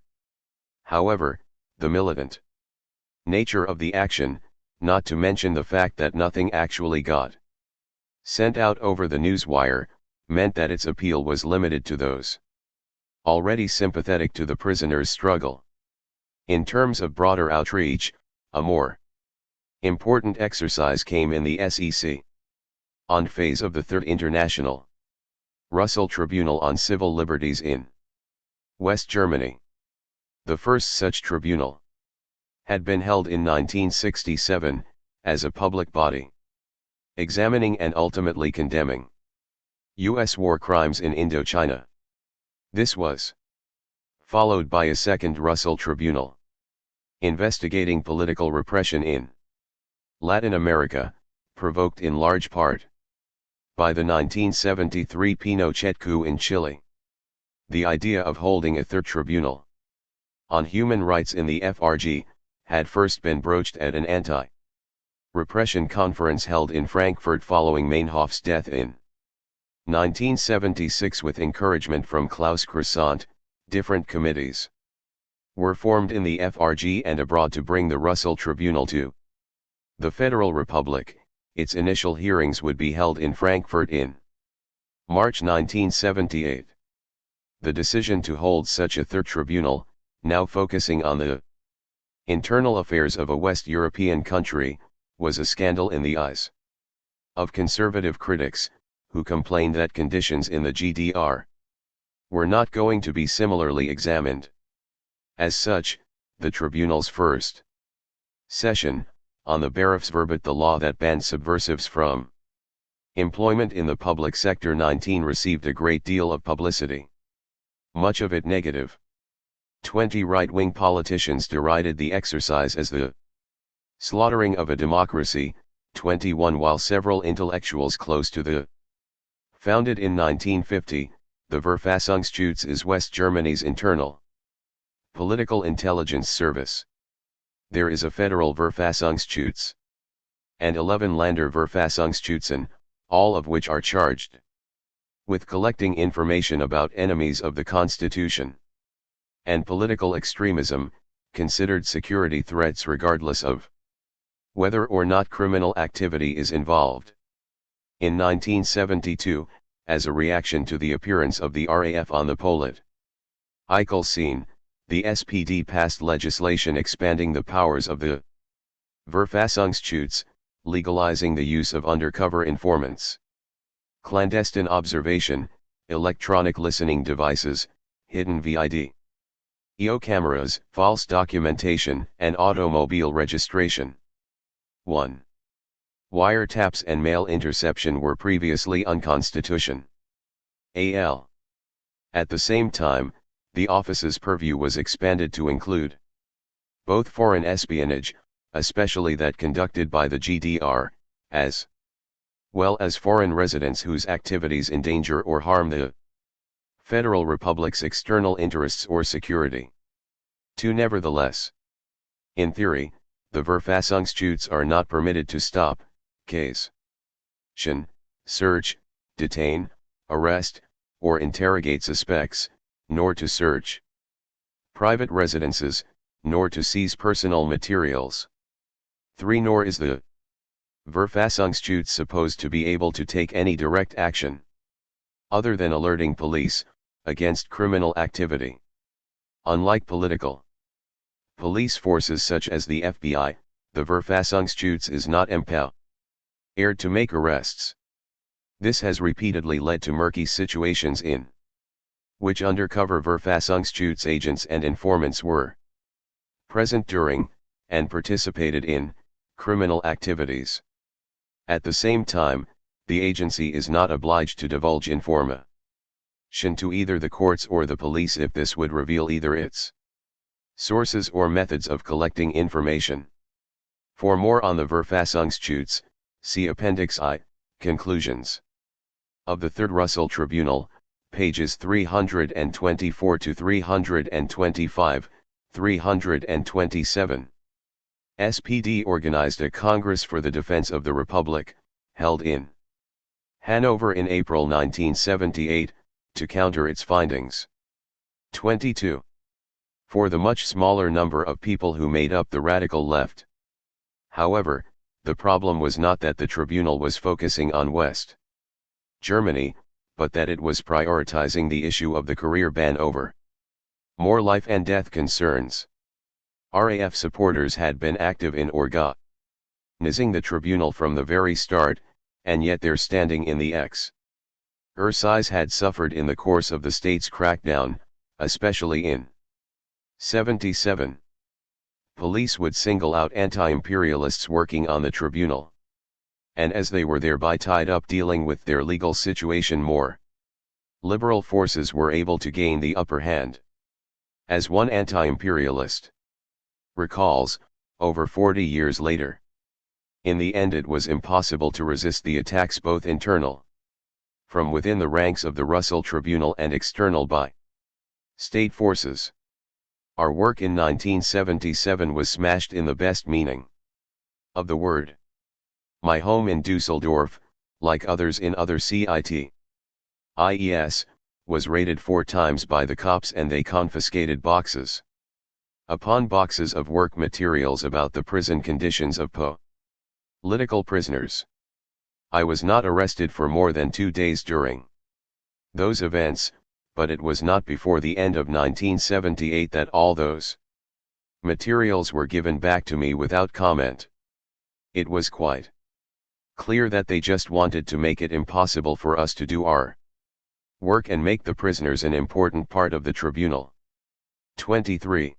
However, the militant nature of the action, not to mention the fact that nothing actually got sent out over the newswire, meant that its appeal was limited to those already sympathetic to the prisoners' struggle. In terms of broader outreach, a more important exercise came in the SEC on phase of the Third International Russell Tribunal on Civil Liberties in West Germany. The first such tribunal had been held in 1967, as a public body examining and ultimately condemning U.S. war crimes in Indochina. This was followed by a second Russell Tribunal investigating political repression in Latin America, provoked in large part by the 1973 Pinochet coup in Chile. The idea of holding a third tribunal on human rights in the FRG had first been broached at an anti-repression conference held in Frankfurt following Meinhof's death in 1976. With encouragement from Klaus Croissant, different committees were formed in the FRG and abroad to bring the Russell Tribunal to the Federal Republic, its initial hearings would be held in Frankfurt in March 1978. The decision to hold such a third tribunal, now focusing on the internal affairs of a West European country, was a scandal in the eyes of conservative critics, who complained that conditions in the GDR were not going to be similarly examined. As such, the tribunal's first session, on the Berufsverbot, the law that banned subversives from employment in the public sector 19, received a great deal of publicity. Much of it negative. 20 right-wing politicians derided the exercise as the slaughtering of a democracy, 21, while several intellectuals close to the founded in 1950, the Verfassungsschutz is West Germany's internal political intelligence service. There is a federal Verfassungsschutz and 11 Länder Verfassungsschützen, all of which are charged with collecting information about enemies of the Constitution and political extremism, considered security threats regardless of whether or not criminal activity is involved. In 1972, as a reaction to the appearance of the RAF on the political scene, the SPD passed legislation expanding the powers of the Verfassungsschutz, legalizing the use of undercover informants, clandestine observation, electronic listening devices, hidden video cameras, false documentation, and automobile registration. 1. Wiretaps and mail interception were previously unconstitutional. Al. At the same time, the office's purview was expanded to include both foreign espionage, especially that conducted by the GDR, as well as foreign residents whose activities endanger or harm the Federal Republic's external interests or security. 2. Nevertheless, in theory, the Verfassungsschutz are not permitted to stop, case, search, detain, arrest, or interrogate suspects, nor to search private residences, nor to seize personal materials. 3. Nor is the Verfassungsschutz supposed to be able to take any direct action other than alerting police against criminal activity. Unlike political police forces such as the FBI, the Verfassungsschutz is not empowered to make arrests. This has repeatedly led to murky situations in which undercover Verfassungsschutz agents and informants were present during, and participated in, criminal activities. At the same time, the agency is not obliged to divulge information to either the courts or the police if this would reveal either its sources or methods of collecting information. For more on the Verfassungsschutz, see Appendix I, Conclusions of the Third Russell Tribunal, pages 324 to 325, 327. SPD organized a Congress for the Defense of the Republic, held in Hanover in April 1978, to counter its findings. 22. For the much smaller number of people who made up the radical left. However, the problem was not that the tribunal was focusing on West Germany, but that it was prioritizing the issue of the career ban over more life and death concerns. RAF supporters had been active in organizing the tribunal from the very start, and yet their standing in the exercise had suffered in the course of the state's crackdown, especially in 77. Police would single out anti-imperialists working on the tribunal, and as they were thereby tied up dealing with their legal situation, more liberal forces were able to gain the upper hand. As one anti-imperialist recalls, over 40 years later, in the end it was impossible to resist the attacks, both internal from within the ranks of the Russell Tribunal and external by state forces. Our work in 1977 was smashed in the best meaning of the word. My home in Dusseldorf, like others in other CITIES, was raided 4 times by the cops, and they confiscated boxes upon boxes of work materials about the prison conditions of political prisoners. I was not arrested for more than 2 days during those events, but it was not before the end of 1978 that all those materials were given back to me without comment. It was quite clear that they just wanted to make it impossible for us to do our work and make the prisoners an important part of the tribunal. 23.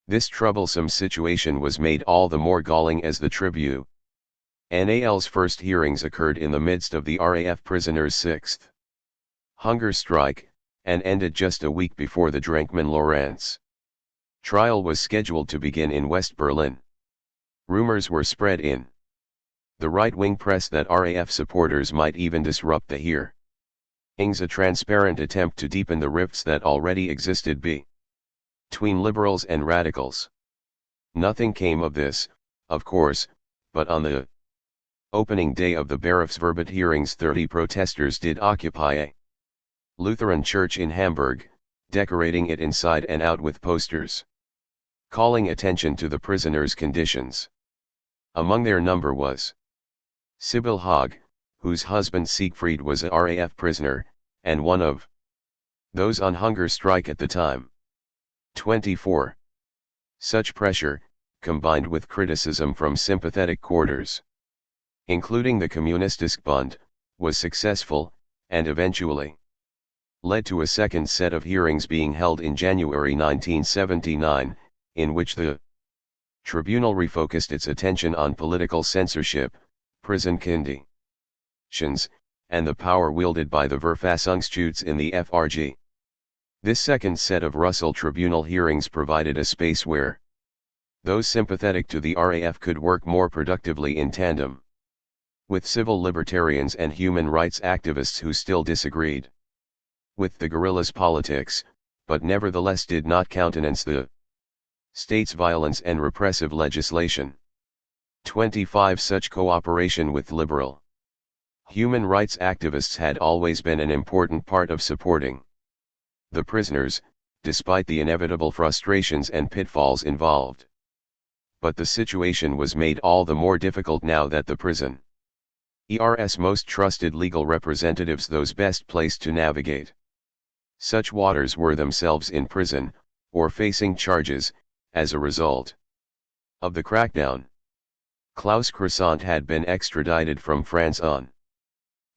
This troublesome situation was made all the more galling as the Tribunal's first hearings occurred in the midst of the RAF prisoners' sixth hunger strike, and ended just a week before the Drenkman-Lorentz trial was scheduled to begin in West Berlin. Rumors were spread in the right-wing press that RAF supporters might even disrupt the hearings, a transparent attempt to deepen the rifts that already existed between liberals and radicals. Nothing came of this, of course, but on the opening day of the Berufsverbot hearings 30 protesters did occupy a Lutheran church in Hamburg, decorating it inside and out with posters calling attention to the prisoners' conditions. Among their number was Sibyl Haag, whose husband Siegfried was a RAF prisoner, and one of those on hunger strike at the time. 24. Such pressure, combined with criticism from sympathetic quarters, including the Kommunistisch Bund, was successful, and eventually led to a second set of hearings being held in January 1979, in which the tribunal refocused its attention on political censorship, prison conditions, and the power wielded by the Verfassungsschutz in the FRG. This second set of Russell Tribunal hearings provided a space where those sympathetic to the RAF could work more productively in tandem with civil libertarians and human rights activists who still disagreed with the guerrillas' politics, but nevertheless did not countenance the state's violence and repressive legislation. 25. Such cooperation with liberal human rights activists had always been an important part of supporting the prisoners, despite the inevitable frustrations and pitfalls involved. But the situation was made all the more difficult now that the prisoners' most trusted legal representatives, those best placed to navigate such waters, were themselves in prison, or facing charges, as a result of the crackdown. Klaus Croissant had been extradited from France on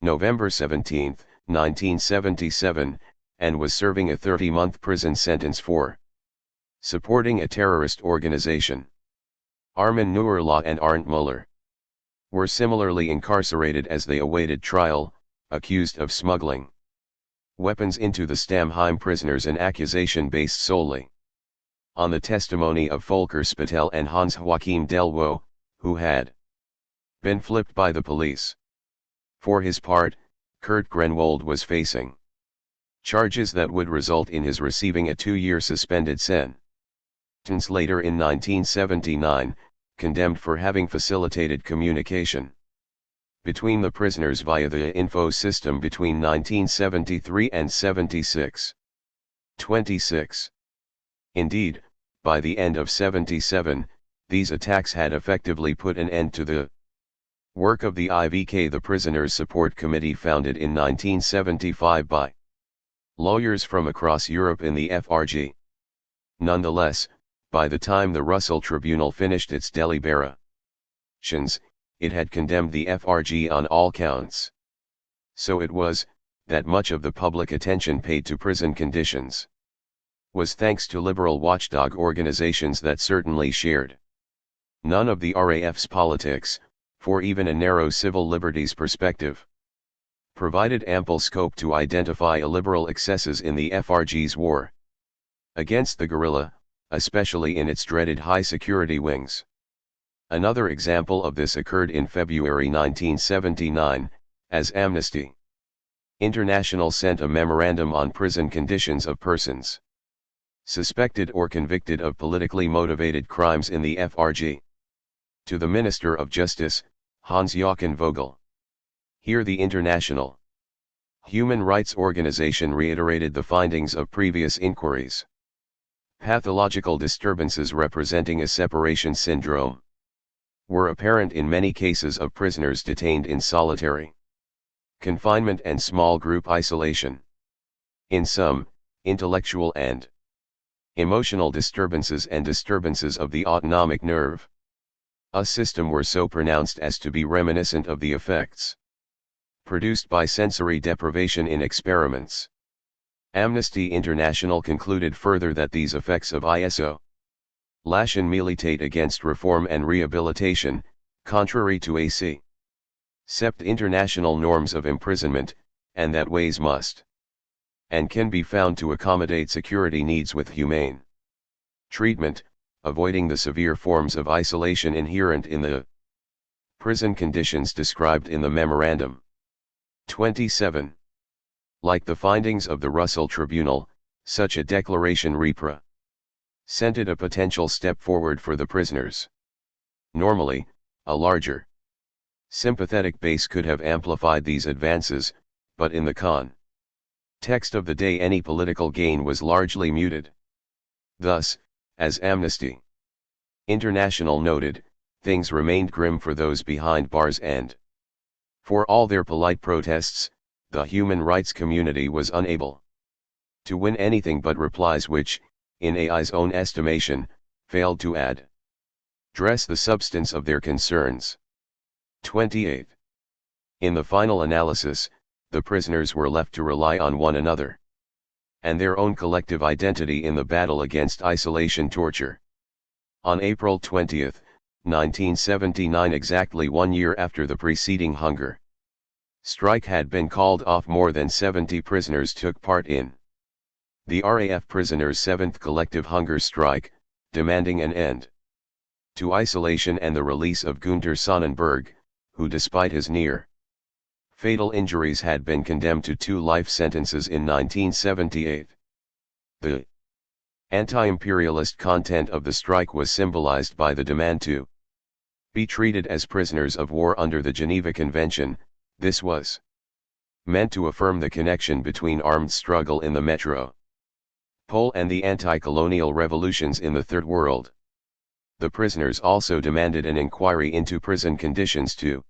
November 17, 1977, and was serving a 30-month prison sentence for supporting a terrorist organization. Armin Nuerla and Arndt Müller were similarly incarcerated as they awaited trial, accused of smuggling weapons into the Stammheim prisoners, an accusation based solely on the testimony of Volker Spittel and Hans-Joachim Delvaux, who had been flipped by the police. For his part, Kurt Grenwold was facing charges that would result in his receiving a 2-year suspended sentence. Later in 1979, condemned for having facilitated communication between the prisoners via the info system between 1973 and 76. 26. Indeed, by the end of 77, these attacks had effectively put an end to the work of the IVK, the Prisoners Support Committee, founded in 1975 by lawyers from across Europe in the FRG. Nonetheless, by the time the Russell Tribunal finished its deliberations, it had condemned the FRG on all counts. So it was that much of the public attention paid to prison conditions was thanks to liberal watchdog organizations that certainly shared none of the RAF's politics, for even a narrow civil liberties perspective provided ample scope to identify illiberal excesses in the FRG's war against the guerrilla, especially in its dreaded high-security wings. Another example of this occurred in February 1979, as Amnesty International sent a memorandum on prison conditions of persons suspected or convicted of politically motivated crimes in the FRG to the Minister of Justice, Hans-Joachim Vogel. Here the International Human Rights Organization reiterated the findings of previous inquiries. Pathological disturbances representing a separation syndrome, were apparent in many cases of prisoners detained in solitary confinement and small group isolation. In some, intellectual and emotional disturbances and disturbances of the autonomic nerve a system were so pronounced as to be reminiscent of the effects produced by sensory deprivation in experiments. Amnesty International concluded further that these effects of isolation militate against reform and rehabilitation, contrary to AC. Sept international norms of imprisonment, and that ways must and can be found to accommodate security needs with humane treatment, avoiding the severe forms of isolation inherent in the prison conditions described in the memorandum. 27. Like the findings of the Russell Tribunal, such a declaration represented a potential step forward for the prisoners. Normally, a larger sympathetic base could have amplified these advances, but in the context of the day any political gain was largely muted. Thus, as Amnesty International noted, things remained grim for those behind bars and, for all their polite protests, the human rights community was unable to win anything but replies which, in AI's own estimation, failed to address the substance of their concerns. 28. In the final analysis, the prisoners were left to rely on one another and their own collective identity in the battle against isolation torture. On April 20, 1979, exactly 1 year after the preceding hunger strike had been called off, more than 70 prisoners took part in the RAF prisoners' 7th collective hunger strike, demanding an end to isolation and the release of Gunter Sonnenberg, who despite his near fatal injuries had been condemned to 2 life sentences in 1978. The anti-imperialist content of the strike was symbolized by the demand to be treated as prisoners of war under the Geneva Convention. This was meant to affirm the connection between armed struggle in the metropole and the anti-colonial revolutions in the Third World. The prisoners also demanded an inquiry into prison conditions to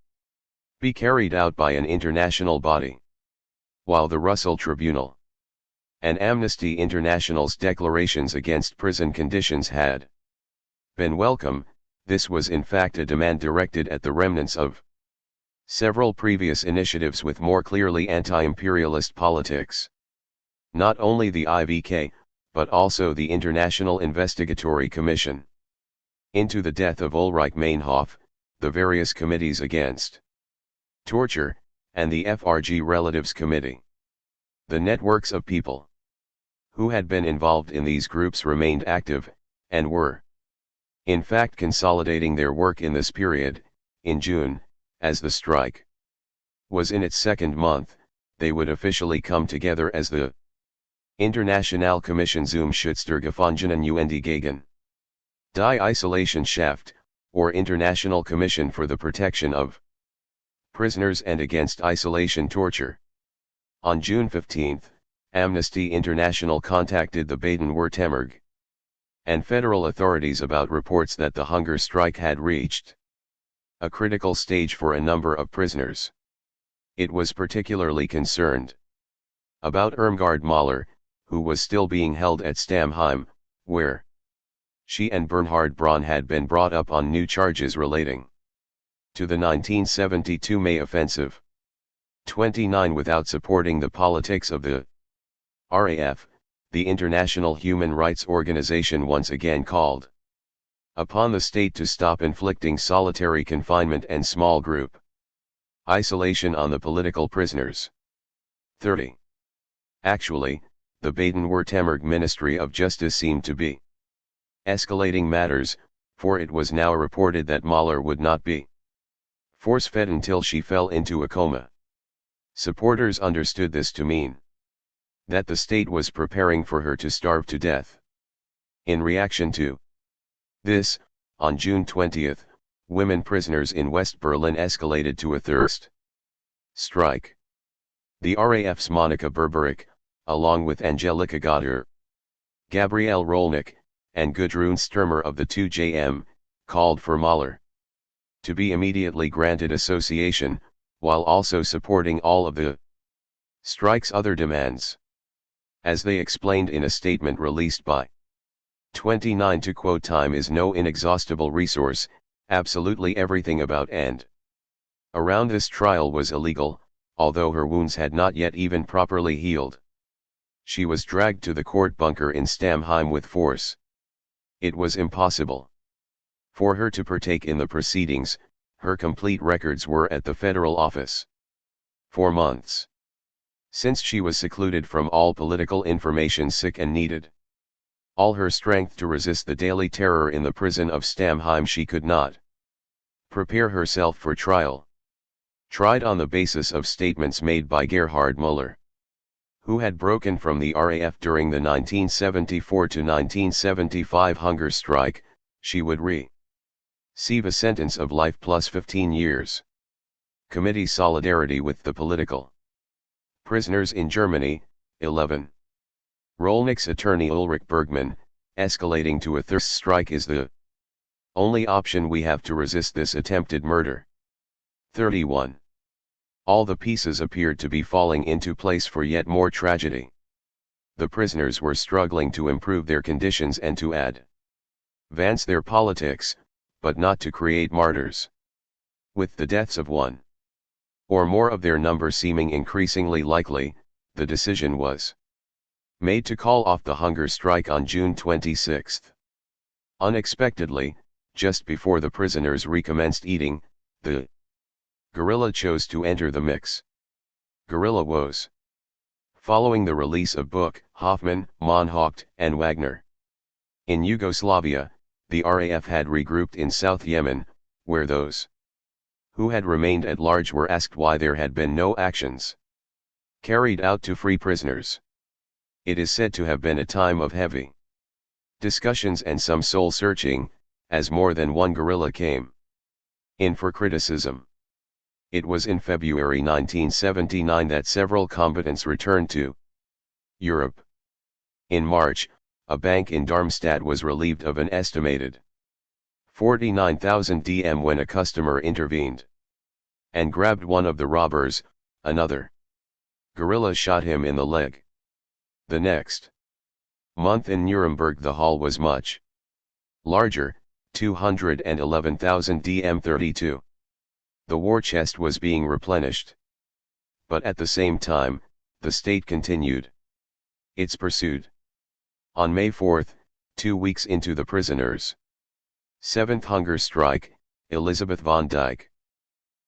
be carried out by an international body. While the Russell Tribunal and Amnesty International's declarations against prison conditions had been welcome, this was in fact a demand directed at the remnants of several previous initiatives with more clearly anti-imperialist politics. Not only the IVK, but also the International Investigatory Commission into the death of Ulrich Meinhof, the various committees against torture, and the FRG Relatives Committee. The networks of people who had been involved in these groups remained active, and were in fact consolidating their work in this period. In June, as the strike was in its 2nd month, they would officially come together as the Internationale Kommission zum Schutz der Gefangenen und gegen die Isolationsschaft, or International Commission for the Protection of Prisoners and Against Isolation Torture. On June 15, Amnesty International contacted the Baden-Württemberg and federal authorities about reports that the hunger strike had reached a critical stage for a number of prisoners. It was particularly concerned about Irmgard Mahler, who was still being held at Stammheim, where she and Bernhard Braun had been brought up on new charges relating to the 1972 May offensive. 29. Without supporting the politics of the RAF, the International Human Rights Organization once again called upon the state to stop inflicting solitary confinement and small group isolation on the political prisoners. 30. Actually, the Baden-Württemberg Ministry of Justice seemed to be escalating matters, for it was now reported that Mahler would not be force-fed until she fell into a coma. Supporters understood this to mean that the state was preparing for her to starve to death. In reaction to this, on June 20, women prisoners in West Berlin escalated to a thirst strike. The RAF's Monika Berberich, along with Angelika Gotter, Gabrielle Rolnick, and Gudrun Sturmer of the 2JM, called for Mahler to be immediately granted association, while also supporting all of the strike's other demands. As they explained in a statement released by 29 to quote, "Time is no inexhaustible resource, absolutely everything about and around this trial was illegal, although her wounds had not yet even properly healed. She was dragged to the court bunker in Stamheim with force. It was impossible for her to partake in the proceedings. Her complete records were at the federal office for months, since she was secluded from all political information, sick and needed all her strength to resist the daily terror in the prison of Stamheim. She could not prepare herself for trial. Tried on the basis of statements made by Gerhard Müller, who had broken from the RAF during the 1974 to 1975 hunger strike, she would receive a sentence of life plus 15 years. Committee solidarity with the political prisoners in Germany, 11. Rollnick's attorney Ulrich Bergmann, escalating to a third strike is the only option we have to resist this attempted murder. 31. All the pieces appeared to be falling into place for yet more tragedy. The prisoners were struggling to improve their conditions and to advance their politics, but not to create martyrs. With the deaths of one or more of their number seeming increasingly likely, the decision was made to call off the hunger strike on June 26. Unexpectedly, just before the prisoners recommenced eating, the guerrilla chose to enter the mix. Guerrilla woes. Following the release of Book, Hoffmann, Moncourt, and Wagner in Yugoslavia, the RAF had regrouped in South Yemen, where those who had remained at large were asked why there had been no actions carried out to free prisoners. It is said to have been a time of heavy discussions and some soul-searching, as more than one guerrilla came in for criticism. It was in February 1979 that several combatants returned to Europe. In March, a bank in Darmstadt was relieved of an estimated 49,000 DM when a customer intervened and grabbed one of the robbers. Another guerrilla shot him in the leg. The next month in Nuremberg the haul was much larger, 211,000 DM 32. The war chest was being replenished. But at the same time, the state continued its pursuit. On May 4, 2 weeks into the prisoners' 7th hunger strike, Elizabeth von Dyck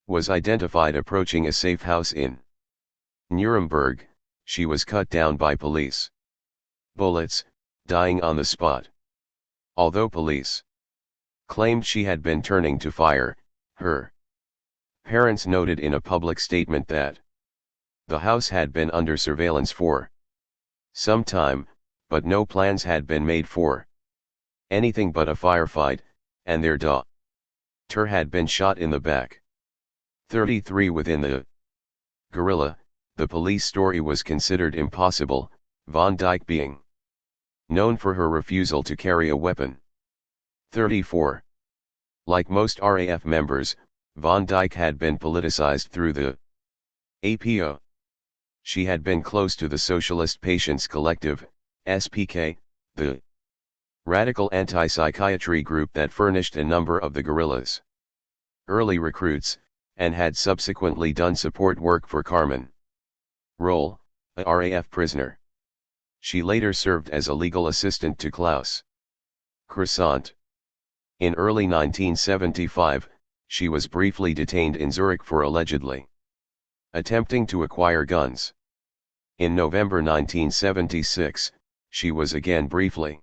was identified approaching a safe house in Nuremberg. She was cut down by police bullets, dying on the spot. Although police claimed she had been turning to fire, her parents noted in a public statement that the house had been under surveillance for some time, but no plans had been made for anything but a firefight, and their daughter had been shot in the back. 33 Within the guerrilla, the police story was considered impossible, von Dyck being known for her refusal to carry a weapon. 34. Like most RAF members, von Dyck had been politicized through the APO. She had been close to the Socialist Patients Collective, SPK, the radical anti-psychiatry group that furnished a number of the guerrillas' early recruits, and had subsequently done support work for Carmen Roll, a RAF prisoner. She later served as a legal assistant to Klaus Croissant. In early 1975, she was briefly detained in Zurich for allegedly attempting to acquire guns. In November 1976, she was again briefly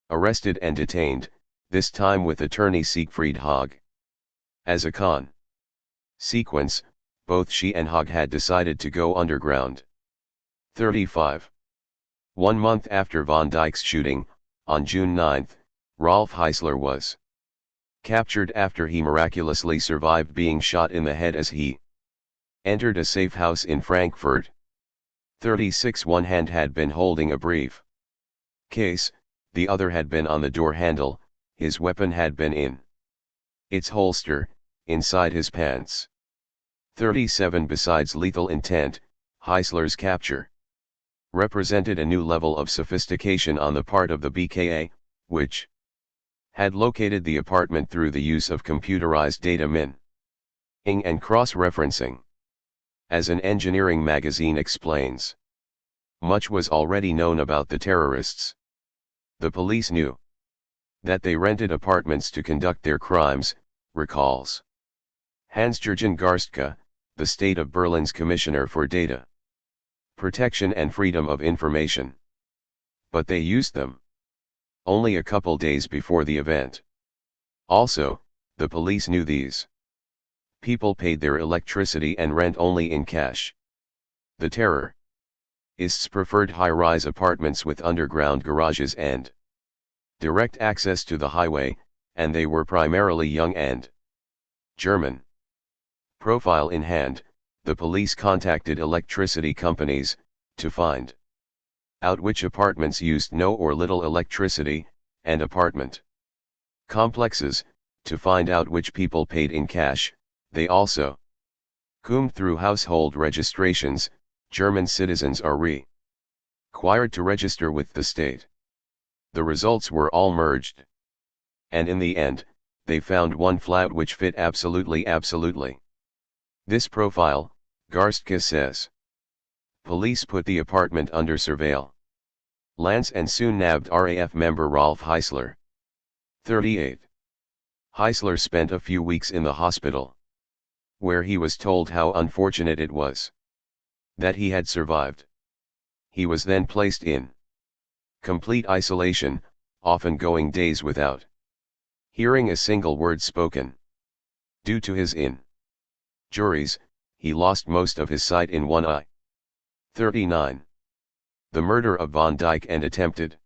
arrested and detained, this time with attorney Siegfried Haag. As a consequence, both she and Haag had decided to go underground. 35. 1 month after von Dyck's shooting, on June 9, Rolf Heisler was captured after he miraculously survived being shot in the head as he entered a safe house in Frankfurt. 36. One hand had been holding a brief case, the other had been on the door handle, his weapon had been in its holster, inside his pants. 37. Besides lethal intent, Heisler's capture represented a new level of sophistication on the part of the BKA, which had located the apartment through the use of computerized data mining and cross-referencing. As an engineering magazine explains, much was already known about the terrorists. The police knew that they rented apartments to conduct their crimes, recalls Hans-Jürgen Garstka, the state of Berlin's commissioner for data protection and freedom of information. But they used them only a couple days before the event. Also, the police knew these people paid their electricity and rent only in cash. The terrorists preferred high-rise apartments with underground garages and direct access to the highway, and they were primarily young and German. Profile in hand, the police contacted electricity companies to find out which apartments used no or little electricity, and apartment complexes to find out which people paid in cash. They also combed through household registrations. German citizens are required to register with the state. The results were all merged, and in the end, they found one flat which fit absolutely. This profile, Garstka says. Police put the apartment under surveillance and soon nabbed RAF member Rolf Heisler. 38. Heisler spent a few weeks in the hospital, where he was told how unfortunate it was that he had survived. He was then placed in complete isolation, often going days without hearing a single word spoken. Due to his injuries, he lost most of his sight in one eye. 39. The murder of Von Dyck and attempted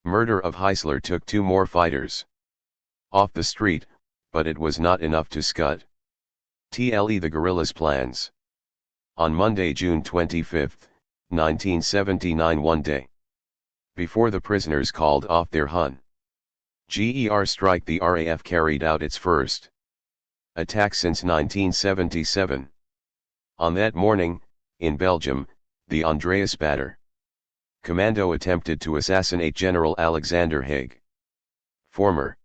murder of Heisler took two more fighters off the street, but it was not enough to scud the guerrillas' plans. On Monday, June 25, 1979, one day before the prisoners called off their Hun-GER strike, the RAF carried out its first attack since 1977. On that morning, in Belgium, the Andreas Bader Commando attempted to assassinate General Alexander Haig, former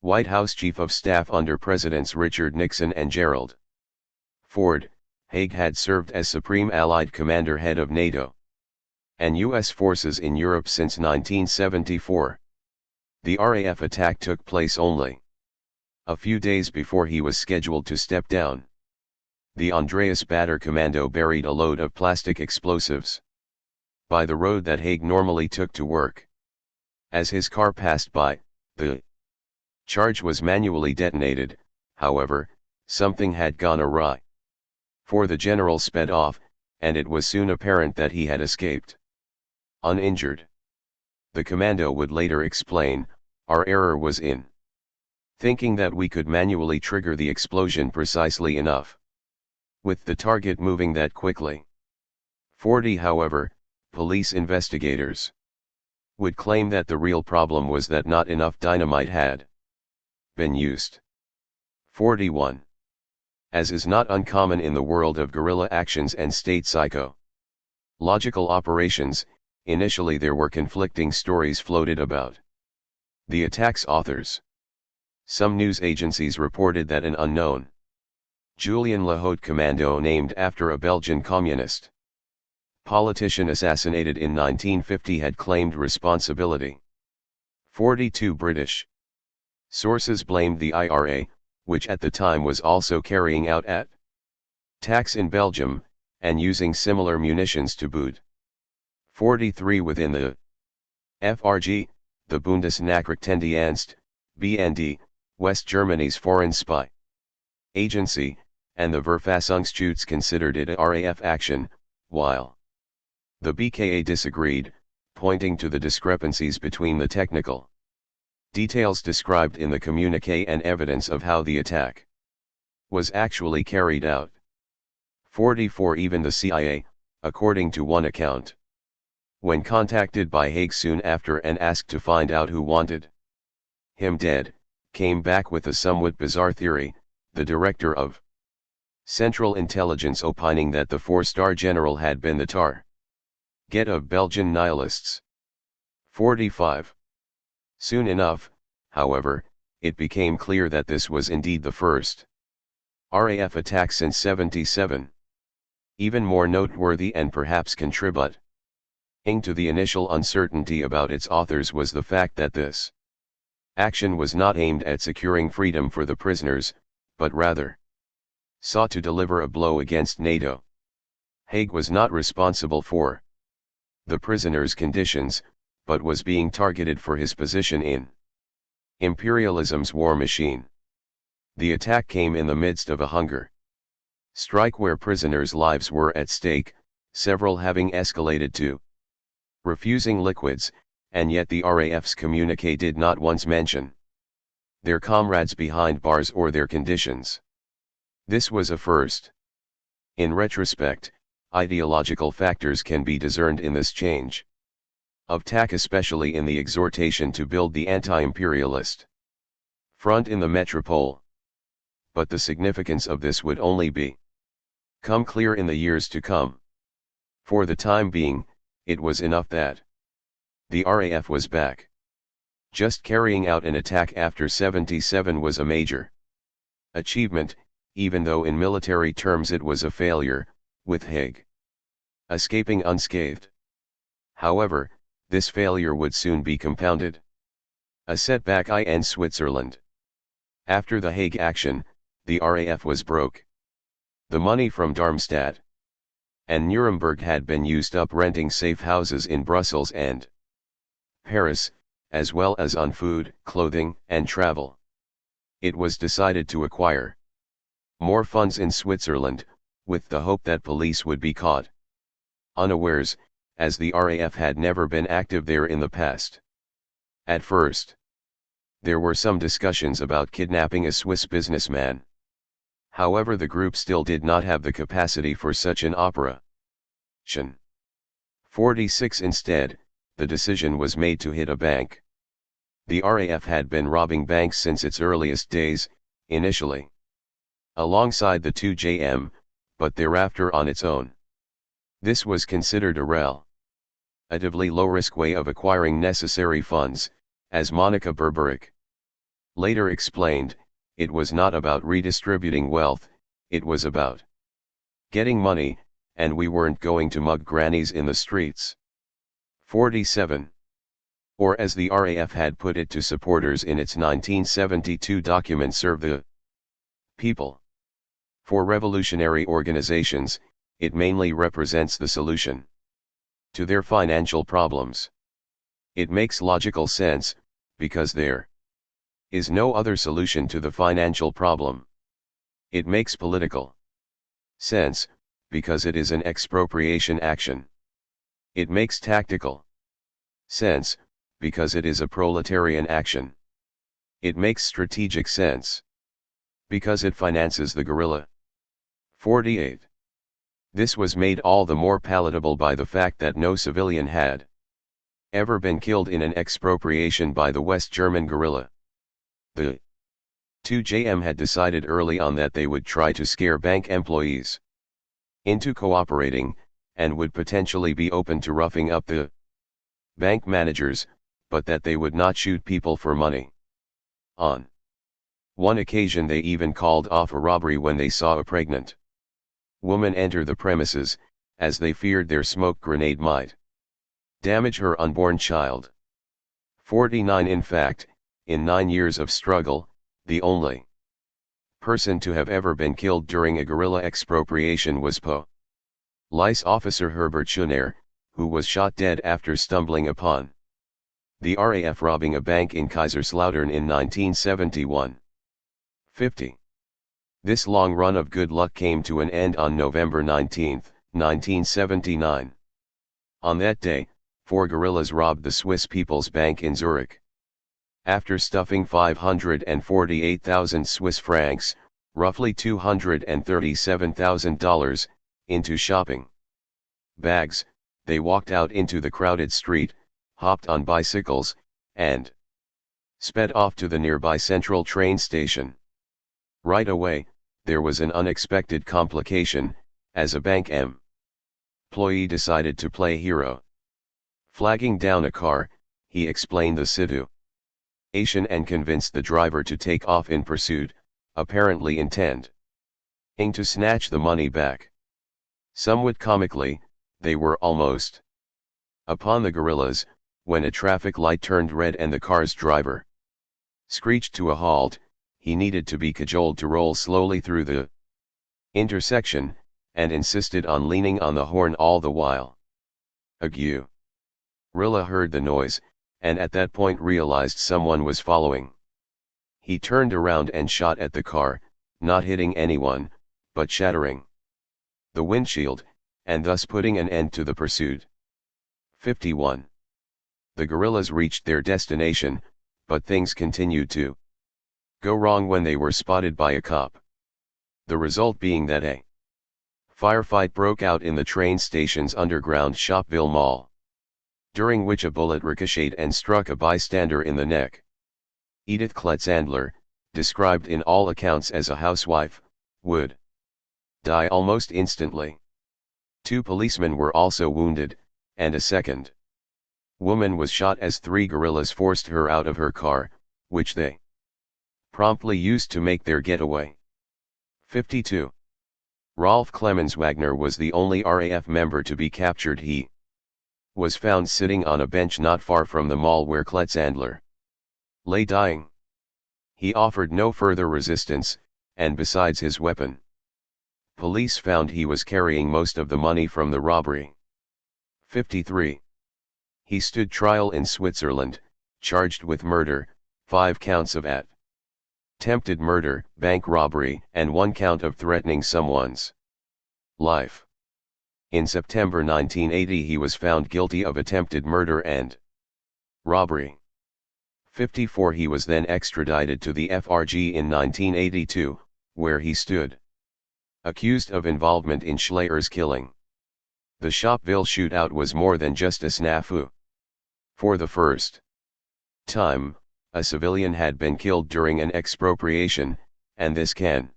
White House Chief of Staff under Presidents Richard Nixon and Gerald Ford. Haig had served as Supreme Allied Commander, head of NATO and U.S. forces in Europe since 1974. The RAF attack took place only a few days before he was scheduled to step down. The Andreas Bader Commando buried a load of plastic explosives by the road that Haig normally took to work. As his car passed by, the charge was manually detonated. However, something had gone awry. For the general sped off, and it was soon apparent that he had escaped uninjured. The commando would later explain, "Our error was in thinking that we could manually trigger the explosion precisely enough, with the target moving that quickly." 40. However, police investigators would claim that the real problem was that not enough dynamite had been used. 41. As is not uncommon in the world of guerrilla actions and state psychological operations, initially there were conflicting stories floated about the attack's authors. Some news agencies reported that an unknown Julien Lahaut commando named after a Belgian communist politician assassinated in 1950 had claimed responsibility. 42. British sources blamed the IRA, which at the time was also carrying out attacks in Belgium, and using similar munitions to boot. 43. Within the FRG, the Bundesnachrichtendienst, BND, West Germany's foreign spy agency, and the Verfassungsschutz considered it a RAF action, while the BKA disagreed, pointing to the discrepancies between the technical details described in the communiqué and evidence of how the attack was actually carried out. 44. Even the CIA, according to one account, when contacted by Haig soon after and asked to find out who wanted him dead, came back with a somewhat bizarre theory, the director of Central Intelligence, opining that the four-star general had been the target of Belgian nihilists. 45. Soon enough, however, it became clear that this was indeed the first RAF attack since 77. Even more noteworthy and perhaps contributing to the initial uncertainty about its authors was the fact that this action was not aimed at securing freedom for the prisoners, but rather sought to deliver a blow against NATO. Haig was not responsible for the prisoners' conditions, but was being targeted for his position in imperialism's war machine. The attack came in the midst of a hunger strike where prisoners' lives were at stake, several having escalated to refusing liquids, and yet the RAF's communiqué did not once mention their comrades behind bars or their conditions. This was a first. In retrospect, ideological factors can be discerned in this change of tack, especially in the exhortation to build the anti-imperialist front in the metropole. But the significance of this would only become clear in the years to come. For the time being, it was enough that the RAF was back. Just carrying out an attack after 77 was a major achievement, even though in military terms it was a failure, with Haig escaping unscathed. However, this failure would soon be compounded a setback in Switzerland. After the Hague action, the RAF was broke. The money from Darmstadt and Nuremberg had been used up renting safe houses in Brussels and Paris, as well as on food, clothing, and travel. It was decided to acquire more funds in Switzerland, with the hope that police would be caught unawares, as the RAF had never been active there in the past. At first, there were some discussions about kidnapping a Swiss businessman. However, the group still did not have the capacity for such an operation. 46. Instead, the decision was made to hit a bank. The RAF had been robbing banks since its earliest days, initially alongside the 2JM, but thereafter on its own. This was considered a relatively low-risk way of acquiring necessary funds, as Monica Berberic later explained. It was not about redistributing wealth, it was about getting money, and we weren't going to mug grannies in the streets. 47. Or as the RAF had put it to supporters in its 1972 document, serve the people. For revolutionary organizations, it mainly represents the solution to their financial problems. It makes logical sense, because there is no other solution to the financial problem. It makes political sense, because it is an expropriation action. It makes tactical sense, because it is a proletarian action. It makes strategic sense, because it finances the guerrilla. 48. This was made all the more palatable by the fact that no civilian had ever been killed in an expropriation by the West German guerrilla. The 2JM had decided early on that they would try to scare bank employees into cooperating, and would potentially be open to roughing up the bank managers, but that they would not shoot people for money. On one occasion they even called off a robbery when they saw a pregnant woman enter the premises, as they feared their smoke grenade might damage her unborn child. 49. In fact, in 9 years of struggle, the only person to have ever been killed during a guerrilla expropriation was police officer Herbert Schoner, who was shot dead after stumbling upon the RAF robbing a bank in Kaiserslautern in 1971. 50. This long run of good luck came to an end on November 19, 1979. On that day, 4 guerrillas robbed the Swiss People's Bank in Zurich. After stuffing 548,000 Swiss francs, roughly $237,000, into shopping bags, they walked out into the crowded street, hopped on bicycles, and sped off to the nearby central train station. Right away, there was an unexpected complication, as a bank employee decided to play hero. Flagging down a car, he explained the situation and convinced the driver to take off in pursuit, apparently intending to snatch the money back. Somewhat comically, they were almost upon the guerrillas, when a traffic light turned red and the car's driver screeched to a halt. He needed to be cajoled to roll slowly through the intersection, and insisted on leaning on the horn all the while. A guerrilla heard the noise, and at that point realized someone was following. He turned around and shot at the car, not hitting anyone, but shattering the windshield, and thus putting an end to the pursuit. 51. The guerrillas reached their destination, but things continued to go wrong when they were spotted by a cop. The result being that a firefight broke out in the train station's underground Shopville Mall, during which a bullet ricocheted and struck a bystander in the neck. Edith Kletzandler, described in all accounts as a housewife, would die almost instantly. 2 policemen were also wounded, and a second woman was shot as 3 guerrillas forced her out of her car, which they promptly used to make their getaway. 52. Rolf Clemens Wagner was the only RAF member to be captured. He was found sitting on a bench not far from the mall where Kletzandler lay dying. He offered no further resistance, and besides his weapon, police found he was carrying most of the money from the robbery. 53. He stood trial in Switzerland, charged with murder, 5 counts of attempted murder, bank robbery, and 1 count of threatening someone's life. In September 1980 he was found guilty of attempted murder and robbery. 54. He was then extradited to the FRG in 1982, where he stood accused of involvement in Schleier's killing. The Shopville shootout was more than just a snafu. For the first time, a civilian had been killed during an expropriation, and this can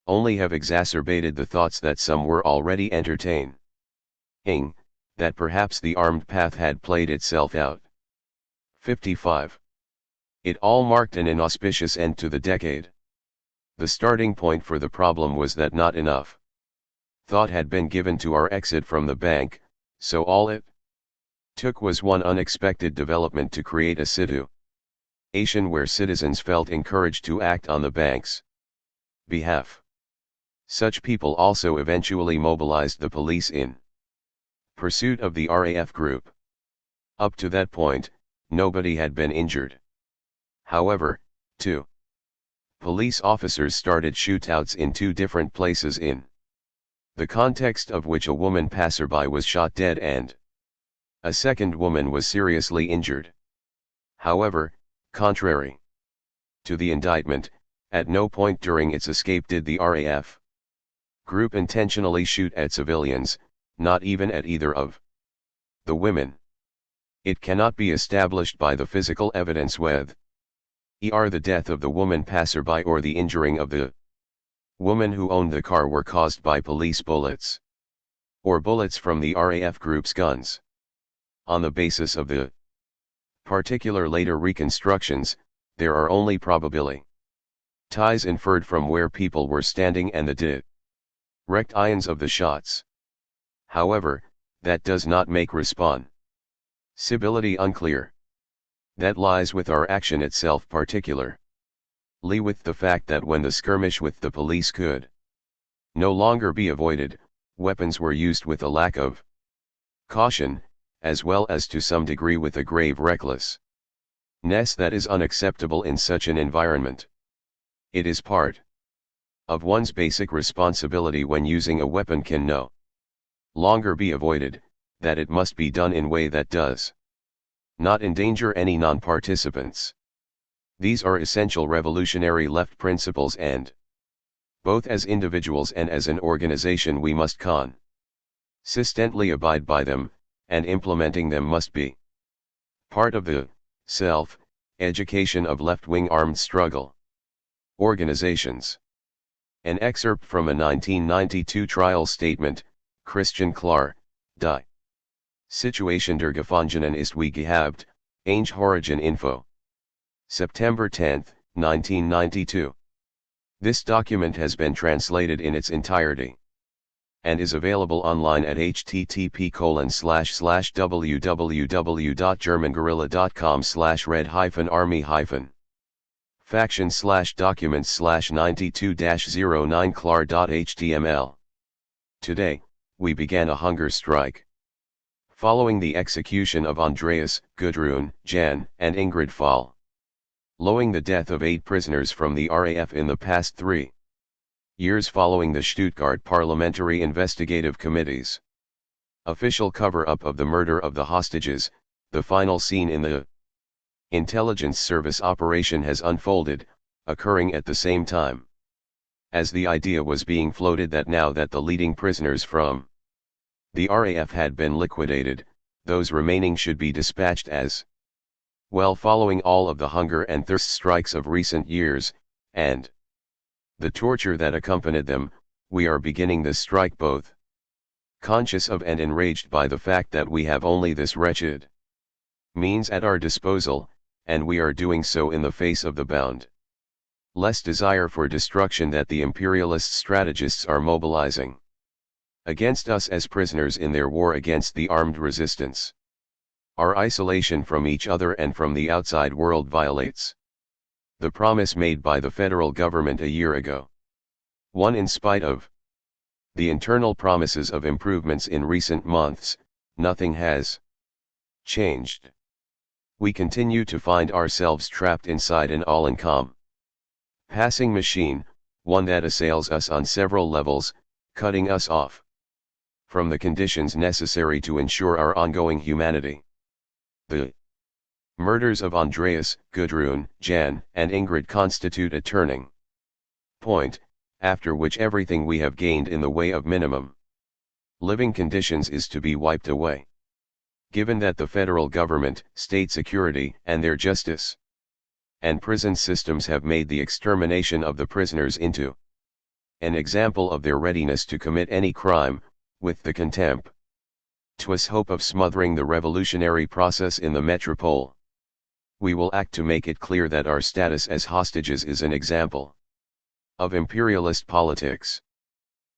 only have exacerbated the thoughts that some were already entertaining, that perhaps the armed path had played itself out. 55. It all marked an inauspicious end to the decade. The starting point for the problem was that not enough thought had been given to our exit from the bank, so all it took was one unexpected development to create a situation where citizens felt encouraged to act on the bank's behalf. Such people also eventually mobilized the police in pursuit of the RAF group. Up to that point, nobody had been injured. However, 2 police officers started shootouts in 2 different places in the context of which a woman passerby was shot dead and a second woman was seriously injured. However, contrary to the indictment, at no point during its escape did the RAF group intentionally shoot at civilians, not even at either of the women. It cannot be established by the physical evidence whether the death of the woman passerby or the injuring of the woman who owned the car were caused by police bullets or bullets from the RAF group's guns. On the basis of the particular later reconstructions, there are only probabilities inferred from where people were standing and the direct ions of the shots. However, that does not make responsibility unclear. That lies with our action itself, particularly with the fact that when the skirmish with the police could no longer be avoided, weapons were used with a lack of caution, as well as to some degree with a grave recklessness that is unacceptable in such an environment. It is part of one's basic responsibility when using a weapon can no longer be avoided, that it must be done in a way that does not endanger any non-participants. These are essential revolutionary left principles, and both as individuals and as an organization we must consistently abide by them, and implementing them must be part of the self-education of left-wing armed struggle. Organizations. An excerpt from a 1992 trial statement, Christian Klar, Die Situation der Gefangenen ist wie gehabt, Ainge Origin Info. September 10, 1992. This document has been translated in its entirety and is available online at http://www.germangorilla.com/red-army- faction/documents/92-09 Today, we began a hunger strike. Following the execution of Andreas, Gudrun, Jan, and Ingrid Fall. Following the death of 8 prisoners from the RAF in the past 3 years following the Stuttgart Parliamentary Investigative Committee's official cover-up of the murder of the hostages, the final scene in the intelligence service operation has unfolded, occurring at the same time as the idea was being floated that now that the leading prisoners from the RAF had been liquidated, those remaining should be dispatched as well. Following all of the hunger and thirst strikes of recent years, and the torture that accompanied them, we are beginning this strike both conscious of and enraged by the fact that we have only this wretched means at our disposal, and we are doing so in the face of the boundless desire for destruction that the imperialist strategists are mobilizing against us as prisoners in their war against the armed resistance. Our isolation from each other and from the outside world violates the promise made by the federal government a year ago. One, in spite of the internal promises of improvements in recent months, nothing has changed. We continue to find ourselves trapped inside an all-encompassing machine, one that assails us on several levels, cutting us off from the conditions necessary to ensure our ongoing humanity. The murders of Andreas, Gudrun, Jan, and Ingrid constitute a turning point, after which everything we have gained in the way of minimum living conditions is to be wiped away. Given that the federal government, state security, and their justice and prison systems have made the extermination of the prisoners into an example of their readiness to commit any crime, with the contemptuous hope of smothering the revolutionary process in the metropole, we will act to make it clear that our status as hostages is an example of imperialist politics.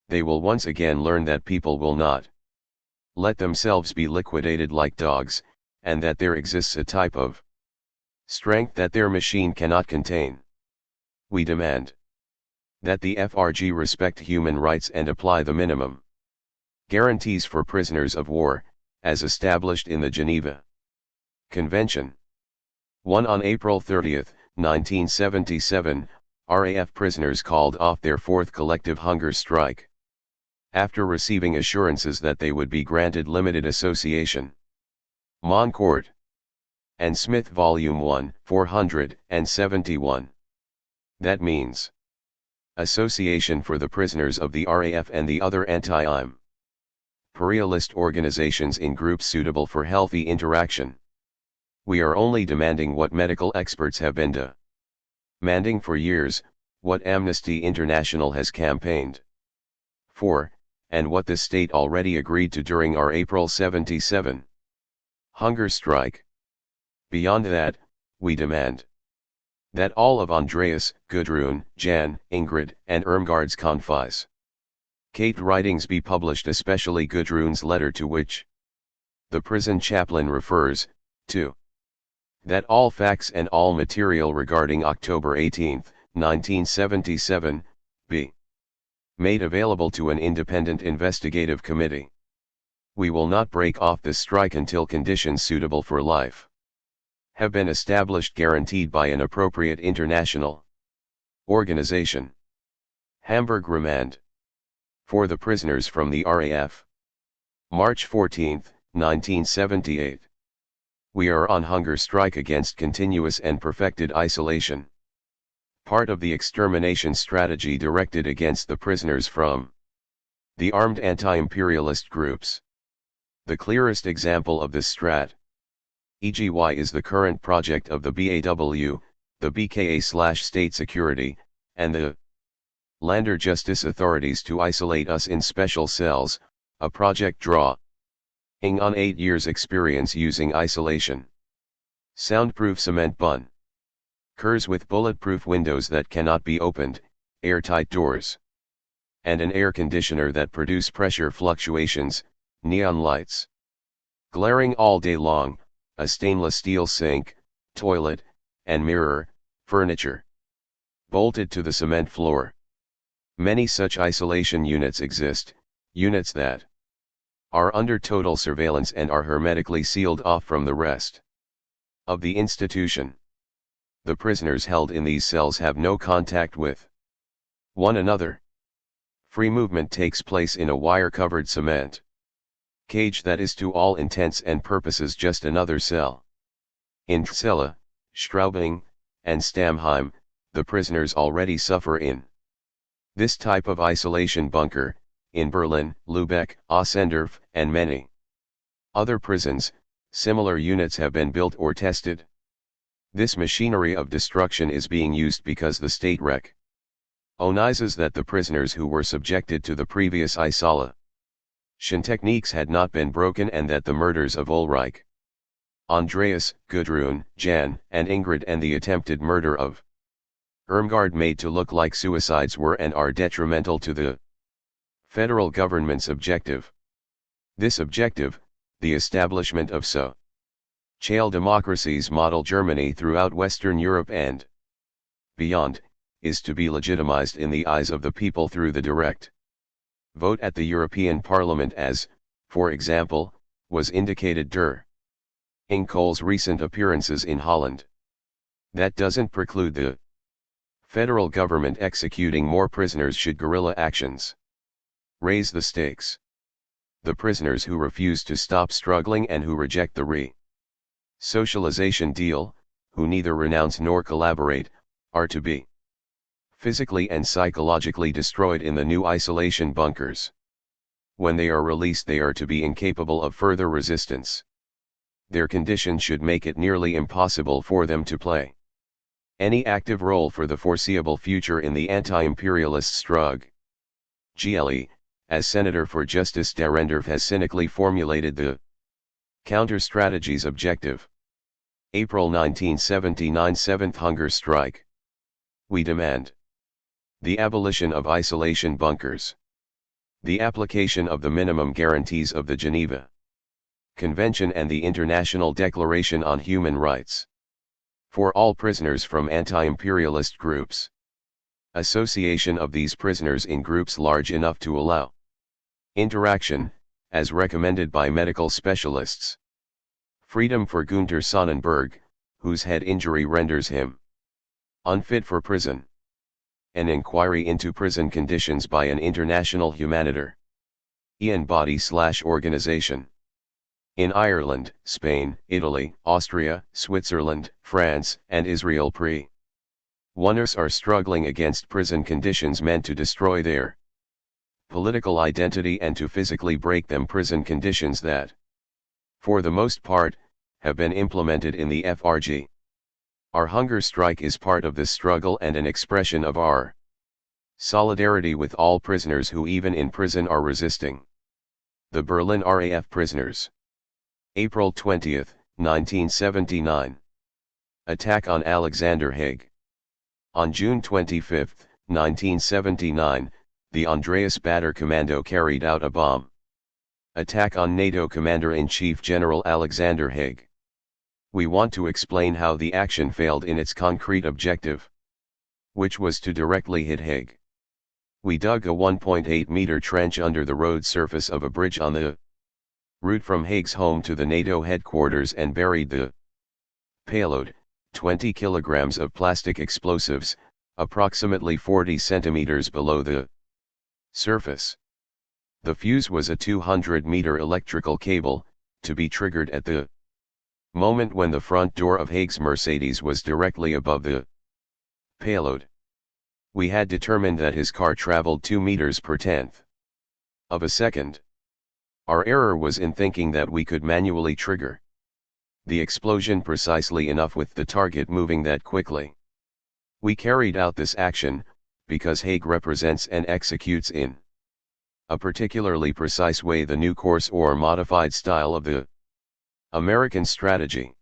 They will once again learn that people will not let themselves be liquidated like dogs, and that there exists a type of strength that their machine cannot contain. We demand that the FRG respect human rights and apply the minimum guarantees for prisoners of war, as established in the Geneva Convention. 1. On April 30, 1977, RAF prisoners called off their 4th collective hunger strike, after receiving assurances that they would be granted limited association. Moncourt and Smith Volume 1, 471. That means association for the prisoners of the RAF and the other anti-imperialist organizations in groups suitable for healthy interaction. We are only demanding what medical experts have been demanding for years, what Amnesty International has campaigned for, and what the state already agreed to during our April 77 hunger strike. Beyond that, we demand that all of Andreas, Gudrun, Jan, Ingrid, and Irmgard's confiscated writings be published, especially Gudrun's letter, to which the prison chaplain refers to, that all facts and all material regarding October 18, 1977, be made available to an independent investigative committee. We will not break off the strike until conditions suitable for life have been established, guaranteed by an appropriate international organization. Hamburg Remand for the prisoners from the RAF. March 14, 1978. We are on hunger strike against continuous and perfected isolation. Part of the extermination strategy directed against the prisoners from the armed anti-imperialist groups. The clearest example of this strat EGY is the current project of the BAW, the BKA/State Security, and the Lander justice authorities to isolate us in special cells, a project drawing on 8 years experience using isolation. Soundproof cement bun. Curs with bulletproof windows that cannot be opened, airtight doors. And an air conditioner that produce pressure fluctuations, neon lights. Glaring all day long, a stainless steel sink, toilet, and mirror, furniture. Bolted to the cement floor. Many such isolation units exist, units that are under total surveillance and are hermetically sealed off from the rest of the institution. The prisoners held in these cells have no contact with one another. Free movement takes place in a wire-covered cement cage that is to all intents and purposes just another cell. In Celle, Straubing, and Stamheim, the prisoners already suffer in this type of isolation bunker. In Berlin, Lübeck, Ossendorf, and many other prisons, similar units have been built or tested. This machinery of destruction is being used because the state recognizes that the prisoners who were subjected to the previous isolation techniques had not been broken and that the murders of Ulrich, Andreas, Gudrun, Jan, and Ingrid and the attempted murder of Irmgard made to look like suicides were and are detrimental to the federal government's objective. This objective, the establishment of social democracies model Germany throughout Western Europe and beyond, is to be legitimized in the eyes of the people through the direct vote at the European Parliament as, for example, was indicated during Kohl's recent appearances in Holland. That doesn't preclude the federal government executing more prisoners should guerrilla actions raise the stakes. The prisoners who refuse to stop struggling and who reject the re-socialization deal, who neither renounce nor collaborate, are to be physically and psychologically destroyed in the new isolation bunkers. When they are released, they are to be incapable of further resistance. Their condition should make it nearly impossible for them to play any active role for the foreseeable future in the anti-imperialist struggle. GLE, as Senator for Justice Dahrendorf has cynically formulated the counter-strategies objective. April 1979 7th Hunger Strike. We demand the abolition of isolation bunkers, the application of the minimum guarantees of the Geneva Convention and the International Declaration on Human Rights for all prisoners from anti-imperialist groups, association of these prisoners in groups large enough to allow interaction, as recommended by medical specialists. Freedom for Günter Sonnenberg, whose head injury renders him unfit for prison. An inquiry into prison conditions by an international humanitarian body/organization. In Ireland, Spain, Italy, Austria, Switzerland, France, and Israel prisoners are struggling against prison conditions meant to destroy their political identity and to physically break them, prison conditions that, for the most part, have been implemented in the FRG. Our hunger strike is part of this struggle and an expression of our solidarity with all prisoners who even in prison are resisting. The Berlin RAF prisoners. April 20, 1979. Attack on Alexander Haig. On June 25, 1979, the Andreas Bader Commando carried out a bomb attack on NATO Commander-in-Chief General Alexander Haig. We want to explain how the action failed in its concrete objective, which was to directly hit Haig. We dug a 1.8-meter trench under the road surface of a bridge on the route from Haig's home to the NATO headquarters and buried the payload, 20 kilograms of plastic explosives, approximately 40 centimeters below the surface. The fuse was a 200-meter electrical cable, to be triggered at the moment when the front door of Haig's Mercedes was directly above the payload. We had determined that his car traveled 2 meters per tenth of a second. Our error was in thinking that we could manually trigger the explosion precisely enough with the target moving that quickly. We carried out this action, because Haig represents and executes in a particularly precise way the new course or modified style of the American strategy.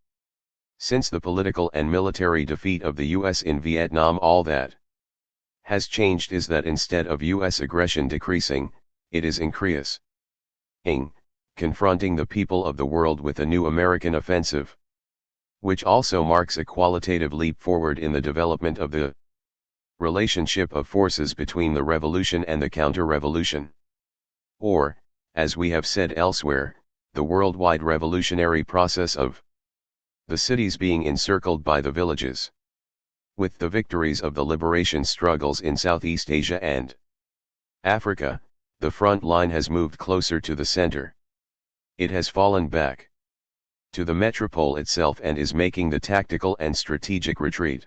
Since the political and military defeat of the US in Vietnam, all that has changed is that instead of US aggression decreasing, it is increasing, confronting the people of the world with a new American offensive, which also marks a qualitative leap forward in the development of the relationship of forces between the revolution and the counter-revolution. Or, as we have said elsewhere, the worldwide revolutionary process of the cities being encircled by the villages. With the victories of the liberation struggles in Southeast Asia and Africa, the front line has moved closer to the center. It has fallen back to the metropole itself and is making the tactical and strategic retreat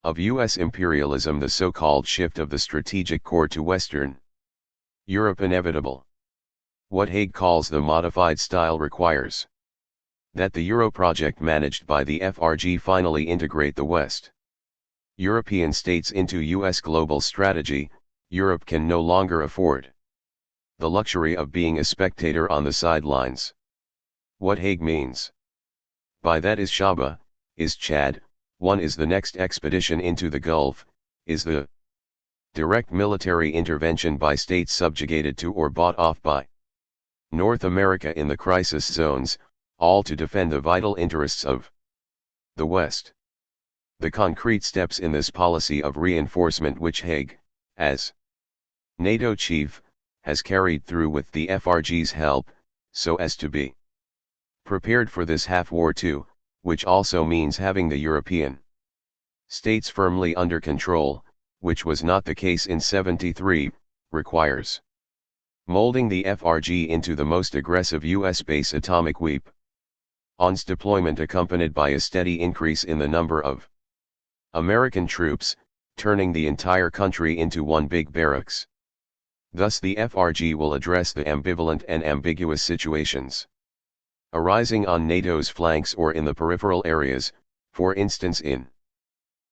of US imperialism, the so-called shift of the strategic core to Western Europe, inevitable. What Haig calls the modified style requires that the Euro project managed by the FRG finally integrate the West European states into US global strategy. Europe can no longer afford the luxury of being a spectator on the sidelines. What Haig means by that is Shaba, is Chad, one is the next expedition into the Gulf, is the direct military intervention by states subjugated to or bought off by North America in the crisis zones, all to defend the vital interests of the West. The concrete steps in this policy of reinforcement which Haig, as NATO chief, has carried through with the FRG's help, so as to be prepared for this half-war too, which also means having the European states firmly under control, which was not the case in '73, requires molding the FRG into the most aggressive US base atomic weapons deployment accompanied by a steady increase in the number of American troops, turning the entire country into one big barracks. Thus the FRG will address the ambivalent and ambiguous situations arising on NATO's flanks or in the peripheral areas, for instance in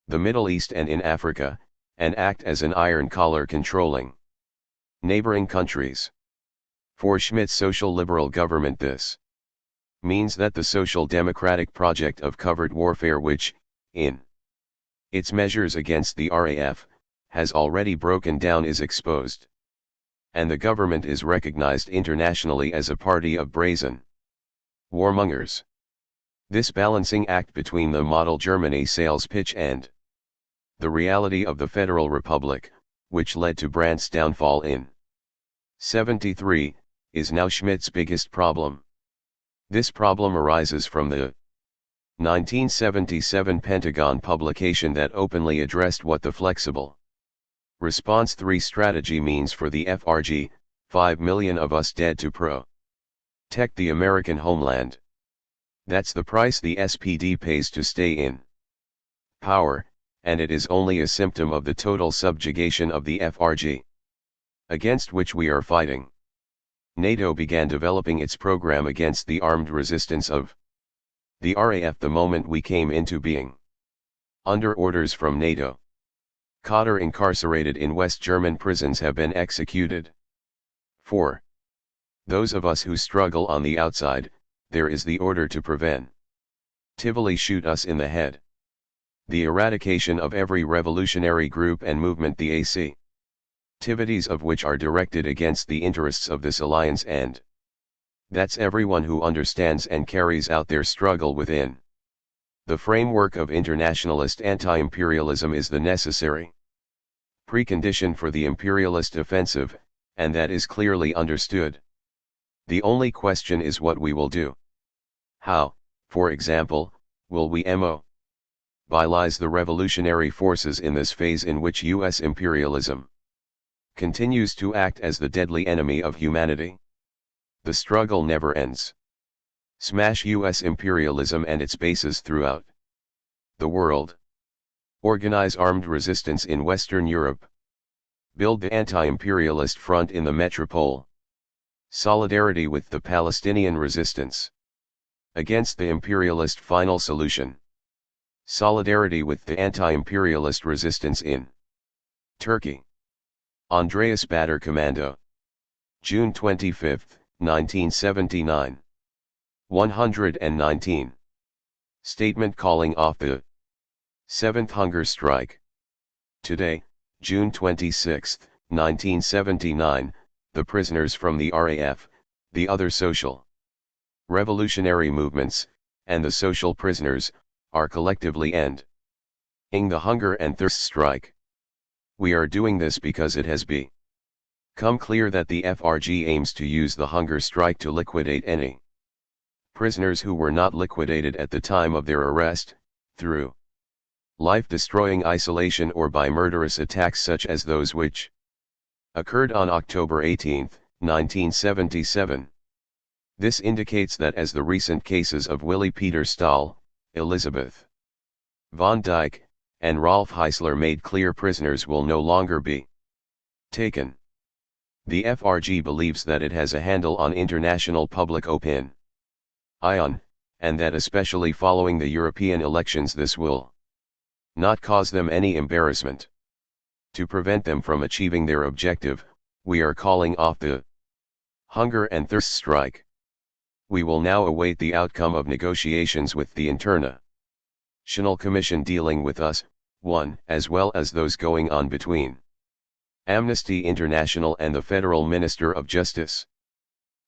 the Middle East and in Africa, and act as an iron collar controlling neighboring countries. For Schmidt's social liberal government, this means that the social democratic project of covert warfare, which, in its measures against the RAF, has already broken down, is exposed. And the government is recognized internationally as a party of brazen warmongers. This balancing act between the model Germany sales pitch and the reality of the Federal Republic, which led to Brandt's downfall in '73, is now Schmidt's biggest problem. This problem arises from the 1977 Pentagon publication that openly addressed what the flexible Response 3 strategy means for the FRG, 5 million of us dead to protect the American homeland. That's the price the SPD pays to stay in power, and it is only a symptom of the total subjugation of the FRG, against which we are fighting. NATO began developing its program against the armed resistance of the RAF the moment we came into being. Under orders from NATO, Cotter incarcerated in West German prisons have been executed. For those of us who struggle on the outside, there is the order to preventively shoot us in the head. The eradication of every revolutionary group and movement, the activities of which are directed against the interests of this alliance, and that's everyone who understands and carries out their struggle within the framework of internationalist anti-imperialism, is the necessary precondition for the imperialist offensive, and that is clearly understood. The only question is what we will do. How, for example, will we mobilize the revolutionary forces in this phase in which US imperialism continues to act as the deadly enemy of humanity? The struggle never ends. Smash US imperialism and its bases throughout the world. Organize armed resistance in Western Europe. Build the anti-imperialist front in the metropole. Solidarity with the Palestinian resistance against the imperialist final solution. Solidarity with the anti-imperialist resistance in Turkey. Andreas Bader Commando. June 25, 1979. 119. Statement calling off the 7th Hunger Strike. Today, June 26, 1979, the prisoners from the RAF, the other social revolutionary movements, and the social prisoners, are collectively ending the hunger and thirst strike. We are doing this because it has become clear that the FRG aims to use the hunger strike to liquidate any prisoners who were not liquidated at the time of their arrest, through life-destroying isolation or by murderous attacks such as those which occurred on October 18, 1977. This indicates that as the recent cases of Willy Peter Stahl, Elizabeth von Dijk, and Rolf Heisler made clear, prisoners will no longer be taken. The FRG believes that it has a handle on international public opinion, and that especially following the European elections this will not cause them any embarrassment. To prevent them from achieving their objective, we are calling off the hunger and thirst strike. We will now await the outcome of negotiations with the International Commission dealing with us, as well as those going on between Amnesty International and the Federal Minister of Justice.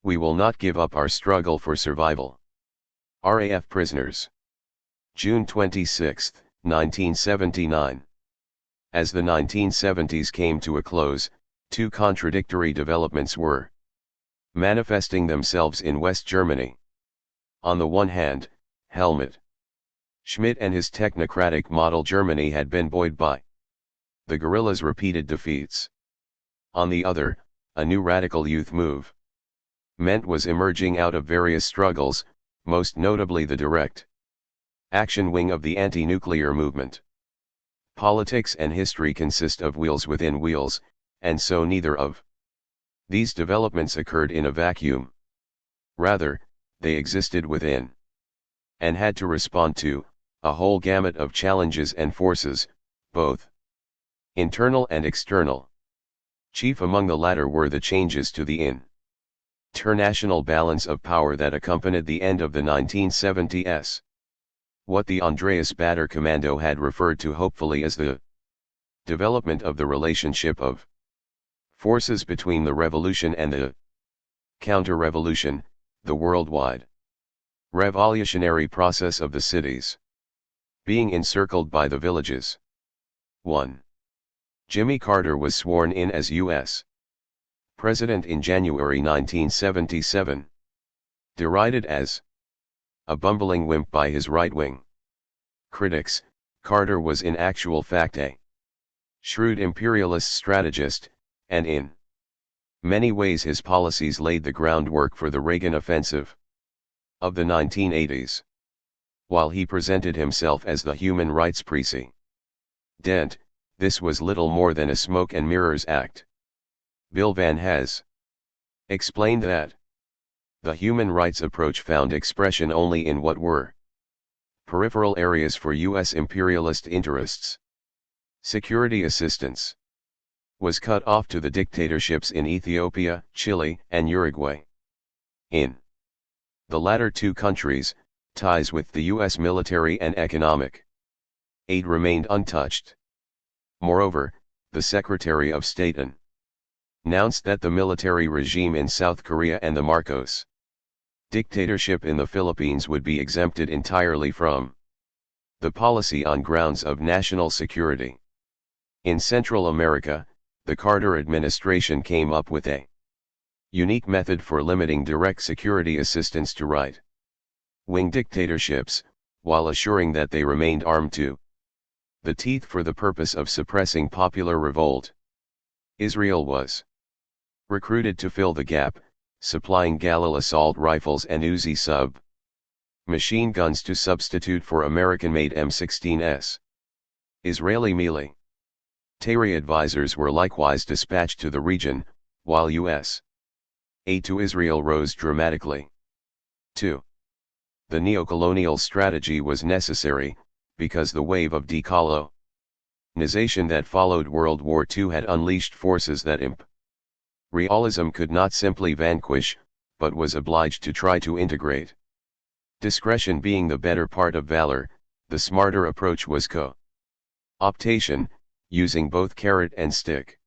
We will not give up our struggle for survival. RAF prisoners. June 26, 1979. As the 1970s came to a close, two contradictory developments were manifesting themselves in West Germany. On the one hand, Helmut Schmidt and his technocratic model Germany had been buoyed by the guerrillas' repeated defeats. On the other, a new radical youth movement was emerging out of various struggles, most notably the direct action wing of the anti-nuclear movement. Politics and history consist of wheels within wheels, and so neither of these developments occurred in a vacuum. Rather, they existed within, and had to respond to, a whole gamut of challenges and forces, both internal and external. Chief among the latter were the changes to the international balance of power that accompanied the end of the 1970s. What the Andreas Bader Commando had referred to hopefully as the development of the relationship of forces between the revolution and the counter-revolution, the worldwide revolutionary process of the cities being encircled by the villages. 1. Jimmy Carter was sworn in as U.S. President in January 1977. Derided as a bumbling wimp by his right-wing critics, Carter was in actual fact a shrewd imperialist strategist, and in many ways his policies laid the groundwork for the Reagan offensive of the 1980s. While he presented himself as the human rights president, this was little more than a smoke and mirrors act. Bill Van has explained that the human rights approach found expression only in what were peripheral areas for U.S. imperialist interests. Security assistance was cut off to the dictatorships in Ethiopia, Chile, and Uruguay. In the latter two countries, ties with the U.S. military and economic aid remained untouched. Moreover, the Secretary of State announced that the military regime in South Korea and the Marcos dictatorship in the Philippines would be exempted entirely from the policy on grounds of national security. In Central America, the Carter administration came up with a unique method for limiting direct security assistance to right-wing dictatorships, while assuring that they remained armed to the teeth for the purpose of suppressing popular revolt. Israel was recruited to fill the gap, supplying Galil assault rifles and Uzi machine guns to substitute for American-made M16s. Israeli military advisors were likewise dispatched to the region, while U.S. aid to Israel rose dramatically. 2. The neocolonial strategy was necessary, because the wave of decolonization Organization that followed World War II had unleashed forces that imperialism could not simply vanquish, but was obliged to try to integrate. Discretion being the better part of valor, the smarter approach was co-optation, using both carrot and stick.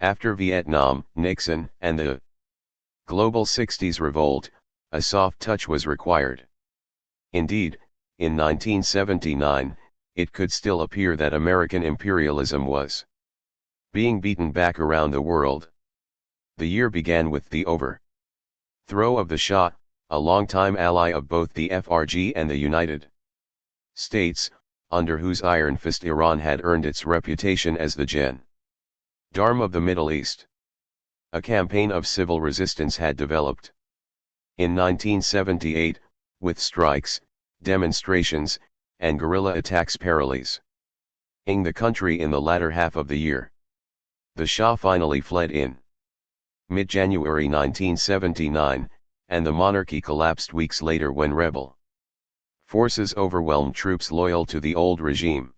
After Vietnam, Nixon, and the Global 60s revolt, a soft touch was required. Indeed, in 1979, it could still appear that American imperialism was being beaten back around the world. The year began with the overthrow of the Shah, a longtime ally of both the FRG and the United States, under whose iron fist Iran had earned its reputation as the gendarme of the Middle East. A campaign of civil resistance had developed. In 1978, with strikes, demonstrations, and guerrilla attacks paralyzing the country in the latter half of the year. The Shah finally fled in mid-January 1979, and the monarchy collapsed weeks later when rebel forces overwhelmed troops loyal to the old regime.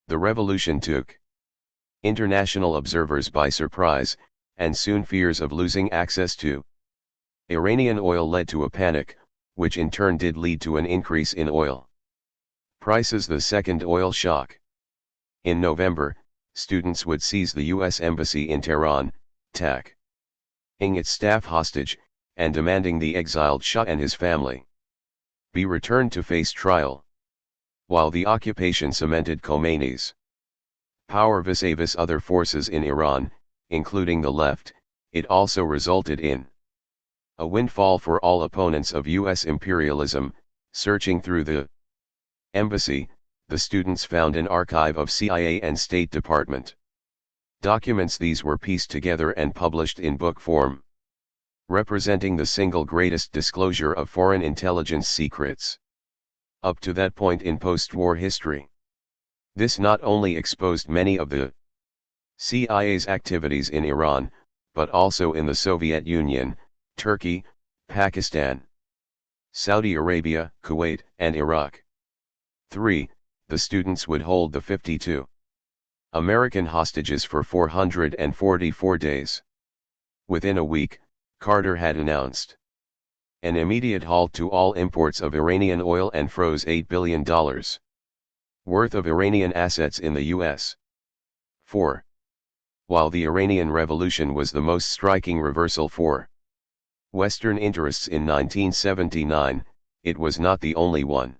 The revolution took international observers by surprise, and soon fears of losing access to Iranian oil led to a panic, which in turn did lead to an increase in oil prices. The second oil shock. In November, students would seize the U.S. Embassy in Tehran, taking its staff hostage, and demanding the exiled Shah and his family be returned to face trial. While the occupation cemented Khomeini's power vis-a-vis other forces in Iran, including the left, it also resulted in a windfall for all opponents of U.S. imperialism. Searching through the embassy, the students found an archive of CIA and State Department documents. These were pieced together and published in book form, representing the single greatest disclosure of foreign intelligence secrets up to that point in post-war history. This not only exposed many of the CIA's activities in Iran, but also in the Soviet Union, Turkey, Pakistan, Saudi Arabia, Kuwait, and Iraq. 3. The students would hold the 52 American hostages for 444 days. Within a week, Carter had announced an immediate halt to all imports of Iranian oil and froze $8 billion worth of Iranian assets in the U.S. 4. While the Iranian Revolution was the most striking reversal for Western interests in 1979, it was not the only one.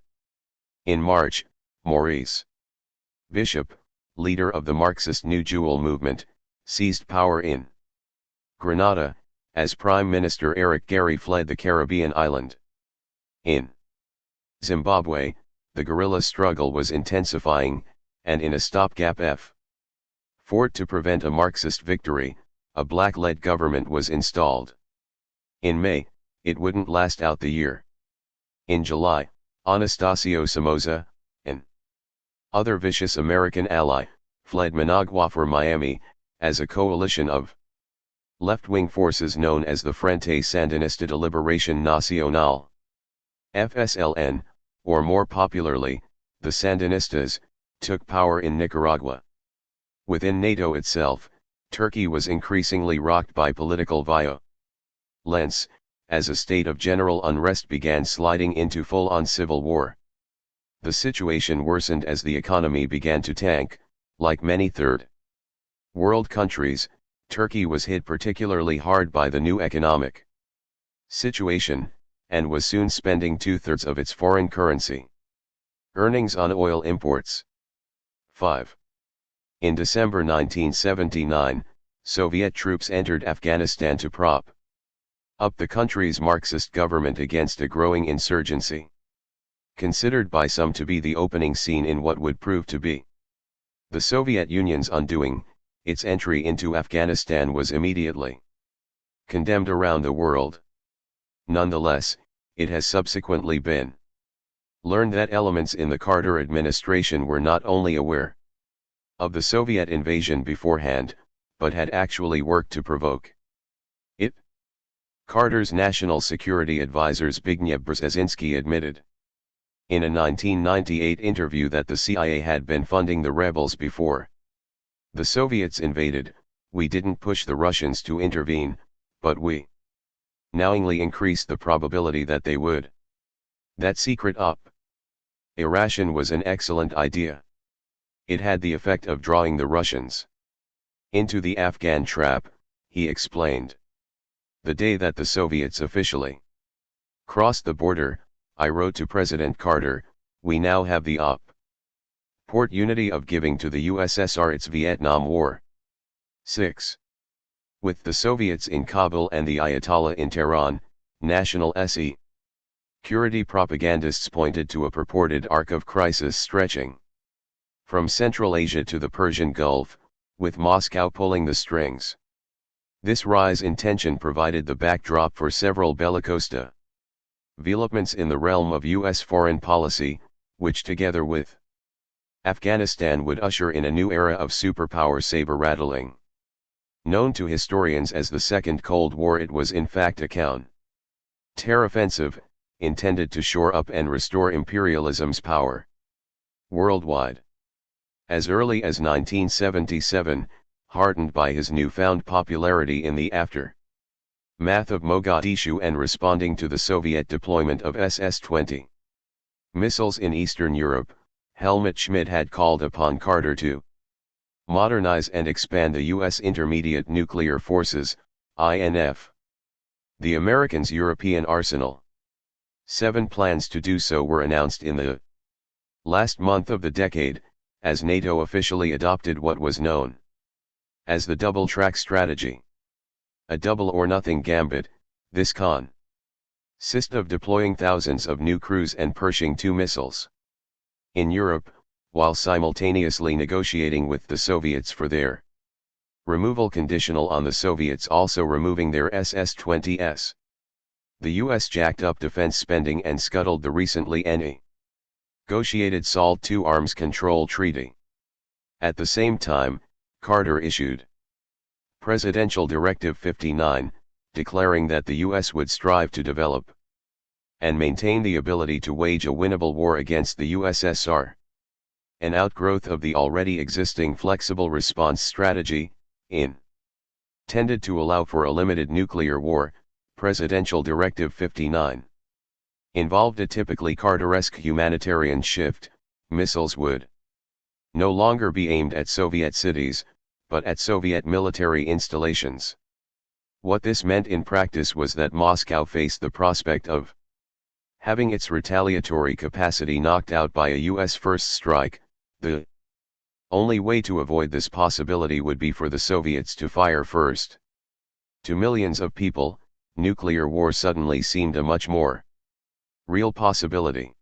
In March, Maurice Bishop, leader of the Marxist New Jewel movement, seized power in Grenada, as Prime Minister Eric Gary fled the Caribbean island. In Zimbabwe, the guerrilla struggle was intensifying, and in a stopgap effort to prevent a Marxist victory, a black-led government was installed. In May, it wouldn't last out the year. In July, Anastasio Somoza, an other vicious American ally, fled Managua for Miami, as a coalition of left-wing forces known as the Frente Sandinista de Liberación Nacional, FSLN, or more popularly, the Sandinistas, took power in Nicaragua. Within NATO itself, Turkey was increasingly rocked by political violence, as a state of general unrest began sliding into full-on civil war. The situation worsened as the economy began to tank. Like many third world countries, Turkey was hit particularly hard by the new economic situation, and was soon spending 2/3 of its foreign currency earnings on oil imports. 5. In December 1979, Soviet troops entered Afghanistan to prop up the country's Marxist government against a growing insurgency. Considered by some to be the opening scene in what would prove to be the Soviet Union's undoing, its entry into Afghanistan was immediately condemned around the world. Nonetheless, it has subsequently been learned that elements in the Carter administration were not only aware of the Soviet invasion beforehand, but had actually worked to provoke it. Carter's national security advisor Zbigniew Brzezinski admitted In a 1998 interview that the CIA had been funding the rebels before the Soviets invaded, we didn't push the Russians to intervene, but we knowingly increased the probability that they would. That secret operation was an excellent idea. It had the effect of drawing the Russians into the Afghan trap, he explained. The day that the Soviets officially crossed the border, I wrote to President Carter, we now have the opportunity of giving to the USSR its Vietnam War. 6. With the Soviets in Kabul and the Ayatollah in Tehran, national security propagandists pointed to a purported arc of crisis stretching from Central Asia to the Persian Gulf, with Moscow pulling the strings. This rise in tension provided the backdrop for several bellicose developments in the realm of U.S. foreign policy, which together with Afghanistan would usher in a new era of superpower saber-rattling. Known to historians as the Second Cold War, it was in fact a counter-offensive, intended to shore up and restore imperialism's power worldwide. As early as 1977, heartened by his newfound popularity in the aftermath of Mogadishu and responding to the Soviet deployment of SS-20 missiles in Eastern Europe, Helmut Schmidt had called upon Carter to modernize and expand the U.S. Intermediate Nuclear Forces, INF. The Americans' European arsenal. 7 plans to do so were announced in the last month of the decade, as NATO officially adopted what was known as the double-track strategy. A double-or-nothing gambit, this consists of deploying thousands of new cruise and Pershing II missiles in Europe, while simultaneously negotiating with the Soviets for their removal conditional on the Soviets also removing their SS-20s. The US jacked up defense spending and scuttled the recently negotiated SALT II arms control treaty. At the same time, Carter issued Presidential Directive 59, declaring that the US would strive to develop and maintain the ability to wage a winnable war against the USSR. An outgrowth of the already existing flexible response strategy, intended to allow for a limited nuclear war, Presidential Directive 59 involved a typically Carteresque humanitarian shift. Missiles would no longer be aimed at Soviet cities, but at Soviet military installations. What this meant in practice was that Moscow faced the prospect of having its retaliatory capacity knocked out by a US first strike. The only way to avoid this possibility would be for the Soviets to fire first. To millions of people, nuclear war suddenly seemed a much more real possibility.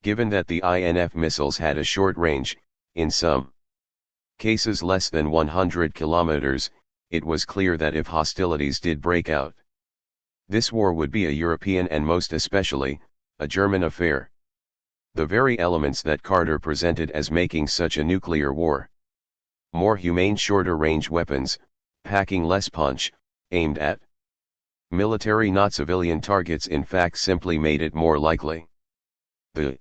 Given that the INF missiles had a short range, in some cases less than 100 kilometers, it was clear that if hostilities did break out, this war would be a European and most especially, a German affair. The very elements that Carter presented as making such a nuclear war more humane, shorter-range weapons, packing less punch, aimed at military not civilian targets in fact simply made it more likely. The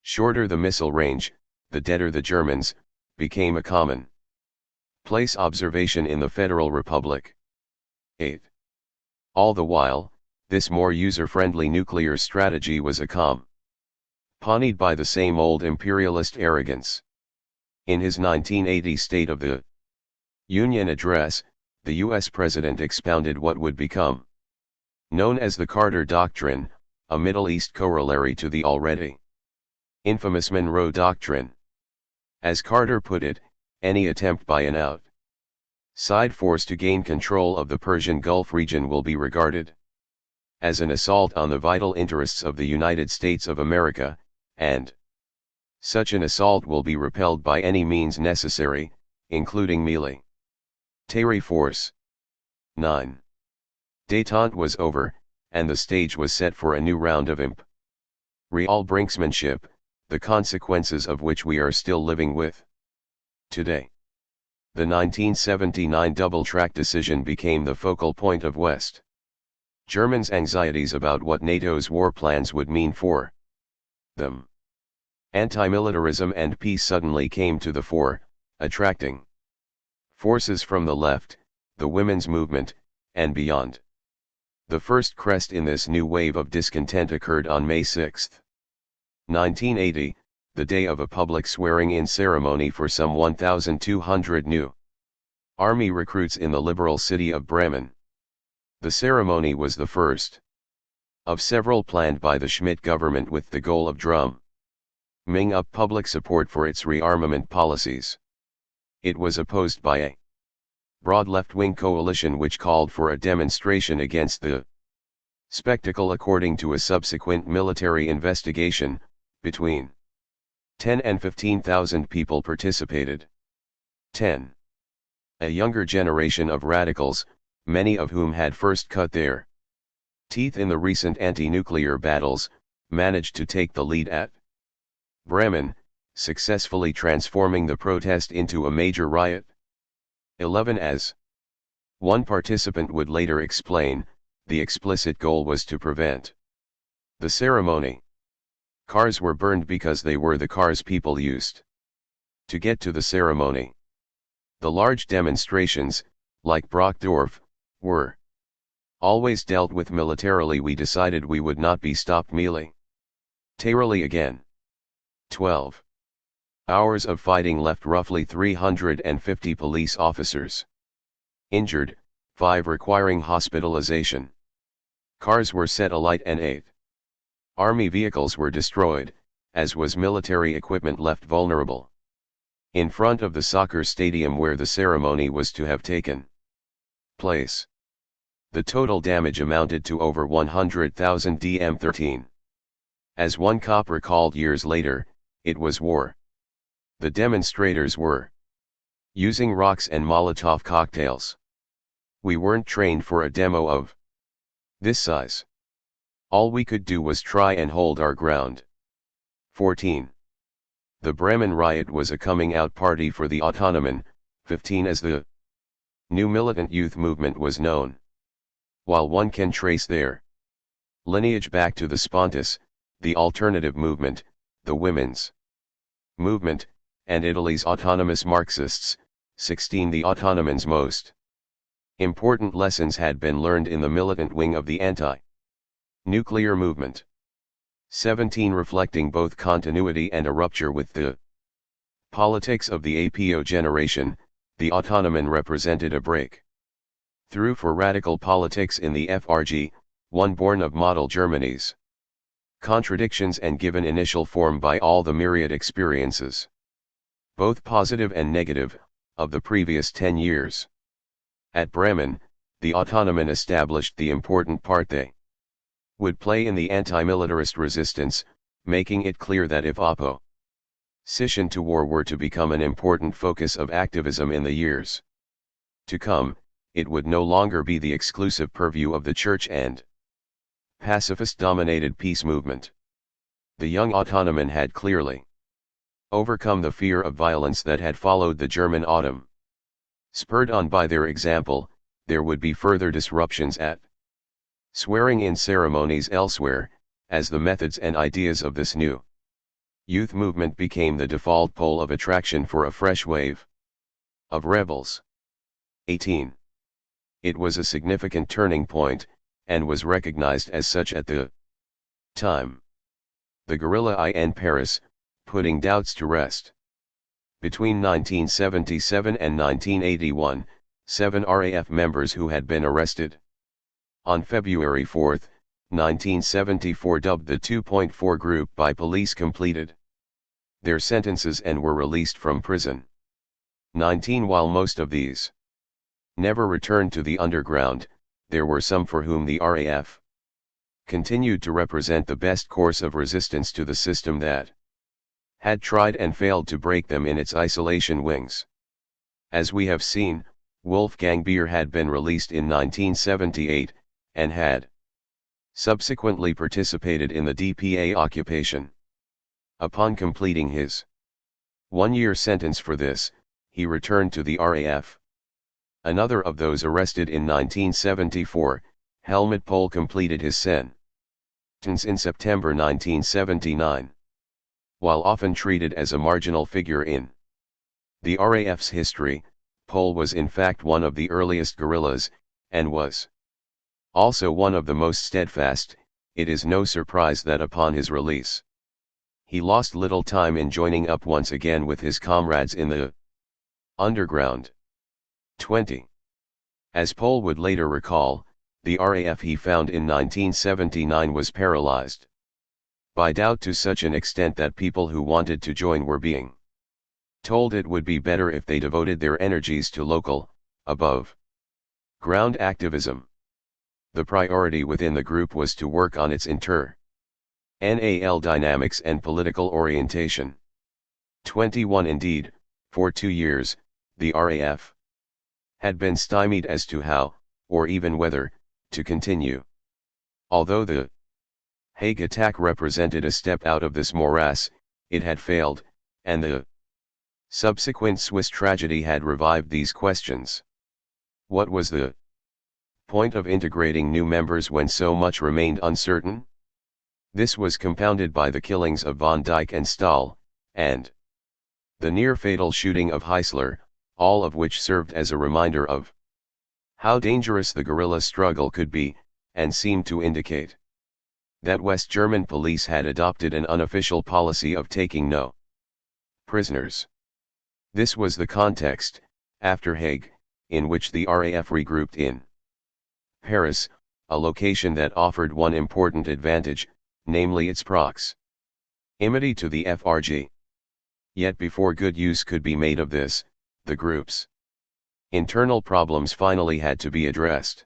shorter the missile range, the deader the Germans, became a common place observation in the Federal Republic. 8. All the while, this more user-friendly nuclear strategy was accompanied by the same old imperialist arrogance. In his 1980 State of the Union address, the U.S. President expounded what would become known as the Carter Doctrine, a Middle East corollary to the already infamous Monroe Doctrine. As Carter put it, any attempt by an outside force to gain control of the Persian Gulf region will be regarded as an assault on the vital interests of the United States of America, and such an assault will be repelled by any means necessary, including military force. 9. Détente was over, and the stage was set for a new round of imperial brinksmanship, the consequences of which we are still living with today. The 1979 double-track decision became the focal point of West Germans' anxieties about what NATO's war plans would mean for them. Anti-militarism and peace suddenly came to the fore, attracting forces from the left, the women's movement, and beyond. The first crest in this new wave of discontent occurred on May 6, 1980, the day of a public swearing-in ceremony for some 1,200 new army recruits in the liberal city of Bremen. The ceremony was the first of several planned by the Schmidt government with the goal of drumming up public support for its rearmament policies. It was opposed by a broad left-wing coalition which called for a demonstration against the spectacle. According to a subsequent military investigation, between 10 and 15,000 people participated. 10. A younger generation of radicals, many of whom had first cut their teeth in the recent anti-nuclear battles, managed to take the lead at Bremen, successfully transforming the protest into a major riot. 11. As one participant would later explain, the explicit goal was to prevent the ceremony. Cars were burned because they were the cars people used to get to the ceremony. The large demonstrations, like Brockdorf, were always dealt with militarily. We decided we would not be stopped militarily again. 12 hours of fighting left roughly 350 police officers injured, 5 requiring hospitalization. Cars were set alight and 8 army vehicles were destroyed, as was military equipment left vulnerable. In front of the soccer stadium where the ceremony was to have taken place, the total damage amounted to over 100,000 dm13. As one cop recalled years later, it was war. The demonstrators were using rocks and Molotov cocktails. We weren't trained for a demo of this size. All we could do was try and hold our ground. 14. The Bremen riot was a coming-out party for the Autonomen. 15. As the new militant youth movement was known. While one can trace their lineage back to the Spontus, the alternative movement, the women's movement, and Italy's autonomous Marxists, 16. The Autonomans' most important lessons had been learned in the militant wing of the anti-nuclear movement. 17. Reflecting both continuity and a rupture with the politics of the APO generation, the Autonomen represented a breakthrough for radical politics in the FRG, one born of model Germany's contradictions and given initial form by all the myriad experiences, both positive and negative, of the previous 10 years. At Bremen, the Autonomen established the important part they would play in the anti-militarist resistance, making it clear that if opposition to war were to become an important focus of activism in the years to come, it would no longer be the exclusive purview of the church and pacifist-dominated peace movement. The young Autonomen had clearly overcome the fear of violence that had followed the German autumn. Spurred on by their example, there would be further disruptions at swearing-in ceremonies elsewhere, as the methods and ideas of this new youth movement became the default pole of attraction for a fresh wave of rebels. 18. It was a significant turning point, and was recognized as such at the time. The guerrilla in Paris, putting doubts to rest. Between 1977 and 1981, 7 RAF members who had been arrested on February 4, 1974, dubbed the 2.4 group by police, completed their sentences and were released from prison. 19. While most of these never returned to the underground, there were some for whom the RAF continued to represent the best course of resistance to the system that had tried and failed to break them in its isolation wings. As we have seen, Wolfgang Beer had been released in 1978, and had subsequently participated in the DPA occupation. Upon completing his one-year sentence for this, he returned to the RAF. Another of those arrested in 1974, Helmut Pohl, completed his sentence in September 1979. While often treated as a marginal figure in the RAF's history, Pol was in fact one of the earliest guerrillas, and was also one of the most steadfast. It is no surprise that upon his release, he lost little time in joining up once again with his comrades in the underground. 20. As Pol would later recall, the RAF he found in 1979 was paralyzed by doubt to such an extent that people who wanted to join were being told it would be better if they devoted their energies to local, above ground activism. The priority within the group was to work on its internal dynamics and political orientation. 21. Indeed, for 2 years, the RAF had been stymied as to how, or even whether, to continue. Although the Hague attack represented a step out of this morass, it had failed, and the subsequent Swiss tragedy had revived these questions. What was the point of integrating new members when so much remained uncertain? This was compounded by the killings of von Dyck and Stahl, and the near-fatal shooting of Heisler, all of which served as a reminder of how dangerous the guerrilla struggle could be, and seemed to indicate that West German police had adopted an unofficial policy of taking no prisoners. This was the context, after Hague, in which the RAF regrouped in Paris, a location that offered one important advantage, namely its proximity to the FRG. Yet before good use could be made of this, the group's internal problems finally had to be addressed.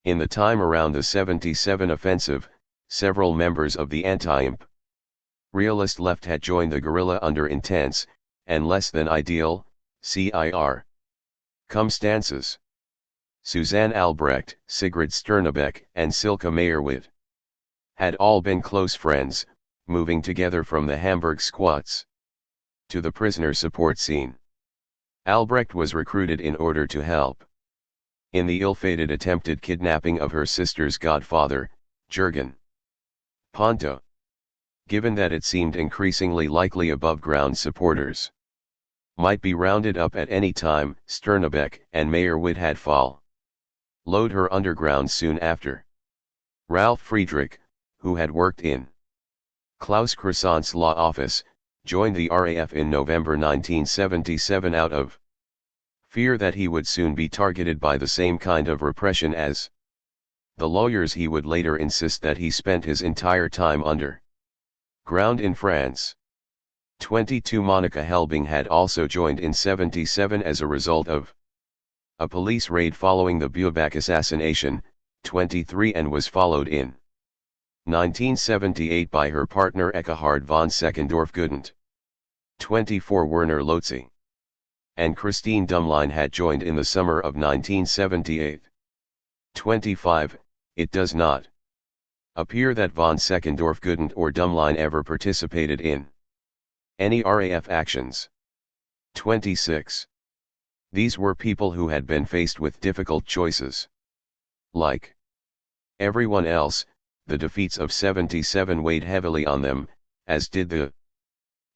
In the time around the 77 offensive, several members of the anti-imperialist left had joined the guerrilla under intense, and less than ideal, circumstances. Susanne Albrecht, Sigrid Sternebeck, and Silke Meyerwood had all been close friends, moving together from the Hamburg squats to the prisoner support scene. Albrecht was recruited in order to help in the ill-fated attempted kidnapping of her sister's godfather, Jürgen Ponto. Given that it seemed increasingly likely above-ground supporters might be rounded up at any time, Sternebeck and Meyerwood had followed her underground soon after. Ralph Friedrich, who had worked in Klaus Croissant's law office, joined the RAF in November 1977 out of fear that he would soon be targeted by the same kind of repression as the lawyers he would later insist that he spent his entire time under ground in France. 22. Monica Helbing had also joined in 77 as a result of a police raid following the Buebach assassination, 23, and was followed in 1978 by her partner Ekkehard von Seckendorff-Gudent. 24. Werner Lotze and Christine Dumlein had joined in the summer of 1978. 25. It does not appear that von Seckendorff-Gudent or Dumlein ever participated in any RAF actions. 26. These were people who had been faced with difficult choices. Like everyone else, the defeats of 77 weighed heavily on them, as did the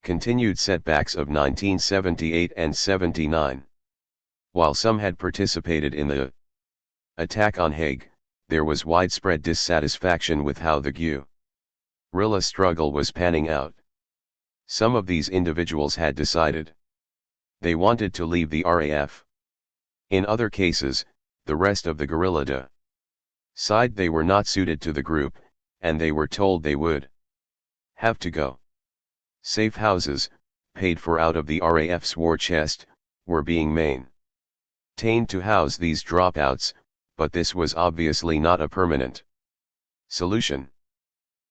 continued setbacks of 1978 and 79. While some had participated in the attack on Hague, there was widespread dissatisfaction with how the guerrilla struggle was panning out. Some of these individuals had decided they wanted to leave the RAF. In other cases, the rest of the guerrilla decided they were not suited to the group, and they were told they would have to go. Safe houses, paid for out of the RAF's war chest, were being maintained to house these dropouts, but this was obviously not a permanent solution.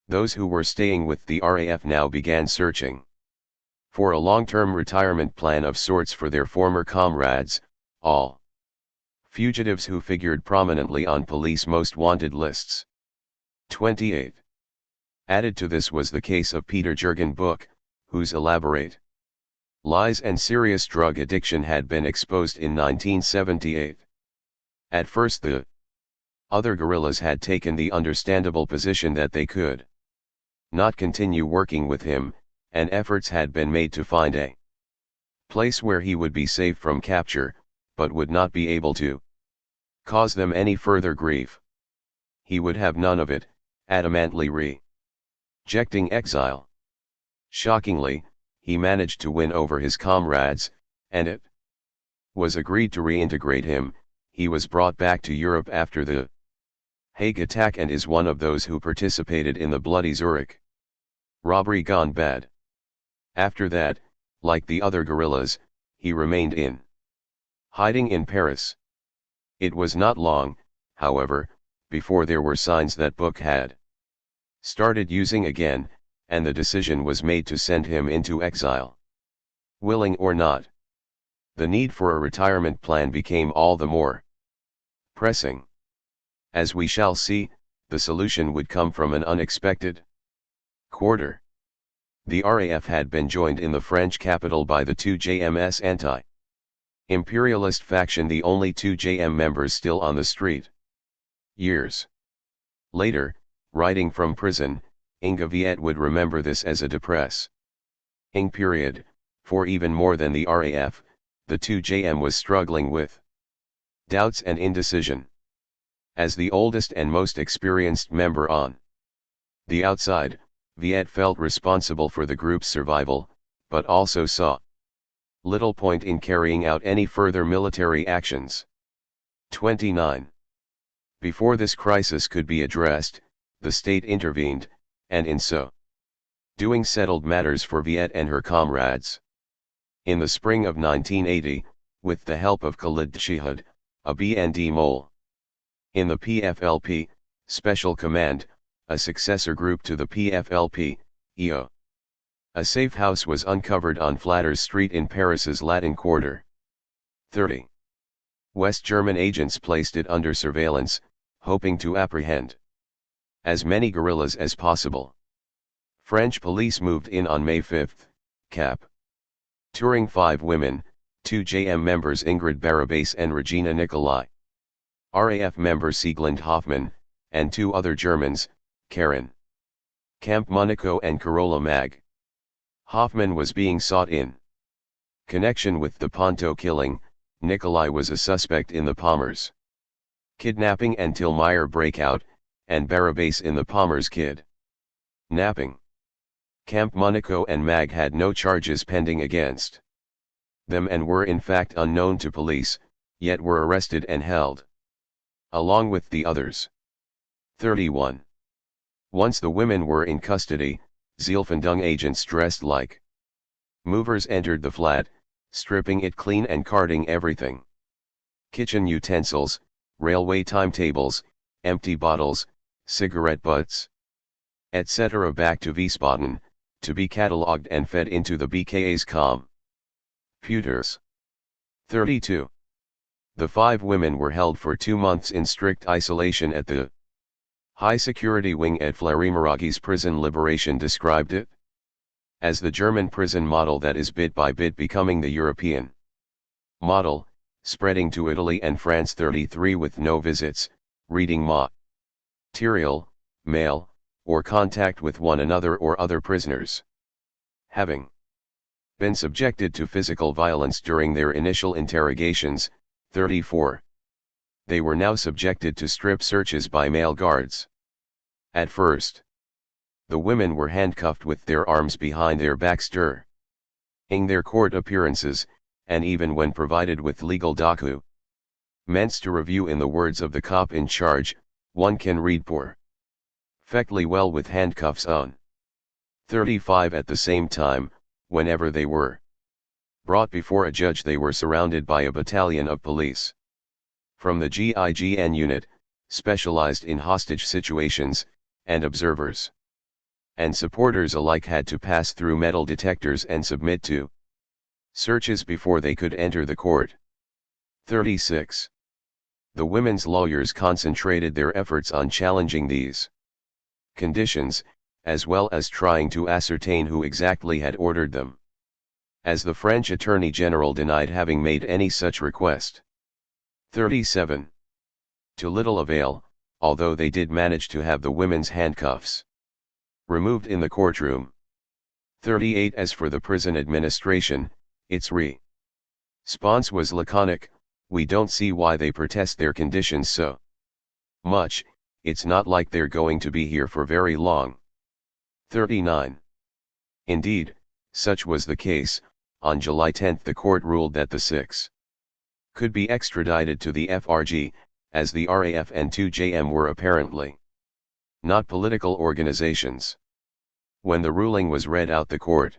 Those who were staying with the RAF now began searching for a long-term retirement plan of sorts for their former comrades, all fugitives who figured prominently on police most wanted lists. 28. Added to this was the case of Peter Jürgen Buch, whose elaborate lies and serious drug addiction had been exposed in 1978. At first the other guerrillas had taken the understandable position that they could not continue working with him, and efforts had been made to find a place where he would be safe from capture, but would not be able to cause them any further grief. He would have none of it, adamantly rejecting exile. Shockingly, he managed to win over his comrades, and it was agreed to reintegrate him. He was brought back to Europe after the Hague attack and is one of those who participated in the bloody Zurich robbery gone bad. After that, like the other guerrillas, he remained in hiding in Paris. It was not long, however, before there were signs that Book had started using again, and the decision was made to send him into exile. Willing or not, the need for a retirement plan became all the more pressing. As we shall see, the solution would come from an unexpected quarter. The RAF had been joined in the French capital by the 2JM's anti-imperialist faction, the only 2JM members still on the street. Years later, writing from prison, Inge Viet would remember this as a depressing period, for even more than the RAF, the 2JM was struggling with doubts and indecision. As the oldest and most experienced member on the outside, Viet felt responsible for the group's survival, but also saw little point in carrying out any further military actions. 29. Before this crisis could be addressed, the state intervened, and in so doing settled matters for Viet and her comrades. In the spring of 1980, with the help of Khalid Shihad, a BND mole in the PFLP, Special Command, a successor group to the PFLP, EO. A safe house was uncovered on Flanders Street in Paris's Latin Quarter. 30. West German agents placed it under surveillance, hoping to apprehend as many guerrillas as possible. French police moved in on May 5, capturing 5 women, 2 JM members Ingrid Barabas and Regina Nicolai, RAF member Sieglinde Hoffmann, and 2 other Germans, Karen Camp Monaco and Carola Mag. Hoffmann was being sought in connection with the Ponto killing. Nicolai was a suspect in the Palmers kidnapping and Tillmeyer breakout, and Barabas in the Palmers kidnapping. Camp Monaco and Mag had no charges pending against them and were in fact unknown to police, yet were arrested and held along with the others. 31. Once the women were in custody, Zielfindung agents dressed like movers entered the flat, stripping it clean and carting everything: kitchen utensils, railway timetables, empty bottles, cigarette butts, etc. back to Wiesbaden, to be catalogued and fed into the BKA's computers. 32. The 5 women were held for 2 months in strict isolation at the high security wing at Fleury-Meraki's prison. Liberation described it as the German prison model that is bit by bit becoming the European model, spreading to Italy and France. 33. With no visits, reading material, mail, or contact with one another or other prisoners. Having been subjected to physical violence during their initial interrogations. 34. They were now subjected to strip searches by male guards. At first, the women were handcuffed with their arms behind their backs during their court appearances, and even when provided with legal documents to review. In the words of the cop in charge, one can read perfectly well with handcuffs on. 35. At the same time, whenever they were brought before a judge, they were surrounded by a battalion of police from the GIGN unit, specialized in hostage situations, and observers and supporters alike had to pass through metal detectors and submit to searches before they could enter the court. 36. The women's lawyers concentrated their efforts on challenging these conditions, as well as trying to ascertain who exactly had ordered them, as the French Attorney General denied having made any such request. 37. To little avail, although they did manage to have the women's handcuffs removed in the courtroom. 38. As for the prison administration, its response was laconic: "We don't see why they protest their conditions so much, it's not like they're going to be here for very long." 39. Indeed, such was the case. On July 10 the court ruled that the six could be extradited to the FRG, as the RAF and 2JM were apparently not political organizations. When the ruling was read out, the court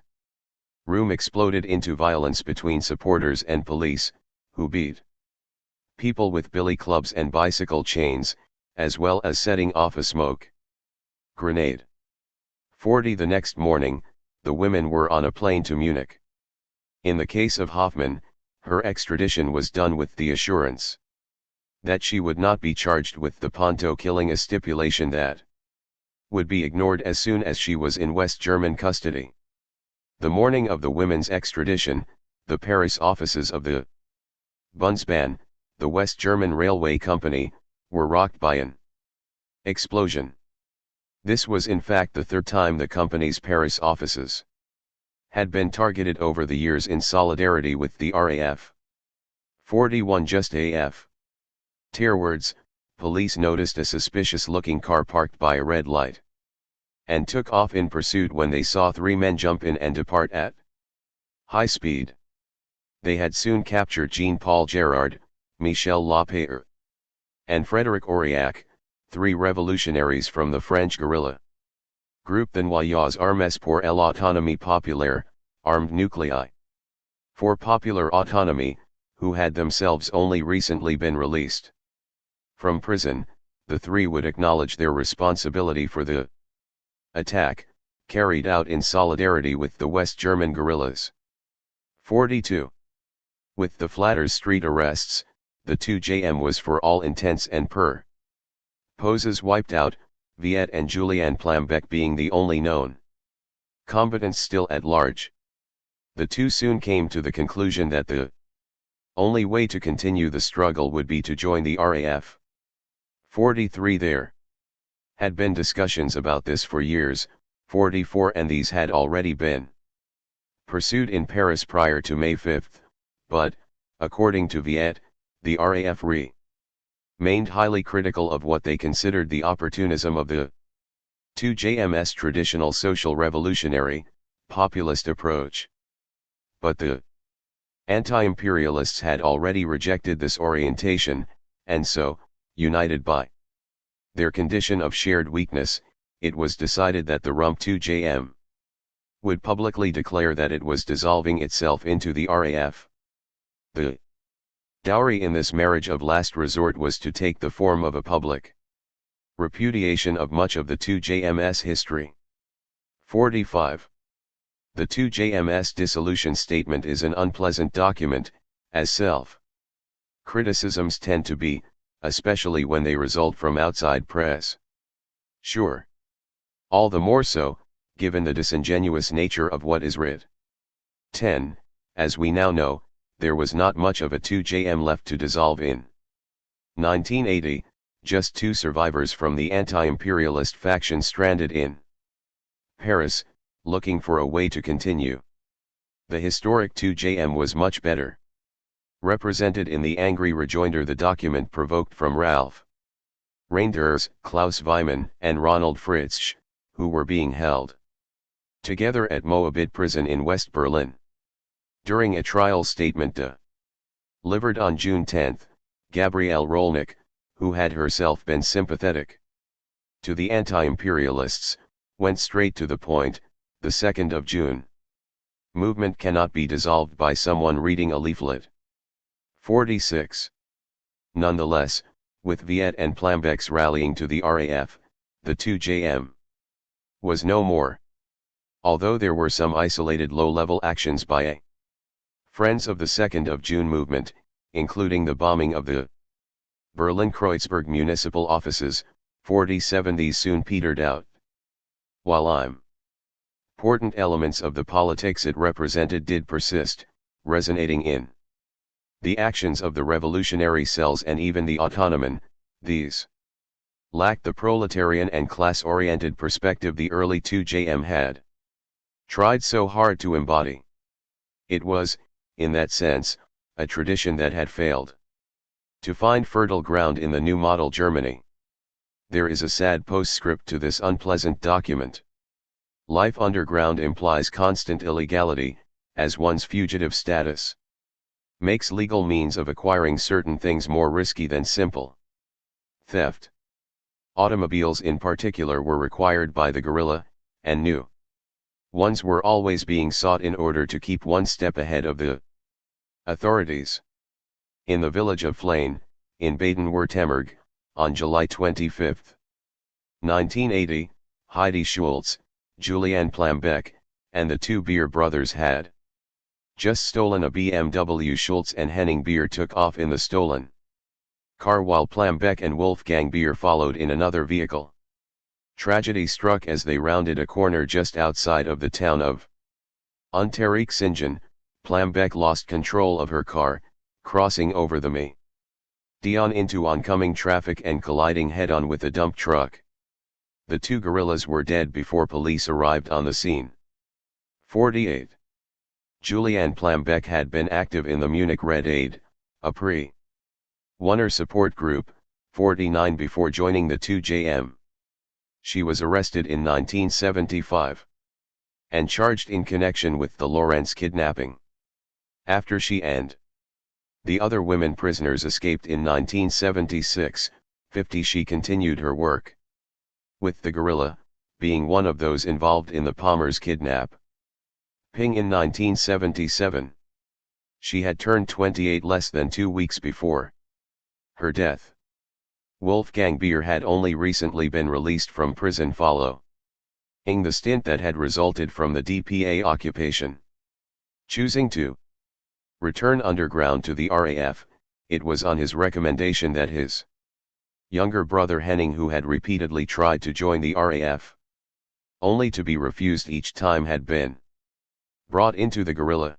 room exploded into violence between supporters and police, who beat people with billy clubs and bicycle chains, as well as setting off a smoke grenade. 40. The next morning, the women were on a plane to Munich. In the case of Hoffman, her extradition was done with the assurance that she would not be charged with the Ponto killing, a stipulation that would be ignored as soon as she was in West German custody. The morning of the women's extradition, the Paris offices of the Bundesbahn, the West German railway company, were rocked by an explosion. This was in fact the third time the company's Paris offices had been targeted over the years in solidarity with the RAF. 41. Just afterwards, police noticed a suspicious-looking car parked by a red light and took off in pursuit when they saw three men jump in and depart at high speed. They had soon captured Jean-Paul Gérard, Michel Lapierre, and Frédéric Aurillac, three revolutionaries from the French guerrilla group the Noyaux Armées pour l'Autonomie Populaire, Armed Nuclei for Popular Autonomy, who had themselves only recently been released from prison. The three would acknowledge their responsibility for the attack, carried out in solidarity with the West German guerrillas. 42. With the Flanders Street arrests, the 2JM was for all intents and purposes wiped out, Viette and Julien Plambeck being the only known combatants still at large. The two soon came to the conclusion that the only way to continue the struggle would be to join the RAF. 43. There had been discussions about this for years. 44. And these had already been pursued in Paris prior to May 5, but, according to Viette, the RAF remained highly critical of what they considered the opportunism of the 2JM's traditional social revolutionary, populist approach. But the anti-imperialists had already rejected this orientation, and so, united by their condition of shared weakness, it was decided that the Rump 2JM would publicly declare that it was dissolving itself into the RAF. The dowry in this marriage of last resort was to take the form of a public repudiation of much of the 2JM's history. 45. The 2JM's dissolution statement is an unpleasant document, as self-criticisms tend to be, especially when they result from outside press. Sure. All the more so, given the disingenuous nature of what is writ. 10. As we now know, there was not much of a 2JM left to dissolve in 1980, just two survivors from the anti-imperialist faction stranded in Paris, looking for a way to continue. The historic 2JM was much better represented in the angry rejoinder the document provoked from Ralph Reinders, Klaus Weimann, and Ronald Fritzsch, who were being held together at Moabit prison in West Berlin. During a trial statement delivered on June 10, Gabrielle Rolnick, who had herself been sympathetic to the anti-imperialists, went straight to the point: the 2nd of June movement cannot be dissolved by someone reading a leaflet. 46. Nonetheless, with Viette and Plambeck's rallying to the RAF, the 2JM was no more. Although there were some isolated low-level actions by a Friends of the 2nd of June movement, including the bombing of the Berlin-Kreuzberg municipal offices. 47. These soon petered out, while important elements of the politics it represented did persist, resonating in the actions of the revolutionary cells and even the Autonomen. These lacked the proletarian and class-oriented perspective the early 2JM had. tried so hard to embody. It was, in that sense, a tradition that had failed to find fertile ground in the new model Germany. There is a sad postscript to this unpleasant document. Life underground implies constant illegality, as one's fugitive status makes legal means of acquiring certain things more risky than simple theft. Automobiles in particular were required by the guerrilla, and new ones were always being sought in order to keep one step ahead of the authorities. In the village of Flaine, in Baden-Württemberg, on July 25, 1980, Heidi Schultz, Julianne Plambeck, and the two Beer brothers had just stolen a BMW. Schultz and Henning Beer took off in the stolen car while Plambeck and Wolfgang Beer followed in another vehicle. Tragedy struck as they rounded a corner just outside of the town of Unterriexingen. Plambeck lost control of her car, crossing over the median into oncoming traffic and colliding head-on with a dump truck. The two guerrillas were dead before police arrived on the scene. 48. Julianne Plambeck had been active in the Munich Red Aid, a pre-Wunner support group, 49 before joining the 2JM. She was arrested in 1975 and charged in connection with the Lorenz kidnapping. After she and the other women prisoners escaped in 1976, 50 she continued her work with the guerrilla, being one of those involved in the Palmer's kidnap. Ping in 1977. She had turned 28 less than 2 weeks before her death. Wolfgang Beer had only recently been released from prison following the stint that had resulted from the DPA occupation. Choosing to return underground to the RAF, it was on his recommendation that his younger brother Henning, who had repeatedly tried to join the RAF, only to be refused each time, had been brought into the guerrilla.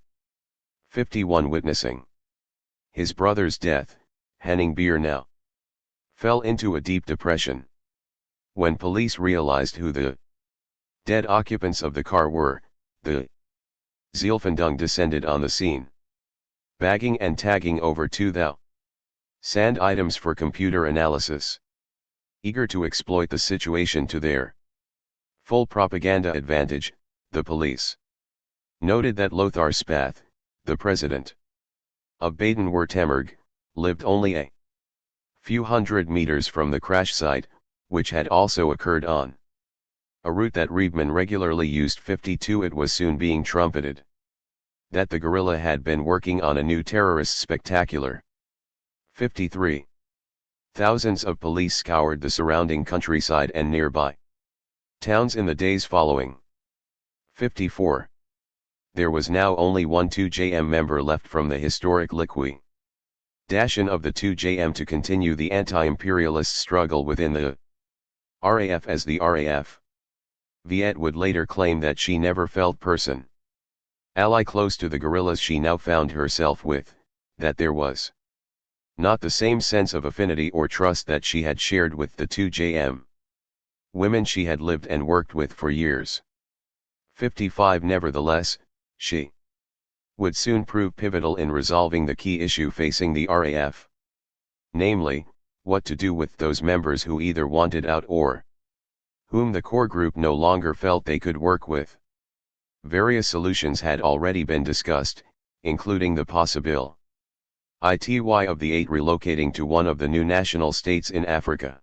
51. Witnessing his brother's death, Henning Beer now fell into a deep depression. When police realized who the dead occupants of the car were, the Zielfindung descended on the scene, bagging and tagging over 2,000 items for computer analysis. Eager to exploit the situation to their full propaganda advantage, the police noted that Lothar Spath, the president of Baden-Württemberg, lived only a few hundred meters from the crash site, which had also occurred on a route that Riebman regularly used. 52. It was soon being trumpeted that the guerrilla had been working on a new terrorist spectacular. 53. Thousands of police scoured the surrounding countryside and nearby towns in the days following. 54. There was now only one 2JM member left from the historic liquidation of the 2JM to continue the anti-imperialist struggle within the RAF as the RAF. Viet would later claim that she never felt ally close to the guerrillas she now found herself with, that there was not the same sense of affinity or trust that she had shared with the 2JM women she had lived and worked with for years. 55. Nevertheless, she would soon prove pivotal in resolving the key issue facing the RAF. Namely, what to do with those members who either wanted out or whom the core group no longer felt they could work with. Various solutions had already been discussed, including the possibility of the 8 relocating to one of the new national states in Africa.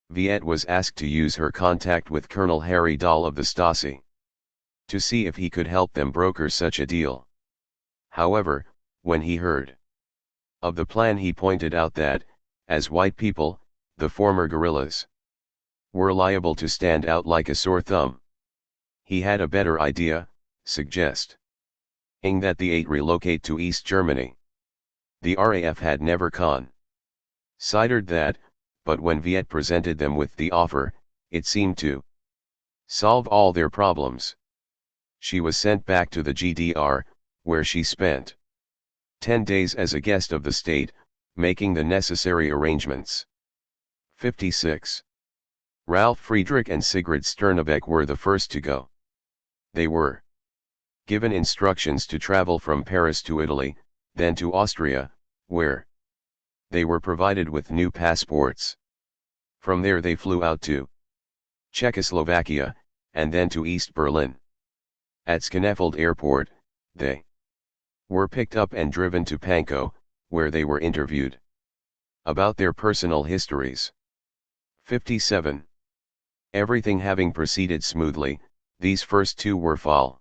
Viet was asked to use her contact with Colonel Harry Dahl of the Stasi to see if he could help them broker such a deal. However, when he heard of the plan, he pointed out that, as white people, the former guerrillas were liable to stand out like a sore thumb. He had a better idea, suggesting that the 8 relocate to East Germany. The RAF had never considered that, but when Viet presented them with the offer, it seemed to solve all their problems. She was sent back to the GDR, where she spent 10 days as a guest of the state, making the necessary arrangements. 56. Ralph Friedrich and Sigrid Sternebeck were the first to go They were given instructions to travel from Paris to Italy, then to Austria, where they were provided with new passports. From there they flew out to Czechoslovakia, and then to East Berlin. At Schenefeld Airport, they were picked up and driven to Pankow, where they were interviewed about their personal histories. 57. Everything having proceeded smoothly, these first two were followed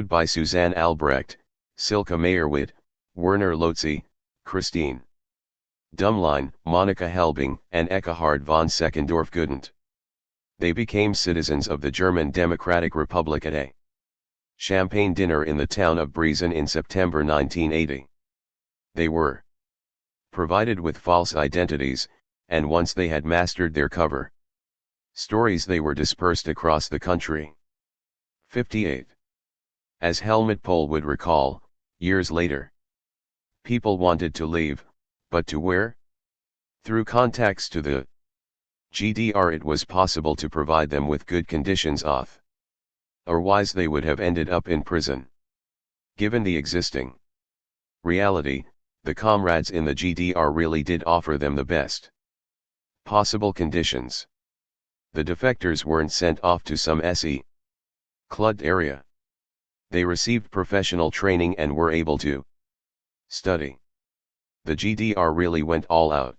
by Suzanne Albrecht, Silke Meyerwitt, Werner Lotze, Christine Dummlein, Monika Helbing, and Ekkehard von Seckendorf-Gudent. They became citizens of the German Democratic Republic at a champagne dinner in the town of Briesen in September 1980. They were provided with false identities, and once they had mastered their cover stories, they were dispersed across the country. 58. As Helmut Pohl would recall, years later, people wanted to leave, but to where? Through contacts to the GDR it was possible to provide them with good conditions otherwise they would have ended up in prison. Given the existing reality, the comrades in the GDR really did offer them the best possible conditions. The defectors weren't sent off to some SE clubbed area. They received professional training and were able to study. The GDR really went all out.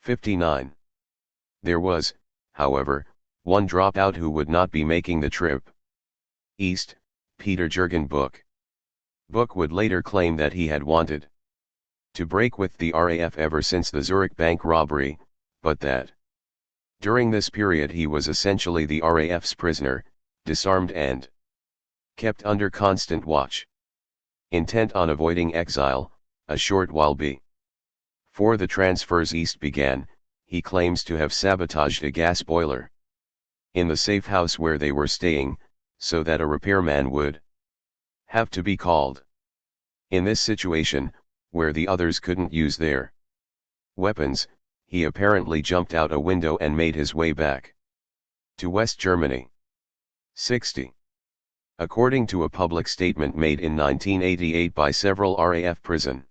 59. There was, however, one dropout who would not be making the trip east. Peter Jürgen Buch. Buch would later claim that he had wanted to break with the RAF ever since the Zurich bank robbery, but that during this period he was essentially the RAF's prisoner, disarmed and kept under constant watch. Intent on avoiding exile, a short while before the transfers east began, he claims to have sabotaged a gas boiler in the safe house where they were staying, so that a repairman would have to be called. In this situation, where the others couldn't use their weapons, he apparently jumped out a window and made his way back to West Germany. 60. According to a public statement made in 1988 by several RAF prison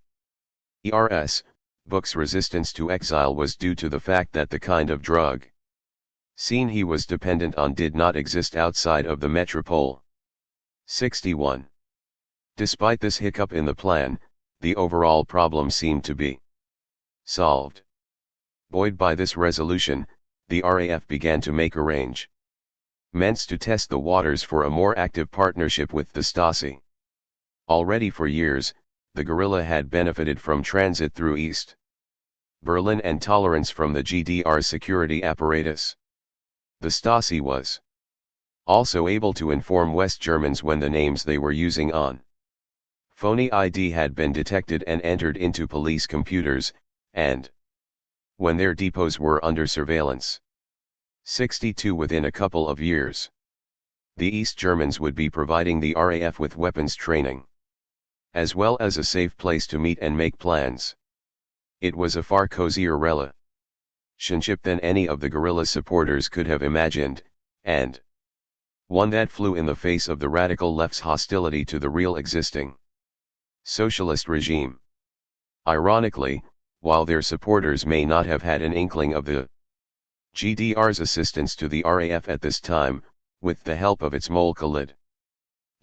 ERS, Buch's resistance to exile was due to the fact that the kind of drug scene he was dependent on did not exist outside of the metropole. 61. Despite this hiccup in the plan, the overall problem seemed to be solved. Buoyed by this resolution, the RAF began to make arrangements to test the waters for a more active partnership with the Stasi. Already for years, the guerrilla had benefited from transit through East Berlin and tolerance from the GDR security apparatus. The Stasi was also able to inform West Germans when the names they were using on phony ID had been detected and entered into police computers, and when their depots were under surveillance. 62. Within a couple of years, the East Germans would be providing the RAF with weapons training, as well as a safe place to meet and make plans. It was a far cozier relationship than any of the guerrilla supporters could have imagined, and one that flew in the face of the radical left's hostility to the real existing socialist regime. Ironically, while their supporters may not have had an inkling of the GDR's assistance to the RAF at this time, with the help of its mole Khalid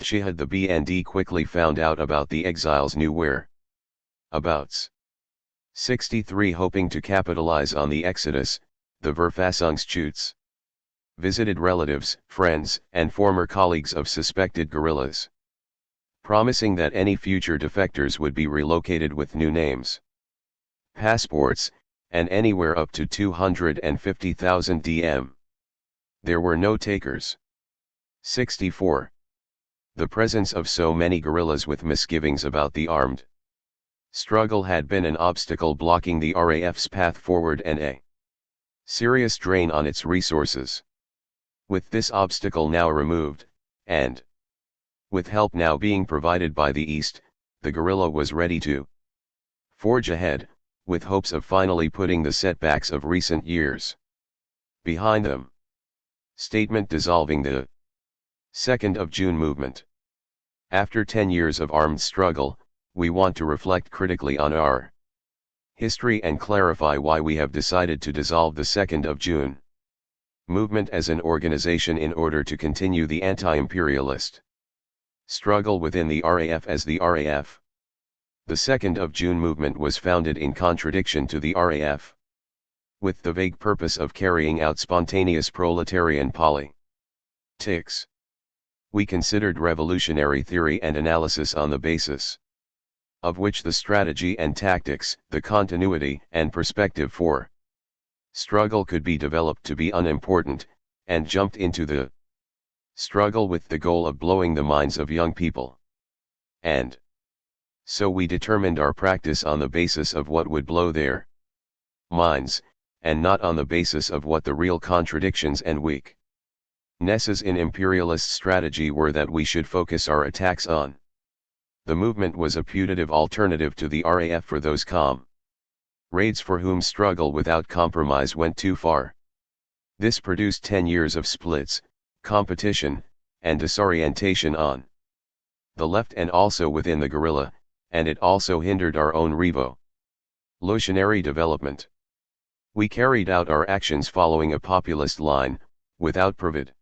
Shihad, the BND quickly found out about the exiles' new whereabouts. 63. Hoping to capitalize on the exodus, the Verfassungsschutz visited relatives, friends, and former colleagues of suspected guerrillas, promising that any future defectors would be relocated with new names, passports, and anywhere up to 250,000 DM. There were no takers. 64. The presence of so many guerrillas with misgivings about the armed struggle had been an obstacle blocking the RAF's path forward and a serious drain on its resources. With this obstacle now removed, and with help now being provided by the East, the guerrilla was ready to forge ahead, with hopes of finally putting the setbacks of recent years behind them. Statement dissolving the 2nd of June movement. After 10 years of armed struggle, we want to reflect critically on our history and clarify why we have decided to dissolve the 2nd of June movement as an organization in order to continue the anti-imperialist struggle within the RAF as the RAF. The 2nd of June movement was founded in contradiction to the RAF, with the vague purpose of carrying out spontaneous proletarian politics. We considered revolutionary theory and analysis on the basis of which the strategy and tactics, the continuity and perspective for struggle could be developed to be unimportant, and jumped into the struggle with the goal of blowing the minds of young people. And so we determined our practice on the basis of what would blow their minds, and not on the basis of what the real contradictions and weaknesses in imperialist strategy were that we should focus our attacks on. The movement was a putative alternative to the RAF for those comrades for whom struggle without compromise went too far. This produced 10 years of splits, competition, and disorientation on the left and also within the guerrilla, and it also hindered our own revolutionary development. We carried out our actions following a populist line, without providing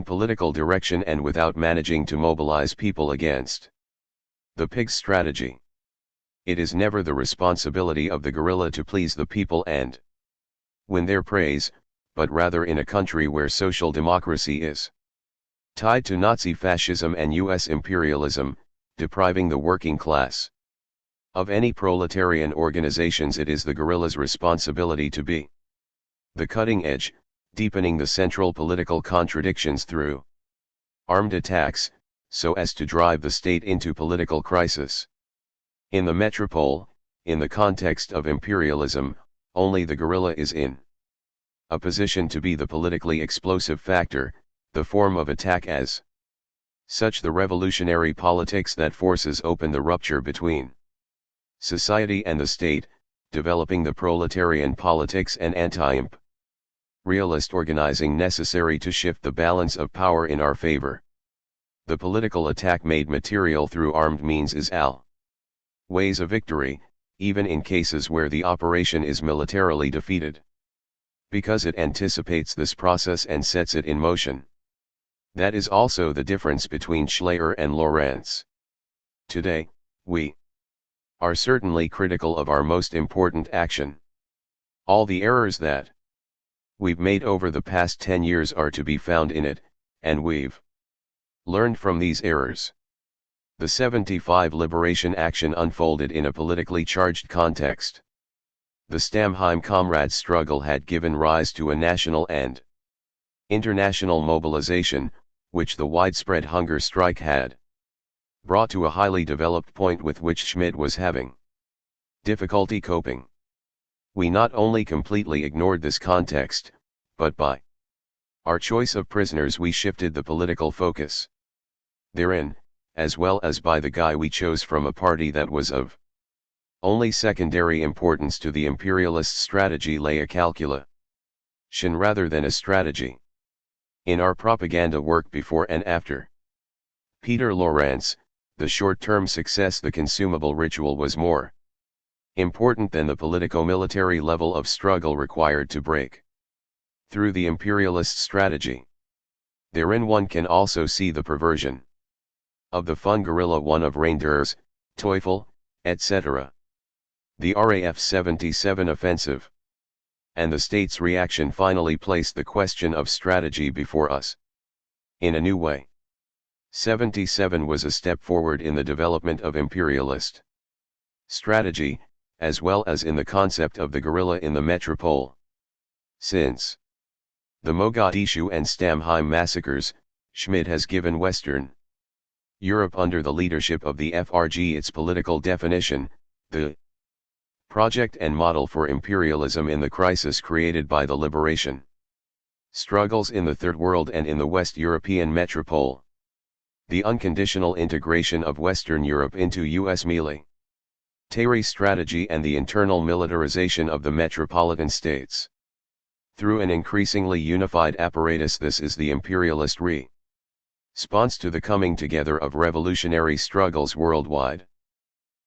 political direction and without managing to mobilize people against the pig's strategy. It is never the responsibility of the guerrilla to please the people and win their praise, but rather in a country where social democracy is tied to Nazi fascism and US imperialism, depriving the working class of any proletarian organizations, it is the guerrilla's responsibility to be the cutting edge, deepening the central political contradictions through armed attacks, so as to drive the state into political crisis. In the metropole, in the context of imperialism, only the guerrilla is in a position to be the politically explosive factor, the form of attack as such the revolutionary politics that forces open the rupture between society and the state, developing the proletarian politics and anti-imperialist organizing necessary to shift the balance of power in our favor. The political attack made material through armed means is always a victory, even in cases where the operation is militarily defeated, because it anticipates this process and sets it in motion. That is also the difference between Schleyer and Lorentz. Today, we are certainly critical of our most important action. All the errors that we've made over the past 10 years are to be found in it, and we've learned from these errors. The 75 liberation action unfolded in a politically charged context. The Stammheim comrades' struggle had given rise to a national and international mobilization, which the widespread hunger strike had brought to a highly developed point with which Schmidt was having difficulty coping. We not only completely ignored this context, but by our choice of prisoners we shifted the political focus therein, as well as by the guy we chose from a party that was of only secondary importance to the imperialist strategy, lay a calculation rather than a strategy. In our propaganda work before and after Peter Lorentz, the short-term success, the consumable ritual, was more important than the politico-military level of struggle required to break through the imperialist strategy. Therein one can also see the perversion of the fun guerrilla one of Reinders, Teufel, etc. The RAF 77 offensive and the state's reaction finally placed the question of strategy before us in a new way. 77 was a step forward in the development of imperialist strategy, as well as in the concept of the guerrilla in the metropole. Since the Mogadishu and Stammheim massacres, Schmidt has given Western Europe under the leadership of the FRG its political definition, the project and model for imperialism in the crisis created by the liberation struggles in the Third World and in the West European metropole. The unconditional integration of Western Europe into US military strategy and the internal militarization of the metropolitan states through an increasingly unified apparatus. This is the imperialist Response to the coming together of revolutionary struggles worldwide.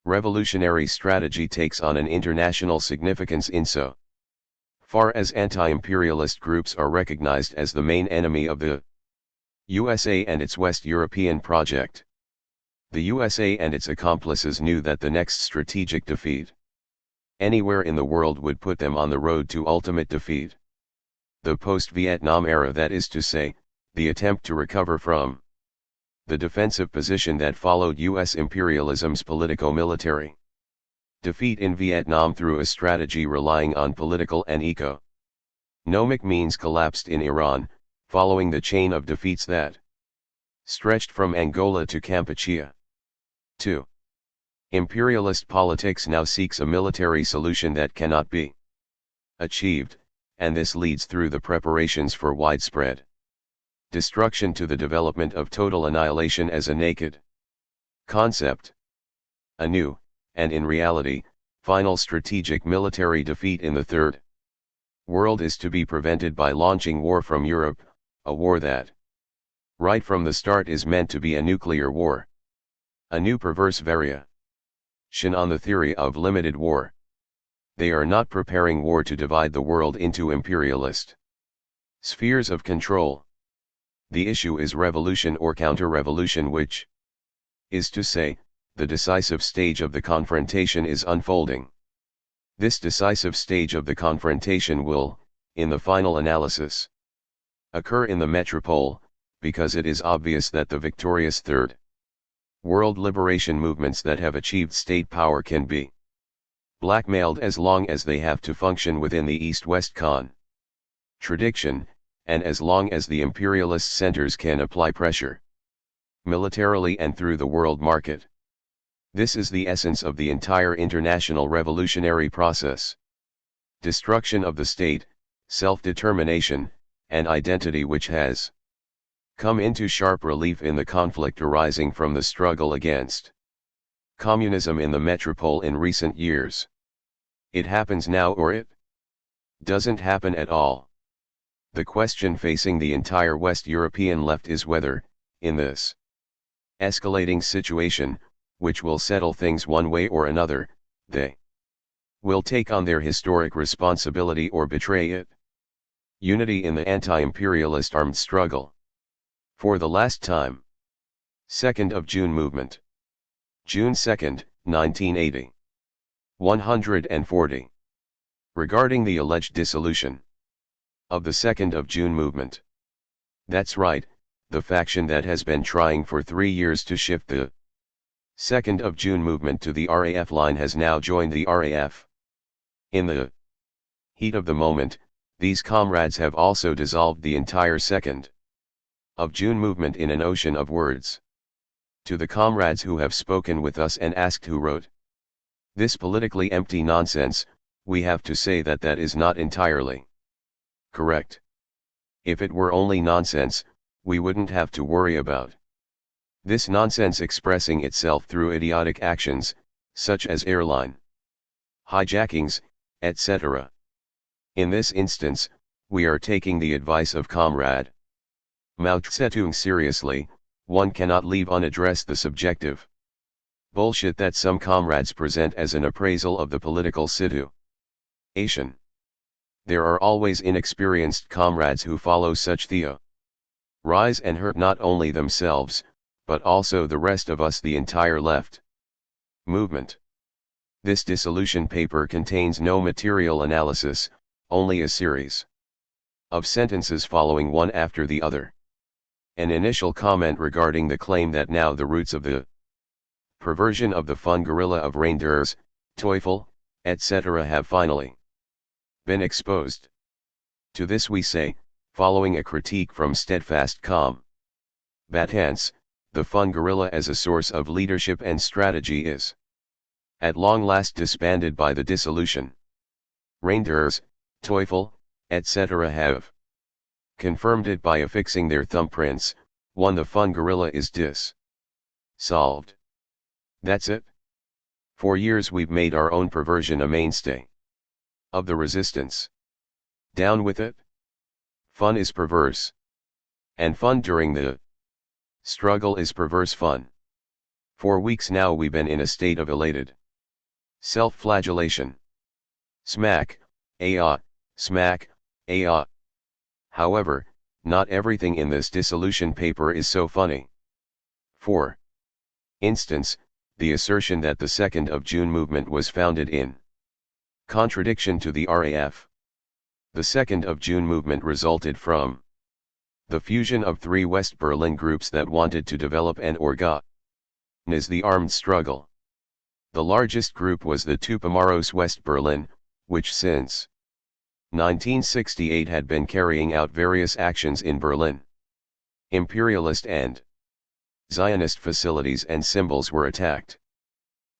Revolutionary strategy takes on an international significance insofar as anti-imperialist groups are recognized as the main enemy of the USA and its West European project. The USA and its accomplices knew that the next strategic defeat anywhere in the world would put them on the road to ultimate defeat. The post-Vietnam era, that is to say, the attempt to recover from the defensive position that followed U.S. imperialism's politico-military defeat in Vietnam through a strategy relying on political and economic means collapsed in Iran, following the chain of defeats that stretched from Angola to Kampuchea. 2. Imperialist politics now seeks a military solution that cannot be achieved, and this leads through the preparations for widespread destruction to the development of total annihilation as a naked concept. A new, and in reality, final strategic military defeat in the Third World is to be prevented by launching war from Europe, a war that, right from the start, is meant to be a nuclear war. A new perverse variation on the theory of limited war. They are not preparing war to divide the world into imperialist spheres of control. The issue is revolution or counter-revolution, which is to say, the decisive stage of the confrontation is unfolding. This decisive stage of the confrontation will, in the final analysis, occur in the metropole, because it is obvious that the victorious Third World liberation movements that have achieved state power can be blackmailed as long as they have to function within the East-West contradiction, and as long as the imperialist centers can apply pressure militarily and through the world market. This is the essence of the entire international revolutionary process. Destruction of the state, self-determination, and identity, which has come into sharp relief in the conflict arising from the struggle against communism in the metropole in recent years. It happens now or it doesn't happen at all. The question facing the entire West European left is whether, in this escalating situation, which will settle things one way or another, they will take on their historic responsibility or betray it. Unity in the anti-imperialist armed struggle. For the last time. 2nd of June movement. June 2, 1980. 140. Regarding the alleged dissolution of the 2nd of June movement. That's right, the faction that has been trying for 3 years to shift the 2nd of June movement to the RAF line has now joined the RAF. In the heat of the moment, these comrades have also dissolved the entire 2nd of June movement in an ocean of words. To the comrades who have spoken with us and asked who wrote this politically empty nonsense, we have to say that that is not entirely correct. If it were only nonsense, we wouldn't have to worry about this nonsense expressing itself through idiotic actions, such as airline hijackings, etc. In this instance, we are taking the advice of Comrade Mao Zedong seriously. One cannot leave unaddressed the subjective bullshit that some comrades present as an appraisal of the political situation. There are always inexperienced comrades who follow such theories and hurt not only themselves, but also the rest of us, the entire left movement. This dissolution paper contains no material analysis, only a series of sentences following one after the other. An initial comment regarding the claim that now the roots of the perversion of the fun guerrilla of reindeers, Teufel, etc. have finally been exposed. To this we say, following a critique from steadfast combatants, the fun guerrilla as a source of leadership and strategy is at long last disbanded by the dissolution. Reindeers, Teufel, etc. have confirmed it by affixing their thumbprints. The fun guerrilla is dissolved. That's it. For years we've made our own perversion a mainstay of the resistance. Down with it. Fun is perverse. And fun during the Struggle is perverse fun. For weeks now we've been in a state of elated self-flagellation. Smack, ah, smack, ah. However, not everything in this dissolution paper is so funny. For instance, the assertion that the 2nd of June movement was founded in contradiction to the RAF. The 2nd of June movement resulted from the fusion of 3 West Berlin groups that wanted to develop and organize the armed struggle. The largest group was the Tupamaros West Berlin, which since 1968 had been carrying out various actions in Berlin. Imperialist and Zionist facilities and symbols were attacked.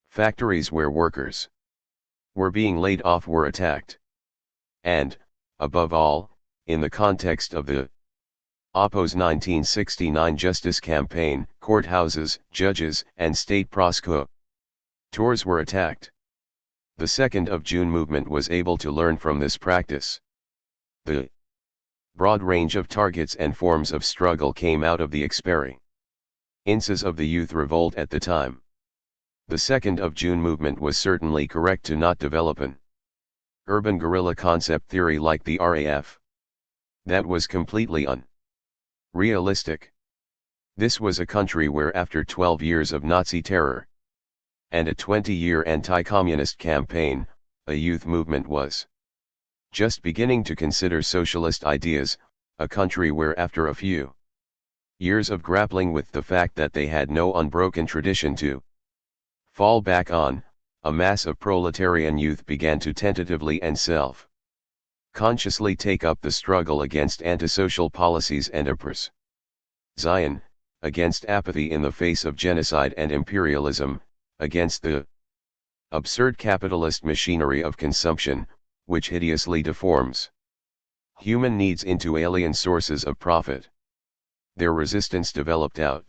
Factories where workers were being laid off were attacked. And, above all, in the context of the Oppo's 1969 justice campaign, courthouses, judges, and state prosecutors were attacked. The 2nd of June movement was able to learn from this practice. The broad range of targets and forms of struggle came out of the experiences of the youth revolt at the time. The 2nd of June movement was certainly correct to not develop an urban guerrilla concept theory like the RAF. That was completely unrealistic. This was a country where after 12 years of Nazi terror and a 20-year anti-communist campaign, a youth movement was just beginning to consider socialist ideas, a country where after a few years of grappling with the fact that they had no unbroken tradition to fall back on, a mass of proletarian youth began to tentatively and self-consciously take up the struggle against antisocial policies and oppress Zion, against apathy in the face of genocide and imperialism, against the absurd capitalist machinery of consumption, which hideously deforms human needs into alien sources of profit. Their resistance developed out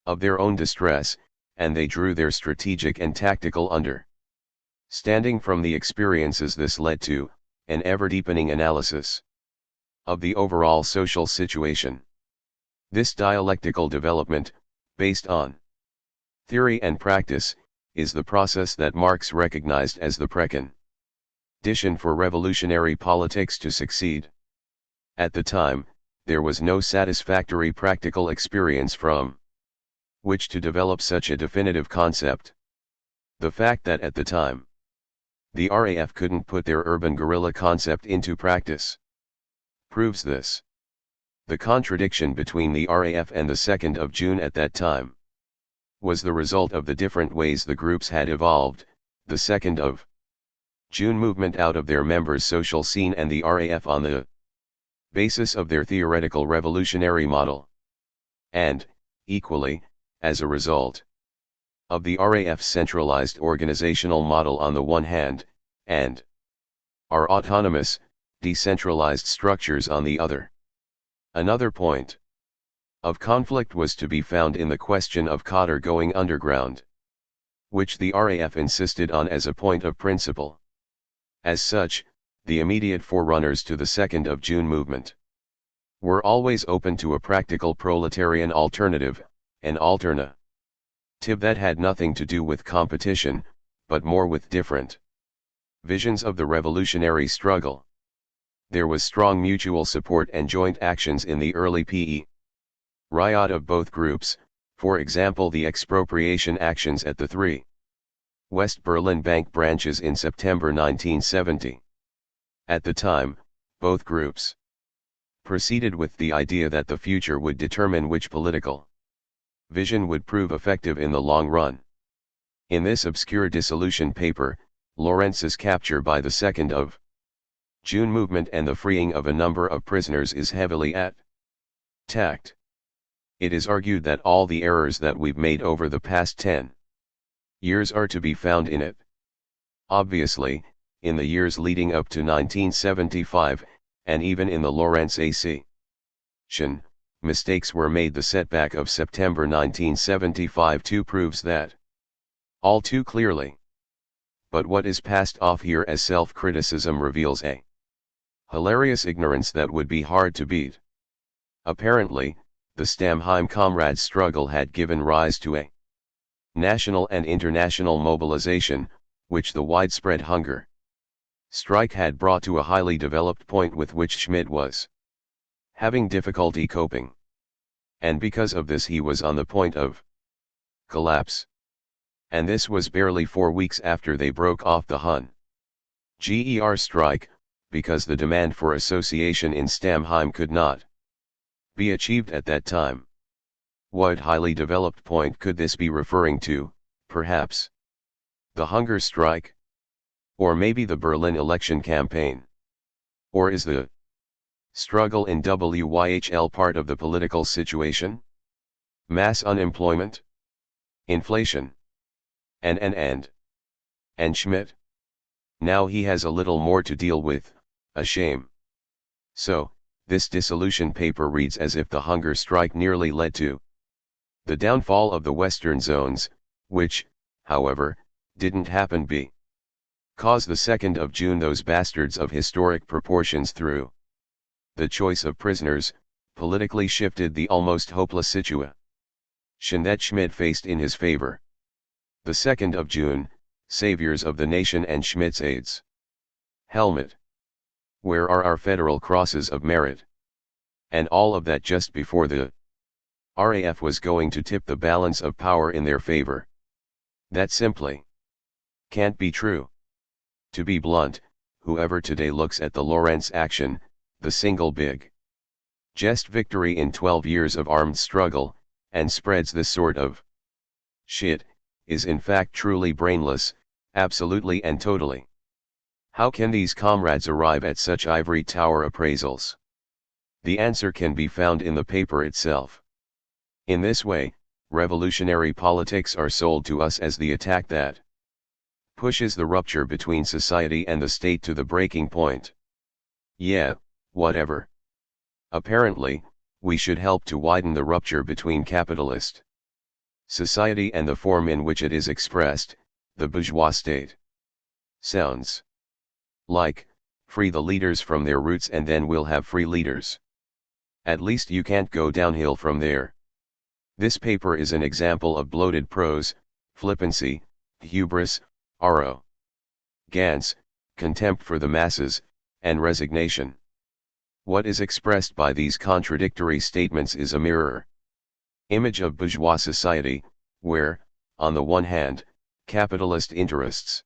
of their own distress, and they drew their strategic and tactical understanding from the experiences. This led to an ever-deepening analysis of the overall social situation. This dialectical development, based on theory and practice, is the process that Marx recognized as the precondition for revolutionary politics to succeed. At the time, there was no satisfactory practical experience from which to develop such a definitive concept. The fact that at the time, the RAF couldn't put their urban guerrilla concept into practice proves this. The contradiction between the RAF and the 2nd of June at that time was the result of the different ways the groups had evolved, the 2nd of June movement out of their members' social scene and the RAF on the basis of their theoretical revolutionary model. And, equally, as a result of the RAF's centralized organizational model on the one hand, and our autonomous, decentralized structures on the other. Another point of conflict was to be found in the question of Cotter going underground, which the RAF insisted on as a point of principle. As such, the immediate forerunners to the 2nd of June movement were always open to a practical proletarian alternative, an alternative that had nothing to do with competition, but more with different visions of the revolutionary struggle. There was strong mutual support and joint actions in the early riot of both groups, for example the expropriation actions at the 3 West Berlin bank branches in September 1970. At the time, both groups proceeded with the idea that the future would determine which political vision would prove effective in the long run. In this obscure dissolution paper, Lorenz's capture by the 2nd of June movement and the freeing of a number of prisoners is heavily attacked. It is argued that all the errors that we've made over the past 10 years are to be found in it. Obviously, in the years leading up to 1975, and even in the Lorenz accusation, mistakes were made. The setback of September 1975 too proves that all too clearly. But what is passed off here as self-criticism reveals a hilarious ignorance that would be hard to beat. Apparently, the Stammheim comrades' struggle had given rise to a national and international mobilization, which the widespread hunger strike had brought to a highly developed point with which Schmidt was having difficulty coping. And because of this he was on the point of collapse. And this was barely 4 weeks after they broke off the Hun-GER strike, because the demand for association in Stammheim could not be achieved at that time. What highly developed point could this be referring to? Perhaps the hunger strike? Or maybe the Berlin election campaign? Or is the struggle in WYHL part of the political situation? Mass unemployment? Inflation? And Schmidt? Now he has a little more to deal with, a shame. So, this dissolution paper reads as if the hunger strike nearly led to the downfall of the Western zones, which, however, didn't happen because the 2nd of June those bastards of historic proportions through the choice of prisoners, politically shifted the almost hopeless situation that Schmidt faced in his favor. The 2nd of June, saviors of the nation and Schmidt's aides. Helmet. Where are our federal crosses of merit? And all of that just before the RAF was going to tip the balance of power in their favor. That simply can't be true. To be blunt, whoever today looks at the Lawrence action, the single big just victory in 12 years of armed struggle, and spreads this sort of shit, is in fact truly brainless, absolutely and totally. How can these comrades arrive at such ivory tower appraisals? The answer can be found in the paper itself. In this way, revolutionary politics are sold to us as the attack that pushes the rupture between society and the state to the breaking point. Yeah, whatever. Apparently, we should help to widen the rupture between capitalist society and the form in which it is expressed, the bourgeois state. Sounds like, free the leaders from their roots and then we'll have free leaders. At least you can't go downhill from there. This paper is an example of bloated prose, flippancy, hubris, arrogance, contempt for the masses, and resignation. What is expressed by these contradictory statements is a mirror image of bourgeois society, where, on the one hand, capitalist interests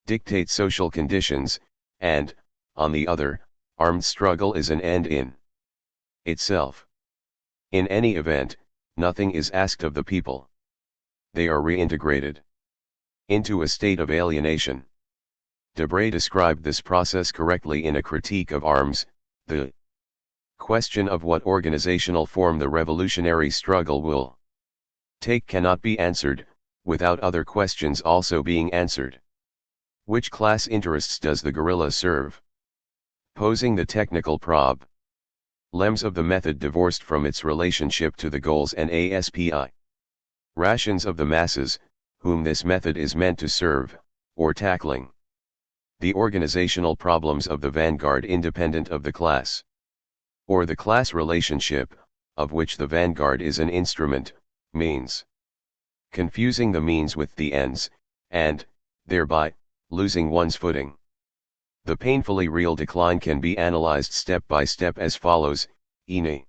dictate social conditions, and, on the other, armed struggle is an end in itself. In any event, nothing is asked of the people. They are reintegrated into a state of alienation. Debray described this process correctly in a critique of arms. The question of what organizational form the revolutionary struggle will take cannot be answered, without other questions also being answered. Which class interests does the guerrilla serve? Posing the technical problems of the method divorced from its relationship to the goals and ASPI rations of the masses, whom this method is meant to serve, or tackling the organizational problems of the vanguard independent of the class, or the class relationship, of which the vanguard is an instrument, means confusing the means with the ends, and, thereby, losing one's footing. The painfully real decline can be analyzed step by step as follows. Initially,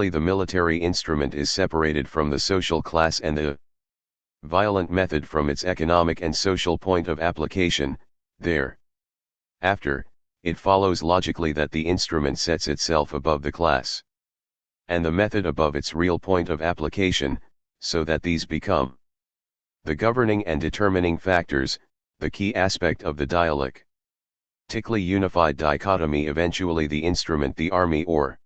the military instrument is separated from the social class and the violent method from its economic and social point of application. Thereafter, it follows logically that the instrument sets itself above the class and the method above its real point of application, so that these become the governing and determining factors, the key aspect of the dialectically unified dichotomy. Eventually the instrument, the army or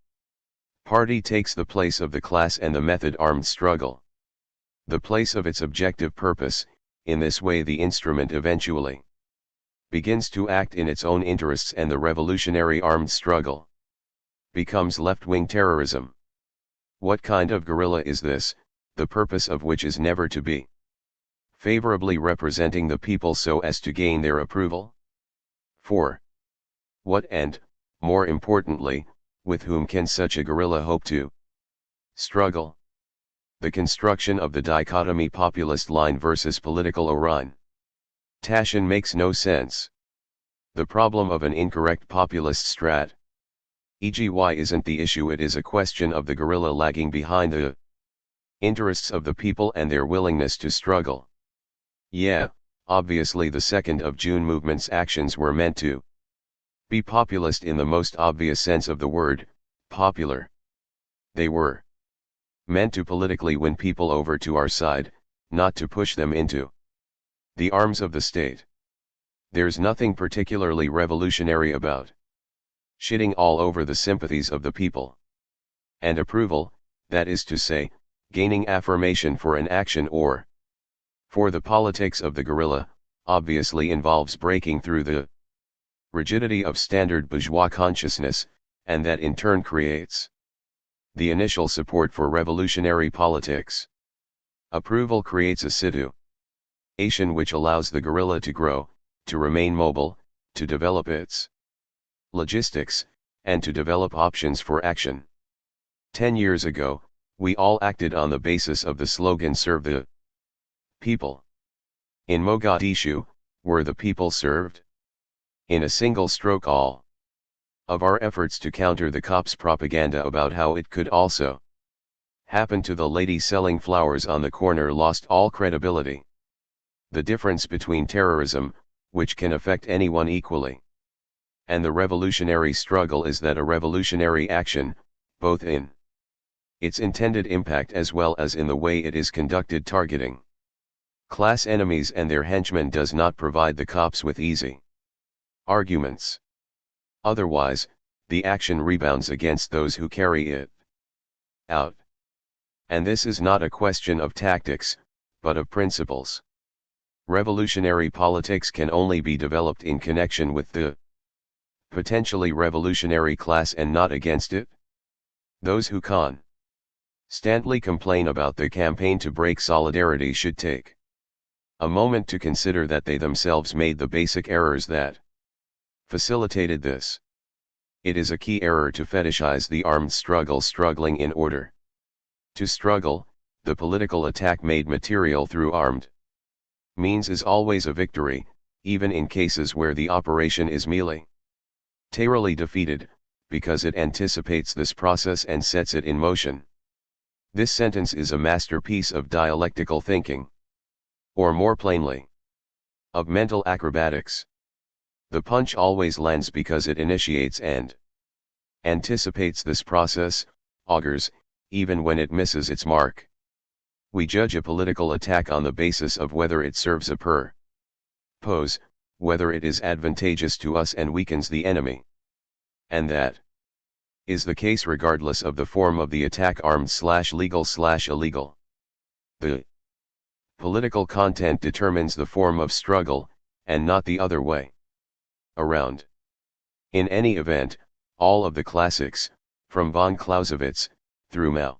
party, takes the place of the class and the method, armed struggle, the place of its objective purpose. In this way the instrument eventually begins to act in its own interests, and the revolutionary armed struggle becomes left-wing terrorism. What kind of guerrilla is this, the purpose of which is never to be favorably representing the people so as to gain their approval? 4. What and, more importantly, with whom can such a guerrilla hope to Struggle. The construction of the dichotomy populist line versus political orientation makes no sense. The problem of an incorrect populist strat, e.g. why isn't the issue, it is a question of the guerrilla lagging behind the interests of the people and their willingness to struggle. Yeah, obviously the 2nd of June movement's actions were meant to be populist in the most obvious sense of the word, popular. They were meant to politically win people over to our side, not to push them into the arms of the state. There's nothing particularly revolutionary about shitting all over the sympathies of the people. And approval, that is to say, gaining affirmation for an action or for the politics of the guerrilla, obviously involves breaking through the rigidity of standard bourgeois consciousness, and that in turn creates the initial support for revolutionary politics. Approval creates a situation which allows the guerrilla to grow, to remain mobile, to develop its logistics, and to develop options for action. 10 years ago, we all acted on the basis of the slogan "Serve the people." In Mogadishu, were the people served? In a single stroke, all of our efforts to counter the cops' propaganda about how it could also happen to the lady selling flowers on the corner lost all credibility. The difference between terrorism, which can affect anyone equally, and the revolutionary struggle is that a revolutionary action, both in its intended impact as well as in the way it is conducted, targeting class enemies and their henchmen, does not provide the cops with easy arguments. Otherwise, the action rebounds against those who carry it out. And this is not a question of tactics, but of principles. Revolutionary politics can only be developed in connection with the potentially revolutionary class and not against it. Those who constantly complain about the campaign to break solidarity should take a moment to consider that they themselves made the basic errors that facilitated this. It is a key error to fetishize the armed struggle. Struggling in order to struggle, the political attack made material through armed means is always a victory, even in cases where the operation is militarily defeated, because it anticipates this process and sets it in motion. This sentence is a masterpiece of dialectical thinking. Or more plainly, of mental acrobatics. The punch always lands because it initiates and anticipates this process, augurs, even when it misses its mark. We judge a political attack on the basis of whether it serves a purpose, whether it is advantageous to us and weakens the enemy. And that is the case regardless of the form of the attack, armed/legal/illegal. The political content determines the form of struggle, and not the other way around. In any event, all of the classics, from von Clausewitz, through Mao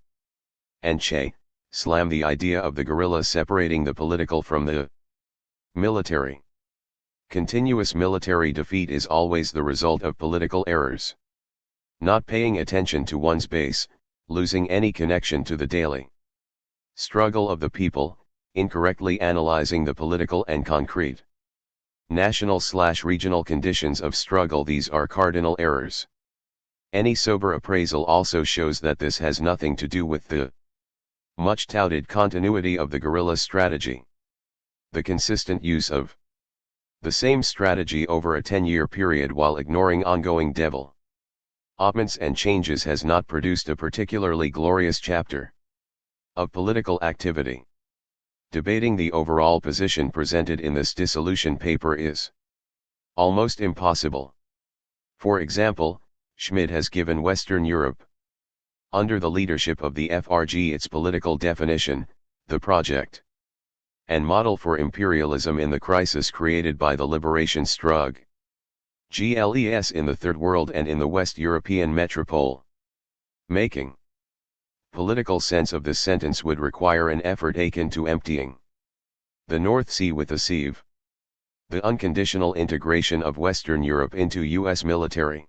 and Che, slam the idea of the guerrilla separating the political from the military. Continuous military defeat is always the result of political errors. Not paying attention to one's base, losing any connection to the daily struggle of the people, incorrectly analyzing the political and concrete national/regional conditions of struggle. These are cardinal errors. Any sober appraisal also shows that this has nothing to do with the much touted continuity of the guerrilla strategy. The consistent use of the same strategy over a 10-year period while ignoring ongoing developments and changes has not produced a particularly glorious chapter of political activity. Debating the overall position presented in this dissolution paper is almost impossible. For example, Schmidt has given Western Europe, under the leadership of the FRG, its political definition, the project and model for imperialism in the crisis created by the liberation struggle (GLES) in the Third World and in the West European metropole. Making political sense of this sentence would require an effort akin to emptying the North Sea with a sieve. The unconditional integration of Western Europe into U.S. military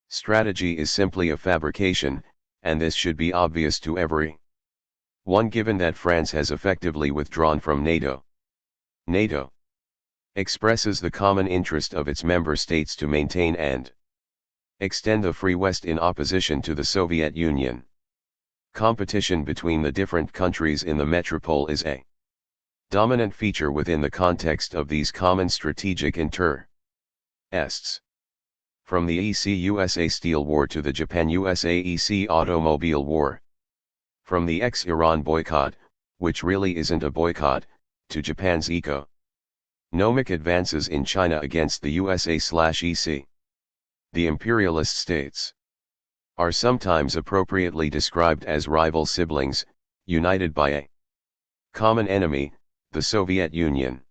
strategy is simply a fabrication, and this should be obvious to every one given that France has effectively withdrawn from NATO. NATO expresses the common interest of its member states to maintain and extend the Free West in opposition to the Soviet Union. Competition between the different countries in the metropole is a dominant feature within the context of these common strategic interests. From the EC-USA Steel War to the Japan-USA-EC Automobile War. From the ex-Iran boycott, which really isn't a boycott, to Japan's economic advances in China against the USA/EC. The imperialist states are sometimes appropriately described as rival siblings, united by a common enemy, the Soviet Union.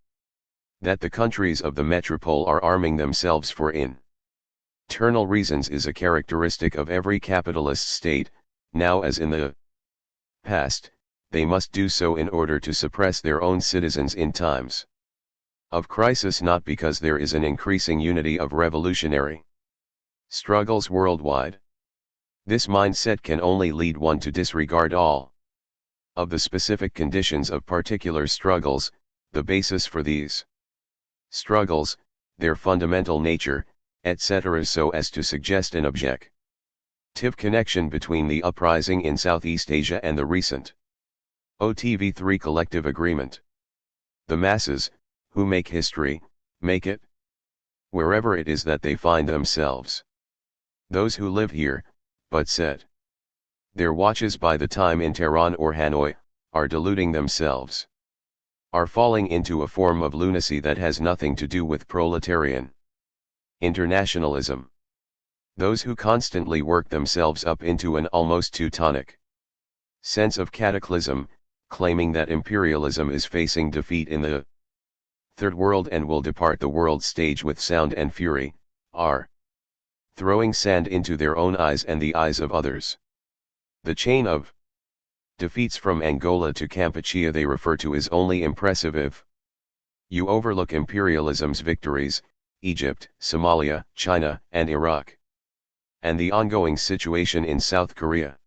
That the countries of the metropole are arming themselves for internal reasons is a characteristic of every capitalist state. Now as in the past, they must do so in order to suppress their own citizens in times of crisis, not because there is an increasing unity of revolutionary struggles worldwide. This mindset can only lead one to disregard all of the specific conditions of particular struggles, the basis for these struggles, their fundamental nature, etc., so as to suggest an objective connection between the uprising in Southeast Asia and the recent OTV3 collective agreement. The masses, who make history, make it wherever it is that they find themselves. Those who live here, but set their watches by the time in Tehran or Hanoi, are deluding themselves, are falling into a form of lunacy that has nothing to do with proletarian internationalism. Those who constantly work themselves up into an almost Teutonic sense of cataclysm, claiming that imperialism is facing defeat in the Third World and will depart the world stage with sound and fury, are throwing sand into their own eyes and the eyes of others. The chain of defeats from Angola to Kampuchea they refer to is only impressive if you overlook imperialism's victories, Egypt, Somalia, China, and Iraq, and the ongoing situation in South Korea.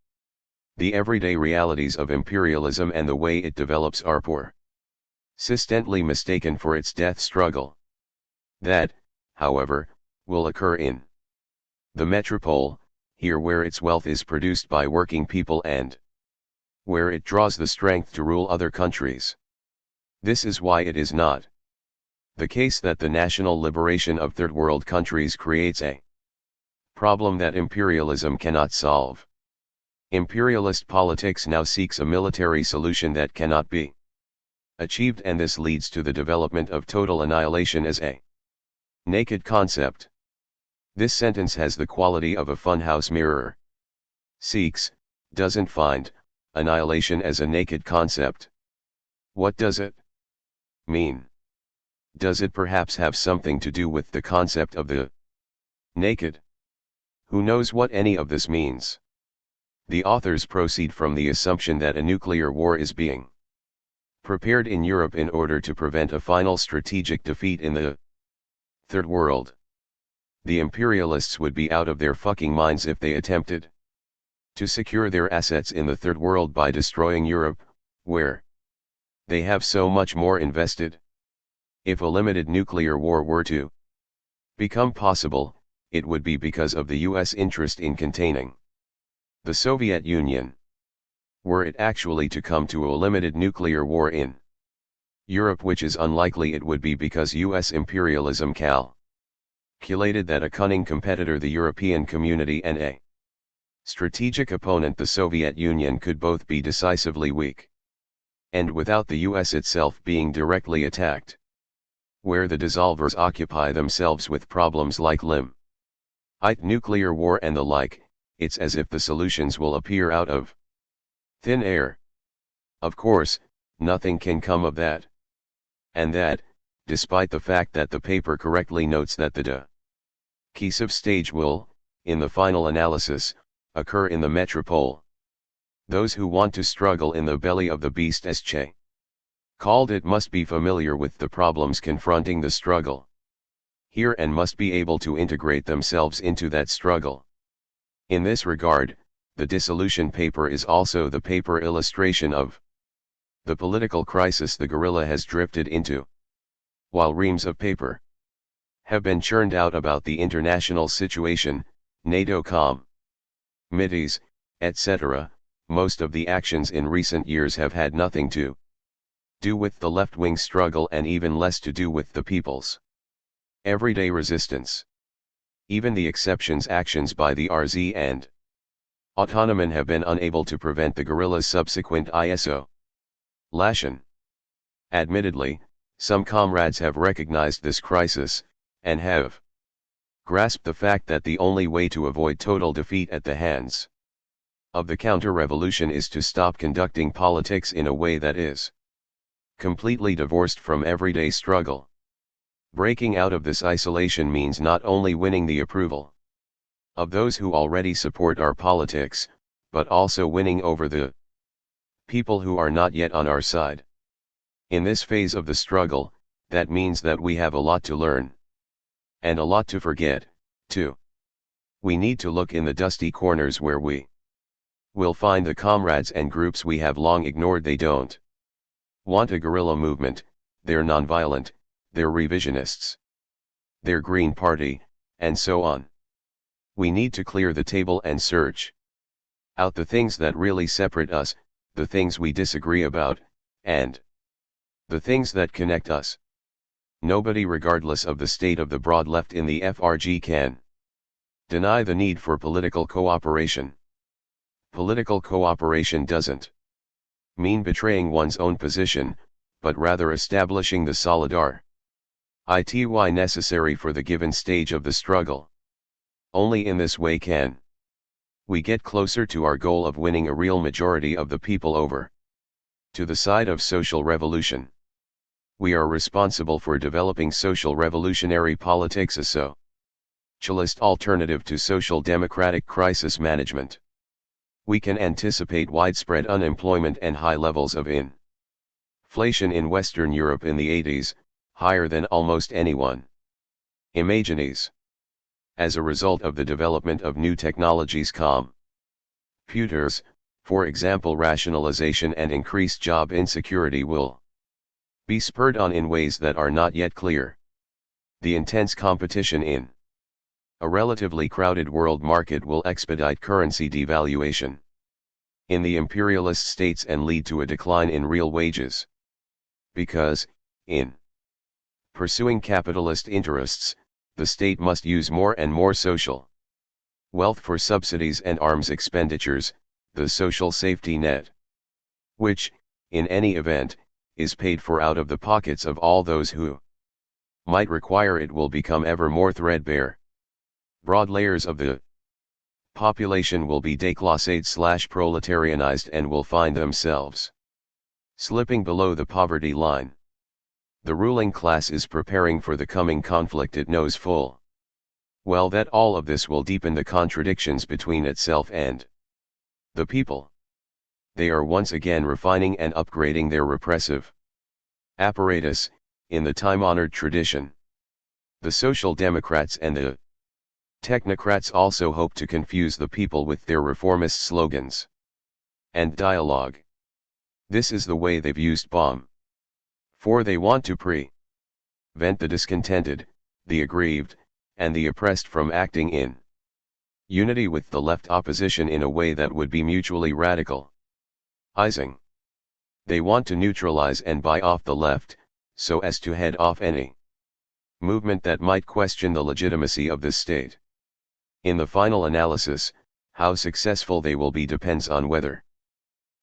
The everyday realities of imperialism and the way it develops are persistently mistaken for its death struggle. That, however, will occur in the metropole, here where its wealth is produced by working people and where it draws the strength to rule other countries. This is why it is not the case that the national liberation of third world countries creates a problem that imperialism cannot solve. Imperialist politics now seeks a military solution that cannot be achieved, and this leads to the development of total annihilation as a naked concept. This sentence has the quality of a funhouse mirror. Seeks, doesn't find, annihilation as a naked concept. What does it mean? Does it perhaps have something to do with the concept of the naked? Who knows what any of this means? The authors proceed from the assumption that a nuclear war is being prepared in Europe in order to prevent a final strategic defeat in the Third World. The imperialists would be out of their fucking minds if they attempted to secure their assets in the Third World by destroying Europe, where they have so much more invested. If a limited nuclear war were to become possible, it would be because of the US interest in containing the Soviet Union. Were it actually to come to a limited nuclear war in Europe, which is unlikely, it would be because US imperialism calculated that a cunning competitor, the European community, and a strategic opponent, the Soviet Union, could both be decisively weak. And without the US itself being directly attacked. Where the dissolvers occupy themselves with problems like nuclear war and the like, it's as if the solutions will appear out of thin air. Of course, nothing can come of that. And that, despite the fact that the paper correctly notes that the decisive stage will, in the final analysis, occur in the metropole. Those who want to struggle in the belly of the beast, as Che called it, must be familiar with the problems confronting the struggle here and must be able to integrate themselves into that struggle. In this regard, the dissolution paper is also the paper illustration of the political crisis the guerrilla has drifted into. While reams of paper have been churned out about the international situation, NATO committees, etc., most of the actions in recent years have had nothing to do with the left-wing struggle and even less to do with the people's everyday resistance. Even the exceptions actions by the RZ and Autonomen have been unable to prevent the guerrillas' subsequent isolation. Admittedly, some comrades have recognized this crisis, and have grasped the fact that the only way to avoid total defeat at the hands of the counter-revolution is to stop conducting politics in a way that is completely divorced from everyday struggle. Breaking out of this isolation means not only winning the approval of those who already support our politics, but also winning over the people who are not yet on our side. In this phase of the struggle, that means that we have a lot to learn. And a lot to forget, too. We need to look in the dusty corners where we will find the comrades and groups we have long ignored. They don't want a guerrilla movement, they're nonviolent, they're revisionists, they're Green Party, and so on. We need to clear the table and search out the things that really separate us, the things we disagree about, and the things that connect us. Nobody, regardless of the state of the broad left in the FRG, can deny the need for political cooperation. Political cooperation doesn't mean betraying one's own position, but rather establishing the solidarity necessary for the given stage of the struggle. Only in this way can we get closer to our goal of winning a real majority of the people over to the side of social revolution. We are responsible for developing social revolutionary politics, a socialist alternative to social democratic crisis management. We can anticipate widespread unemployment and high levels of inflation in Western Europe in the 80s, higher than almost anyone imagines. As a result of the development of new technologies, computers, for example, rationalization and increased job insecurity will be spurred on in ways that are not yet clear. The intense competition in a relatively crowded world market will expedite currency devaluation in the imperialist states and lead to a decline in real wages. Because, in pursuing capitalist interests, the state must use more and more social wealth for subsidies and arms expenditures, the social safety net, which, in any event, is paid for out of the pockets of all those who might require it, will become ever more threadbare. Broad layers of the population will be déclassed/proletarianized and will find themselves slipping below the poverty line. The ruling class is preparing for the coming conflict. It knows full well that all of this will deepen the contradictions between itself and the people. They are once again refining and upgrading their repressive apparatus, in the time-honored tradition. The Social Democrats and the technocrats also hope to confuse the people with their reformist slogans and dialogue. This is the way they've used bomb. For they want to prevent the discontented, the aggrieved, and the oppressed from acting in unity with the left opposition in a way that would be mutually radicalizing. They want to neutralize and buy off the left, so as to head off any movement that might question the legitimacy of this state. In the final analysis, how successful they will be depends on whether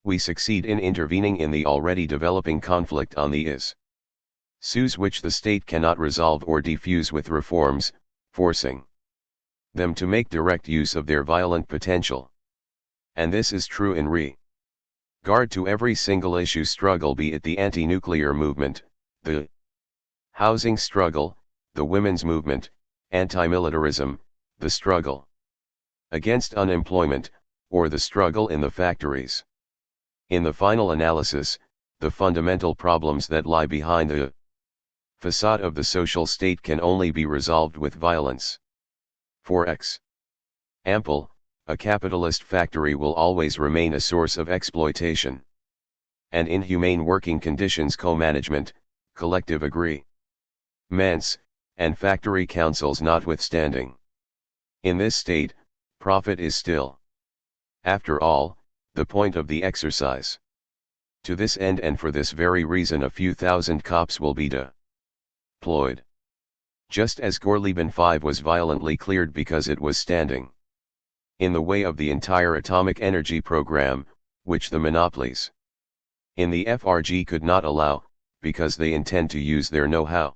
we succeed in intervening in the already developing conflict on the issues which the state cannot resolve or defuse with reforms, forcing them to make direct use of their violent potential. And this is true in regard to every single issue struggle, be it the anti-nuclear movement, the housing struggle, the women's movement, anti-militarism, the struggle against unemployment, or the struggle in the factories. In the final analysis, the fundamental problems that lie behind the facade of the social state can only be resolved with violence. For example, a capitalist factory will always remain a source of exploitation and inhumane working conditions. Co-management, collective agreements, and factory councils notwithstanding. In this state, profit is still, after all, the point of the exercise. To this end and for this very reason a few thousand cops will be deployed. Just as Gorleben 5 was violently cleared because it was standing in the way of the entire atomic energy program, which the monopolies in the FRG could not allow, because they intend to use their know-how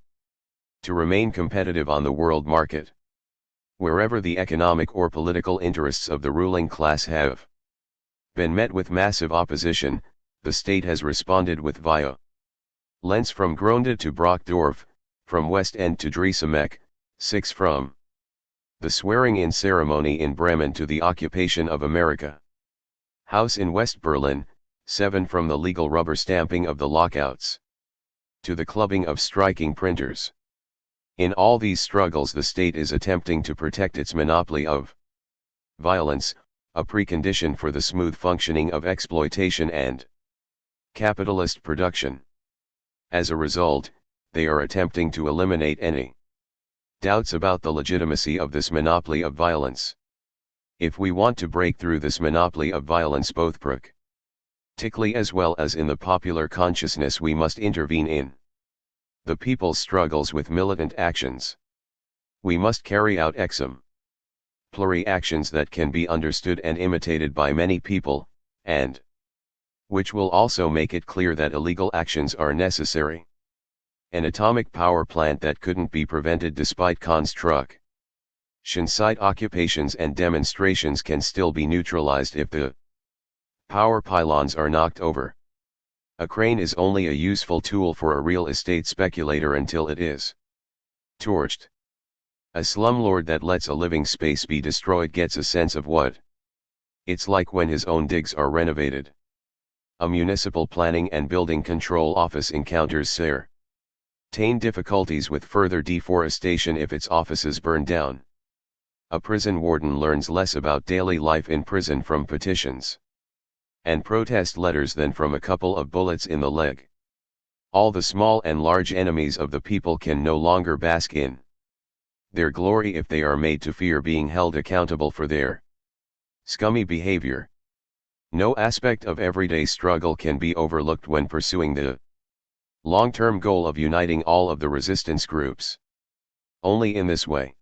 to remain competitive on the world market. Wherever the economic or political interests of the ruling class have been met with massive opposition, the state has responded with violence from Gronda to Brockdorf, from West End to Driesemeck, 6 from the swearing-in ceremony in Bremen to the occupation of America House in West Berlin, 7 from the legal rubber stamping of the lockouts to the clubbing of striking printers. In all these struggles the state is attempting to protect its monopoly of violence, a precondition for the smooth functioning of exploitation and capitalist production. As a result, they are attempting to eliminate any doubts about the legitimacy of this monopoly of violence. If we want to break through this monopoly of violence both practically as well as in the popular consciousness, we must intervene in the people's struggles with militant actions. We must carry out exemplary actions that can be understood and imitated by many people, and which will also make it clear that illegal actions are necessary. An atomic power plant that couldn't be prevented despite construction site occupations and demonstrations can still be neutralized if the power pylons are knocked over. A crane is only a useful tool for a real estate speculator until it is torched. A slumlord that lets a living space be destroyed gets a sense of what it's like when his own digs are renovated. A municipal planning and building control office encounters certain difficulties with further deforestation if its offices burn down. A prison warden learns less about daily life in prison from petitions and protest letters than from a couple of bullets in the leg. All the small and large enemies of the people can no longer bask in their glory if they are made to fear being held accountable for their scummy behavior. No aspect of everyday struggle can be overlooked when pursuing the long-term goal of uniting all of the resistance groups. Only in this way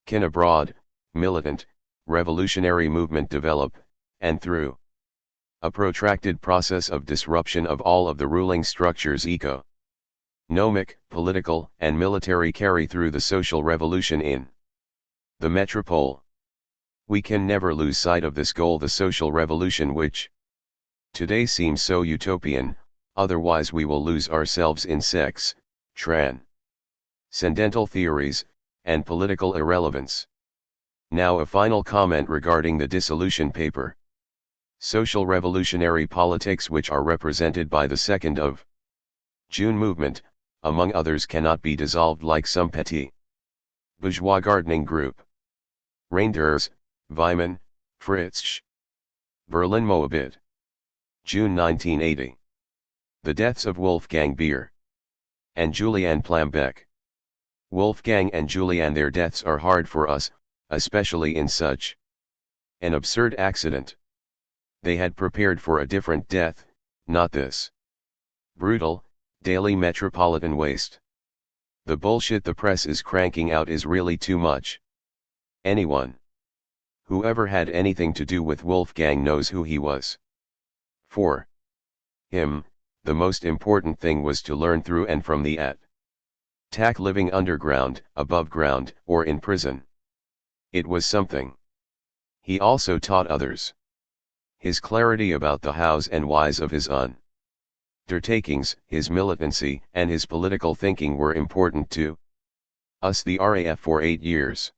can a broad, militant, revolutionary movement develop, and through a protracted process of disruption of all of the ruling structures economic, political, and military carry through the social revolution in the metropole. We can never lose sight of this goal, the social revolution, which today seems so utopian, otherwise we will lose ourselves in sex, transcendental theories, and political irrelevance. Now a final comment regarding the dissolution paper. Social revolutionary politics which are represented by the 2nd of June movement, among others, cannot be dissolved like some petty bourgeois gardening group. Reinders, Weimann, Fritsch. Berlin Moabit. June 1980. The deaths of Wolfgang Beer and Julian Plambeck. Wolfgang and Julian, their deaths are hard for us, especially in such an absurd accident. They had prepared for a different death, not this brutal, daily metropolitan waste. The bullshit the press is cranking out is really too much. Anyone who ever had anything to do with Wolfgang knows who he was. For him, the most important thing was to learn through and from the attack, living underground, above ground, or in prison. It was something he also taught others. His clarity about the hows and whys of his undertakings, his militancy, and his political thinking were important to us, the RAF, for 8 years.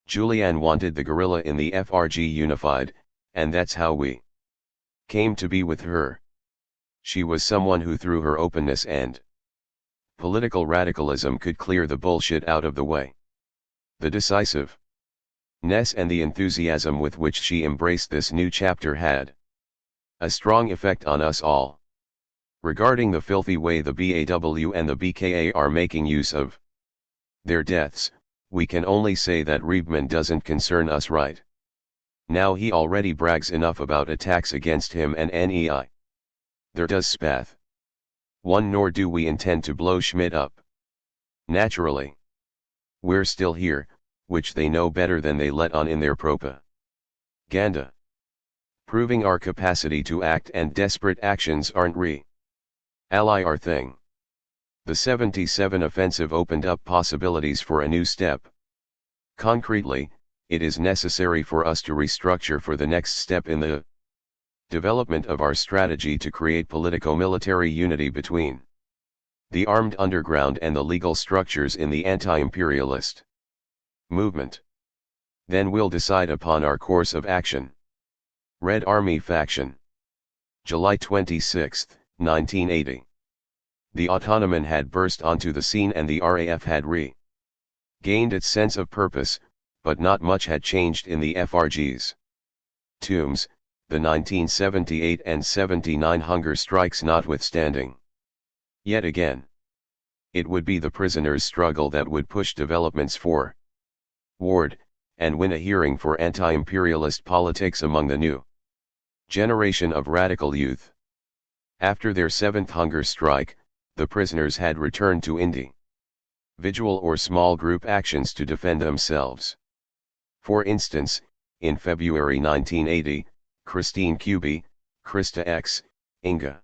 Julian wanted the guerrilla in the FRG unified, and that's how we came to be with her. She was someone who, through her openness and political radicalism, could clear the bullshit out of the way. The decisive Ness and the enthusiasm with which she embraced this new chapter had a strong effect on us all. Regarding the filthy way the BAW and the BKA are making use of their deaths, we can only say that Riebman doesn't concern us right now. He already brags enough about attacks against him and NEI. There does Spath. One, nor do we intend to blow Schmidt up. Naturally. We're still here, which they know better than they let on in their propaganda. Proving our capacity to act, and desperate actions aren't ally our thing. The 77 offensive opened up possibilities for a new step. Concretely, it is necessary for us to restructure for the next step in the development of our strategy to create politico-military unity between the armed underground and the legal structures in the anti-imperialist movement. Then we'll decide upon our course of action. Red Army Faction. July 26, 1980. The Autonoman had burst onto the scene and the RAF had regained its sense of purpose, but not much had changed in the FRG's tombs, the 1978 and 79 hunger strikes notwithstanding. Yet again, it would be the prisoners' struggle that would push developments forward, and win a hearing for anti-imperialist politics among the new generation of radical youth. After their 7th hunger strike, the prisoners had returned to individual or small group actions to defend themselves. For instance, in February 1980, Christine Kuby, Krista X, Inga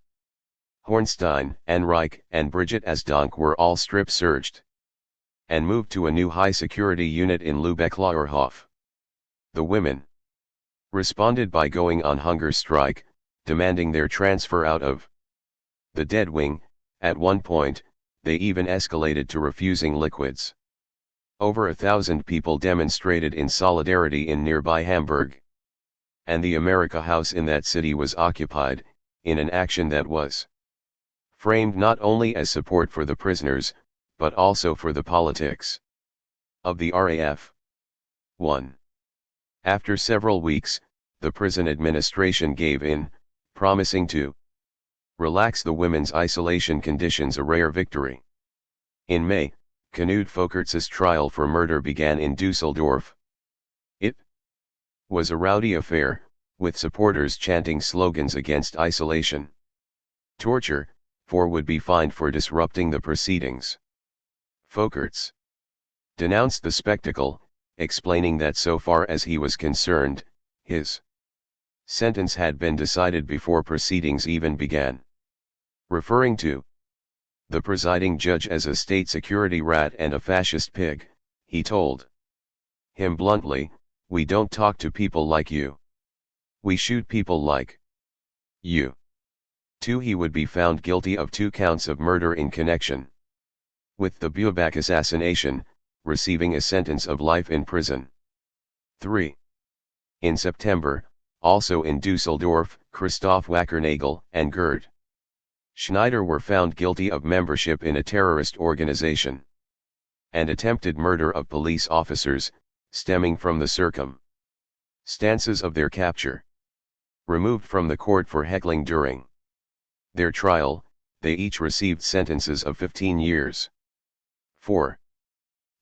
Hornstein, Enrique, and Bridget Asdonk were all strip-searched and moved to a new high-security unit in Lübeck-Lauerhof. The women responded by going on hunger strike, demanding their transfer out of the dead wing. At one point, they even escalated to refusing liquids. Over 1,000 people demonstrated in solidarity in nearby Hamburg. And the America House in that city was occupied, in an action that was framed not only as support for the prisoners, but also for the politics of the RAF. 1. After several weeks, the prison administration gave in, promising to relax the women's isolation conditions, a rare victory. In May, Knut Folkerts's trial for murder began in Dusseldorf. It was a rowdy affair, with supporters chanting slogans against isolation. Torture, would be fined for disrupting the proceedings. Folkerts denounced the spectacle, explaining that so far as he was concerned, his sentence had been decided before proceedings even began. Referring to the presiding judge as a state security rat and a fascist pig, he told him bluntly, "We don't talk to people like you. We shoot people like you." 2. He would be found guilty of 2 counts of murder in connection with the Buback assassination, receiving a sentence of life in prison. 3. In September, also in Dusseldorf, Christoph Wackernagel and Gerd Schneider were found guilty of membership in a terrorist organization and attempted murder of police officers, stemming from the circumstances of their capture. Removed from the court for heckling during their trial, they each received sentences of 15 years. 4.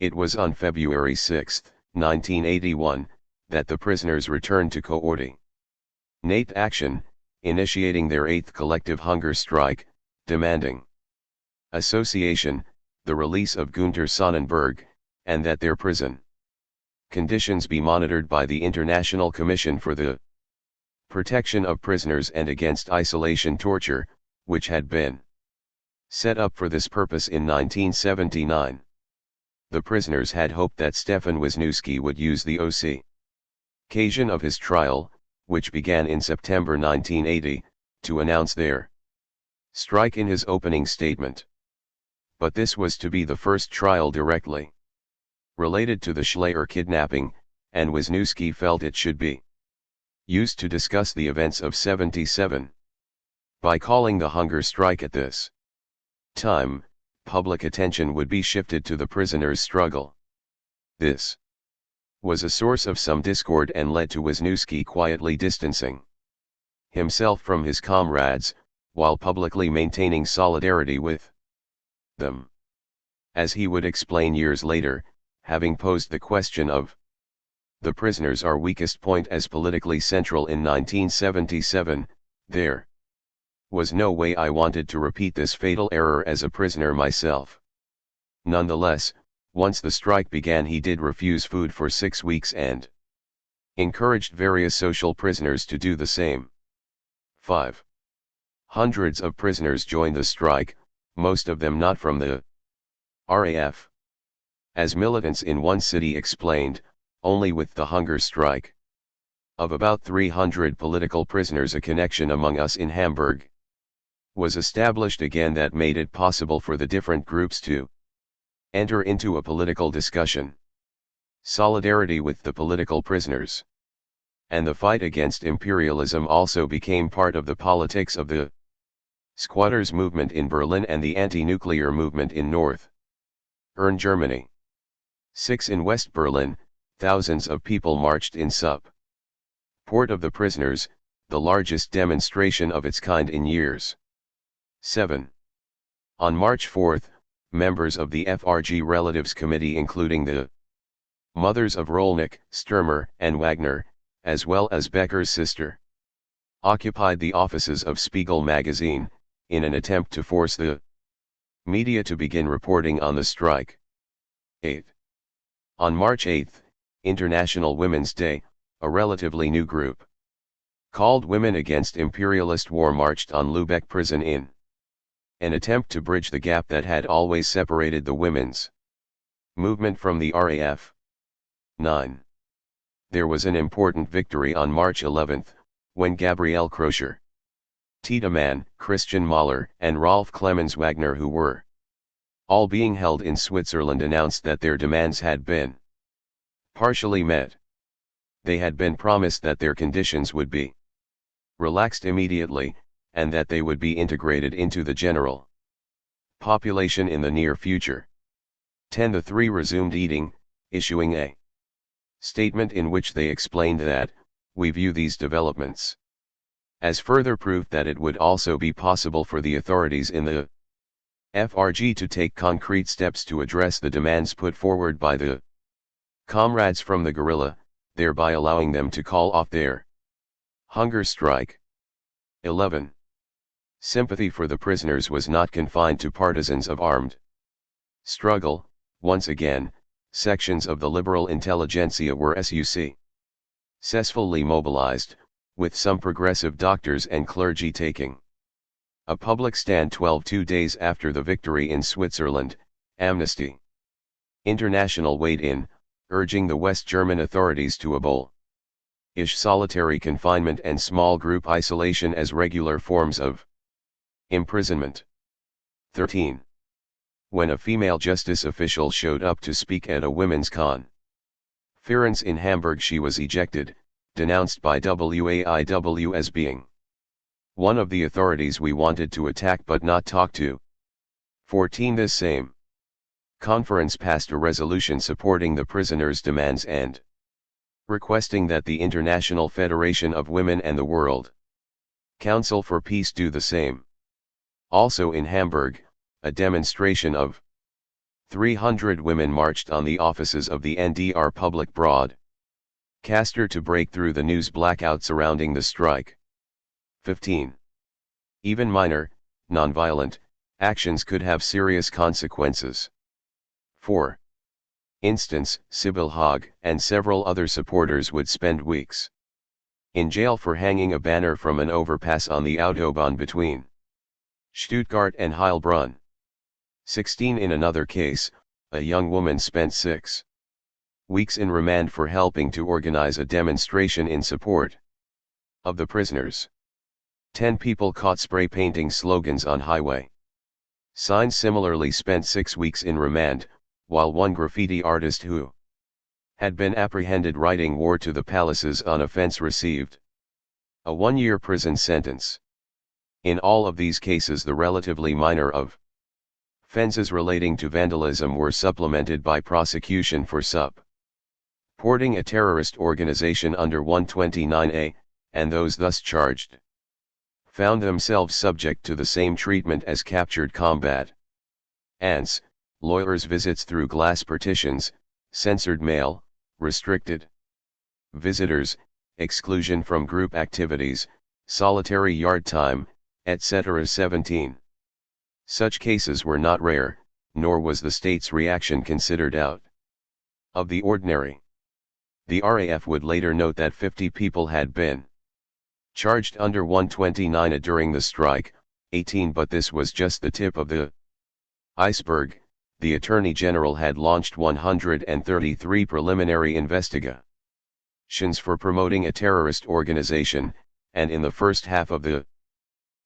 It was on February 6, 1981, that the prisoners returned to coordinate action, initiating their 8th collective hunger strike, demanding association, the release of Günter Sonnenberg, and that their prison conditions be monitored by the International Commission for the Protection of Prisoners and Against Isolation Torture, which had been set up for this purpose in 1979. The prisoners had hoped that Stefan Wisniewski would use the occasion of his trial, which began in September 1980, to announce their strike in his opening statement. But this was to be the first trial directly related to the Schleyer kidnapping, and Wisniewski felt it should be used to discuss the events of 77. By calling the hunger strike at this time, public attention would be shifted to the prisoners' struggle. This was a source of some discord and led to Wisniewski quietly distancing himself from his comrades, while publicly maintaining solidarity with them. As he would explain years later, having posed the question of the prisoners our weakest point as politically central in 1977, there was no way I wanted to repeat this fatal error as a prisoner myself. Nonetheless, once the strike began, he did refuse food for 6 weeks and encouraged various social prisoners to do the same. 5. Hundreds of prisoners joined the strike, most of them not from the RAF. As militants in one city explained, only with the hunger strike of about 300 political prisoners a connection among us in Hamburg was established again that made it possible for the different groups to enter into a political discussion. Solidarity with the political prisoners and the fight against imperialism also became part of the politics of the squatters' movement in Berlin and the anti-nuclear movement in North Germany. 6. In West Berlin, thousands of people marched in support of the prisoners, the largest demonstration of its kind in years. 7. On March 4, members of the FRG Relatives Committee, including the mothers of Rolnick, Sturmer, and Wagner, as well as Becker's sister, occupied the offices of Spiegel magazine, in an attempt to force the media to begin reporting on the strike. 8. On March 8, International Women's Day, a relatively new group called Women Against Imperialist War marched on Lübeck prison in an attempt to bridge the gap that had always separated the women's movement from the RAF. 9. There was an important victory on March 11, when Gabriele Crocher, Tiedemann, Christian Mahler, and Rolf Clemens Wagner, who were all being held in Switzerland, announced that their demands had been partially met. They had been promised that their conditions would be relaxed immediately, and that they would be integrated into the general population in the near future. 10. The three resumed eating, issuing a statement in which they explained that, "We view these developments as further proof that it would also be possible for the authorities in the FRG to take concrete steps to address the demands put forward by the comrades from the guerrilla, thereby allowing them to call off their hunger strike." 11. Sympathy for the prisoners was not confined to partisans of armed struggle. Once again, sections of the liberal intelligentsia were successfully mobilized, with some progressive doctors and clergy taking a public stand. 12. 2 days after the victory in Switzerland, Amnesty International weighed in, urging the West German authorities to abolish solitary confinement and small group isolation as regular forms of imprisonment. 13. When a female justice official showed up to speak at a women's conference in Hamburg, she was ejected, denounced by WAIW as being one of the authorities we wanted to attack but not talk to. 14. This same conference passed a resolution supporting the prisoners' demands and requesting that the International Federation of Women and the World Council for Peace do the same. Also in Hamburg, a demonstration of 300 women marched on the offices of the NDR public broadcaster to break through the news blackout surrounding the strike. 15. Even minor, nonviolent actions could have serious consequences. 4. Instance, Sibyl Haag and several other supporters would spend weeks in jail for hanging a banner from an overpass on the Autobahn between Stuttgart and Heilbronn. 16. In another case, a young woman spent 6 weeks in remand for helping to organize a demonstration in support of the prisoners. 10 people caught spray painting slogans on highway signs similarly spent 6 weeks in remand, while one graffiti artist who had been apprehended writing "War to the Palaces" on a fence received a 1-year prison sentence. In all of these cases, the relatively minor offenses relating to vandalism were supplemented by prosecution for support supporting a terrorist organization under 129A, and those thus charged, found themselves subject to the same treatment as captured combat ants, lawyers' visits through glass partitions, censored mail, restricted visitors, exclusion from group activities, solitary yard time, etc. 17. Such cases were not rare, nor was the state's reaction considered out of the ordinary. The RAF would later note that 50 people had been charged under 129A during the strike, 18, but this was just the tip of the iceberg. The Attorney General had launched 133 preliminary investigations for promoting a terrorist organization, and in the first half of the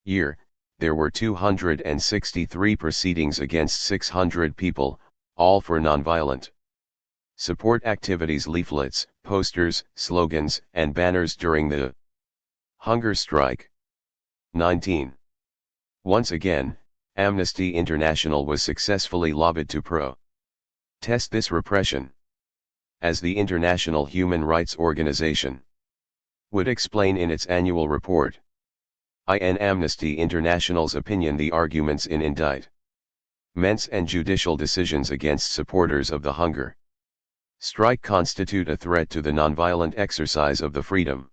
year, there were 263 proceedings against 600 people, all for nonviolent support activities, leaflets, posters, slogans, and banners during the hunger strike. 19. Once again, Amnesty International was successfully lobbied to protest this repression. As the International Human Rights Organization would explain in its annual report, in Amnesty International's opinion, the arguments in indictments and judicial decisions against supporters of the hunger strike constitute a threat to the nonviolent exercise of the freedom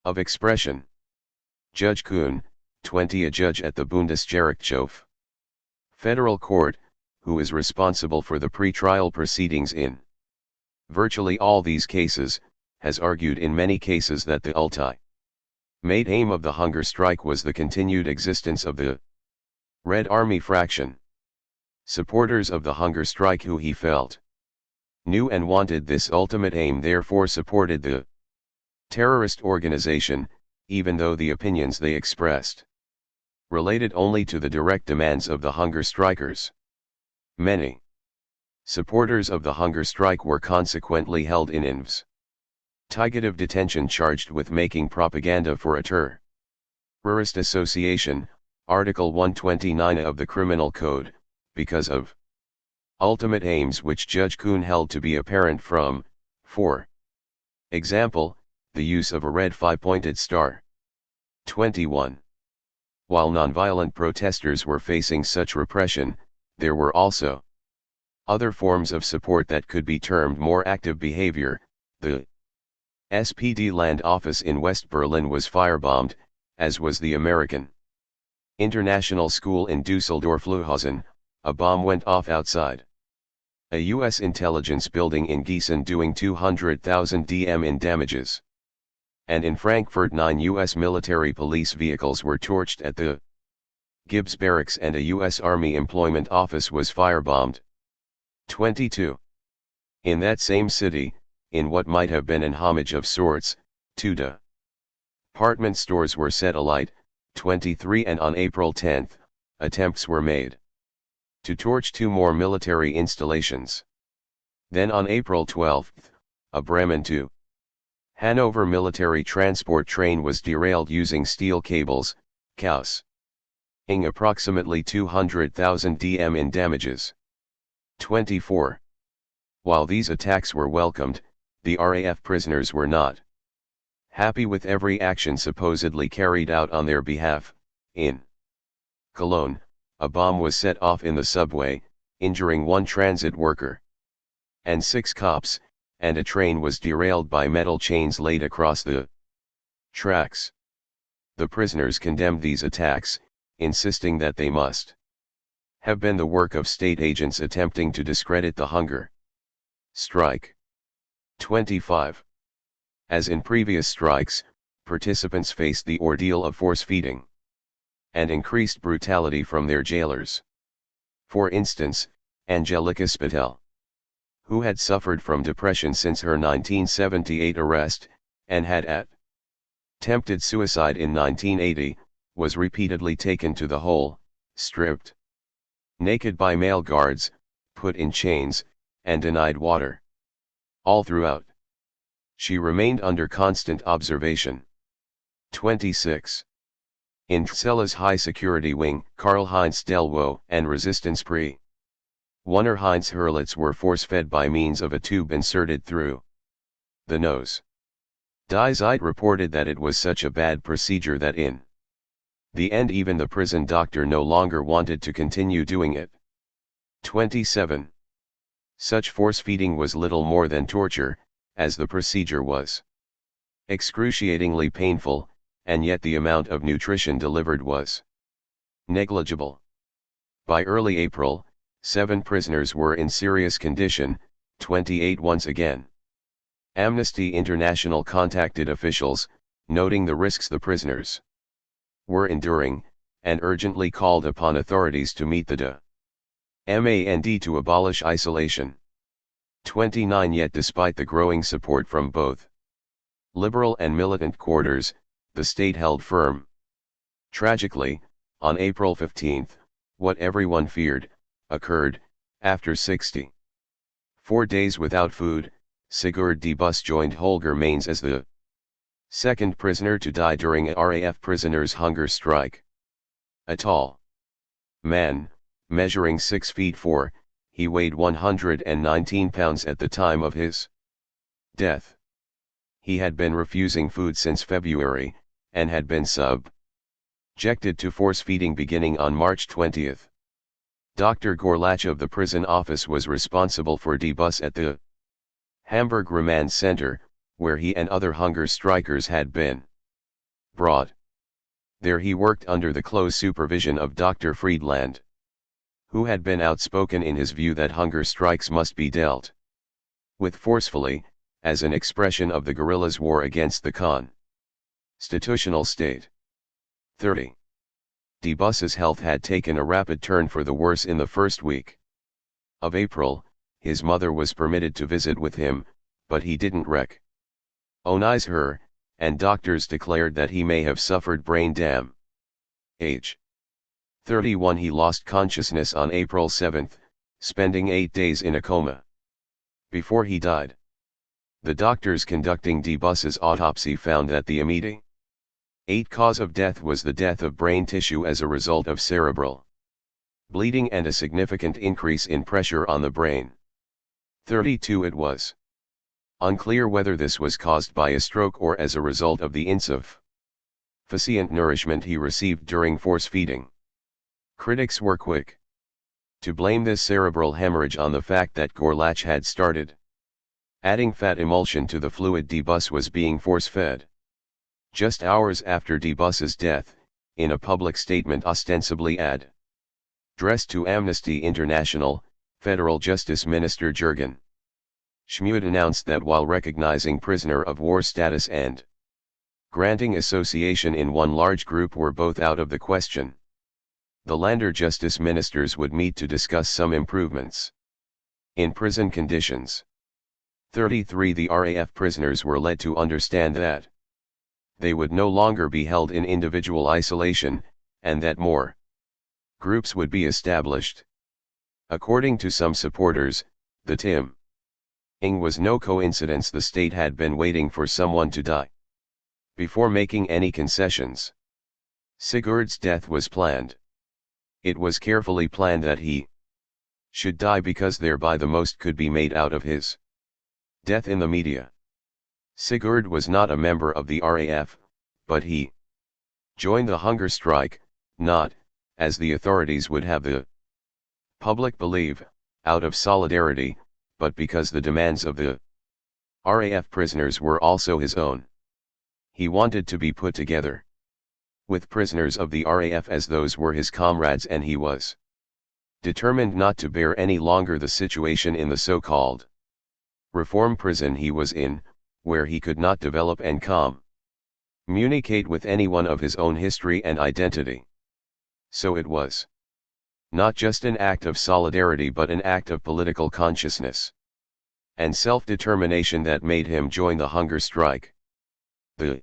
of expression. Judge Kuhn, 20, a judge at the Bundesgerichtshof Federal Court, who is responsible for the pre-trial proceedings in virtually all these cases, has argued in many cases that the ultimate aim of the hunger strike was the continued existence of the Red Army fraction. Supporters of the hunger strike who he felt knew and wanted this ultimate aim therefore supported the terrorist organization, even though the opinions they expressed related only to the direct demands of the hunger strikers. Many supporters of the hunger strike were consequently held in investigative detention charged with making propaganda for a terrorist association, Article 129 of the Criminal Code, because of ultimate aims which Judge Kuhn held to be apparent from, for example, the use of a red five-pointed star. 21. While nonviolent protesters were facing such repression, there were also other forms of support that could be termed more active behavior. The SPD land office in West Berlin was firebombed, as was the American International School in Dusseldorf-Lühausen. A bomb went off outside a U.S. intelligence building in Gießen, doing 200,000 DM in damages. And in Frankfurt 9 U.S. military police vehicles were torched at the Gibbs Barracks, and a U.S. Army employment office was firebombed. 22. In that same city, in what might have been an homage of sorts, 2 department stores were set alight. 23. And on April 10, attempts were made to torch 2 more military installations. Then on April 12, a Bremen to Hanover military transport train was derailed using steel cables, causing approximately 200,000 DM in damages. 24. While these attacks were welcomed, the RAF prisoners were not happy with every action supposedly carried out on their behalf. In Cologne, a bomb was set off in the subway, injuring 1 transit worker and 6 cops, and a train was derailed by metal chains laid across the tracks. The prisoners condemned these attacks, insisting that they must have been the work of state agents attempting to discredit the hunger strike. 25. As in previous strikes, participants faced the ordeal of force-feeding and increased brutality from their jailers. For instance, Angelika Spittel, who had suffered from depression since her 1978 arrest, and had attempted suicide in 1980, was repeatedly taken to the hole, stripped naked by male guards, put in chains, and denied water. All throughout, she remained under constant observation. 26. In Cella's high-security wing, Karl-Heinz Delwo and Resistance Pre. Wunner Heinz Hurlitz were force-fed by means of a tube inserted through The nose. Die Zeit reported that it was such a bad procedure that in the end even the prison doctor no longer wanted to continue doing it. 27. Such force-feeding was little more than torture, as the procedure was excruciatingly painful, and yet the amount of nutrition delivered was negligible. By early April, 7 prisoners were in serious condition, 28 once again. Amnesty International contacted officials, noting the risks the prisoners were enduring, and urgently called upon authorities to meet the demand to abolish isolation. 29 Yet despite the growing support from both liberal and militant quarters, the state held firm. Tragically, on April 15, what everyone feared, occurred. After 64 days without food, Sigurd de Bus joined Holger Manes as the second prisoner to die during a RAF prisoners' hunger strike. A tall man, measuring 6 feet 4, he weighed 119 pounds at the time of his death. He had been refusing food since February, and had been subjected to force-feeding beginning on March 20. Dr. Gorlach of the prison office was responsible for de Bus at the Hamburg Remand Center, where he and other hunger strikers had been brought. There he worked under the close supervision of Dr. Friedland, who had been outspoken in his view that hunger strikes must be dealt with forcefully, as an expression of the guerrillas' war against the constitutional state. 30. De Bus's health had taken a rapid turn for the worse in the first week of April. His mother was permitted to visit with him, but he didn't recognize her, and doctors declared that he may have suffered brain damage. 31 He lost consciousness on April 7, spending 8 days in a coma before he died. The doctors conducting de Bus's autopsy found that the immediate cause of death was the death of brain tissue as a result of cerebral bleeding and a significant increase in pressure on the brain. 32 It was unclear whether this was caused by a stroke or as a result of the insufficient nourishment he received during force feeding. Critics were quick to blame this cerebral hemorrhage on the fact that Gorlach had started adding fat emulsion to the fluid de Bus was being force-fed. Just hours after de Bus's death, in a public statement ostensibly addressed to Amnesty International, Federal Justice Minister Jürgen Schmuid announced that while recognizing prisoner of war status and granting association in one large group were both out of the question, the Länder justice ministers would meet to discuss some improvements in prison conditions. 33 The RAF prisoners were led to understand that they would no longer be held in individual isolation, and that more groups would be established. According to some supporters, the timing was no coincidence. The state had been waiting for someone to die before making any concessions. Sigurd's death was planned. It was carefully planned that he should die because thereby the most could be made out of his death in the media. Sigurd was not a member of the RAF, but he joined the hunger strike, not, as the authorities would have the public believe, out of solidarity, but because the demands of the RAF prisoners were also his own. He wanted to be put together with prisoners of the RAF as those were his comrades, and he was determined not to bear any longer the situation in the so-called reform prison he was in, where he could not develop and communicate with anyone of his own history and identity. So it was not just an act of solidarity but an act of political consciousness and self-determination that made him join the hunger strike. The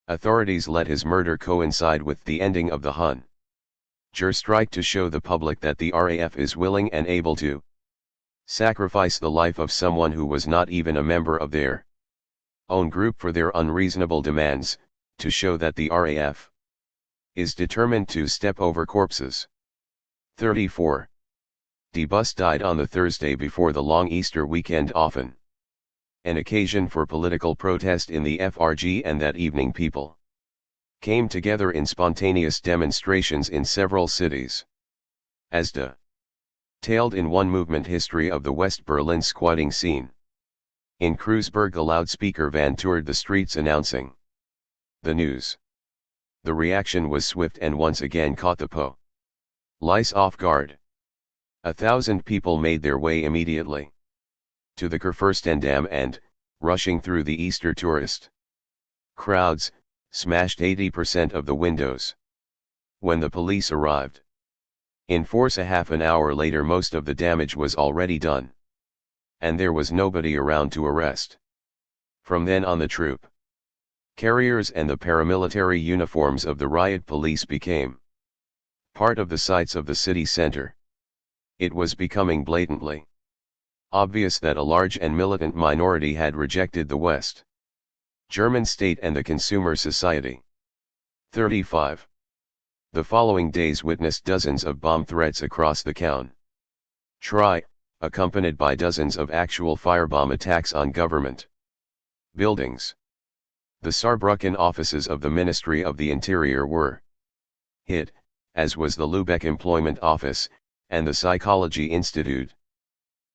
authorities let his murder coincide with the ending of the hunger strike to show the public that the RAF is willing and able to sacrifice the life of someone who was not even a member of their own group for their unreasonable demands, to show that the RAF is determined to step over corpses. 34. De Bus died on the Thursday before the long Easter weekend, often an occasion for political protest in the FRG, and that evening people came together in spontaneous demonstrations in several cities. As detailed in One Movement History of the West Berlin squatting scene. In Kreuzberg a loudspeaker van toured the streets announcing the news. The reaction was swift and once again caught the police off guard. 1,000 people made their way immediately to the Kurfürstendamm and, rushing through the Easter tourist crowds, smashed 80% of the windows. When the police arrived in force a half an hour later, most of the damage was already done, and there was nobody around to arrest. From then on, the troop carriers and the paramilitary uniforms of the riot police became part of the sights of the city center. It was becoming blatantly obvious that a large and militant minority had rejected the West German state and the consumer society. 35. The following days witnessed dozens of bomb threats across the country, accompanied by dozens of actual firebomb attacks on government buildings. The Saarbrücken offices of the Ministry of the Interior were hit, as was the Lübeck Employment Office, and the Psychology Institute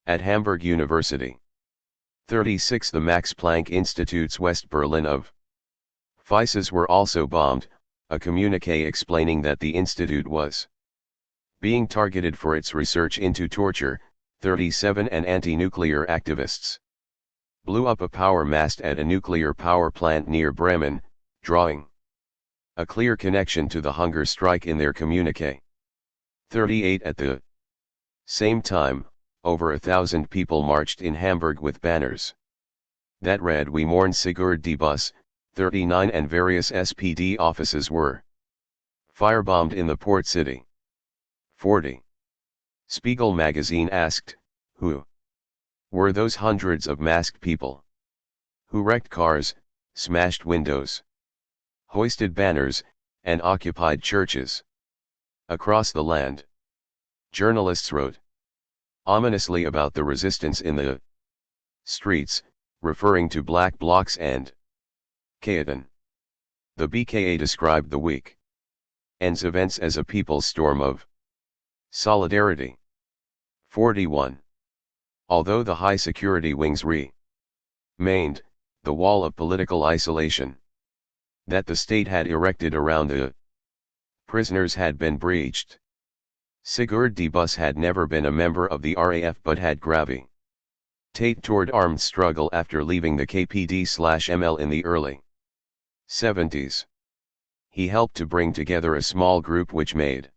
at Hamburg University. 36. The Max Planck Institute's West Berlin offices were also bombed, a communiqué explaining that the institute was being targeted for its research into torture. 37. And anti-nuclear activists blew up a power mast at a nuclear power plant near Bremen, drawing a clear connection to the hunger strike in their communiqué. 38. At the same time, over 1,000 people marched in Hamburg with banners that read "We mourn Sigurd die Bus." 39. And various SPD offices were firebombed in the port city. 40. Spiegel magazine asked, who were those hundreds of masked people who wrecked cars, smashed windows, hoisted banners, and occupied churches across the land? Journalists wrote ominously about the resistance in the streets, referring to black blocs and Kaiten. The BKA described the weekend's events as a people's storm of solidarity. 41. Although the high security wings remained, the wall of political isolation that the state had erected around the prisoners had been breached. Sigurd die Bus had never been a member of the RAF but had gravitated toward armed struggle after leaving the KPD/ML in the early 70s. He helped to bring together a small group which made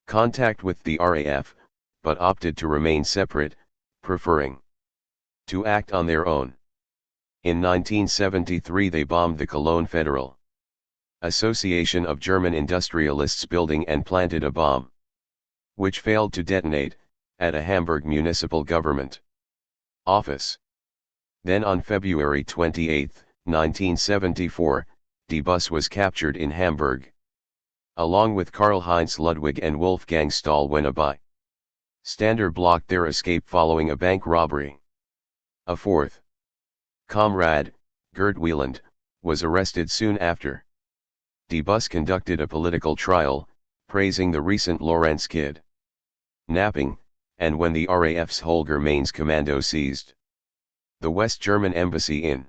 contact with the RAF, but opted to remain separate, preferring to act on their own. In 1973 they bombed the Cologne Federal Association of German Industrialists building and planted a bomb, which failed to detonate, at a Hamburg municipal government office. Then on February 28, 1974, die Bus was captured in Hamburg, along with Karl-Heinz Ludwig and Wolfgang Stahl when a bystander blocked their escape following a bank robbery. A fourth comrade, Gerd Wieland, was arrested soon after. Die Bus conducted a political trial, praising the recent Lorenz kidnapping, and when the RAF's Holger Mainz Commando seized the West German embassy in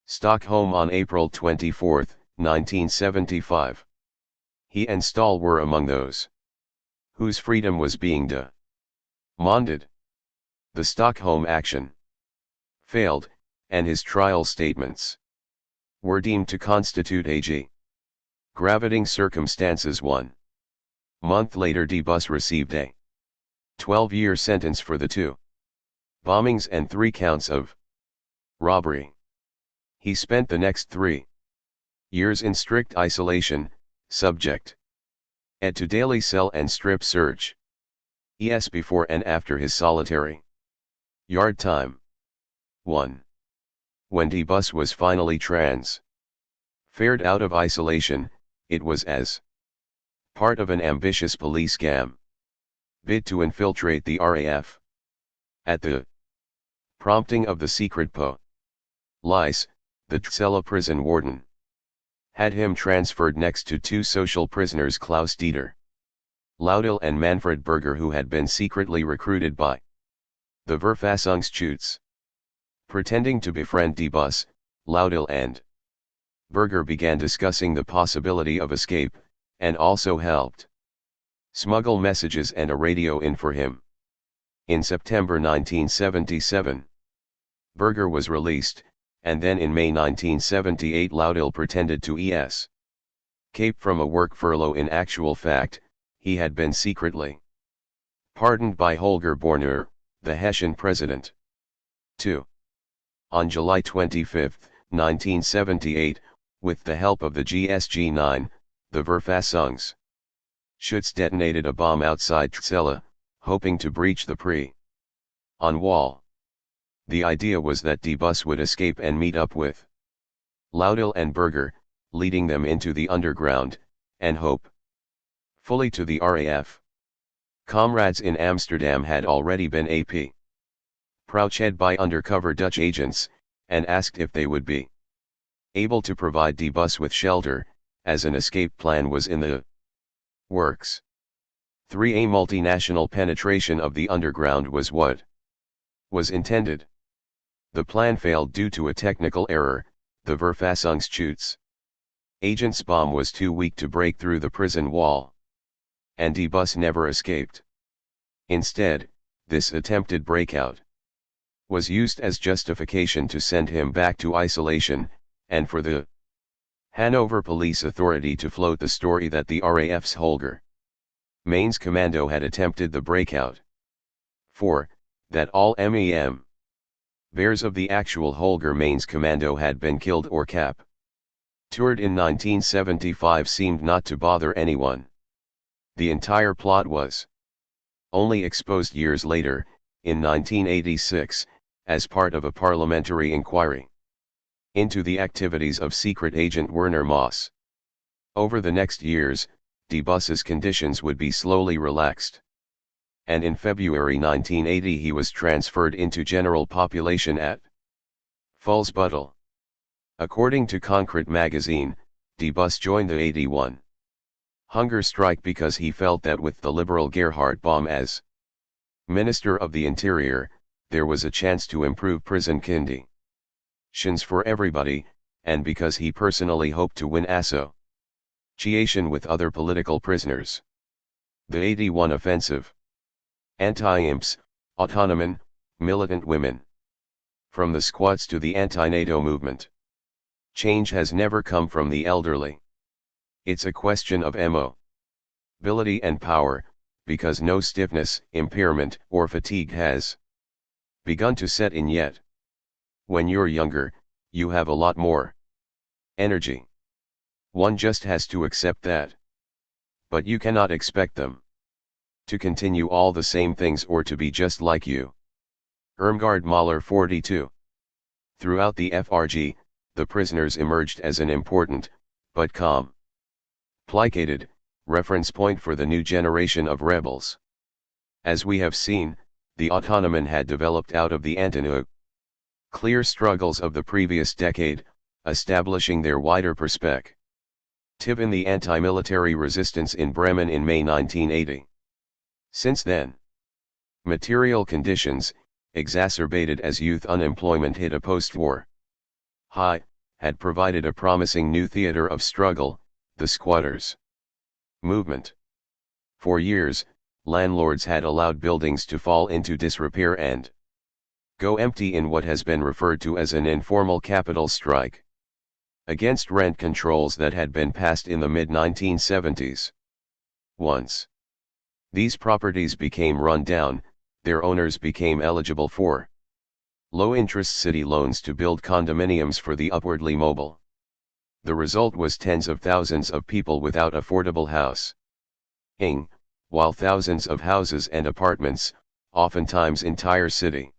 Stockholm on April 24, 1975. He and Stahl were among those whose freedom was being demanded. The Stockholm action failed, and his trial statements were deemed to constitute aggravating circumstances. 1 month later die Bus received a 12-year sentence for the 2 bombings and 3 counts of robbery. He spent the next 3 years in strict isolation, subject to daily cell and strip search. Before and after his solitary yard time. 1. When die Bus was finally transferred out of isolation, it was as part of an ambitious police bid to infiltrate the RAF. At the Prompting of the secret Police, the Zelle prison warden, had him transferred next to two social prisoners, Klaus Dieter Laudel and Manfred Berger, who had been secretly recruited by the Verfassungsschutz. Pretending to befriend Die Bus, Laudel and Berger began discussing the possibility of escape, and also helped smuggle messages and a radio in for him. In September 1977, Berger was released, and then in May 1978 Laudel pretended to escape from a work furlough. In actual fact, he had been secretly pardoned by Holger Borner, the Hessian president. 2. On July 25, 1978, with the help of the GSG-9, the Verfassungsschutz detonated a bomb outside Zelle, hoping to breach the pre-on wall. The idea was that Die Bus would escape and meet up with Laudel and Berger, leading them into the underground, and hopefully to the RAF. Comrades in Amsterdam had already been approached by undercover Dutch agents, and asked if they would be able to provide Die Bus with shelter, as an escape plan was in the works. 3. A multinational penetration of the underground was what was intended. The plan failed due to a technical error. The Verfassungsschutz agent's bomb was too weak to break through the prison wall, and Die Bus never escaped. Instead, this attempted breakout was used as justification to send him back to isolation, and for the Hanover Police Authority to float the story that the RAF's Holger Mainz Commando had attempted the breakout. 4. That all bears of the actual Holger Mainz Commando had been killed or captured in 1975 seemed not to bother anyone. The entire plot was only exposed years later, in 1986, as part of a parliamentary inquiry into the activities of secret agent Werner Moss. Over the next years, Die Bus's conditions would be slowly relaxed, and in February 1980 he was transferred into general population at Fuhlsbüttel. According to Concrete magazine, Die Bus joined the 81 hunger strike because he felt that with the liberal Gerhard Baum as Minister of the Interior, there was a chance to improve prison conditions for everybody, and because he personally hoped to win association with other political prisoners. The 81 offensive. Anti-imps, autonomen, militant women. From the squats to the anti-NATO movement. Change has never come from the elderly. It's a question of mobility and power, because no stiffness, impairment, or fatigue has begun to set in yet. When you're younger, you have a lot more energy. One just has to accept that. But you cannot expect them to continue all the same things or to be just like you. Irmgard Mahler 42. Throughout the FRG, the prisoners emerged as an important, but complicated, reference point for the new generation of rebels. As we have seen, the autonomen had developed out of the anti-nuclear struggles of the previous decade, establishing their wider perspective in the anti-military resistance in Bremen in May 1980. Since then, material conditions, exacerbated as youth unemployment hit a post-war high, had provided a promising new theater of struggle, the squatters' movement. For years, landlords had allowed buildings to fall into disrepair and go empty in what has been referred to as an informal capital strike against rent controls that had been passed in the mid-1970s. Once these properties became run down, their owners became eligible for low-interest city loans to build condominiums for the upwardly mobile. The result was tens of thousands of people without affordable housing, while thousands of houses and apartments, oftentimes entire city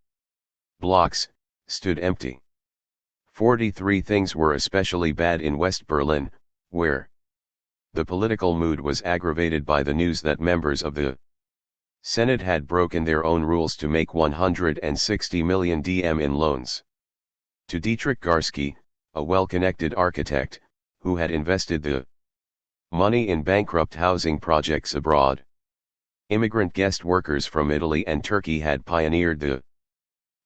blocks, stood empty. 43 things were especially bad in West Berlin, where the political mood was aggravated by the news that members of the Senate had broken their own rules to make 160 million DM in loans. To Dietrich Garsky, a well-connected architect, who had invested the money in bankrupt housing projects abroad. Immigrant guest workers from Italy and Turkey had pioneered the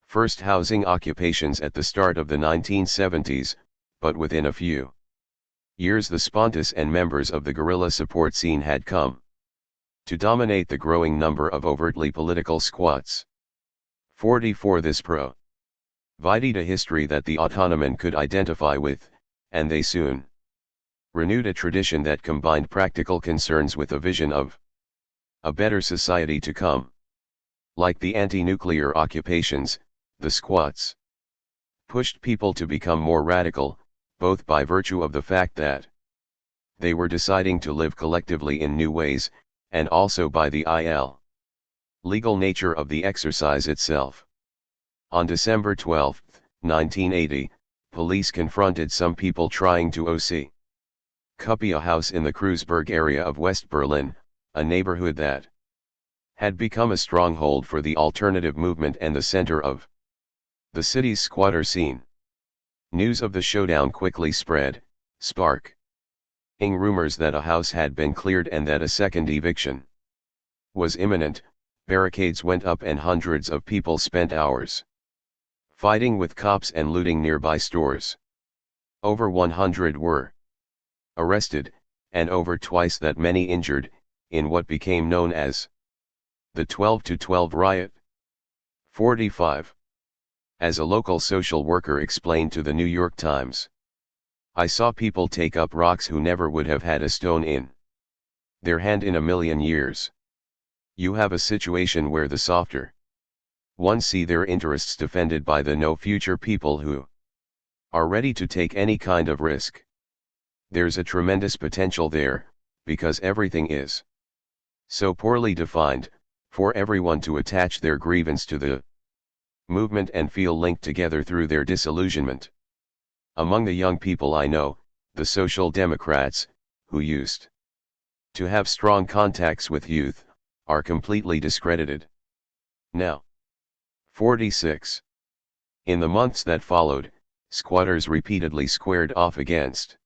first housing occupations at the start of the 1970s, but within a few years the Spontus and members of the guerrilla support scene had come to dominate the growing number of overtly political squats. 44 This provided a history that the autonomen could identify with, and they soon renewed a tradition that combined practical concerns with a vision of a better society to come. Like the anti-nuclear occupations, the squats pushed people to become more radical, both by virtue of the fact that they were deciding to live collectively in new ways, and also by the legal nature of the exercise itself. On December 12, 1980, police confronted some people trying to occupy a house in the Kreuzberg area of West Berlin, a neighborhood that had become a stronghold for the alternative movement and the center of the city's squatter scene. News of the showdown quickly spread, sparking rumors that a house had been cleared and that a second eviction was imminent. Barricades went up and hundreds of people spent hours fighting with cops and looting nearby stores. Over 100 were arrested, and over twice that many injured, in what became known as the 12-12 riot. 45. As a local social worker explained to the New York Times, I saw people take up rocks who never would have had a stone in their hand in a million years. You have a situation where the softer ones see their interests defended by the no future people who are ready to take any kind of risk. There's a tremendous potential there, because everything is so poorly defined, for everyone to attach their grievance to the movement and feel linked together through their disillusionment. Among the young people I know, the Social Democrats, who used to have strong contacts with youth, are completely discredited now. 46. In the months that followed, squatters repeatedly squared off against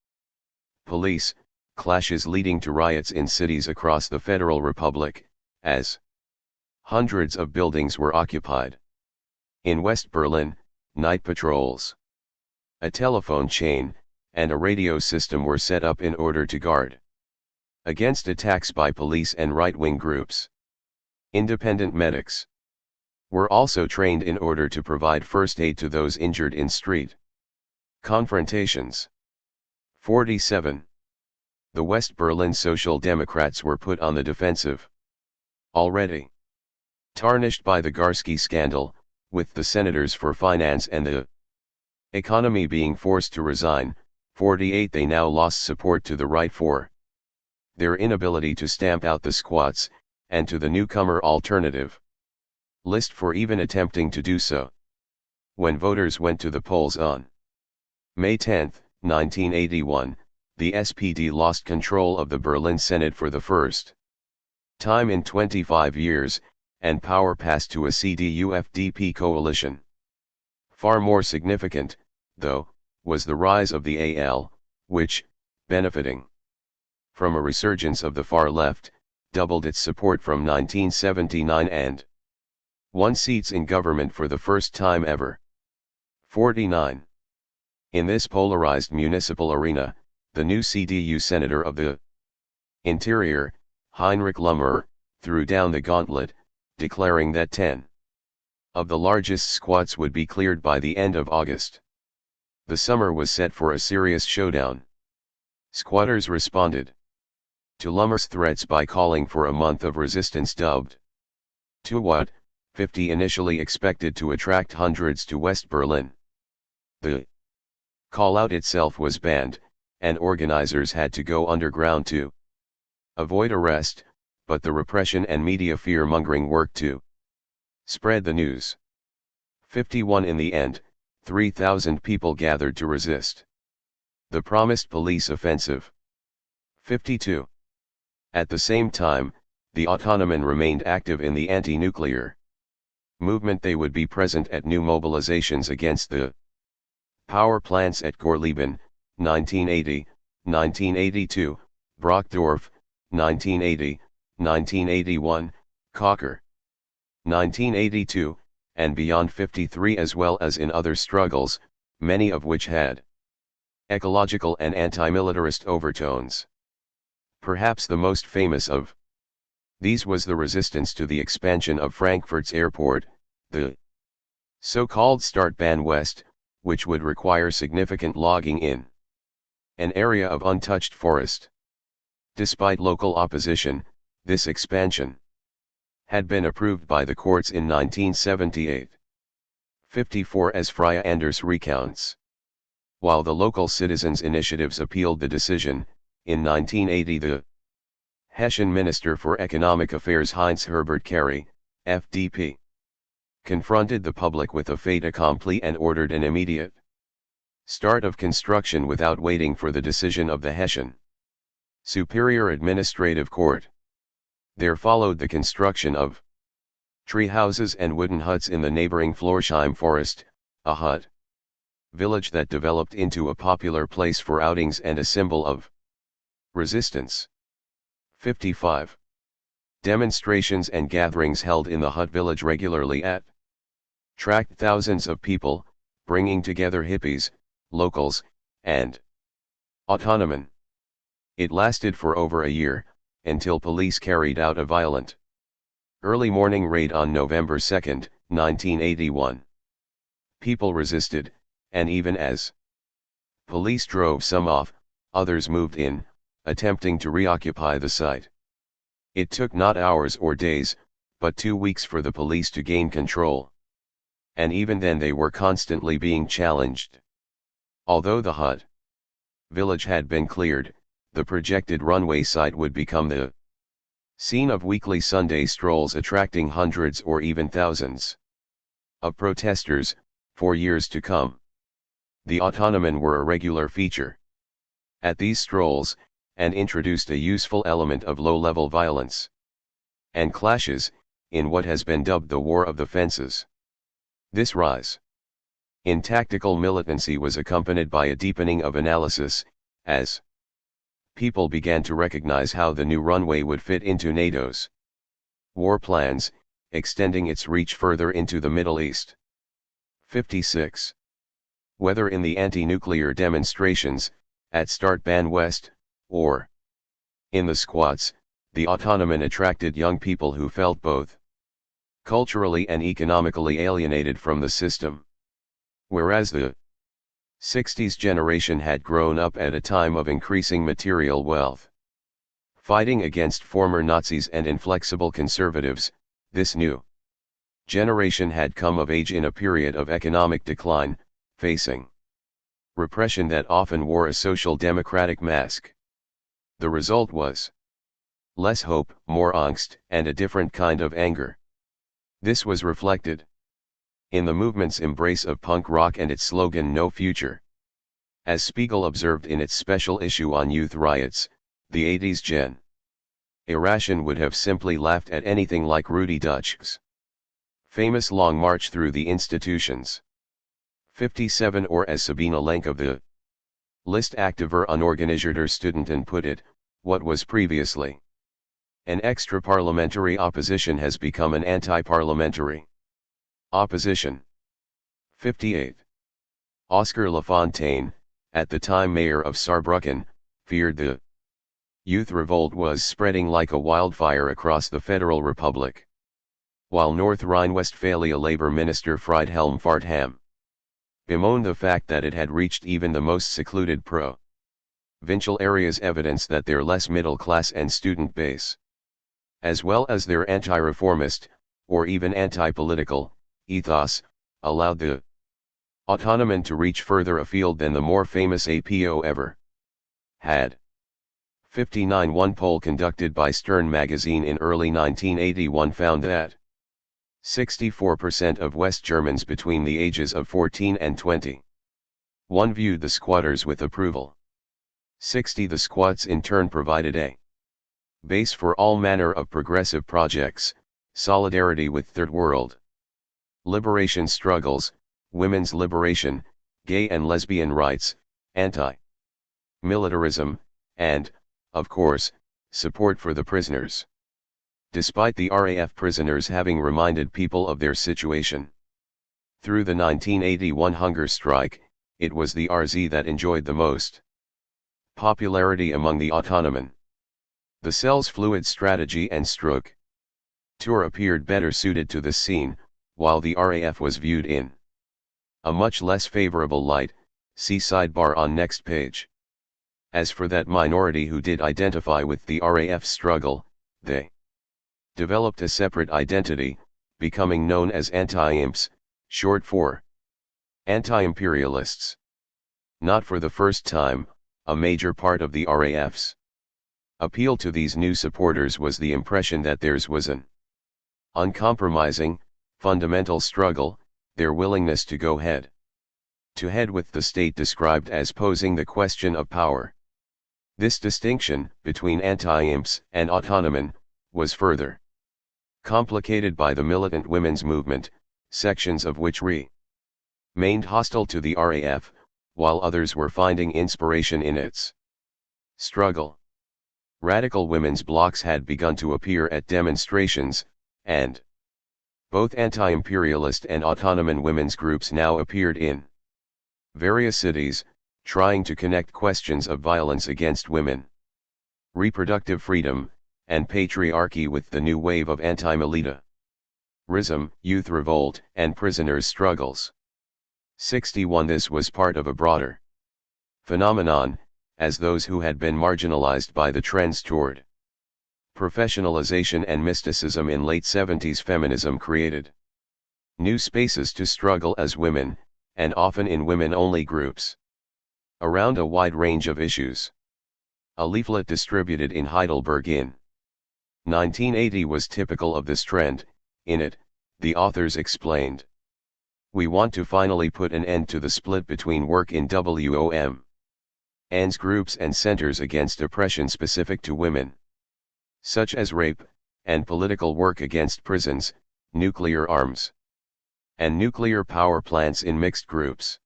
police, clashes leading to riots in cities across the Federal Republic, as hundreds of buildings were occupied. In West Berlin, night patrols, a telephone chain, and a radio system were set up in order to guard against attacks by police and right-wing groups. Independent medics were also trained in order to provide first aid to those injured in street confrontations. 47. The West Berlin Social Democrats were put on the defensive. Already tarnished by the Garsky scandal, with the senators for finance and the economy being forced to resign, 48 they now lost support to the right for their inability to stamp out the squats, and to the newcomer alternative list for even attempting to do so. When voters went to the polls on May 10, 1981, the SPD lost control of the Berlin Senate for the first time in 25 years, and power passed to a CDU-FDP coalition. Far more significant, though, was the rise of the AL, which, benefiting from a resurgence of the far left, doubled its support from 1979 and won seats in government for the first time ever. 49. In this polarized municipal arena, the new CDU Senator of the Interior, Heinrich Lummer, threw down the gauntlet, declaring that 10 of the largest squats would be cleared by the end of August. The summer was set for a serious showdown. Squatters responded to Lummer's threats by calling for a month of resistance dubbed THIRD-WORLDISM. 50 initially expected to attract hundreds to West Berlin. The call-out itself was banned, and organizers had to go underground to avoid arrest, but the repression and media fear-mongering worked to spread the news. 51 In the end, 3,000 people gathered to resist the promised police offensive. 52. At the same time, the Autonomen remained active in the anti-nuclear movement. They would be present at new mobilizations against the power plants at Gorleben, 1980, 1982, Brockdorf, 1980, 1981, Cocker, 1982, and beyond 53, as well as in other struggles, many of which had ecological and anti-militarist overtones. Perhaps the most famous of these was the resistance to the expansion of Frankfurt's airport, the so-called Startbahn West, which would require significant logging in an area of untouched forest. Despite local opposition, this expansion had been approved by the courts in 1978. 54, as Freya Anders recounts. While the local citizens' initiatives appealed the decision, in 1980 the Hessian Minister for Economic Affairs Heinz Herbert Carey, FDP, confronted the public with a fait accompli and ordered an immediate start of construction without waiting for the decision of the Hessian Superior Administrative Court. There followed the construction of tree houses and wooden huts in the neighboring Florsheim forest, a hut village that developed into a popular place for outings and a symbol of resistance. 55. Demonstrations and gatherings held in the hut village regularly attract thousands of people, bringing together hippies, locals, and Autonomen. It lasted for over a year, until police carried out a violent early morning raid on November 2, 1981. People resisted, and even as police drove some off, others moved in, attempting to reoccupy the site. It took not hours or days, but 2 weeks for the police to gain control. And even then they were constantly being challenged. Although the hut village had been cleared, the projected runway site would become the scene of weekly Sunday strolls attracting hundreds or even thousands of protesters, for years to come. The Autonomen were a regular feature at these strolls, and introduced a useful element of low-level violence and clashes, in what has been dubbed the War of the Fences. This rise in tactical militancy was accompanied by a deepening of analysis, as people began to recognize how the new runway would fit into NATO's war plans, extending its reach further into the Middle East. 56. Whether in the anti-nuclear demonstrations, at Startbahn West, or in the squats, the Autonomen attracted young people who felt both culturally and economically alienated from the system. Whereas the 60s generation had grown up at a time of increasing material wealth, fighting against former Nazis and inflexible conservatives, this new generation had come of age in a period of economic decline, facing repression that often wore a social democratic mask. The result was less hope, more angst, and a different kind of anger. This was reflected in the movement's embrace of punk rock and its slogan "No Future." As Spiegel observed in its special issue on youth riots, the 80s Gen. Irration would have simply laughed at anything like Rudi Dutschke's famous Long March Through the Institutions. 57. Or as Sabine Lenk of the List Aktiver Unorganisierter Studenten put it, what was previously an extra-parliamentary opposition has become an anti-parliamentary opposition. 58. Oscar Lafontaine, at the time mayor of Saarbrücken, feared the youth revolt was spreading like a wildfire across the Federal Republic. While North Rhine-Westphalia Labor Minister Friedhelm Fartham bemoaned the fact that it had reached even the most secluded provincial areas, evidence that their less middle-class and student base, as well as their anti-reformist, or even anti-political, ethos, allowed the Autonomen to reach further afield than the more famous APO ever had. 59. One poll conducted by Stern magazine in early 1981 found that 64% of West Germans between the ages of 14 and 21 viewed the squatters with approval. 60. The squats in turn provided a Base for all manner of progressive projects, solidarity with Third World. Liberation struggles, women's liberation, gay and lesbian rights, anti-militarism, and, of course, support for the prisoners. Despite the RAF prisoners having reminded people of their situation. Through the 1981 hunger strike, it was the RZ that enjoyed the most popularity among the autonomen. The cell's fluid strategy and stroke tour appeared better suited to this scene, while the RAF was viewed in a much less favorable light, see sidebar on next page. As for that minority who did identify with the RAF struggle, they developed a separate identity, becoming known as anti-imps, short for anti-imperialists. Not for the first time, a major part of the RAF's appeal to these new supporters was the impression that theirs was an uncompromising, fundamental struggle, their willingness to go head to head with the state described as posing the question of power. This distinction between anti-imps and autonomen was further complicated by the militant women's movement, sections of which remained hostile to the RAF, while others were finding inspiration in its struggle. Radical women's blocs had begun to appear at demonstrations, and both anti-imperialist and autonoman women's groups now appeared in various cities, trying to connect questions of violence against women, reproductive freedom, and patriarchy with the new wave of anti-militarism, youth revolt, and prisoners' struggles. 61 This was part of a broader phenomenon, as those who had been marginalized by the trends toward professionalization and mysticism in late 70s feminism created new spaces to struggle as women, and often in women-only groups, around a wide range of issues. A leaflet distributed in Heidelberg in 1980 was typical of this trend. In it, the authors explained, "We want to finally put an end to the split between work in WOM's groups and centers against oppression specific to women, such as rape, and political work against prisons, nuclear arms, and nuclear power plants in mixed groups.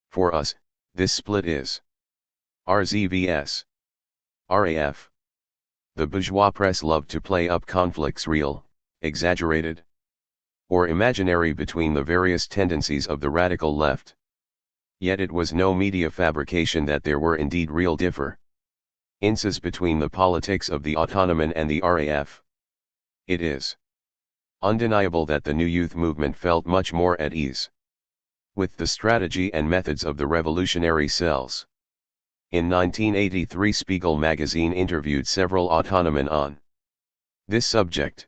For us, this split is RZ vs. RAF. The bourgeois press loved to play up conflicts real, exaggerated, or imaginary between the various tendencies of the radical left. Yet it was no media fabrication that there were indeed real differences between the politics of the autonoman and the RAF. It is undeniable that the new youth movement felt much more at ease with the strategy and methods of the revolutionary cells. In 1983 Spiegel magazine interviewed several autonomen on this subject.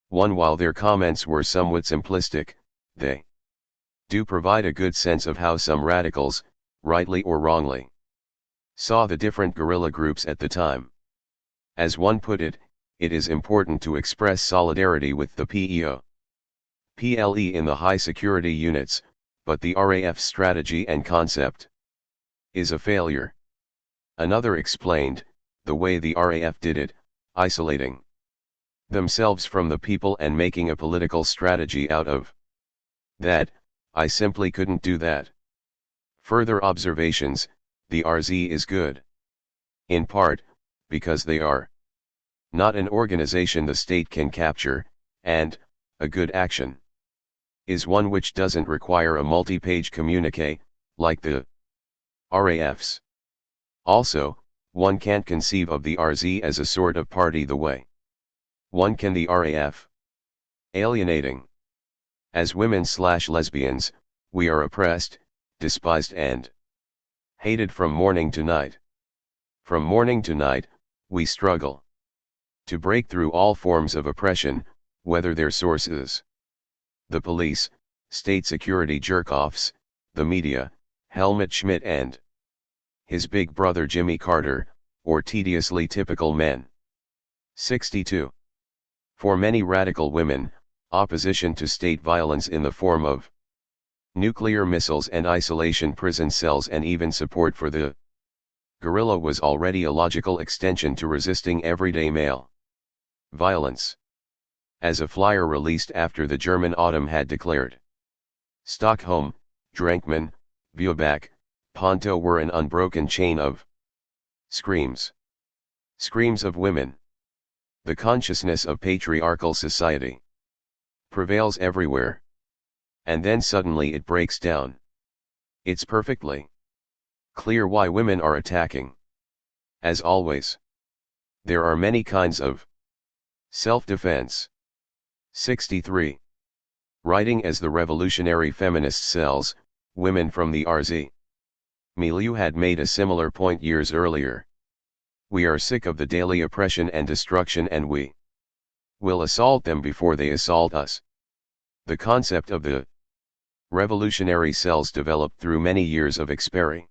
While their comments were somewhat simplistic, they do provide a good sense of how some radicals, rightly or wrongly, saw the different guerrilla groups at the time. As one put it, it is important to express solidarity with the PLE in the high security units, but the RAF's strategy and concept is a failure. Another explained, the way the RAF did it, isolating themselves from the people and making a political strategy out of that, I simply couldn't do that. Further observations, the RZ is good. In part, because they are not an organization the state can capture, and a good action is one which doesn't require a multi-page communique, like the RAF's. Also, one can't conceive of the RZ as a sort of party the way one can the RAF. Alienating. As women/lesbians, we are oppressed, despised and hated from morning to night. From morning to night, we struggle to break through all forms of oppression, whether their source is the police, state security jerk-offs, the media, Helmut Schmidt and his big brother Jimmy Carter, or tediously typical men. 62. For many radical women, opposition to state violence in the form of nuclear missiles and isolation prison cells and even support for the Guerrilla was already a logical extension to resisting everyday male violence. As a flyer released after the German autumn had declared, Stockholm, Drenkman, Viobak, Ponto were an unbroken chain of screams. Screams of women. The consciousness of patriarchal society prevails everywhere. And then suddenly it breaks down. It's perfectly clear why women are attacking. As always, there are many kinds of self-defense. 63. Writing as the revolutionary feminist cells, women from the RZ milieu had made a similar point years earlier. We are sick of the daily oppression and destruction, and we will assault them before they assault us. The concept of the revolutionary cells developed through many years of experience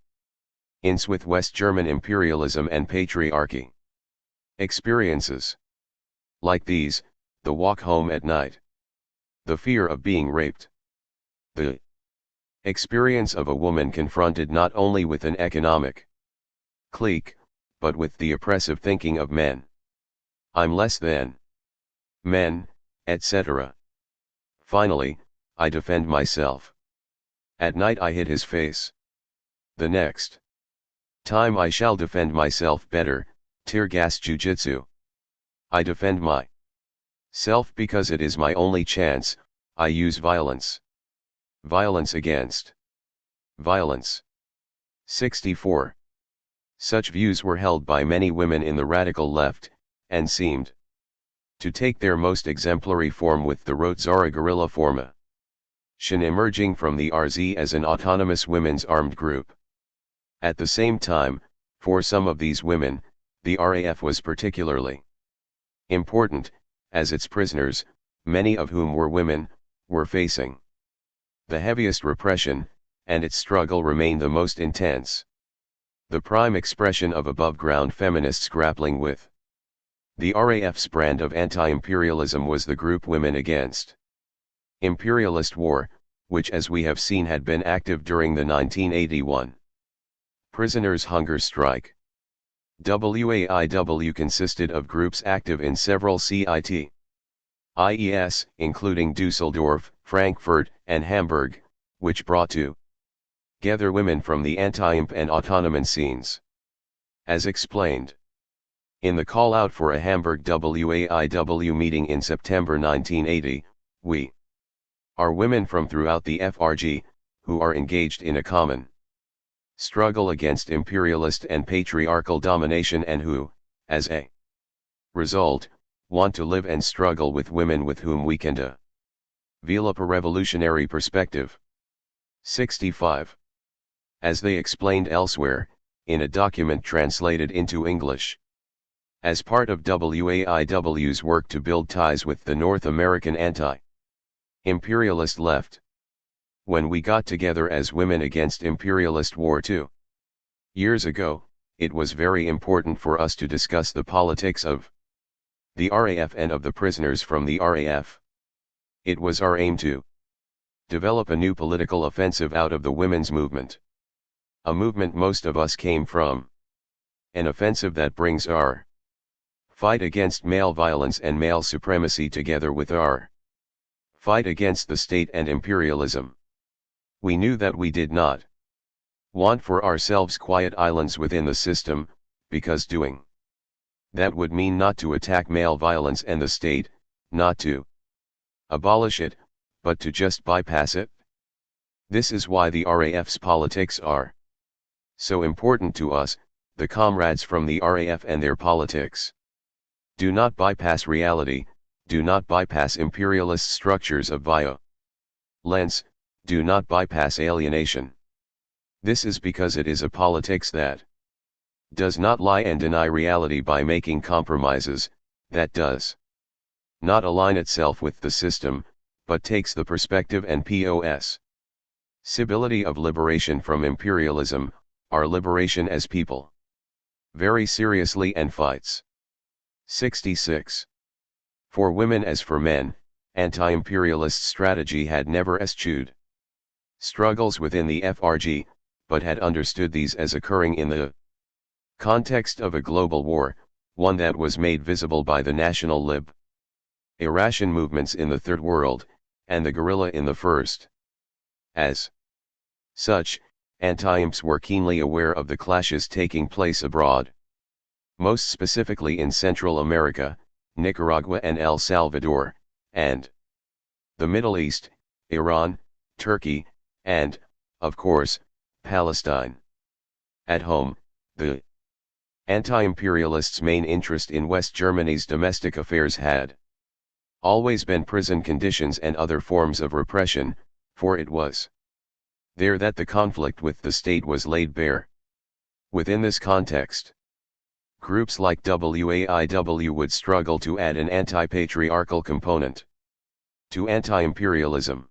with West German imperialism and patriarchy. Experiences like these, the walk home at night, the fear of being raped, the experience of a woman confronted not only with an economic clique, but with the oppressive thinking of men. I'm less than men, etc. Finally, I defend myself. At night I hit his face. The next time I shall defend myself better, tear gas jujitsu. I defend myself because it is my only chance. I use violence. Violence against violence. 64. Such views were held by many women in the radical left, and seemed to take their most exemplary form with the Rotzara guerrilla formation emerging from the RZ as an autonomous women's armed group. At the same time, for some of these women, the RAF was particularly important, as its prisoners, many of whom were women, were facing the heaviest repression, and its struggle remained the most intense. The prime expression of above-ground feminists grappling with the RAF's brand of anti-imperialism was the group Women Against Imperialist War, which as we have seen had been active during the 1981 prisoners' hunger strike. WAIW consisted of groups active in several CITIES, including Dusseldorf, Frankfurt, and Hamburg, which brought together women from the anti-imp and autonomous scenes. As explained in the call out for a Hamburg WAIW meeting in September 1980, we are women from throughout the FRG, who are engaged in a common struggle against imperialist and patriarchal domination, and who, as a result, want to live and struggle with women with whom we can develop a revolutionary perspective. 65. As they explained elsewhere, in a document translated into English, as part of WAIW's work to build ties with the North American anti-imperialist left, when we got together as Women Against Imperialist War 2 years ago, it was very important for us to discuss the politics of the RAF and of the prisoners from the RAF. It was our aim to develop a new political offensive out of the women's movement. A movement most of us came from. An offensive that brings our fight against male violence and male supremacy together with our fight against the state and imperialism. We knew that we did not want for ourselves quiet islands within the system, because doing that would mean not to attack male violence and the state, not to abolish it, but to just bypass it. This is why the RAF's politics are so important to us, the comrades from the RAF and their politics. Do not bypass reality, do not bypass imperialist structures of violence, do not bypass alienation. This is because it is a politics that does not lie and deny reality by making compromises, that does not align itself with the system, but takes the perspective and possibility of liberation from imperialism, our liberation as people, very seriously and fights. 66. For women as for men, anti-imperialist strategy had never eschewed struggles within the FRG, but had understood these as occurring in the Context of a global war, one that was made visible by the national liberation movements in the Third World, and the guerrilla in the First. As such, anti-imps were keenly aware of the clashes taking place abroad. Most specifically in Central America, Nicaragua and El Salvador, and the Middle East, Iran, Turkey, and, of course, Palestine. At home, the anti-imperialists' main interest in West Germany's domestic affairs had always been prison conditions and other forms of repression, for it was there that the conflict with the state was laid bare. Within this context, groups like WAIW would struggle to add an anti-patriarchal component to anti-imperialism.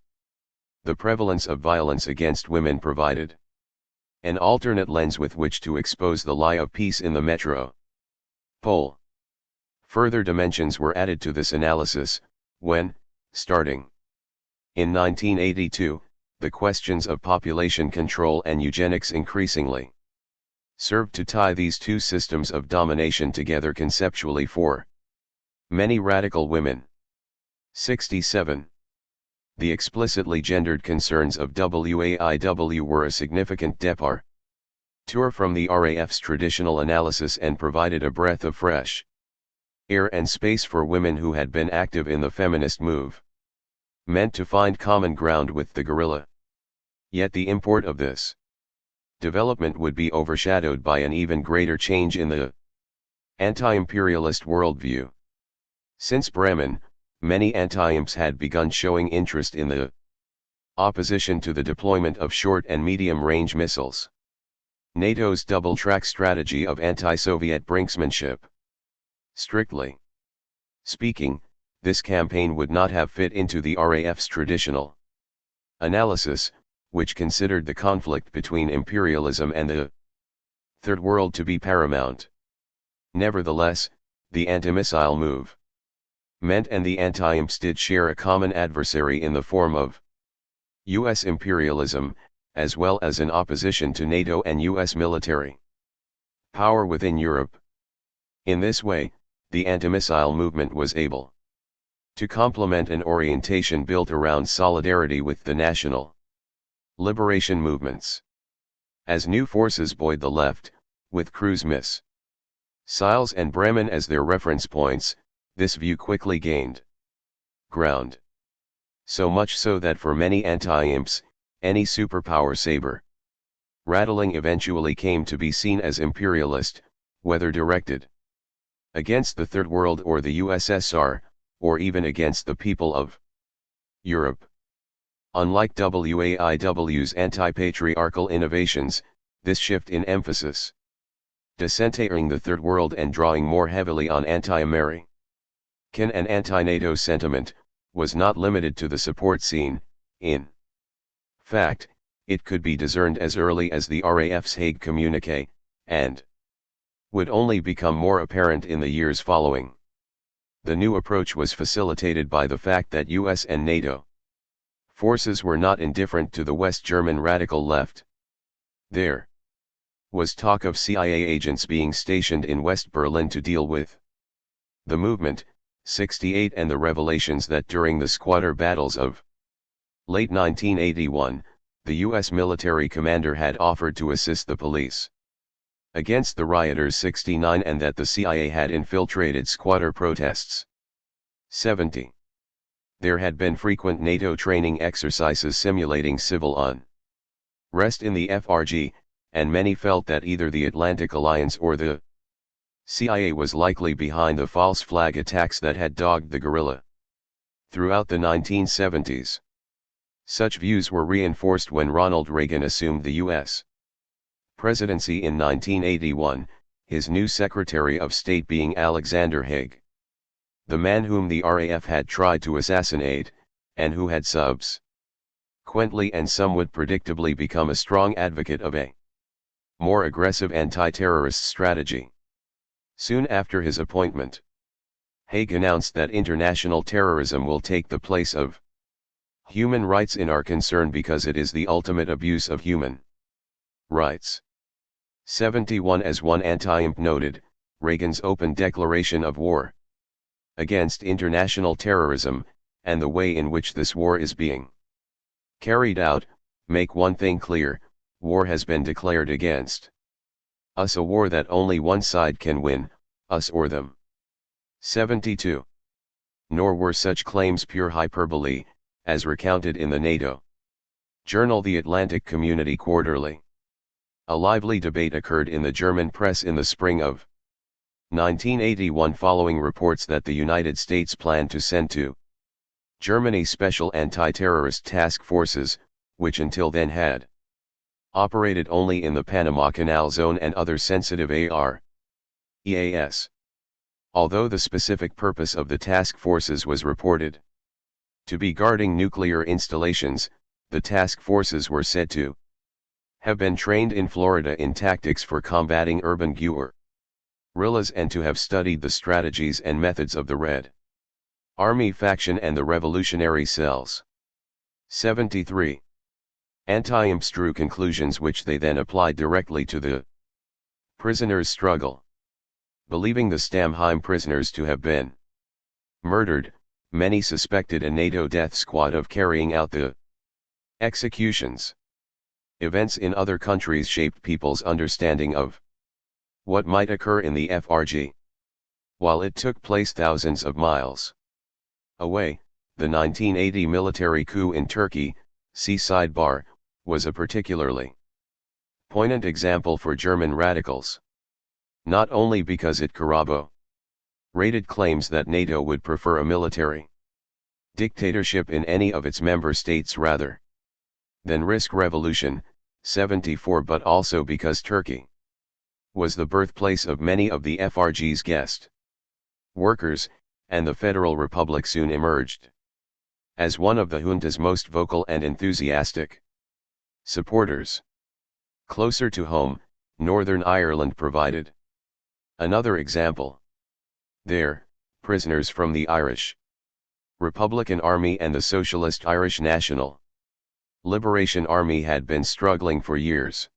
The prevalence of violence against women provided an alternate lens with which to expose the lie of peace in the metropole. Further dimensions were added to this analysis, when, starting in 1982, the questions of population control and eugenics increasingly served to tie these two systems of domination together conceptually for many radical women. 67. The explicitly gendered concerns of WAIW were a significant departure from the RAF's traditional analysis and provided a breath of fresh air and space for women who had been active in the feminist move, meant to find common ground with the guerrilla. Yet the import of this development would be overshadowed by an even greater change in the anti-imperialist worldview. Since Bremen, many anti-imps had begun showing interest in the opposition to the deployment of short and medium-range missiles. NATO's double-track strategy of anti-Soviet brinksmanship. Strictly speaking, this campaign would not have fit into the RAF's traditional analysis, which considered the conflict between imperialism and the Third World to be paramount. Nevertheless, the anti-missile move meant and the anti-imps did share a common adversary in the form of U.S. imperialism, as well as an opposition to NATO and U.S. military power within Europe. In this way, the anti-missile movement was able to complement an orientation built around solidarity with the national liberation movements. As new forces buoyed the left, with cruise missiles and Bremen as their reference points, this view quickly gained ground. So much so that for many anti-imps, any superpower saber rattling eventually came to be seen as imperialist, whether directed against the Third World or the USSR, or even against the people of Europe. Unlike WAIW's anti-patriarchal innovations, this shift in emphasis, decentering the Third World and drawing more heavily on anti-American and anti-NATO sentiment, was not limited to the support scene. In fact, it could be discerned as early as the RAF's Hague communiqué, and would only become more apparent in the years following. The new approach was facilitated by the fact that US and NATO forces were not indifferent to the West German radical left. There was talk of CIA agents being stationed in West Berlin to deal with the movement, 68, and the revelations that during the squatter battles of late 1981, the U.S. military commander had offered to assist the police against the rioters, 69, and that the CIA had infiltrated squatter protests. 70. There had been frequent NATO training exercises simulating civil unrest in the FRG, and many felt that either the Atlantic Alliance or the CIA was likely behind the false flag attacks that had dogged the guerrilla throughout the 1970s. Such views were reinforced when Ronald Reagan assumed the U.S. presidency in 1981, his new Secretary of State being Alexander Haig, the man whom the RAF had tried to assassinate, and who had subsequently and somewhat predictably become a strong advocate of a more aggressive anti-terrorist strategy. Soon after his appointment, Haig announced that international terrorism will take the place of human rights in our concern because it is the ultimate abuse of human rights. 71. As one anti-imp noted, Reagan's open declaration of war against international terrorism, and the way in which this war is being carried out, make one thing clear: war has been declared against us, a war that only one side can win, us or them. 72. Nor were such claims pure hyperbole, as recounted in the NATO journal The Atlantic Community Quarterly. A lively debate occurred in the German press in the spring of 1981 following reports that the United States planned to send to Germany special anti-terrorist task forces, which until then had operated only in the Panama Canal Zone and other sensitive areas. Although the specific purpose of the task forces was reported to be guarding nuclear installations, the task forces were said to have been trained in Florida in tactics for combating urban guerrillas and to have studied the strategies and methods of the Red Army faction and the revolutionary cells. 73. Anti-imps drew conclusions which they then applied directly to the prisoners' struggle. Believing the Stammheim prisoners to have been murdered, many suspected a NATO death squad of carrying out the executions. Events in other countries shaped people's understanding of what might occur in the FRG. While it took place thousands of miles away, the 1980 military coup in Turkey, see sidebar, was a particularly poignant example for German radicals. Not only because it corroborated claims that NATO would prefer a military dictatorship in any of its member states rather than risk revolution, 74, but also because Turkey was the birthplace of many of the FRG's guest workers, and the Federal Republic soon emerged as one of the junta's most vocal and enthusiastic supporters. Closer to home, Northern Ireland provided another example. There, prisoners from the Irish Republican Army and the Socialist Irish National Liberation Army had been struggling for years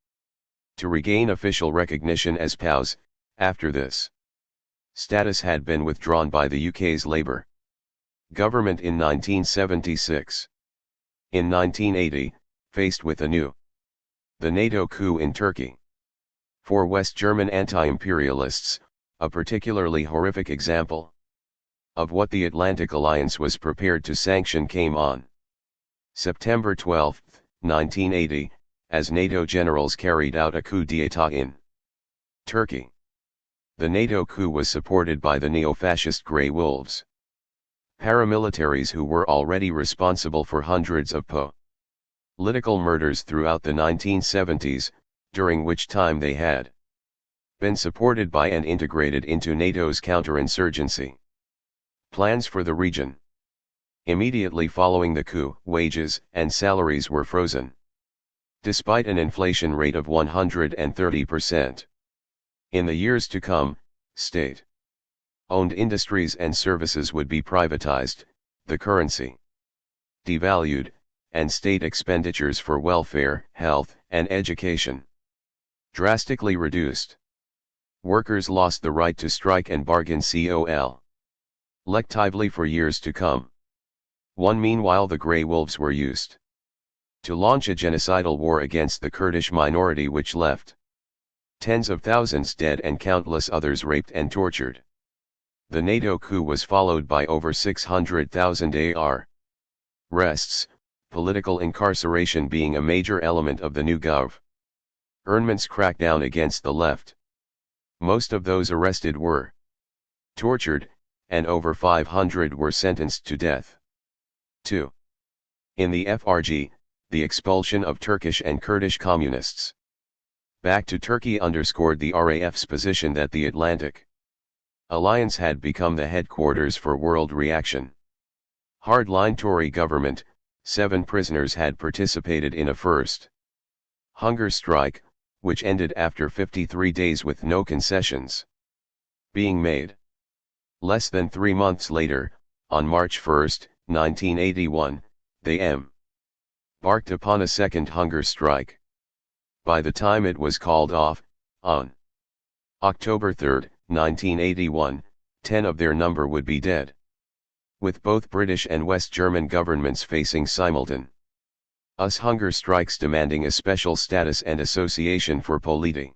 to regain official recognition as POWs. After this status had been withdrawn by the UK's Labour government in 1976. In 1980, faced with the NATO coup in Turkey, for West German anti-imperialists, a particularly horrific example of what the Atlantic Alliance was prepared to sanction came on September 12, 1980, as NATO generals carried out a coup d'état in Turkey. The NATO coup was supported by the neo-fascist Grey Wolves, paramilitaries who were already responsible for hundreds of political murders throughout the 1970s, during which time they had been supported by and integrated into NATO's counterinsurgency plans for the region. Immediately following the coup, wages and salaries were frozen, despite an inflation rate of 130%. In the years to come, state-owned industries and services would be privatized, the currency devalued, and state expenditures for welfare, health, and education drastically reduced. Workers lost the right to strike and bargain collectively for years to come. Meanwhile, the Grey Wolves were used to launch a genocidal war against the Kurdish minority, which left tens of thousands dead and countless others raped and tortured. The NATO coup was followed by over 600,000 arrests, political incarceration being a major element of the new government's crackdown against the left. Most of those arrested were tortured, and over 500 were sentenced to death. 2. In the FRG, the expulsion of Turkish and Kurdish communists back to Turkey underscored the RAF's position that the Atlantic Alliance had become the headquarters for world reaction. Hardline Tory government, 7 prisoners had participated in a first hunger strike, which ended after 53 days with no concessions being made. Less than 3 months later, on March 1, 1981, they embarked upon a second hunger strike. By the time it was called off, On October 3, 1981, 10 of their number would be dead. With both British and West German governments facing simultaneous hunger strikes demanding a special status and association for political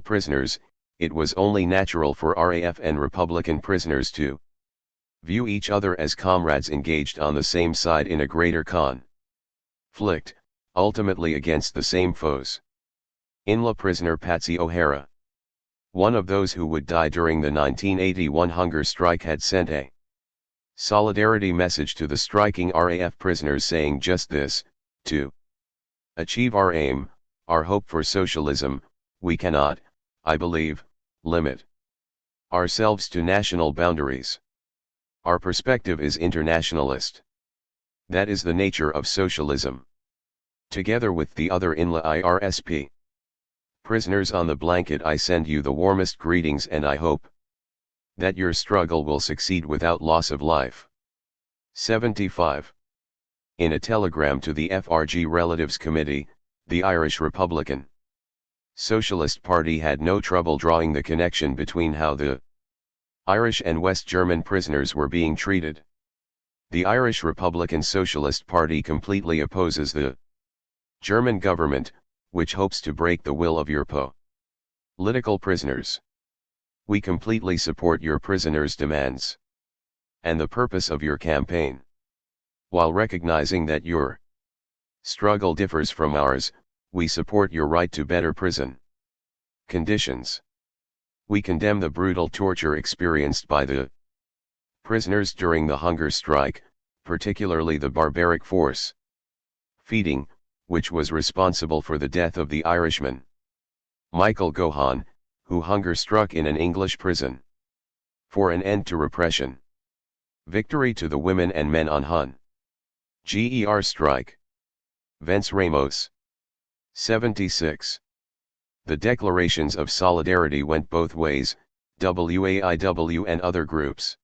prisoners, it was only natural for RAF and Republican prisoners to view each other as comrades engaged on the same side in a greater conflict, ultimately against the same foes. INLA prisoner Patsy O'Hara, one of those who would die during the 1981 hunger strike, had sent a solidarity message to the striking RAF prisoners saying just this: to achieve our aim, our hope for socialism, we cannot, I believe, limit ourselves to national boundaries. Our perspective is internationalist. That is the nature of socialism. Together with the other INLA IRSP prisoners on the blanket, I send you the warmest greetings, and I hope that your struggle will succeed without loss of life. 75. In a telegram to the FRG Relatives Committee, the Irish Republican Socialist Party had no trouble drawing the connection between how the Irish and West German prisoners were being treated. The Irish Republican Socialist Party completely opposes the German government, which hopes to break the will of your political prisoners. We completely support your prisoners' demands and the purpose of your campaign. While recognizing that your struggle differs from ours, we support your right to better prison conditions. We condemn the brutal torture experienced by the prisoners during the hunger strike, particularly the barbaric force feeding, which was responsible for the death of the Irishman Michael Gohan, who hunger-struck in an English prison. For an end to repression. Victory to the women and men on Hun. GER strike. Vence Ramos. 76. The declarations of solidarity went both ways, WAIW and other groups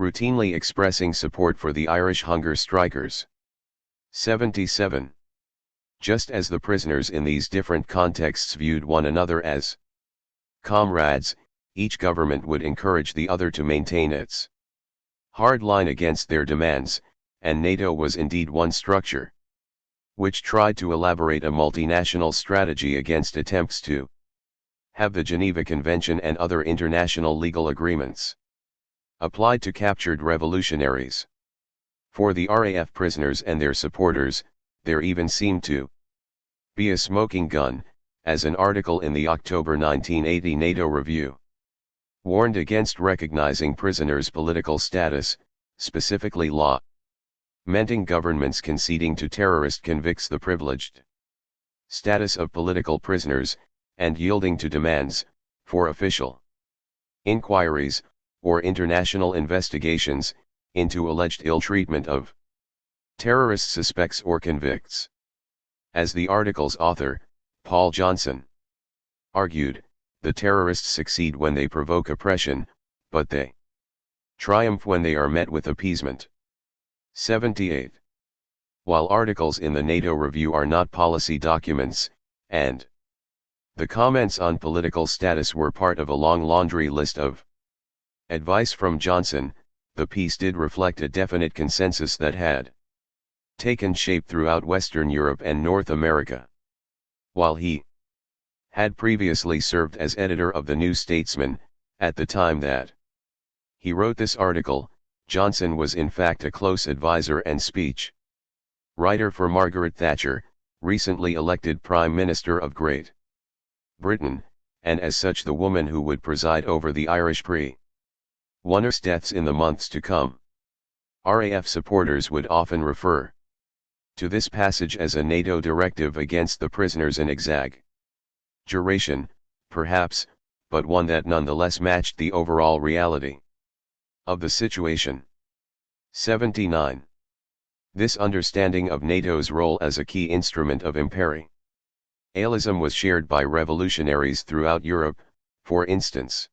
routinely expressing support for the Irish hunger strikers. 77. Just as the prisoners in these different contexts viewed one another as comrades, each government would encourage the other to maintain its hard line against their demands, and NATO was indeed one structure which tried to elaborate a multinational strategy against attempts to have the Geneva Convention and other international legal agreements applied to captured revolutionaries. For the RAF prisoners and their supporters, there even seemed to be a smoking gun, as an article in the October 1980 NATO review warned against recognizing prisoners' political status, specifically lamenting governments conceding to terrorist convicts the privileged status of political prisoners, and yielding to demands for official inquiries or international investigations into alleged ill treatment of terrorist suspects or convicts. As the article's author, Paul Johnson, argued, the terrorists succeed when they provoke oppression, but they triumph when they are met with appeasement. 78. While articles in the NATO review are not policy documents, and the comments on political status were part of a long laundry list of advice from Johnson, the piece did reflect a definite consensus that had taken shape throughout Western Europe and North America. While he had previously served as editor of the New Statesman, at the time that he wrote this article, Johnson was in fact a close advisor and speech writer for Margaret Thatcher, recently elected Prime Minister of Great Britain, and as such the woman who would preside over the Irish prisoners' deaths in the months to come. RAF supporters would often refer to this passage as a NATO directive against the prisoners, an exaggeration, perhaps, but one that nonetheless matched the overall reality of the situation. 79. This understanding of NATO's role as a key instrument of imperialism was shared by revolutionaries throughout Europe, for instance.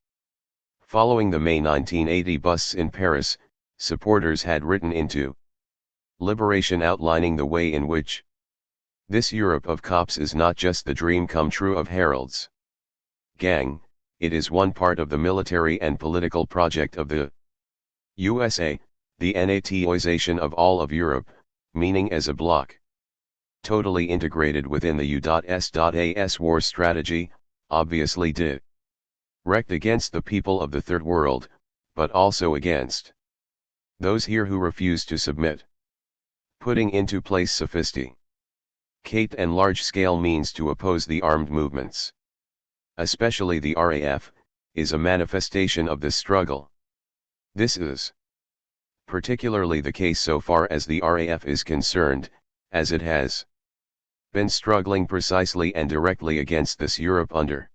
Following the May 1980 busts in Paris, supporters had written into Liberation outlining the way in which this Europe of cops is not just the dream come true of heralds. Gang, it is one part of the military and political project of the USA, the NATOization of all of Europe, meaning as a bloc. Totally integrated within the U.S.A.'s war strategy, obviously direct against the people of the Third World, but also against those here who refuse to submit. Putting into place sophisticated and large-scale means to oppose the armed movements, especially the RAF, is a manifestation of this struggle. This is particularly the case so far as the RAF is concerned, as it has been struggling precisely and directly against this Europe under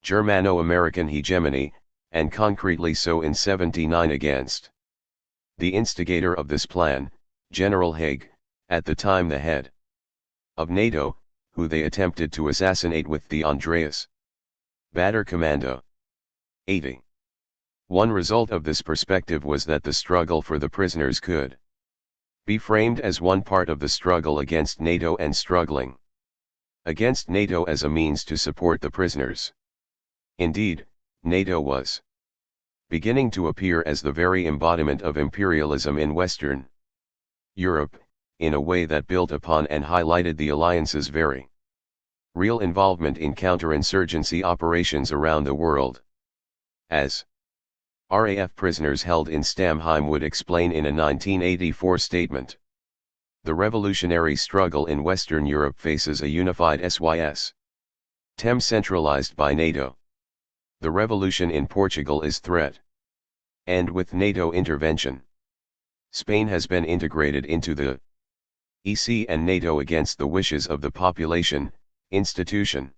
Germano-American hegemony, and concretely so in '79 against the instigator of this plan, General Haig, at the time the head of NATO, who they attempted to assassinate with the Andreas Bader Commando. 80. One result of this perspective was that the struggle for the prisoners could be framed as one part of the struggle against NATO and struggling against NATO as a means to support the prisoners. Indeed, NATO was beginning to appear as the very embodiment of imperialism in Western Europe, in a way that built upon and highlighted the alliance's very real involvement in counterinsurgency operations around the world. As RAF prisoners held in Stamheim would explain in a 1984 statement, the revolutionary struggle in Western Europe faces a unified SYS-TEM centralized by NATO. The revolution in Portugal is threat. And with NATO intervention, Spain has been integrated into the EC and NATO against the wishes of the population, institution.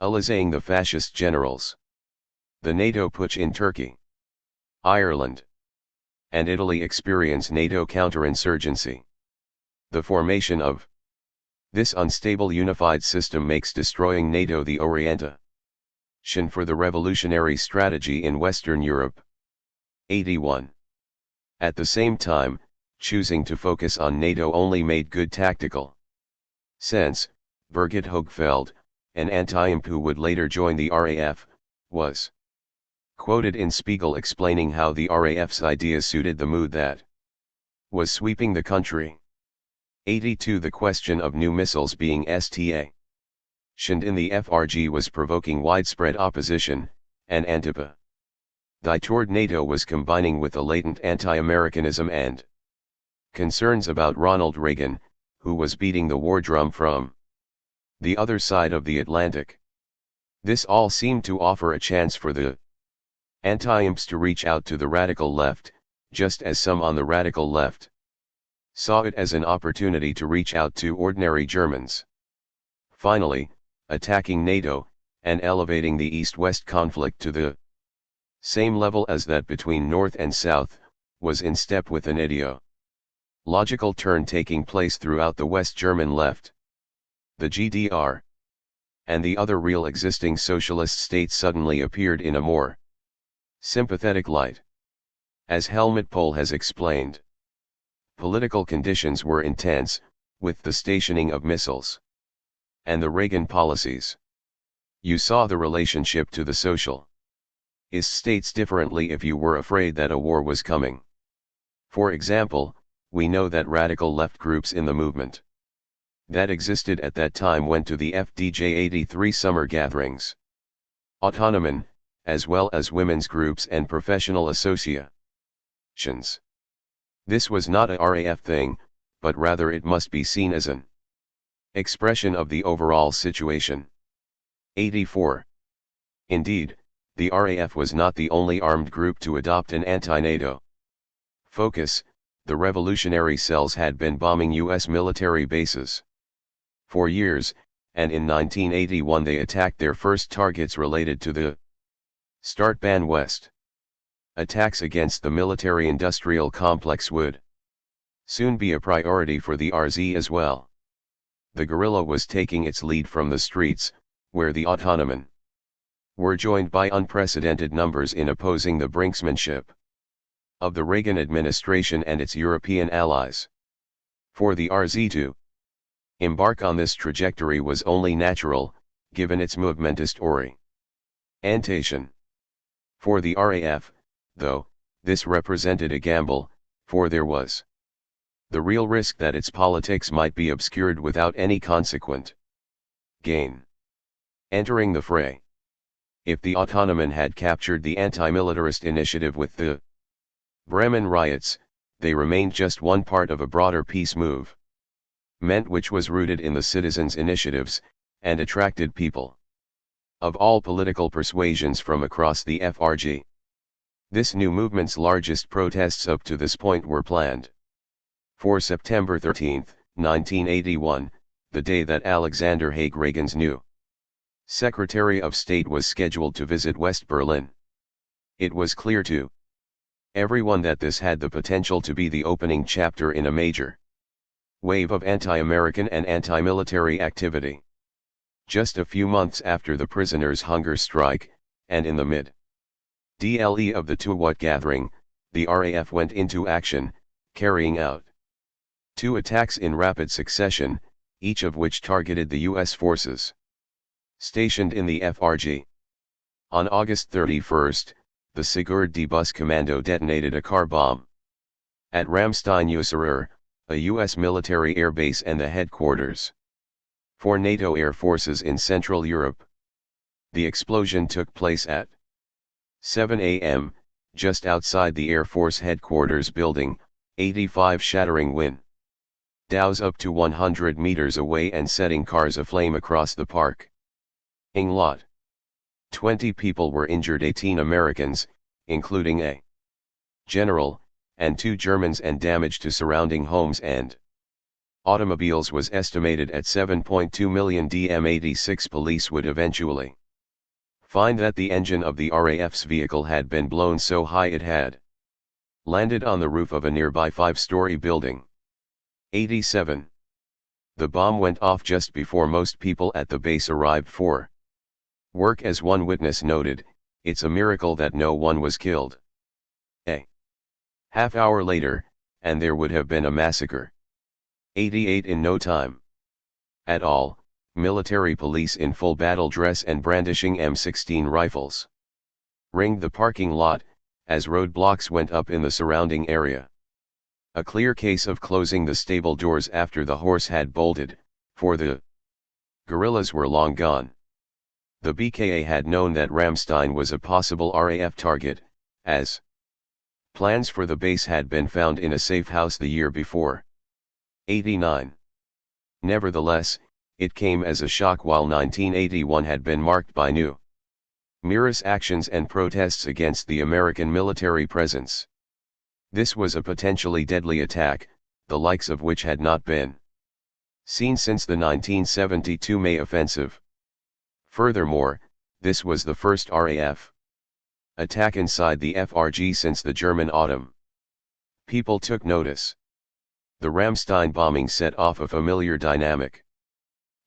Alizing the fascist generals. The NATO putsch in Turkey, Ireland, and Italy experience NATO counterinsurgency. The formation of this unstable unified system makes destroying NATO the orientation for the revolutionary strategy in Western Europe. 81. At the same time, choosing to focus on NATO only made good tactical sense. Birgit Högfeldt, an anti-imp who would later join the RAF, was quoted in Spiegel explaining how the RAF's ideas suited the mood that was sweeping the country. 82. The question of new missiles being stationed in the FRG was provoking widespread opposition, and antipathy toward NATO was combining with a latent anti-Americanism and concerns about Ronald Reagan, who was beating the war drum from the other side of the Atlantic. This all seemed to offer a chance for the anti-imps to reach out to the radical left, just as some on the radical left saw it as an opportunity to reach out to ordinary Germans. Finally, attacking NATO, and elevating the East-West conflict to the same level as that between North and South, was in step with an ideological turn taking place throughout the West German left. The GDR and the other real existing socialist states suddenly appeared in a more sympathetic light. As Helmut Pohl has explained, political conditions were intense, with the stationing of missiles and the Reagan policies. You saw the relationship to the socialist states differently if you were afraid that a war was coming. For example, we know that radical left groups in the movement that existed at that time went to the FDJ 83 summer gatherings. Autonomen, as well as women's groups and professional associations. This was not a RAF thing, but rather it must be seen as an expression of the overall situation. 84. Indeed, the RAF was not the only armed group to adopt an anti-NATO focus. The revolutionary cells had been bombing U.S. military bases for years, and in 1981 they attacked their first targets related to the Startbahn West. Attacks against the military-industrial complex would soon be a priority for the RZ as well. The guerrilla was taking its lead from the streets, where the Autonomen were joined by unprecedented numbers in opposing the brinksmanship of the Reagan administration and its European allies. For the RZ to embark on this trajectory was only natural, given its movementist Annotation. For the RAF, though, this represented a gamble, for there was the real risk that its politics might be obscured without any consequent gain. Entering the fray. If the Autonomen had captured the anti-militarist initiative with the Bremen riots, they remained just one part of a broader peace move, meant which was rooted in the citizens' initiatives, and attracted people of all political persuasions from across the FRG. This new movement's largest protests up to this point were planned for September 13, 1981, the day that Alexander Haig, Reagan's new Secretary of State, was scheduled to visit West Berlin. It was clear to everyone that this had the potential to be the opening chapter in a major wave of anti-American and anti-military activity. Just a few months after the prisoners' hunger strike, and in the mid-DLE of the Tuwut gathering, the RAF went into action, carrying out 2 attacks in rapid succession, each of which targeted the U.S. forces stationed in the FRG. On August 31, the Sigurd D. Bus Commando detonated a car bomb at Ramstein-Userer, a U.S. military airbase and the headquarters for NATO air forces in Central Europe. The explosion took place at 7 a.m., just outside the Air Force headquarters building, 85 shattering windows up to 100 meters away and setting cars aflame across the park. In lot. 20 people were injured, 18 Americans, including a general, and 2 Germans, and damage to surrounding homes and automobiles was estimated at 7.2 million. DM86 police would eventually find that the engine of the RAF's vehicle had been blown so high it had landed on the roof of a nearby 5-story building. 87. The bomb went off just before most people at the base arrived for work. As one witness noted, "It's a miracle that no one was killed." A half-hour later, and there would have been a massacre. 88. In no time at all, military police in full battle dress and brandishing M16 rifles ringed the parking lot, as roadblocks went up in the surrounding area. A clear case of closing the stable doors after the horse had bolted, for the guerrillas were long gone. The BKA had known that Ramstein was a possible RAF target, as plans for the base had been found in a safe house the year before. 89. Nevertheless, it came as a shock while 1981 had been marked by numerous actions and protests against the American military presence. This was a potentially deadly attack, the likes of which had not been seen since the 1972 May offensive. Furthermore, this was the first RAF attack inside the FRG since the German autumn. People took notice. The Ramstein bombing set off a familiar dynamic.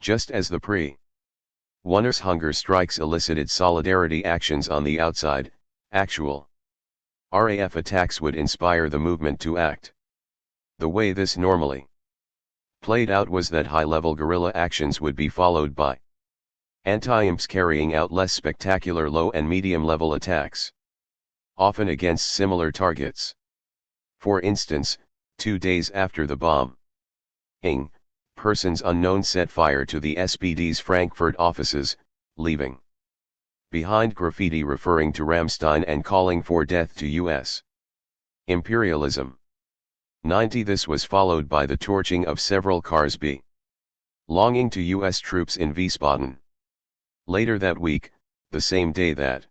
Just as the pre-Wanners hunger strikes elicited solidarity actions on the outside, actual RAF attacks would inspire the movement to act. The way this normally played out was that high-level guerrilla actions would be followed by anti-imps carrying out less spectacular low and medium-level attacks, often against similar targets. For instance, 2 days after the bombing, persons unknown set fire to the SPD's Frankfurt offices, leaving behind graffiti referring to Ramstein and calling for death to U.S. imperialism. 90. This was followed by the torching of several cars belonging to U.S. troops in Wiesbaden. Later that week, the same day that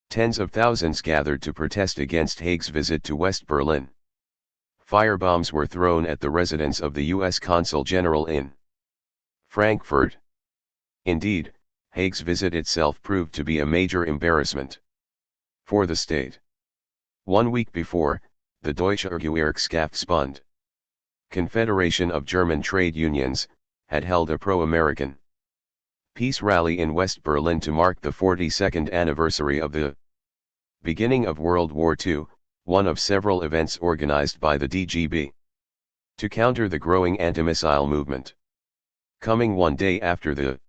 tens of thousands gathered to protest against Haig's visit to West Berlin, firebombs were thrown at the residence of the U.S. Consul General in Frankfurt. Indeed, Haig's visit itself proved to be a major embarrassment for the state. 1 week before, the Deutsche Gewerkschaftsbund, Confederation of German Trade Unions, had held a pro-American peace rally in West Berlin to mark the 42nd anniversary of the beginning of World War II, one of several events organized by the DGB to counter the growing anti-missile movement. Coming 1 day after the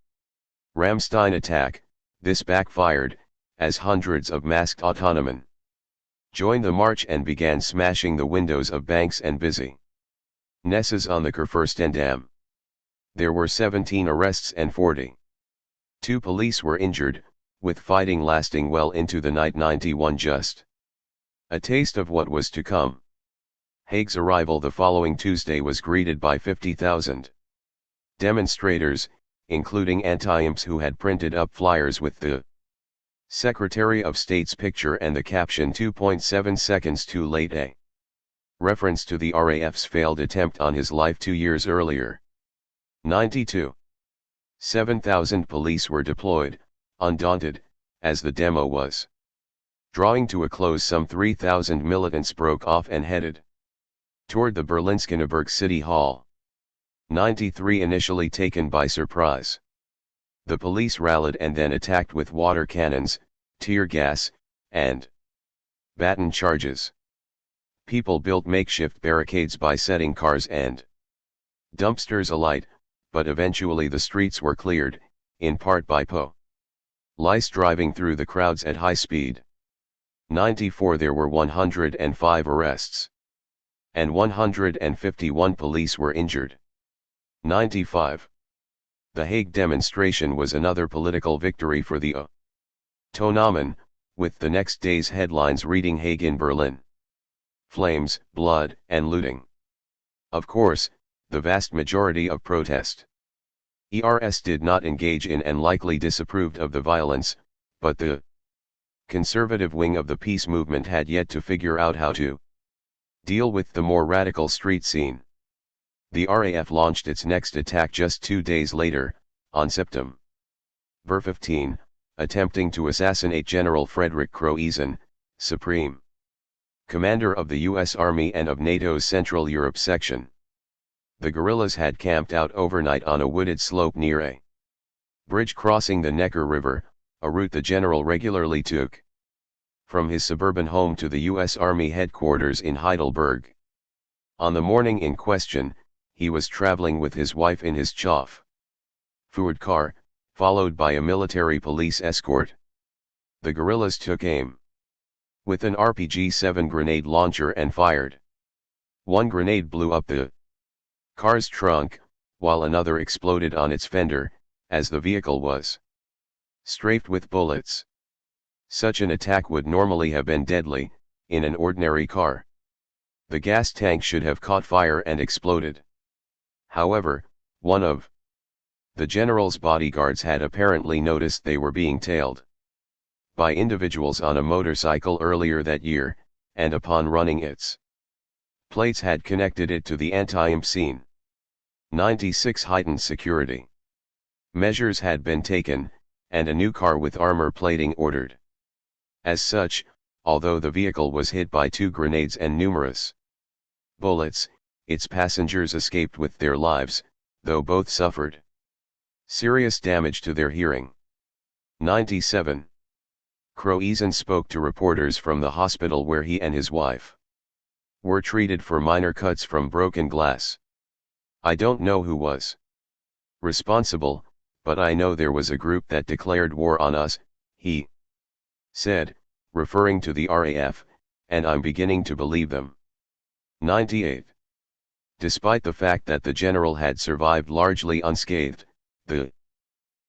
Ramstein attack, this backfired, as hundreds of masked autonomen joined the march and began smashing the windows of banks and busy nesses on the Kurfürstendamm. There were 17 arrests and 42 police were injured, with fighting lasting well into the night. 91 just a taste of what was to come. Haig's arrival the following Tuesday was greeted by 50,000 demonstrators, including anti-imps who had printed up flyers with the Secretary of State's picture and the caption 2.7 seconds too late, a reference to the RAF's failed attempt on his life 2 years earlier. 92. 7,000 police were deployed, undaunted, as the demo was drawing to a close. Some 3,000 militants broke off and headed toward the Berlin-Schöneberg City Hall. 93 initially taken by surprise. The police rallied and then attacked with water cannons, tear gas, and baton charges. People built makeshift barricades by setting cars and dumpsters alight, but eventually the streets were cleared, in part by police driving through the crowds at high speed. 94 There were 105 arrests, and 151 police were injured. 95. The Hague demonstration was another political victory for the autonomen, with the next day's headlines reading Hague in Berlin. Flames, blood, and looting. Of course, the vast majority of protest ERS did not engage in and likely disapproved of the violence, but the conservative wing of the peace movement had yet to figure out how to deal with the more radical street scene. The RAF launched its next attack just 2 days later, on September 15, attempting to assassinate General Frederick Croezen, Supreme Commander of the U.S. Army and of NATO's Central Europe section. The guerrillas had camped out overnight on a wooded slope near a bridge crossing the Neckar River, a route the general regularly took from his suburban home to the U.S. Army headquarters in Heidelberg. On the morning in question, he was traveling with his wife in his Ford car, followed by a military police escort. The guerrillas took aim with an RPG-7 grenade launcher and fired. One grenade blew up the car's trunk, while another exploded on its fender, as the vehicle was strafed with bullets. Such an attack would normally have been deadly, in an ordinary car. The gas tank should have caught fire and exploded. However, one of the general's bodyguards had apparently noticed they were being tailed by individuals on a motorcycle earlier that year, and upon running its plates had connected it to the anti-imp scene. 96 Heightened security measures had been taken, and a new car with armor plating ordered. As such, although the vehicle was hit by 2 grenades and numerous bullets, its passengers escaped with their lives, though both suffered serious damage to their hearing. 97. Croezen spoke to reporters from the hospital where he and his wife were treated for minor cuts from broken glass. "I don't know who was responsible, but I know there was a group that declared war on us," he said, referring to the RAF, "and I'm beginning to believe them." 98. Despite the fact that the general had survived largely unscathed, the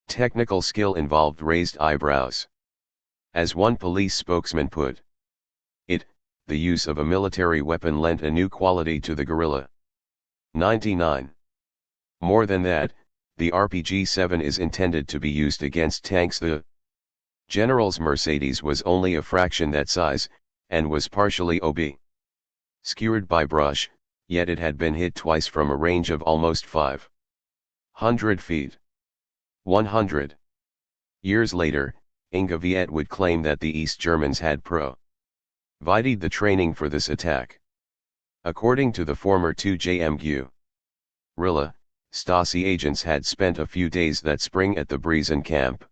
technical skill involved raised eyebrows. As one police spokesman put it, the use of a military weapon lent a new quality to the guerrilla. 99. More than that, the RPG-7 is intended to be used against tanks. The general's Mercedes was only a fraction that size, and was partially skewered by brush, yet it had been hit twice from a range of almost 500 feet. 100 years later, Inge Viet would claim that the East Germans had provided the training for this attack. According to the former 2JM guerrilla, Stasi agents had spent a few days that spring at the Briesen camp,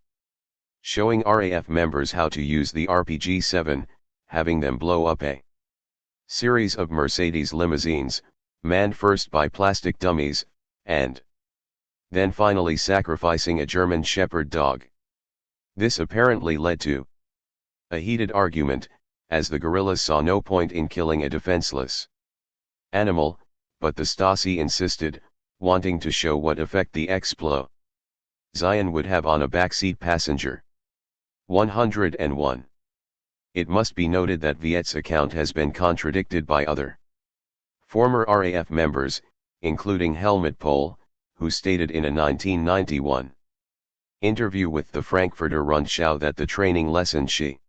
showing RAF members how to use the RPG-7, having them blow up a series of Mercedes limousines, manned first by plastic dummies, and then finally sacrificing a German Shepherd dog. This apparently led to A heated argument, as the guerrillas saw no point in killing a defenseless animal, but the Stasi insisted, wanting to show what effect the explosion would have on a backseat passenger. 101. It must be noted that Viet's account has been contradicted by other former RAF members, including Helmut Pohl, who stated in a 1991 interview with the Frankfurter Rundschau that the training lesson she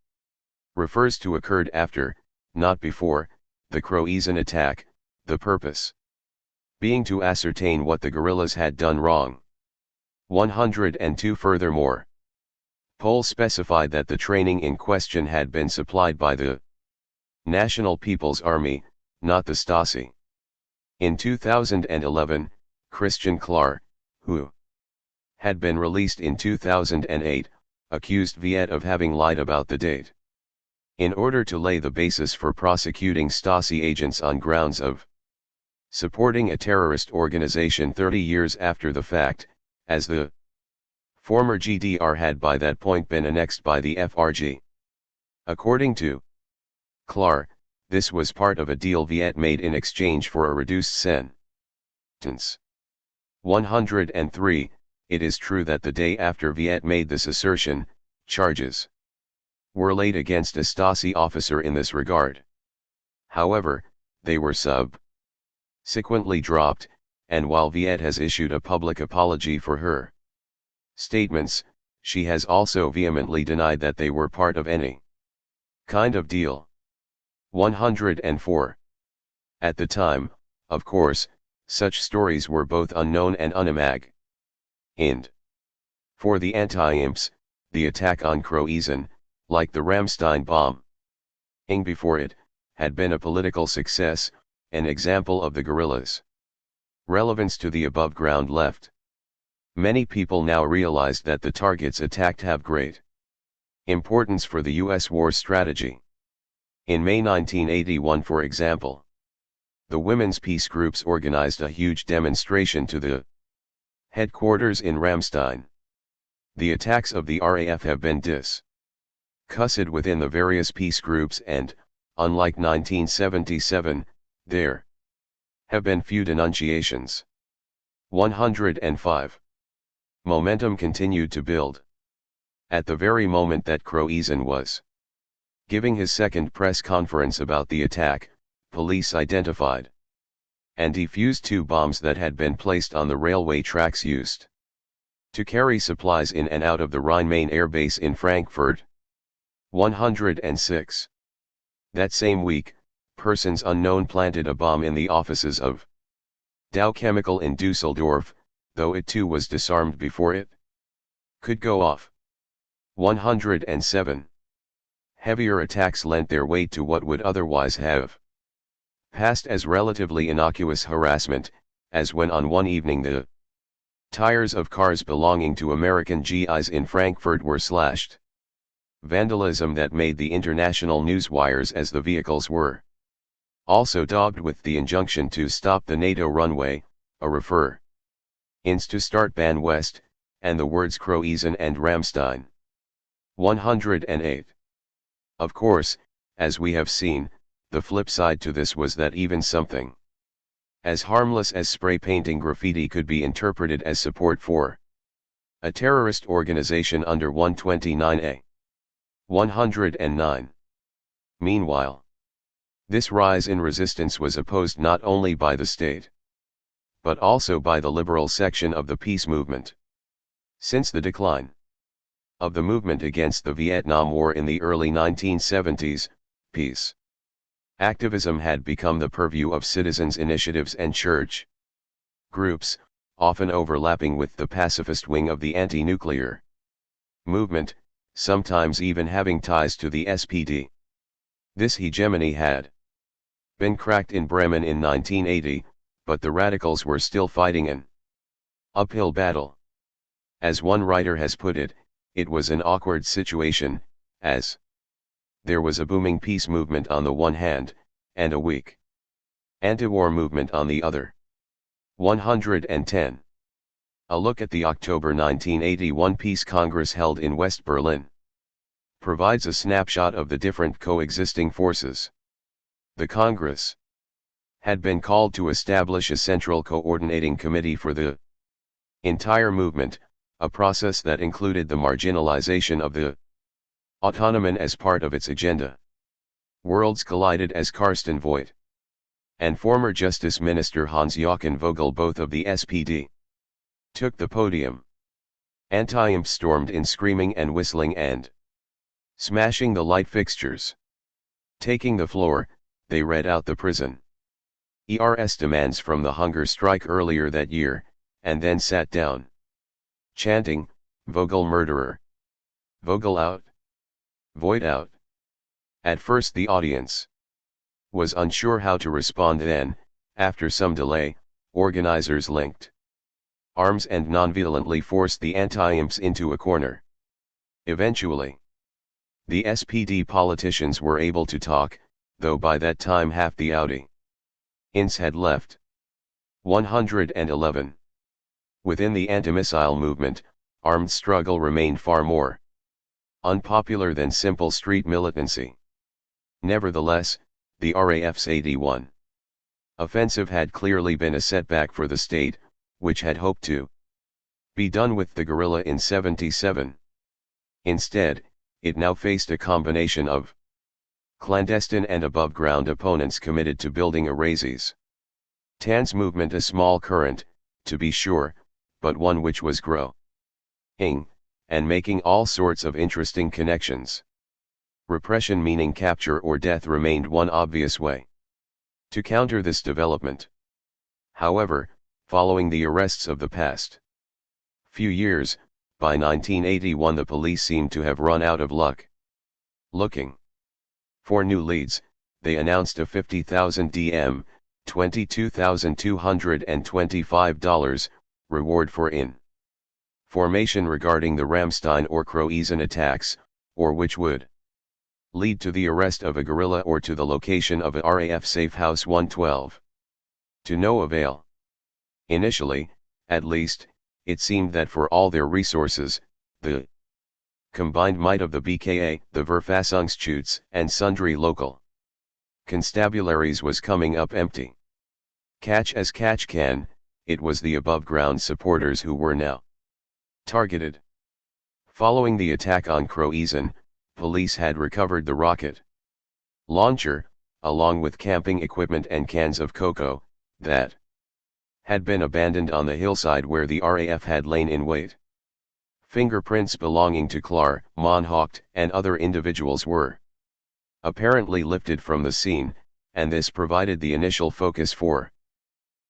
refers to occurred after, not before, the Croatian attack, the purpose being to ascertain what the guerrillas had done wrong. 102. Furthermore, Pohl specified that the training in question had been supplied by the National People's Army, not the Stasi. In 2011, Christian Klar, who had been released in 2008, accused Viet of having lied about the date, in order to lay the basis for prosecuting Stasi agents on grounds of supporting a terrorist organization 30 years after the fact, as the former GDR had by that point been annexed by the FRG. According to Klar, this was part of a deal Viet made in exchange for a reduced sentence. 103. It is true that the day after Viet made this assertion, charges were laid against a Stasi officer in this regard. However, they were subsequently dropped, and while Viet has issued a public apology for her statements, she has also vehemently denied that they were part of any kind of deal. 104. At the time, of course, such stories were both unknown and unimagined. For the anti-imps, the attack on Croatian, like the Ramstein bombing before it, had been a political success, an example of the guerrillas' relevance to the above ground left. Many people now realize that the targets attacked have great importance for the U.S. war strategy. In May 1981, for example, the women's peace groups organized a huge demonstration to the headquarters in Ramstein. The attacks of the RAF have been discussed within the various peace groups and, unlike 1977, there have been few denunciations. 105. Momentum continued to build. At the very moment that Croatian was giving his second press conference about the attack, police identified and defused 2 bombs that had been placed on the railway tracks used to carry supplies in and out of the Rhine-Main Air Base in Frankfurt. 106. That same week, persons unknown planted a bomb in the offices of Dow Chemical in Dusseldorf, though it too was disarmed before it could go off. 107. Heavier attacks lent their weight to what would otherwise have passed as relatively innocuous harassment, as when on one evening the tires of cars belonging to American GIs in Frankfurt were slashed. Vandalism that made the international newswires, as the vehicles were also daubed with the injunction to stop the NATO runway, a refer ins to start ban west, and the words Croatian and Ramstein. 108. Of course, as we have seen, the flip side to this was that even something as harmless as spray painting graffiti could be interpreted as support for a terrorist organization under 129A. 109. Meanwhile, this rise in resistance was opposed not only by the state, but also by the liberal section of the peace movement. Since the decline of the movement against the Vietnam War in the early 1970s, peace activism had become the purview of citizens' initiatives and church groups, often overlapping with the pacifist wing of the anti-nuclear movement, sometimes even having ties to the SPD. This hegemony had been cracked in Bremen in 1980, but the radicals were still fighting an uphill battle. As one writer has put it, it was an awkward situation, as there was a booming peace movement on the one hand, and a weak anti-war movement on the other. 110. A look at the October 1981 Peace Congress held in West Berlin. provides a snapshot of the different coexisting forces. The Congress had been called to establish a central coordinating committee for the entire movement, a process that included the marginalization of the autonomen as part of its agenda. Worlds collided as Karsten Voigt and former Justice Minister Hans-Joachim Vogel, both of the SPD, took the podium. Anti-imps stormed in, screaming and whistling and smashing the light fixtures. Taking the floor, they read out the prison ERS demands from the hunger strike earlier that year, and then sat down, chanting, "Vogel murderer! Vogel out! Voigt out!" At first the audience was unsure how to respond. Then, after some delay, organizers linked arms and nonviolently forced the anti-imps into a corner. Eventually, the SPD politicians were able to talk, though by that time half the audience had left. 111. Within the anti-missile movement, armed struggle remained far more unpopular than simple street militancy. Nevertheless, the RAF's 81 offensive had clearly been a setback for the state, which had hoped to be done with the guerrilla in 77. Instead, it now faced a combination of clandestine and above-ground opponents committed to building a resistance movement, a small current, to be sure, but one which was growing and making all sorts of interesting connections. Repression, meaning capture or death, remained one obvious way to counter this development. However, following the arrests of the past few years, by 1981 the police seemed to have run out of luck. Looking for new leads, they announced a 50,000 DM, $22,225, reward for information regarding the Ramstein or Croatian attacks, or which would lead to the arrest of a guerrilla or to the location of a RAF safe house. 112. To no avail. Initially, at least, it seemed that for all their resources, the combined might of the BKA, the Verfassungsschutz, and sundry local constabularies was coming up empty. Catch as catch can, it was the above-ground supporters who were now targeted. Following the attack on Croatian, police had recovered the rocket launcher, along with camping equipment and cans of cocoa, that had been abandoned on the hillside where the RAF had lain in wait. Fingerprints belonging to Klar, Moncourt, and other individuals were apparently lifted from the scene, and this provided the initial focus for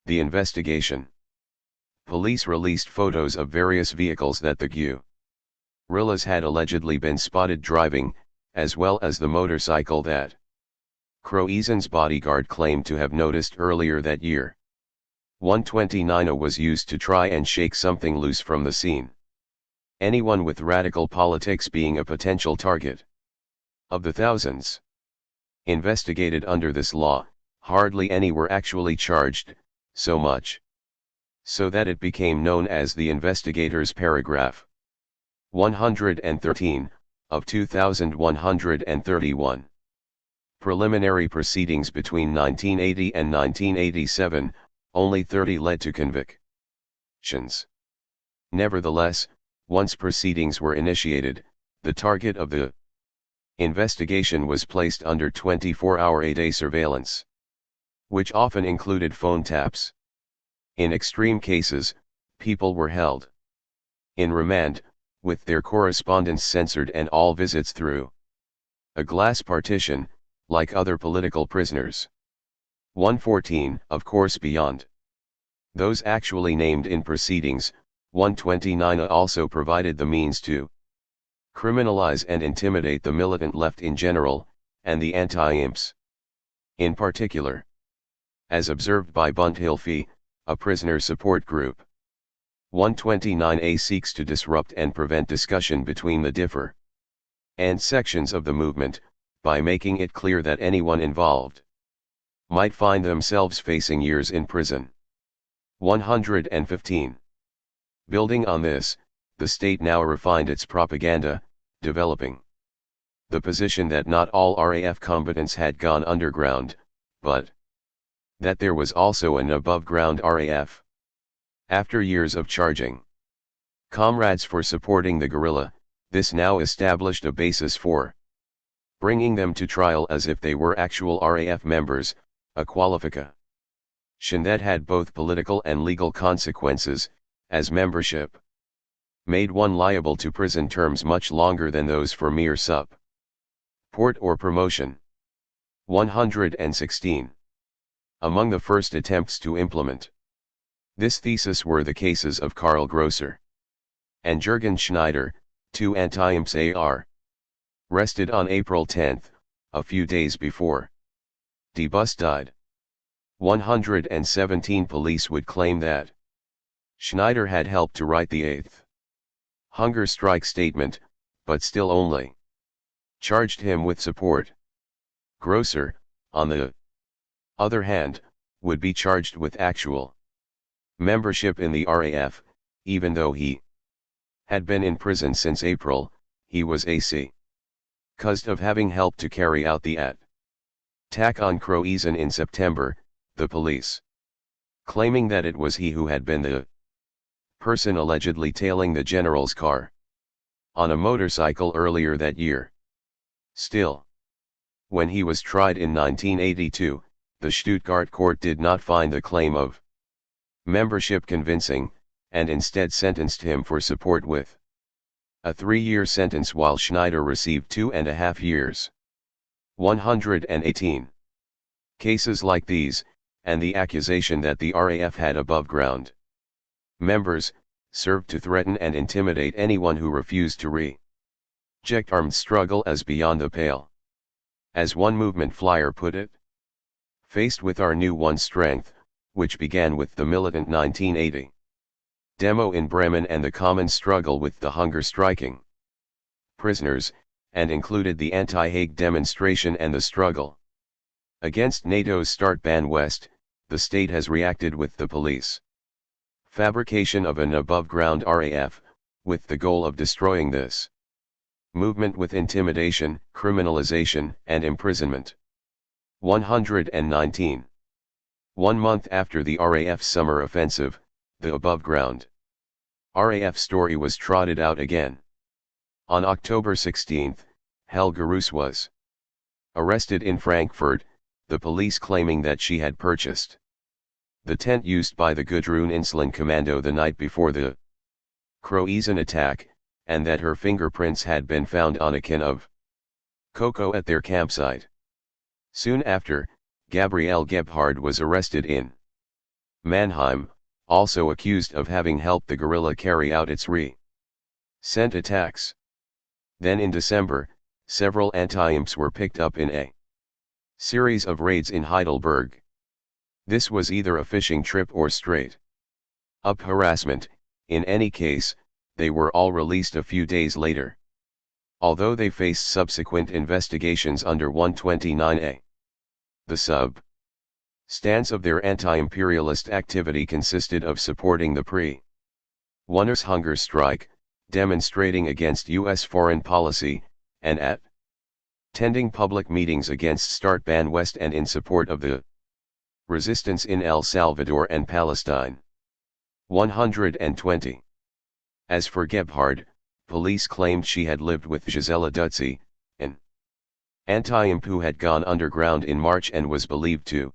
the investigation. Police released photos of various vehicles that the guerrillas had allegedly been spotted driving, as well as the motorcycle that Croatian's bodyguard claimed to have noticed earlier that year. 129 was used to try and shake something loose from the scene. Anyone with radical politics being a potential target. Of the thousands investigated under this law, hardly any were actually charged, so much so that it became known as the investigator's paragraph. 113, of 2,131. Preliminary proceedings between 1980 and 1987, only 30 led to convictions. Nevertheless, once proceedings were initiated, the target of the investigation was placed under 24-hour-a-day surveillance, which often included phone taps. In extreme cases, people were held in remand, with their correspondence censored and all visits through a glass partition, like other political prisoners. 114, of course, beyond those actually named in proceedings, 129 also provided the means to criminalize and intimidate the militant left in general, and the anti-imps in particular. As observed by Bunthilfe, a prisoner support group. 129A seeks to disrupt and prevent discussion between the different sections of the movement, by making it clear that anyone involved might find themselves facing years in prison. 115. Building on this, the state now refined its propaganda, developing the position that not all RAF combatants had gone underground, but that there was also an above-ground RAF. After years of charging comrades for supporting the guerrilla, this now established a basis for bringing them to trial as if they were actual RAF members, a qualification that had both political and legal consequences, as membership made one liable to prison terms much longer than those for mere support or promotion. 116. Among the first attempts to implement this thesis were the cases of Karl Grosser and Jürgen Schneider, two anti-imps arrested on April 10, a few days before Die Bus died. 117 Police would claim that Schneider had helped to write the 8th hunger strike statement, but still only charged him with support. Grosser, on the other hand, would be charged with actual membership in the RAF, even though he had been in prison since April. He was accused of having helped to carry out the attack on Croezen in September, the police claiming that it was he who had been the person allegedly tailing the general's car on a motorcycle earlier that year. Still, when he was tried in 1982, the Stuttgart court did not find the claim of membership convincing, and instead sentenced him for support with a 3-year sentence, while Schneider received 2.5 years. 118. Cases like these, and the accusation that the RAF had above-ground members, served to threaten and intimidate anyone who refused to reject armed struggle as beyond the pale. As one movement flyer put it, faced with our new one strength, which began with the militant 1980 demo in Bremen and the common struggle with the hunger striking prisoners, and included the anti-Hague demonstration and the struggle against NATO's Start Ban West, the state has reacted with the police fabrication of an above-ground RAF, with the goal of destroying this movement with intimidation, criminalization, and imprisonment. 119. 1 month after the RAF's summer offensive, the above-ground RAF story was trotted out again. On October 16, Helga Roos was arrested in Frankfurt, the police claiming that she had purchased the tent used by the Gudrun Insland Commando the night before the Croezen attack, and that her fingerprints had been found on a can of cocoa at their campsite. Soon after, Gabriele Gebhard was arrested in Mannheim, also accused of having helped the guerrilla carry out its recent attacks. Then in December, several anti-imps were picked up in a series of raids in Heidelberg. This was either a fishing trip or straight-up harassment. In any case, they were all released a few days later, although they faced subsequent investigations under 129A. The substance of their anti-imperialist activity consisted of supporting the pre-Wanners hunger strike, demonstrating against U.S. foreign policy, and attending public meetings against Start Ban West and in support of the resistance in El Salvador and Palestine. 120. As for Gebhard, police claimed she had lived with Gisela Dutzy, an anti-imp who had gone underground in March and was believed to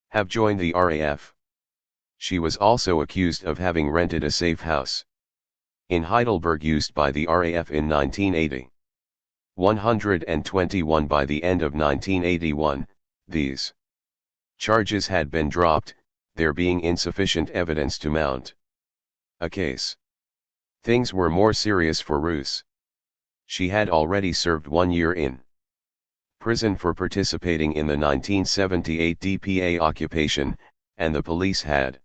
have joined the RAF. She was also accused of having rented a safe house in Heidelberg used by the RAF in 1980. 121. By the end of 1981, these charges had been dropped, there being insufficient evidence to mount a case. Things were more serious for Roos. She had already served 1 year in prison for participating in the 1978 DPA occupation, and the police had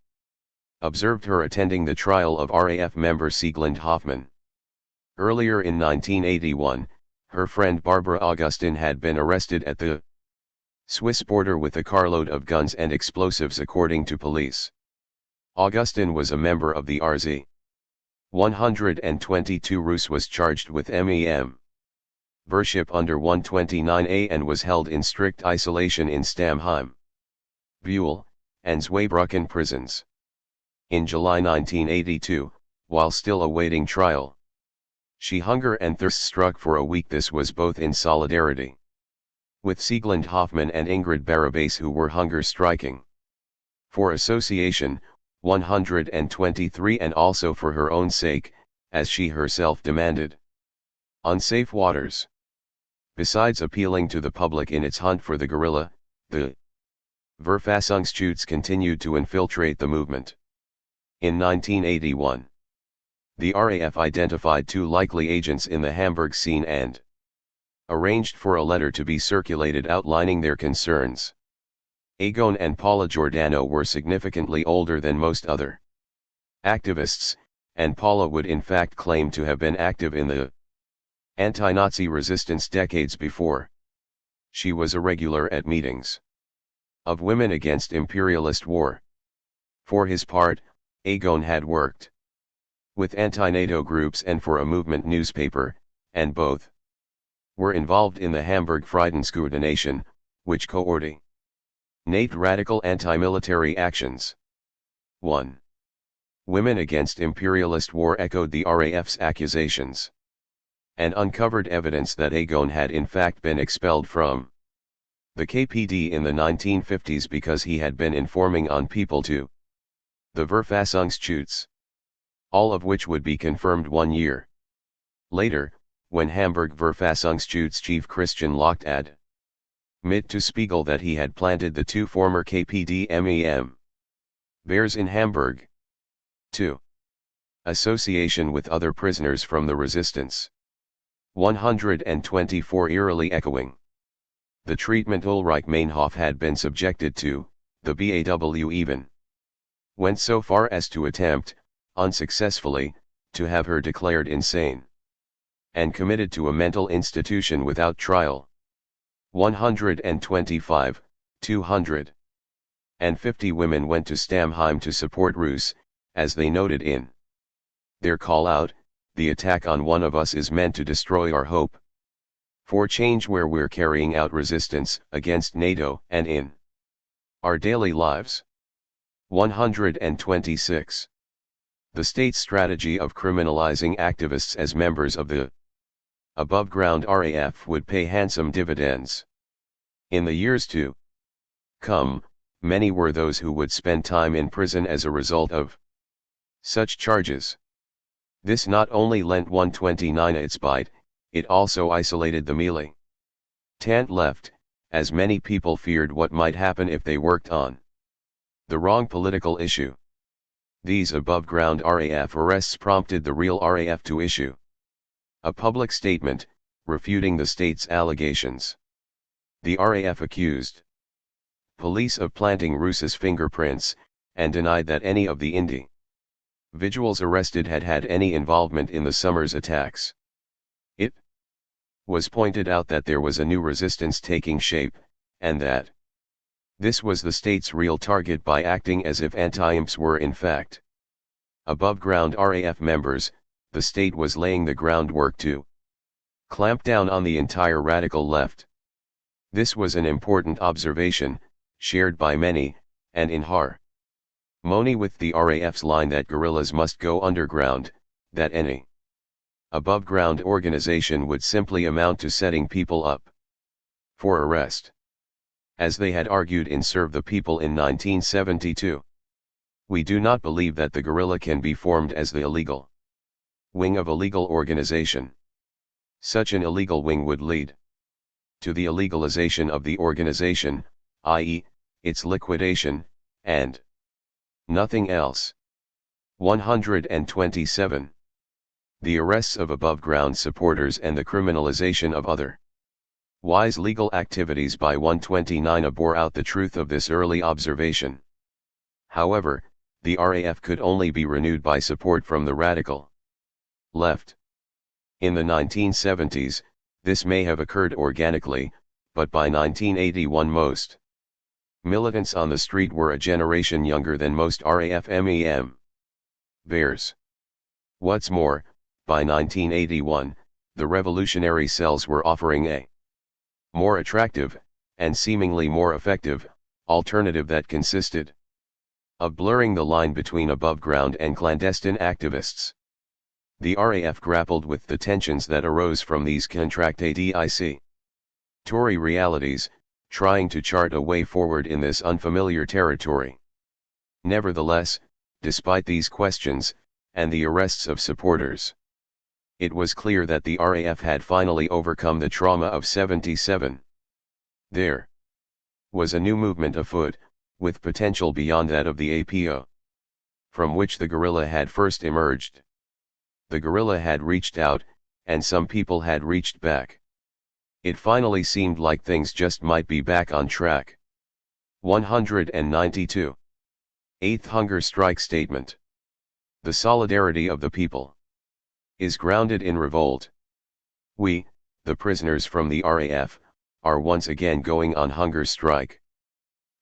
observed her attending the trial of RAF member Sieglinde Hoffmann. Earlier in 1981, her friend Barbara Augustin had been arrested at the Swiss border with a carload of guns and explosives according to police. Augustin was a member of the RZ. 122. Roos was charged with MEM Verschip under 129A and was held in strict isolation in Stamheim, Buhl, and Zweibrücken prisons. In July 1982, while still awaiting trial, she hunger and thirst struck for a week. This was both in solidarity with Sieglinde Hoffmann and Ingrid Barabas, who were hunger striking for association, 123, and also for her own sake, as she herself demanded. Unsafe waters. Besides appealing to the public in its hunt for the guerrilla, the Verfassungsschutz continued to infiltrate the movement. In 1981, the RAF identified 2 likely agents in the Hamburg scene and arranged for a letter to be circulated outlining their concerns. Egon and Paula Giordano were significantly older than most other activists, and Paula would in fact claim to have been active in the anti-Nazi resistance decades before. She was a regular at meetings of Women Against Imperialist War. For his part, Egon had worked with anti-NATO groups and for a movement newspaper, and both were involved in the Hamburg Friedenskoordination, which coordinated radical anti-military actions. 1. Women Against Imperialist War echoed the RAF's accusations and uncovered evidence that Egon had in fact been expelled from the KPD in the 1950s because he had been informing on people to the Verfassungsschutz, all of which would be confirmed 1 year later, when Hamburg Verfassungsschutz chief Christian Locht admitted to Spiegel that he had planted the 2 former KPD MEM bears in Hamburg. 2. Association with other prisoners from the resistance. 124 eerily echoing the treatment Ulrich Meinhof had been subjected to, the BAW even went so far as to attempt, unsuccessfully, to have her declared insane and committed to a mental institution without trial. 125, 250 women went to Stamheim to support Rus, as they noted in their call-out, "The attack on one of us is meant to destroy our hope for change where we're carrying out resistance against NATO and in our daily lives." 126. The state's strategy of criminalizing activists as members of the above-ground RAF would pay handsome dividends. In the years to come, many were those who would spend time in prison as a result of such charges. This not only lent 129 its bite, it also isolated the militant left, as many people feared what might happen if they worked on the wrong political issue. These above-ground RAF arrests prompted the real RAF to issue a public statement, refuting the state's allegations. The RAF accused police of planting Rus's fingerprints, and denied that any of the individuals arrested had had any involvement in the summer's attacks. It was pointed out that there was a new resistance taking shape, and that this was the state's real target by acting as if anti-imps were in fact above-ground RAF members. The state was laying the groundwork to clamp down on the entire radical left. This was an important observation, shared by many, and in harmony with the RAF's line that guerrillas must go underground, that any above-ground organization would simply amount to setting people up for arrest, as they had argued in Serve the People in 1972. We do not believe that the guerrilla can be formed as the illegal wing of a legal organization. Such an illegal wing would lead to the illegalization of the organization, i.e., its liquidation, and nothing else. 127. The arrests of above-ground supporters and the criminalization of other wise legal activities by 129 bore out the truth of this early observation. However, the RAF could only be renewed by support from the radical left. In the 1970s, this may have occurred organically, but by 1981 most militants on the street were a generation younger than most RAF MEM bears. What's more, by 1981, the revolutionary cells were offering a more attractive, and seemingly more effective, alternative that consisted of blurring the line between above-ground and clandestine activists. The RAF grappled with the tensions that arose from these contradictory realities, trying to chart a way forward in this unfamiliar territory. Nevertheless, despite these questions, and the arrests of supporters, it was clear that the RAF had finally overcome the trauma of '77. There was a new movement afoot, with potential beyond that of the APO, from which the guerrilla had first emerged. The guerrilla had reached out, and some people had reached back. It finally seemed like things just might be back on track. 192. 8th Hunger Strike Statement. The solidarity of the people is grounded in revolt. We, the prisoners from the RAF, are once again going on hunger strike.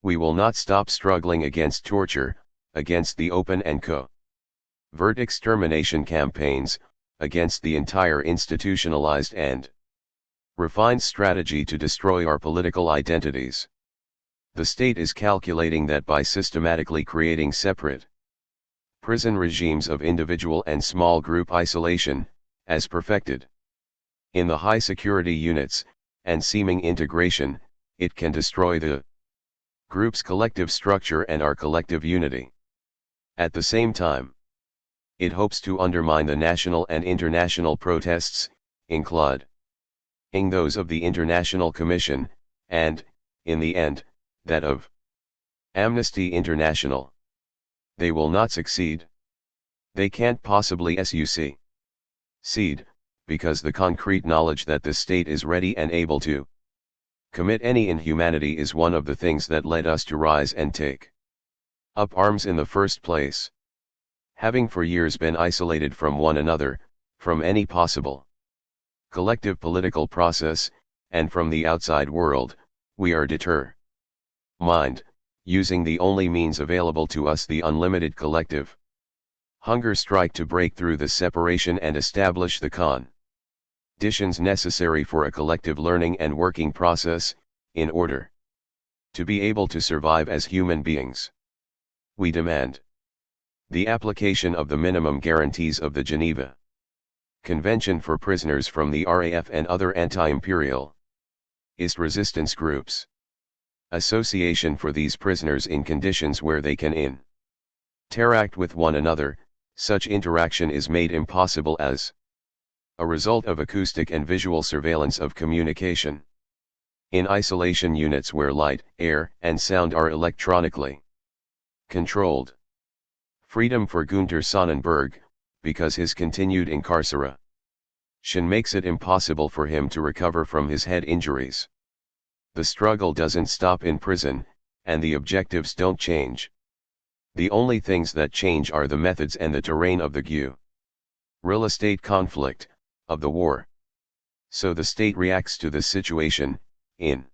We will not stop struggling against torture, against the open and covert extermination campaigns, against the entire institutionalized and refined strategy to destroy our political identities. The state is calculating that by systematically creating separate prison regimes of individual and small group isolation, as perfected in the high security units, and seeming integration, it can destroy the group's collective structure and our collective unity. At the same time, it hopes to undermine the national and international protests, including those of the International Commission, and, in the end, that of Amnesty International. They will not succeed. They can't possibly succeed, because the concrete knowledge that the state is ready and able to commit any inhumanity is one of the things that led us to rise and take up arms in the first place. Having for years been isolated from one another, from any possible collective political process, and from the outside world, we are determined, using the only means available to us, the unlimited collective hunger strike, to break through the separation and establish the conditions necessary for a collective learning and working process, in order to be able to survive as human beings. We demand the application of the minimum guarantees of the Geneva Convention for prisoners from the RAF and other anti-imperial resistance groups. Association for these prisoners in conditions where they can interact with one another. Such interaction is made impossible as a result of acoustic and visual surveillance of communication. In isolation units where light, air, and sound are electronically controlled. Freedom for Günter Sonnenberg, because his continued incarceration makes it impossible for him to recover from his head injuries. The struggle doesn't stop in prison, and the objectives don't change. The only things that change are the methods and the terrain of the real estate conflict, of the war. So the state reacts to the situation, in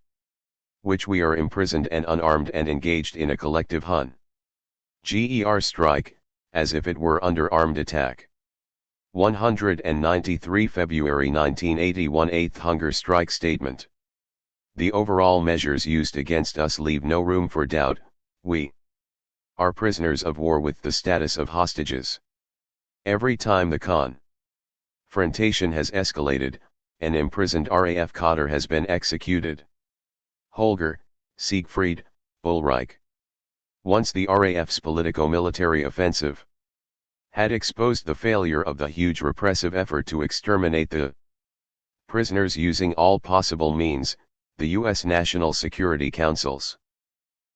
which we are imprisoned and unarmed and engaged in a collective hunger strike, as if it were under armed attack. 193 February 1981 8th Hunger Strike Statement. The overall measures used against us leave no room for doubt. We are prisoners of war with the status of hostages. Every time the confrontation has escalated, an imprisoned RAF cadre has been executed. Holger, Siegfried, Ulrich. Once the RAF's politico-military offensive had exposed the failure of the huge repressive effort to exterminate the prisoners using all possible means, the U.S. National Security Council's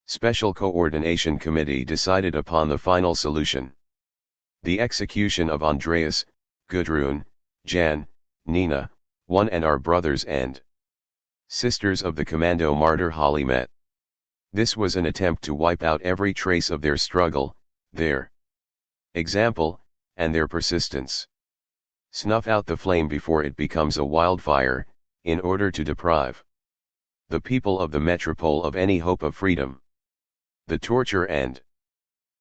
Special Coordination Committee decided upon the final solution: the execution of Andreas, Gudrun, Jan, Nina, one and our brothers and sisters of the commando martyr Holly Met. This was an attempt to wipe out every trace of their struggle, their example, and their persistence. Snuff out the flame before it becomes a wildfire, in order to deprive the people of the metropole of any hope of freedom. The torture and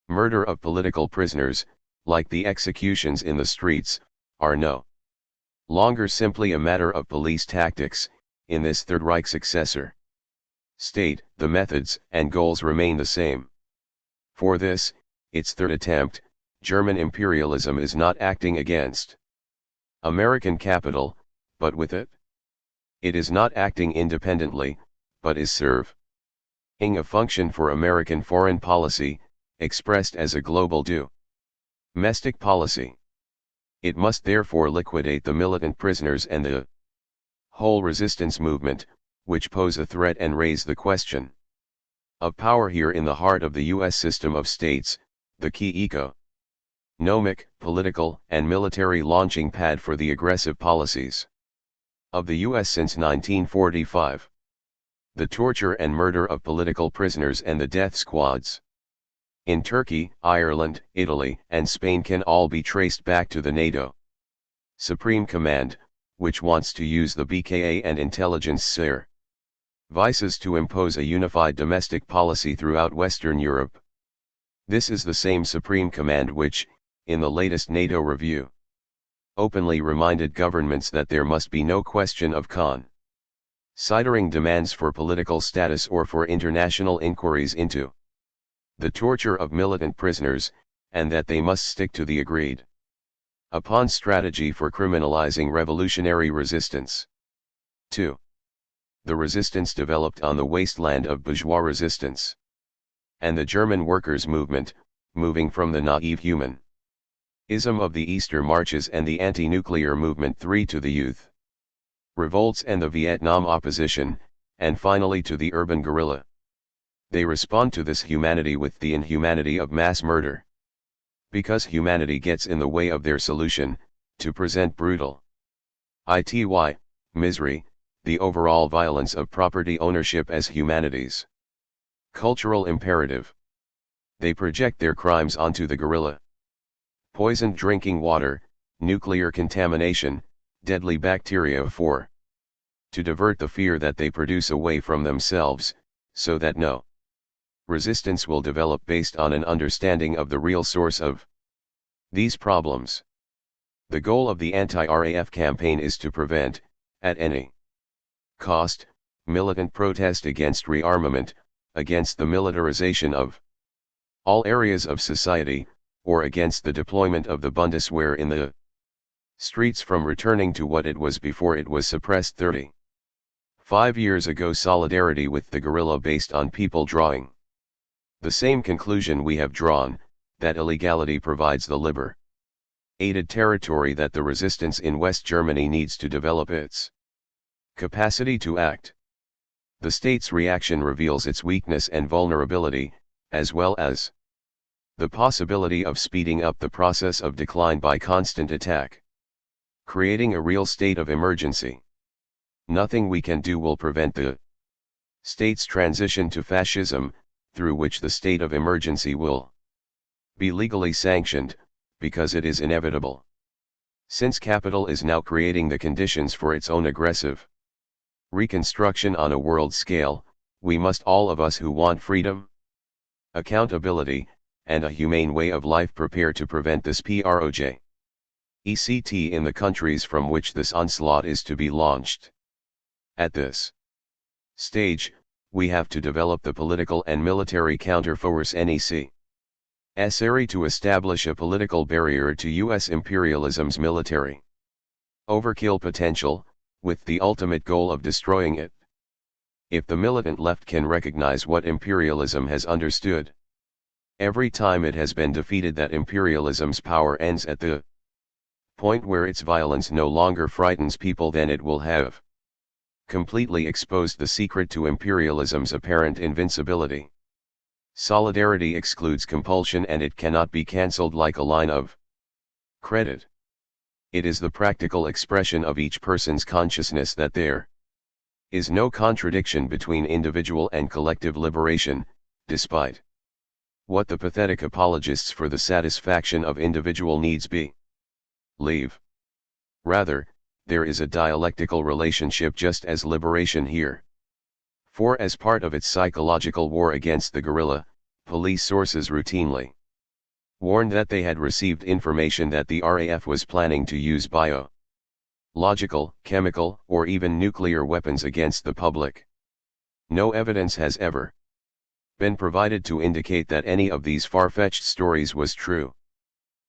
murder of political prisoners, like the executions in the streets, are no Longer simply a matter of police tactics, in this Third Reich successor state, the methods and goals remain the same. For this, its third attempt, German imperialism is not acting against American capital, but with it. It is not acting independently, but is serving a function for American foreign policy, expressed as a global domestic policy. It must therefore liquidate the militant prisoners and the whole resistance movement, which pose a threat and raise the question of power here in the heart of the U.S. system of states, the key economic, political, and military launching pad for the aggressive policies of the U.S. since 1945. The torture and murder of political prisoners and the death squads in Turkey, Ireland, Italy, and Spain can all be traced back to the NATO Supreme Command, which wants to use the BKA and intelligence services to impose a unified domestic policy throughout Western Europe. This is the same Supreme Command which, in the latest NATO review, openly reminded governments that there must be no question of considering demands for political status or for international inquiries into the torture of militant prisoners, and that they must stick to the agreed upon strategy for criminalizing revolutionary resistance. 2. The resistance developed on the wasteland of bourgeois resistance and the German workers' movement, moving from the naive humanism of the Easter marches and the anti-nuclear movement 3 to the youth revolts and the Vietnam opposition, and finally to the urban guerrilla. They respond to this humanity with the inhumanity of mass murder. Because humanity gets in the way of their solution, to present brutal misery, the overall violence of property ownership as humanity's cultural imperative. They project their crimes onto the guerrilla. Poisoned drinking water, nuclear contamination, deadly bacteria to divert the fear that they produce away from themselves, so that no resistance will develop based on an understanding of the real source of these problems. The goal of the anti-RAF campaign is to prevent, at any cost, militant protest against rearmament, against the militarization of all areas of society, or against the deployment of the Bundeswehr in the streets from returning to what it was before it was suppressed 35 years ago. Solidarity with the guerrilla based on people drawing the same conclusion we have drawn, that illegality provides the liberated territory that the resistance in West Germany needs to develop its capacity to act. The state's reaction reveals its weakness and vulnerability, as well as the possibility of speeding up the process of decline by constant attack, creating a real state of emergency. Nothing we can do will prevent the state's transition to fascism, through which the state of emergency will be legally sanctioned, because it is inevitable. Since capital is now creating the conditions for its own aggressive reconstruction on a world scale, we must, all of us who want freedom, accountability, and a humane way of life, prepare to prevent this project in the countries from which this onslaught is to be launched. At this stage, we have to develop the political and military counterforce necessary to establish a political barrier to U.S. imperialism's military overkill potential, with the ultimate goal of destroying it. If the militant left can recognize what imperialism has understood every time it has been defeated, that imperialism's power ends at the point where its violence no longer frightens people, then it will have completely exposed the secret to imperialism's apparent invincibility. Solidarity excludes compulsion, and it cannot be cancelled like a line of credit. It is the practical expression of each person's consciousness that there is no contradiction between individual and collective liberation, despite what the pathetic apologists for the satisfaction of individual needs believe. Rather, there is a dialectical relationship, just as liberation here. For as part of its psychological war against the guerrilla, police sources routinely warned that they had received information that the RAF was planning to use logical, chemical, or even nuclear weapons against the public. No evidence has ever been provided to indicate that any of these far-fetched stories was true.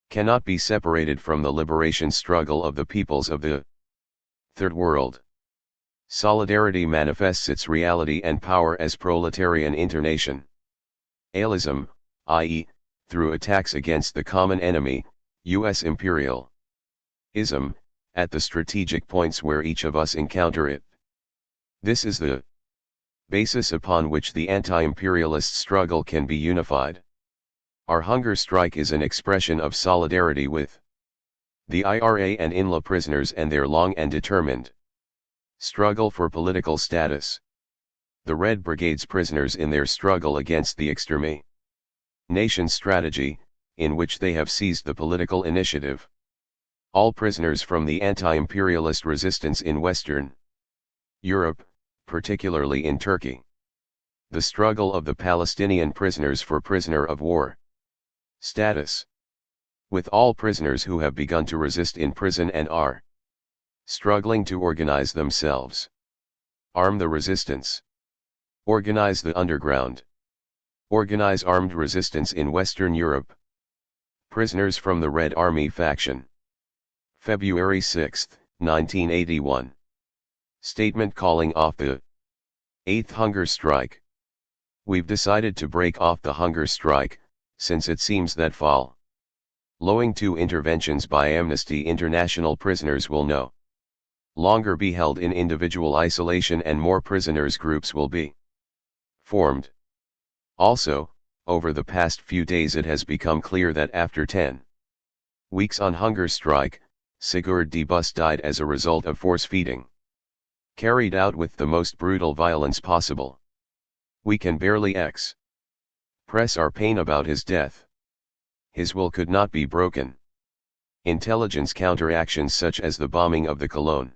Cannot be separated from the liberation struggle of the peoples of the Third World. Solidarity manifests its reality and power as proletarian intonation. Alism, i.e., through attacks against the common enemy, U.S. imperialism, at the strategic points where each of us encounter it. This is the basis upon which the anti-imperialist struggle can be unified. Our hunger strike is an expression of solidarity with the IRA and INLA prisoners and their long and determined struggle for political status. The Red Brigade's prisoners in their struggle against the extermination strategy, in which they have seized the political initiative. All prisoners from the anti-imperialist resistance in Western Europe, particularly in Turkey. The struggle of the Palestinian prisoners for prisoner of war status. With all prisoners who have begun to resist in prison and are struggling to organize themselves. Arm the resistance. Organize the underground. Organize armed resistance in Western Europe. Prisoners from the Red Army faction. February 6, 1981. Statement calling off the 8th hunger strike. We've decided to break off the hunger strike, since it seems that following 2 interventions by Amnesty International prisoners will no longer be held in individual isolation and more prisoners groups will be formed. Also, over the past few days it has become clear that after 10 weeks on hunger strike, Sigurd Bus died as a result of force feeding, carried out with the most brutal violence possible. We can barely express our pain about his death. His will could not be broken. Intelligence counteractions such as the bombing of the Cologne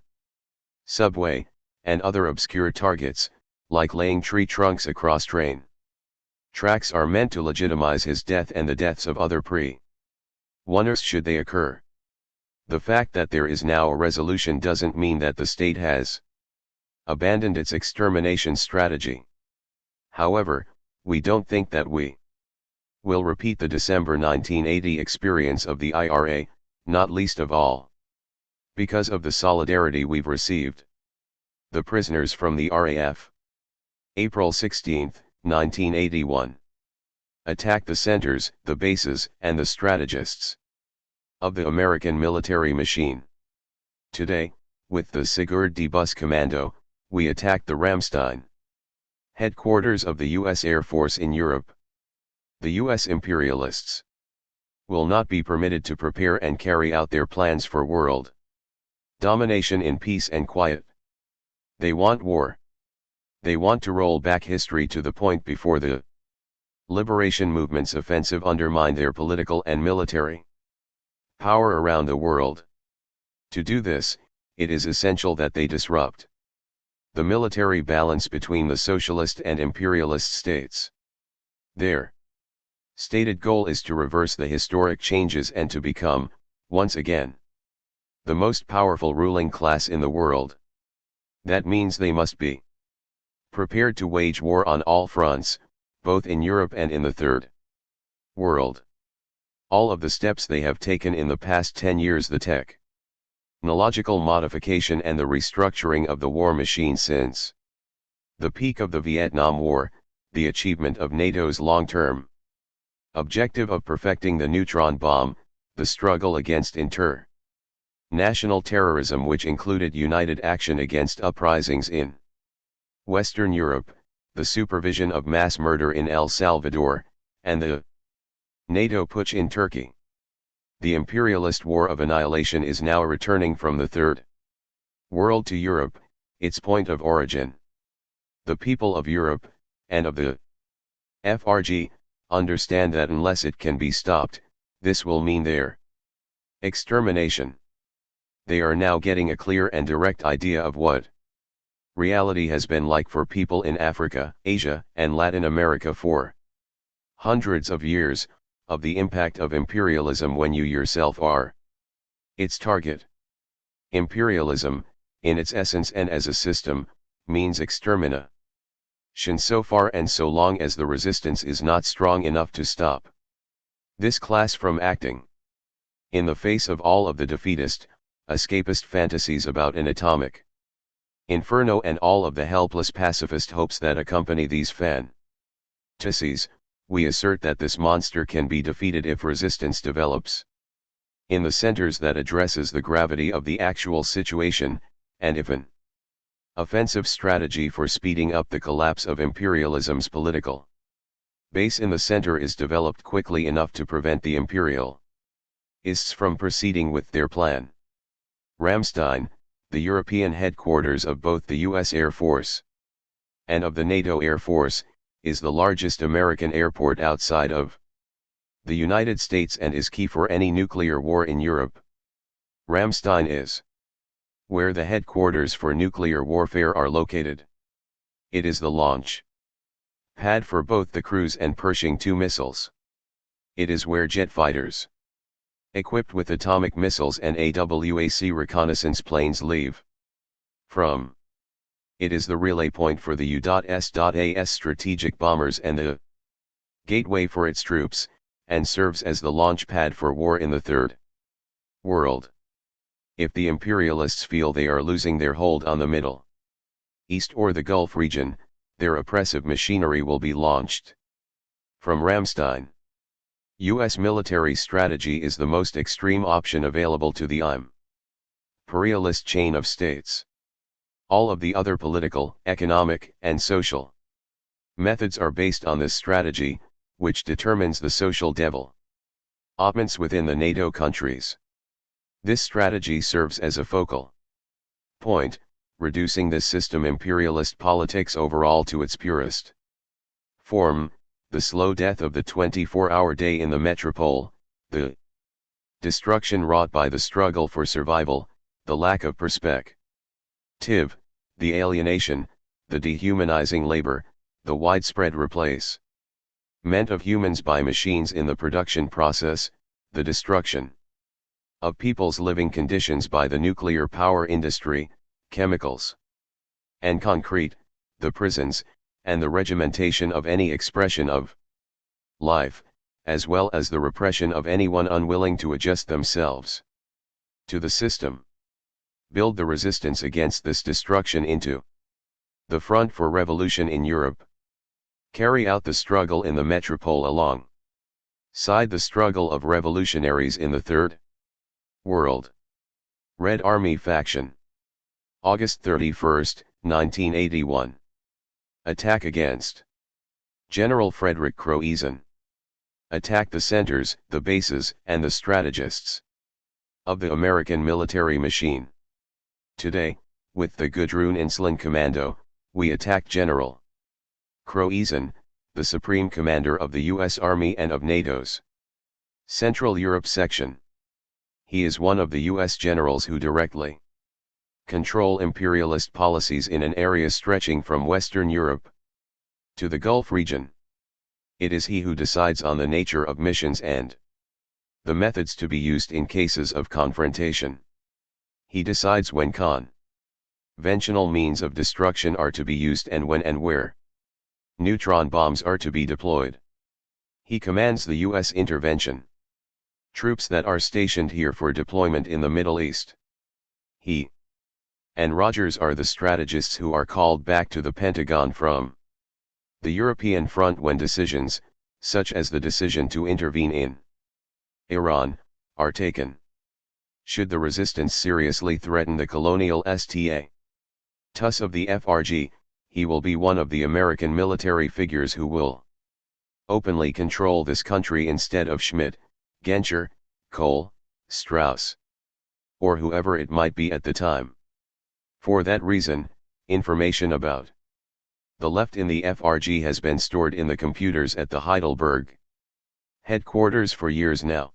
subway, and other obscure targets, like laying tree trunks across train tracks, are meant to legitimize his death and the deaths of other prisoners should they occur. The fact that there is now a resolution doesn't mean that the state has abandoned its extermination strategy. However, we don't think that we will repeat the December 1980 experience of the IRA, not least of all because of the solidarity we've received. The prisoners from the RAF. April 16, 1981. Attacked the centers, the bases, and the strategists of the American military machine. Today, with the Sigurd Bus Commando, we attacked the Ramstein headquarters of the U.S. Air Force in Europe. The U.S. imperialists will not be permitted to prepare and carry out their plans for world domination in peace and quiet. They want war. They want to roll back history to the point before the liberation movement's offensive undermined their political and military power around the world. To do this, it is essential that they disrupt the military balance between the socialist and imperialist states. Their stated goal is to reverse the historic changes and to become, once again, the most powerful ruling class in the world. That means they must be prepared to wage war on all fronts, both in Europe and in the Third World. All of the steps they have taken in the past 10 years, the technological modification and the restructuring of the war machine since the peak of the Vietnam War, the achievement of NATO's long-term objective of perfecting the neutron bomb, the struggle against international terrorism, which included united action against uprisings in Western Europe, the supervision of mass murder in El Salvador, and the NATO putsch in Turkey. The imperialist war of annihilation is now returning from the Third World to Europe, its point of origin. The people of Europe, and of the FRG, understand that unless it can be stopped, this will mean their extermination. They are now getting a clear and direct idea of what reality has been like for people in Africa, Asia, and Latin America for hundreds of years, of the impact of imperialism when you yourself are its target. Imperialism, in its essence and as a system, means extermination so far and so long as the resistance is not strong enough to stop this class from acting. In the face of all of the defeatist, escapist fantasies about an atomic inferno and all of the helpless pacifist hopes that accompany these fantasies, we assert that this monster can be defeated if resistance develops in the centers that addresses the gravity of the actual situation, and if an offensive strategy for speeding up the collapse of imperialism's political base in the center is developed quickly enough to prevent the imperialists from proceeding with their plan. Ramstein, the European headquarters of both the U.S. Air Force and of the NATO Air Force, is the largest American airport outside of the United States and is key for any nuclear war in Europe. Ramstein is where the headquarters for nuclear warfare are located. It is the launch pad for both the Cruise and Pershing II missiles. It is where jet fighters equipped with atomic missiles and AWAC reconnaissance planes leave from. It is the relay point for the U.S.A.'s strategic bombers and the gateway for its troops, and serves as the launch pad for war in the Third World. If the imperialists feel they are losing their hold on the Middle East or the Gulf region, their oppressive machinery will be launched from Ramstein. U.S. military strategy is the most extreme option available to the imperialist chain of states. All of the other political, economic, and social methods are based on this strategy, which determines the social developments within the NATO countries. This strategy serves as a focal point, reducing this system imperialist politics overall to its purest form, the slow death of the 24-hour day in the metropole, the destruction wrought by the struggle for survival, the lack of perspective, the alienation, the dehumanizing labor, the widespread replacement of humans by machines in the production process, the destruction of people's living conditions by the nuclear power industry, chemicals and concrete, the prisons, and the regimentation of any expression of life, as well as the repression of anyone unwilling to adjust themselves to the system. Build the resistance against this destruction into the front for revolution in Europe. Carry out the struggle in the metropole alongside the struggle of revolutionaries in the Third World. Red Army Faction. August 31, 1981. Attack against General Frederick Croezen. Attack the centers, the bases, and the strategists of the American military machine. Today, with the Gudrun Ensslin Commando, we attack General Croezen, the Supreme Commander of the U.S. Army and of NATO's Central Europe section. He is one of the U.S. generals who directly control imperialist policies in an area stretching from Western Europe to the Gulf region. It is he who decides on the nature of missions and the methods to be used in cases of confrontation. He decides when conventional means of destruction are to be used and when and where neutron bombs are to be deployed. He commands the U.S. intervention troops that are stationed here for deployment in the Middle East. He and Rogers are the strategists who are called back to the Pentagon from the European front when decisions, such as the decision to intervene in Iran, are taken. Should the resistance seriously threaten the colonial status of the FRG, he will be one of the American military figures who will openly control this country instead of Schmidt, Genscher, Kohl, Strauss, or whoever it might be at the time. For that reason, information about the left in the FRG has been stored in the computers at the Heidelberg headquarters for years now.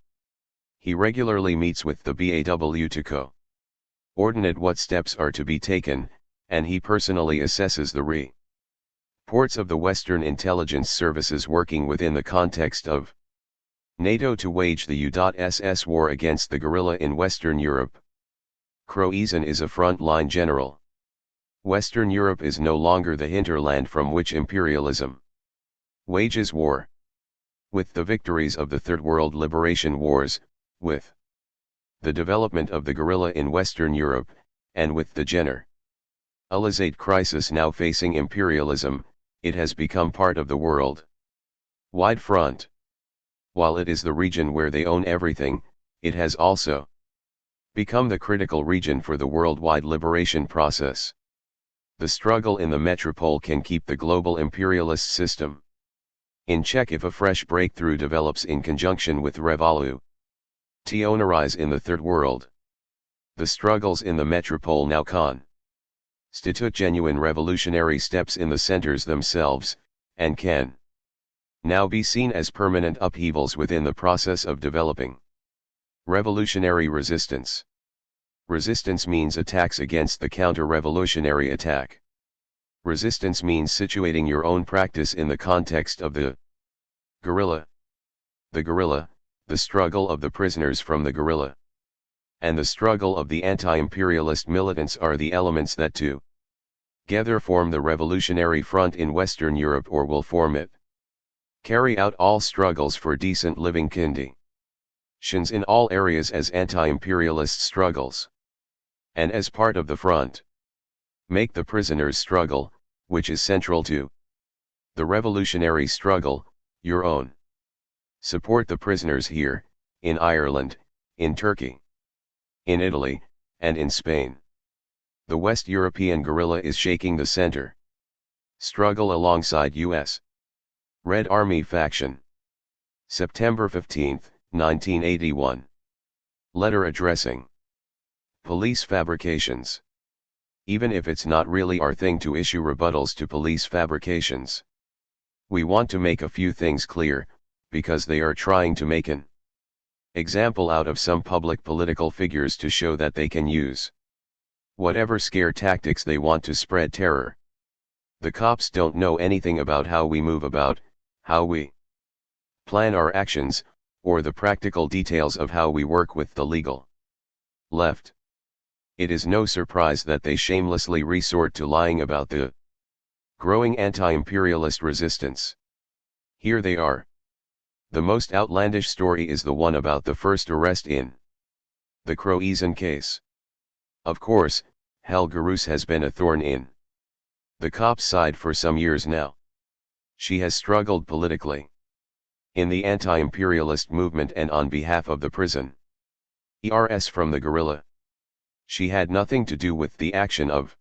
He regularly meets with the BAW to coordinate what steps are to be taken, and he personally assesses the reports of the Western intelligence services working within the context of NATO to wage the U.SS war against the guerrilla in Western Europe. Croatian is a front-line general. Western Europe is no longer the hinterland from which imperialism wages war. With the victories of the Third World Liberation Wars, with the development of the guerrilla in Western Europe, and with the generalized crisis now facing imperialism, it has become part of the world-wide front. While it is the region where they own everything, it has also become the critical region for the worldwide liberation process. The struggle in the metropole can keep the global imperialist system in check if a fresh breakthrough develops in conjunction with revolutionaries in the Third World. The struggles in the metropole now constitute genuine revolutionary steps in the centers themselves, and can now be seen as permanent upheavals within the process of developing revolutionary resistance. Resistance means attacks against the counter-revolutionary attack. Resistance means situating your own practice in the context of the guerrilla. The guerrilla, the struggle of the prisoners from the guerrilla, and the struggle of the anti-imperialist militants are the elements that together form the revolutionary front in Western Europe or will form it. Carry out all struggles for decent living conditions in all areas as anti-imperialist struggles. And as part of the front, make the prisoners' struggle, which is central to the revolutionary struggle, your own. Support the prisoners here, in Ireland, in Turkey, in Italy, and in Spain. The West European guerrilla is shaking the center struggle alongside U.S. Red Army faction. September 15, 1981. Letter addressing police fabrications. Even if it's not really our thing to issue rebuttals to police fabrications, we want to make a few things clear, because they are trying to make an example out of some public political figures to show that they can use whatever scare tactics they want to spread terror. The cops don't know anything about how we move about, how we plan our actions, or the practical details of how we work with the legal left. It is no surprise that they shamelessly resort to lying about the growing anti-imperialist resistance. Here they are. The most outlandish story is the one about the first arrest in the Croatian case. Of course, Helga Roos has been a thorn in the cops' side for some years now. She has struggled politically in the anti-imperialist movement and on behalf of the prisoners from the guerrilla. She had nothing to do with the action of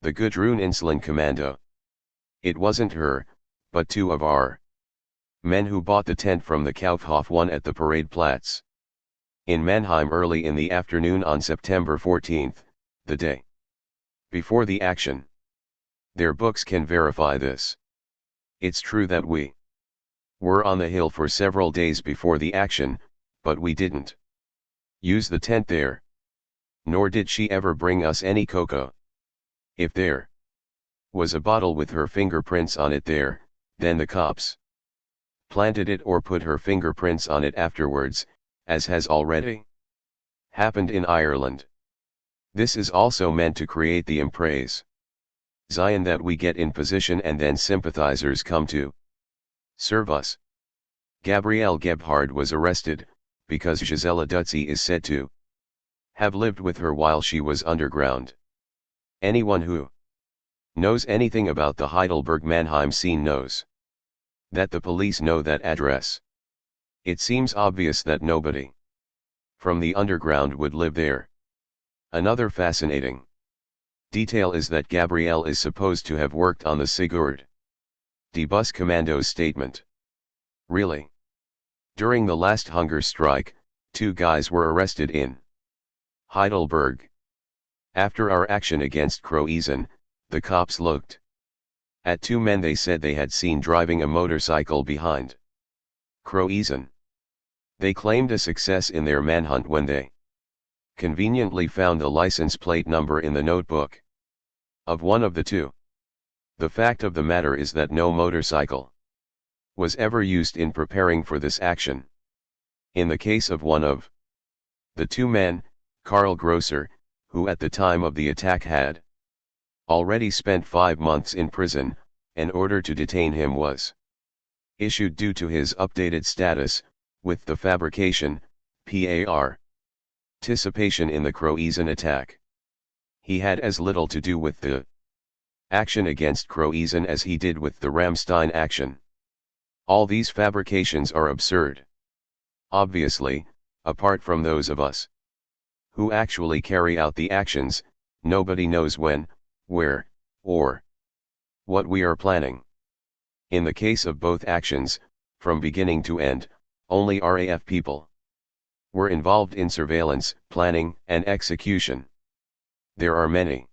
the Gudrun Insulin Commando. It wasn't her, but two of our men who bought the tent from the Kaufhof one at the Parade Platz in Mannheim early in the afternoon on September 14, the day before the action. Their books can verify this. It's true that we were on the hill for several days before the action, but we didn't use the tent there. Nor did she ever bring us any cocoa. If there was a bottle with her fingerprints on it there, then the cops planted it or put her fingerprints on it afterwards, as has already happened in Ireland. This is also meant to create the impression that we get in position and then sympathizers come to serve us. Gabrielle Gebhard was arrested, because Gisela Dutzy is said to have lived with her while she was underground. Anyone who knows anything about the Heidelberg-Mannheim scene knows that the police know that address. It seems obvious that nobody from the underground would live there. Another fascinating detail is that Gabrielle is supposed to have worked on the Sigurd D. Bus Commando's statement. Really? During the last hunger strike, 2 guys were arrested in Heidelberg. After our action against Croatian, the cops looked at 2 men they said they had seen driving a motorcycle behind Croatian. They claimed a success in their manhunt when they conveniently found the license plate number in the notebook of one of the 2. The fact of the matter is that no motorcycle was ever used in preparing for this action. In the case of one of the 2 men, Karl Grosser, who at the time of the attack had already spent 5 months in prison. An order to detain him was issued due to his updated status, with the fabrication, participation in the Croatian attack. He had as little to do with the action against Croatian as he did with the Ramstein action. All these fabrications are absurd. Obviously, apart from those of us who actually carry out the actions, nobody knows when, where, or what we are planning. In the case of both actions, from beginning to end, only RAF people were involved in surveillance, planning, and execution. There are many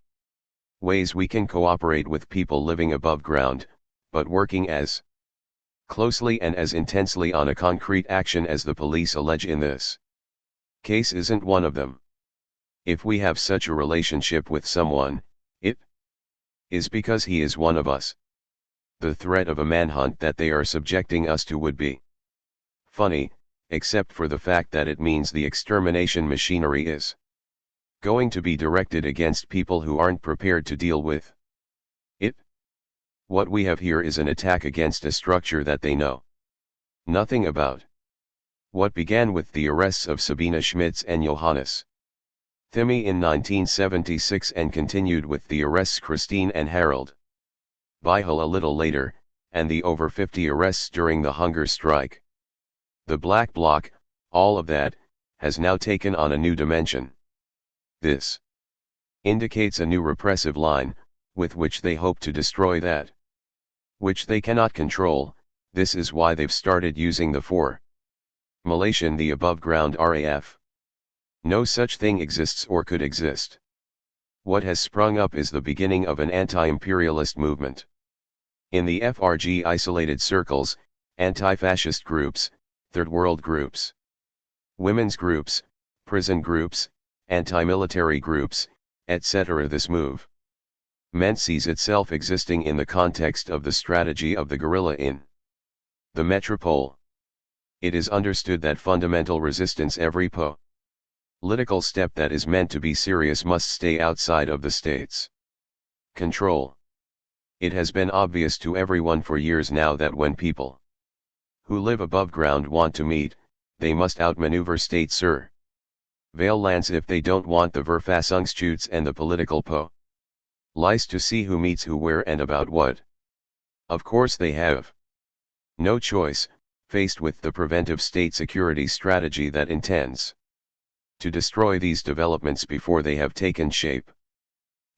ways we can cooperate with people living above ground, but working as closely and as intensely on a concrete action as the police allege in this case isn't one of them. If we have such a relationship with someone, it is because he is one of us. The threat of a manhunt that they are subjecting us to would be funny, except for the fact that it means the extermination machinery is going to be directed against people who aren't prepared to deal with it. What we have here is an attack against a structure that they know nothing about. What began with the arrests of Sabina Schmitz and Johannes Thimme in 1976 and continued with the arrests Christine and Harold Beihel a little later, and the over 50 arrests during the hunger strike. The Black Bloc, all of that, has now taken on a new dimension. This indicates a new repressive line, with which they hope to destroy that which they cannot control. This is why they've started using the formulation the above-ground RAF. No such thing exists or could exist. What has sprung up is the beginning of an anti-imperialist movement. In the FRG isolated circles, anti-fascist groups, Third World groups, women's groups, prison groups, anti-military groups, etc. This movement sees itself existing in the context of the strategy of the guerrilla in the metropole. It is understood that fundamental resistance, every political step that is meant to be serious, must stay outside of the state's control. It has been obvious to everyone for years now that when people who live above ground want to meet, they must outmaneuver state surveillance if they don't want the Verfassungsschutz and the political police to see who meets who, where, and about what. Of course they have no choice, faced with the preventive state security strategy that intends to destroy these developments before they have taken shape.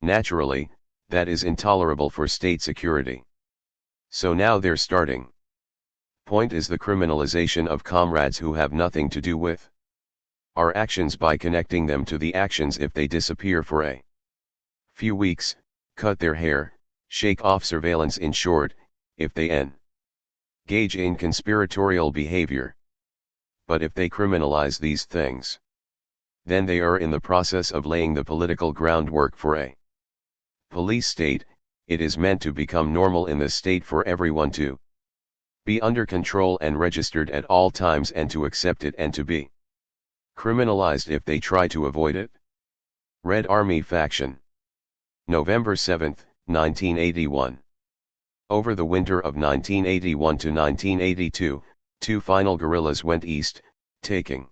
Naturally, that is intolerable for state security. So now their starting point is the criminalization of comrades who have nothing to do with our actions by connecting them to the actions if they disappear for a few weeks, cut their hair, shake off surveillance, in short, if they engage in conspiratorial behavior. But if they criminalize these things, then they are in the process of laying the political groundwork for a police state. It is meant to become normal in the state for everyone to be under control and registered at all times, and to accept it and to be criminalized if they try to avoid it. Red Army Faction. November 7, 1981. Over the winter of 1981 to 1982, two final guerrillas went east, taking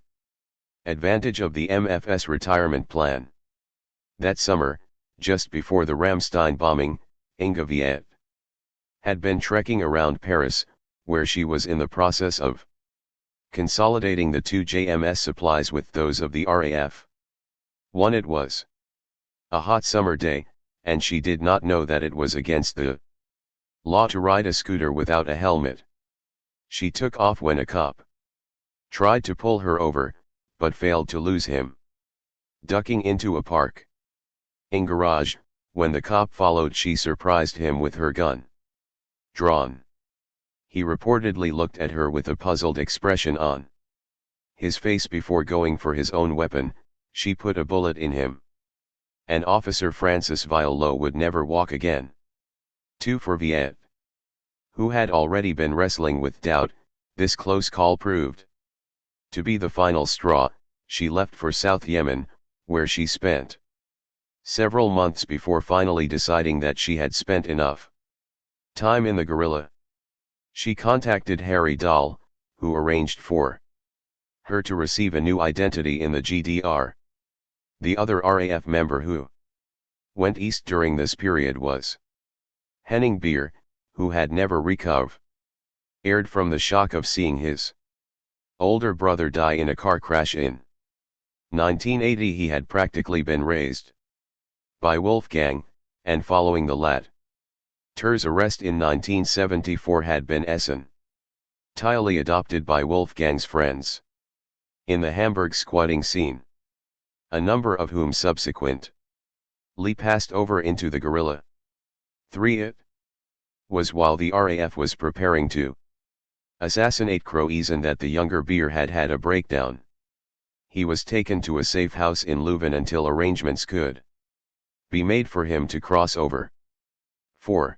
advantage of the MFS retirement plan. That summer, just before the Ramstein bombing, Inga Viet had been trekking around Paris, where she was in the process of consolidating the two JMS supplies with those of the RAF. It was a hot summer day, and she did not know that it was against the law to ride a scooter without a helmet. She took off when a cop tried to pull her over, but failed to lose him. Ducking into a park in garage, when the cop followed, she surprised him with her gun drawn. He reportedly looked at her with a puzzled expression on his face before going for his own weapon. She put a bullet in him. And Officer Francis Violo would never walk again. 2 for Viet, who had already been wrestling with doubt. This close call proved to be the final straw. She left for South Yemen, where she spent several months before finally deciding that she had spent enough time in the guerrilla. She contacted Harry Dahl, who arranged for her to receive a new identity in the GDR. The other RAF member who went east during this period was Henning Beer, who had never recovered from the shock of seeing his older brother die in a car crash in 1980. He had practically been raised by Wolfgang, and following the latter's arrest in 1974 had been entirely adopted by Wolfgang's friends in the Hamburg squatting scene, a number of whom subsequently passed over into the guerrilla. 3. It was while the RAF was preparing to assassinate Croezen that the younger Beer had had a breakdown. He was taken to a safe house in Leuven until arrangements could be made for him to cross over. 4.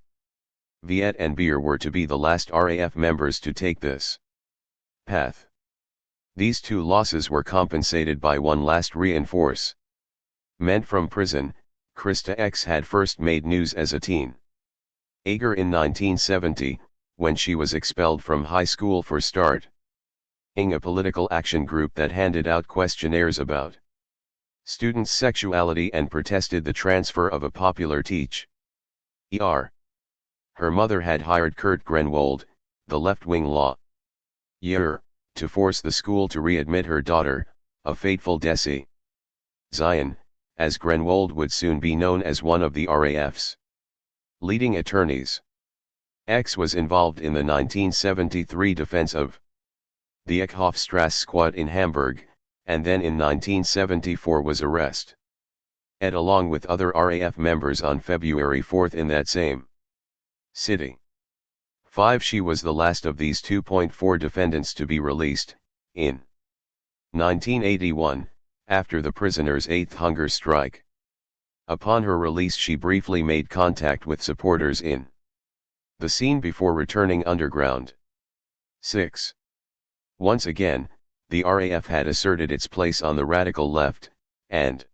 Viet and Beer were to be the last RAF members to take this path. These two losses were compensated by one last reinforcement from prison. Christa X had first made news as a teen Ager in 1970, when she was expelled from high school for starting a political action group that handed out questionnaires about students' sexuality and protested the transfer of a popular teacher. Her mother had hired Kurt Grenwold, the left-wing lawyer, to force the school to readmit her daughter, a fateful decision, as Grenwold would soon be known as one of the RAF's leading attorneys. X was involved in the 1973 defense of the Eckhoffstrasse squat in Hamburg, and then in 1974 was arrested along with other RAF members on February 4 in that same city. 5. She was the last of these 2.4 defendants to be released, in 1981, after the prisoners' 8th hunger strike. Upon her release she briefly made contact with supporters in the scene before returning underground. 6. Once again, the RAF had asserted its place on the radical left, and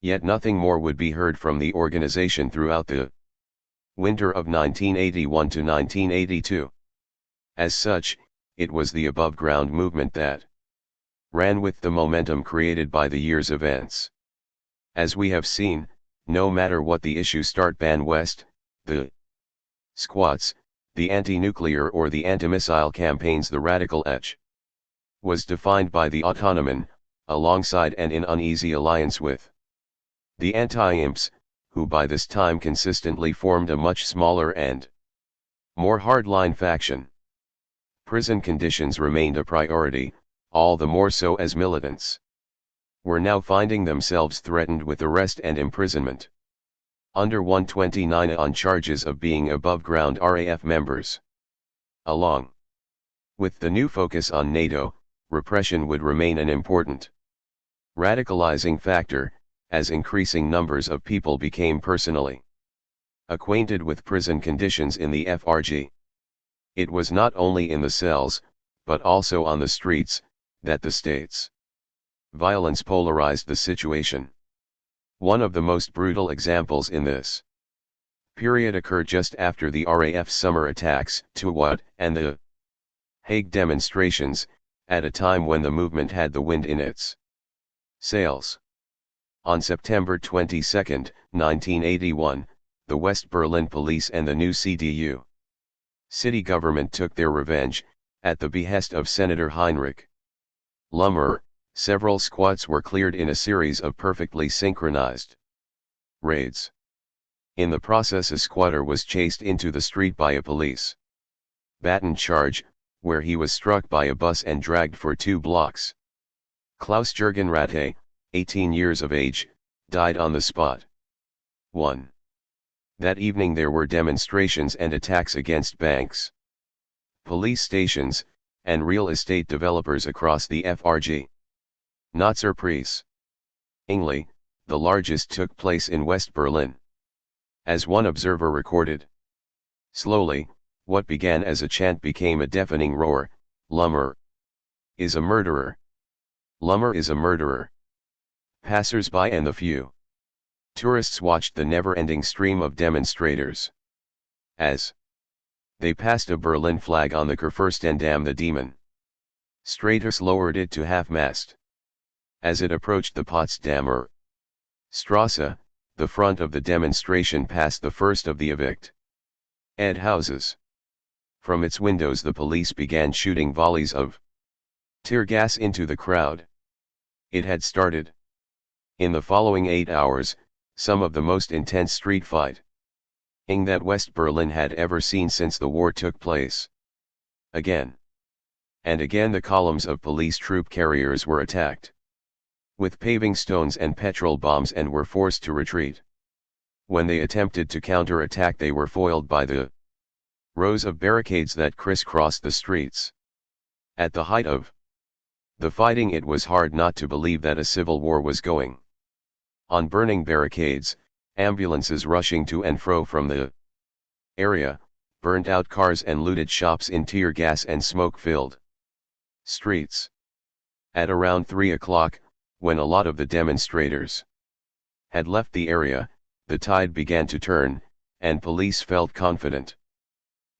yet nothing more would be heard from the organization throughout the winter of 1981 to 1982. As such, it was the above-ground movement that ran with the momentum created by the year's events. As we have seen, no matter what the issue, Start-Ban West, the squats, the anti-nuclear or the anti-missile campaigns, the radical edge was defined by the Autonomen, alongside and in uneasy alliance with the anti-imps, who by this time consistently formed a much smaller and more hardline faction. Prison conditions remained a priority, all the more so as militants were now finding themselves threatened with arrest and imprisonment. Under 129 on charges of being above-ground RAF members. Along with the new focus on NATO, repression would remain an important radicalizing factor, as increasing numbers of people became personally acquainted with prison conditions in the FRG. It was not only in the cells, but also on the streets, that the state's violence polarized the situation. One of the most brutal examples in this period occurred just after the RAF summer attacks, and the Hague demonstrations, at a time when the movement had the wind in its sails. On September 22, 1981, the West Berlin police and the new CDU city government took their revenge, at the behest of Senator Heinrich Lummer. Several squats were cleared in a series of perfectly synchronized raids. In the process, a squatter was chased into the street by a police baton charge, where he was struck by a bus and dragged for 2 blocks. Klaus-Jürgen Ratte, 18 years of age, died on the spot. 1. That evening there were demonstrations and attacks against banks, police stations, and real estate developers across the FRG. Not surprise. Ingly, the largest, took place in West Berlin. As one observer recorded, slowly, what began as a chant became a deafening roar: Lummer is a murderer! Lummer is a murderer! Passers-by and the few Tourists watched the never-ending stream of demonstrators. As they passed a Berlin flag on the Kurfürstendamm, the Demon Straters lowered it to half-mast. As it approached the Potsdamer Strasse, the front of the demonstration passed the first of the evict ed houses. From its windows the police began shooting volleys of tear gas into the crowd. It had started. In the following 8 hours, some of the most intense street fighting that West Berlin had ever seen since the war took place. Again and again the columns of police troop carriers were attacked with paving stones and petrol bombs and were forced to retreat. When they attempted to counter-attack, they were foiled by the rows of barricades that crisscrossed the streets. At the height of the fighting, it was hard not to believe that a civil war was going on. Burning barricades, ambulances rushing to and fro from the area, burnt out cars and looted shops in tear gas and smoke-filled streets. At around 3 o'clock, when a lot of the demonstrators had left the area, the tide began to turn, and police felt confident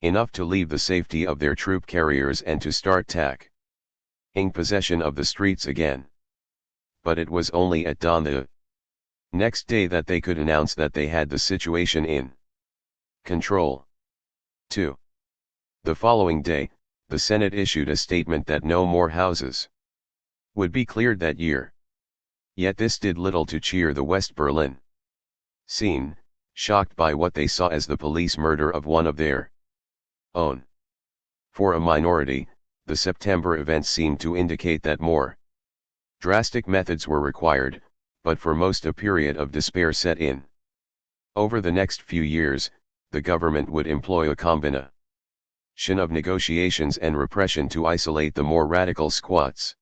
enough to leave the safety of their troop carriers and to start taking possession of the streets again. But it was only at dawn the next day that they could announce that they had the situation in control. 2. The following day, the Senate issued a statement that no more houses would be cleared that year. Yet this did little to cheer the West Berlin scene, shocked by what they saw as the police murder of one of their own. For a minority, the September events seemed to indicate that more drastic methods were required, but for most a period of despair set in. Over the next few years, the government would employ a combination of negotiations and repression to isolate the more radical squats,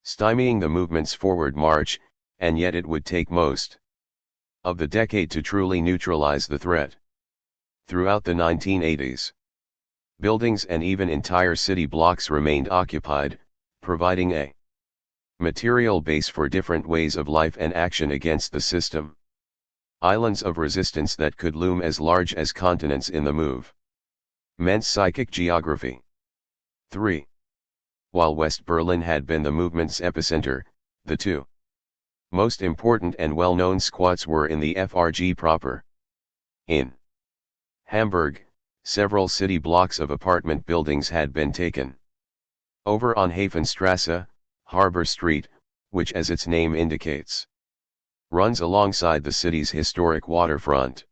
stymieing the movement's forward march, and yet it would take most of the decade to truly neutralize the threat. Throughout the 1980s, buildings and even entire city blocks remained occupied, providing a material base for different ways of life and action against the system. Islands of resistance that could loom as large as continents in the movement's psychic geography. 3. While West Berlin had been the movement's epicenter, the two most important and well-known squats were in the FRG proper. In Hamburg, several city blocks of apartment buildings had been taken over on Hafenstrasse, Harbor Street, which, as its name indicates, runs alongside the city's historic waterfront.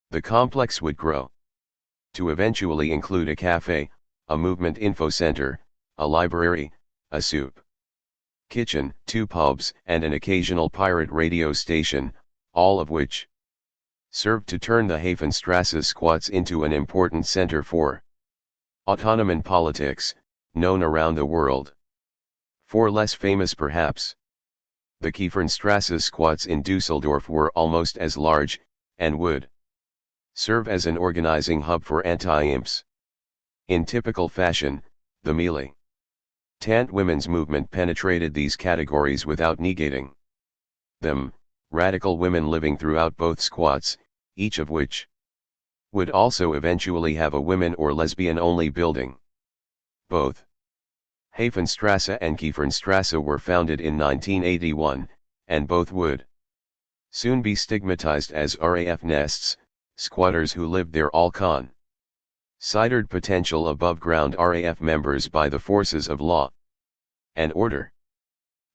The complex would grow to eventually include a cafe, a movement info center, a library, a soup kitchen, 2 pubs, and an occasional pirate radio station, all of which served to turn the Hafenstrasse squats into an important center for autonoman politics, known around the world. 4 less famous perhaps. The Kiefernstrasse squats in Dusseldorf were almost as large, and would serve as an organizing hub for anti-imps. In typical fashion, the militant women's movement penetrated these categories without negating them. Radical women living throughout both squats, each of which would also eventually have a women or lesbian-only building. Both Hafenstrasse and Kiefernstrasse were founded in 1981, and both would soon be stigmatized as RAF nests, squatters who lived there all considered potential above-ground RAF members by the forces of law and order.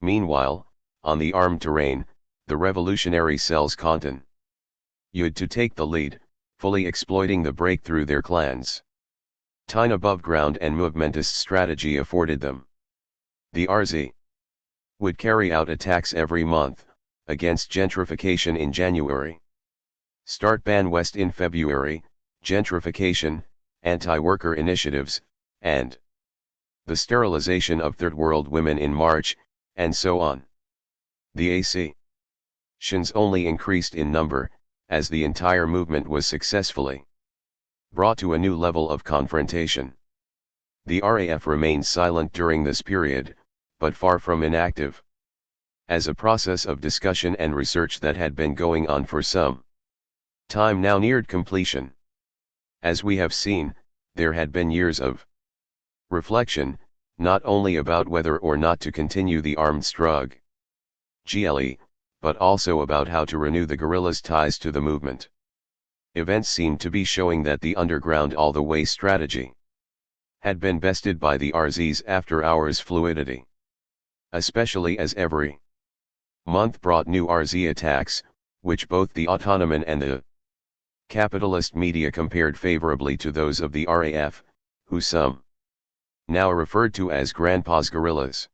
Meanwhile, on the armed terrain, the revolutionary cells continued to take the lead, fully exploiting the breakthrough their clans' tine above-ground and movementist strategy afforded them. The RZ would carry out attacks every month, against gentrification in January, start Ban West in February, gentrification, anti-worker initiatives, and the sterilization of third world women in March, and so on. The actions only increased in number, as the entire movement was successfully brought to a new level of confrontation. The RAF remained silent during this period, but far from inactive. as a process of discussion and research that had been going on for some time now neared completion. As we have seen, there had been years of reflection, not only about whether or not to continue the armed struggle, but also about how to renew the guerrillas' ties to the movement. Events seemed to be showing that the underground all-the-way strategy had been bested by the RZ's after-hours fluidity, especially as every month brought new RZ attacks, which both the autonoman and the capitalist media compared favorably to those of the RAF, who some now referred to as Grandpa's guerrillas.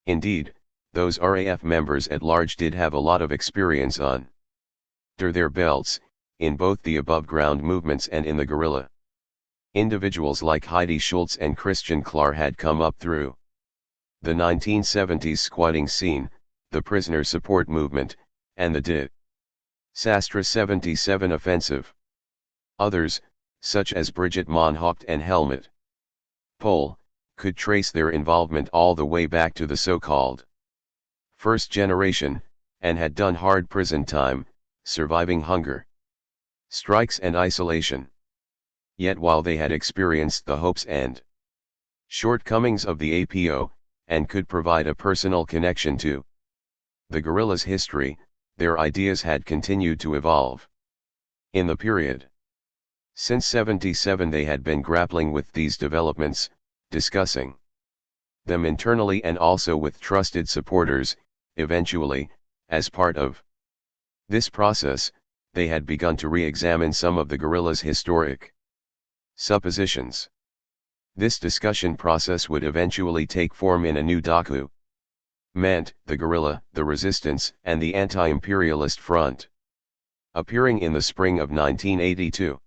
Indeed, those RAF members at large did have a lot of experience under their belts, in both the above-ground movements and in the guerrilla. Individuals like Heidi Schultz and Christian Klar had come up through the 1970s squatting scene, the prisoner support movement, and the Sastra 77 offensive. Others, such as Bridget Moncourt and Helmut Pohl, could trace their involvement all the way back to the so-called first generation, and had done hard prison time, surviving hunger, strikes and isolation. Yet while they had experienced the hopes and shortcomings of the APO, and could provide a personal connection to the guerrillas' history, their ideas had continued to evolve. In the period since '77 they had been grappling with these developments, discussing them internally and also with trusted supporters. Eventually, as part of this process, they had begun to re-examine some of the guerrillas' historic suppositions. This discussion process would eventually take form in a new document, The Guerrilla, the Resistance, and the Anti-Imperialist Front, appearing in the spring of 1982.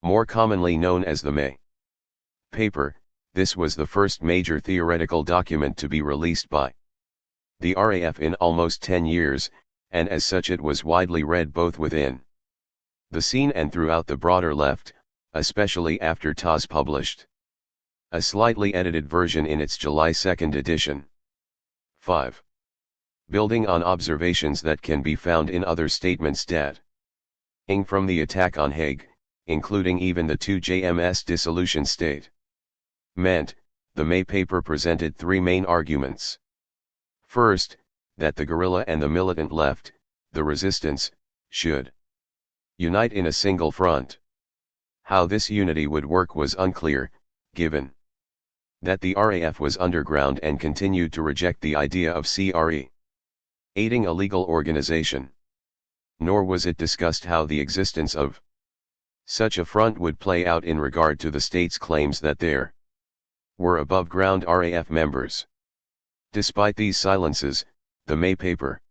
More commonly known as the May paper, this was the first major theoretical document to be released by the RAF in almost 10 years, and as such it was widely read both within the scene and throughout the broader left, especially after TAS published a slightly edited version in its July 2 edition. 5. Building on observations that can be found in other statements dating from the attack on Hague, including even the 2 JMS dissolution statement, the May paper presented three main arguments. First, that the guerrilla and the militant left, the resistance, should unite in a single front. How this unity would work was unclear, given that the RAF was underground and continued to reject the idea of creating a legal organization. Nor was it discussed how the existence of such a front would play out in regard to the state's claims that there were above-ground RAF members. Despite these silences, the May paper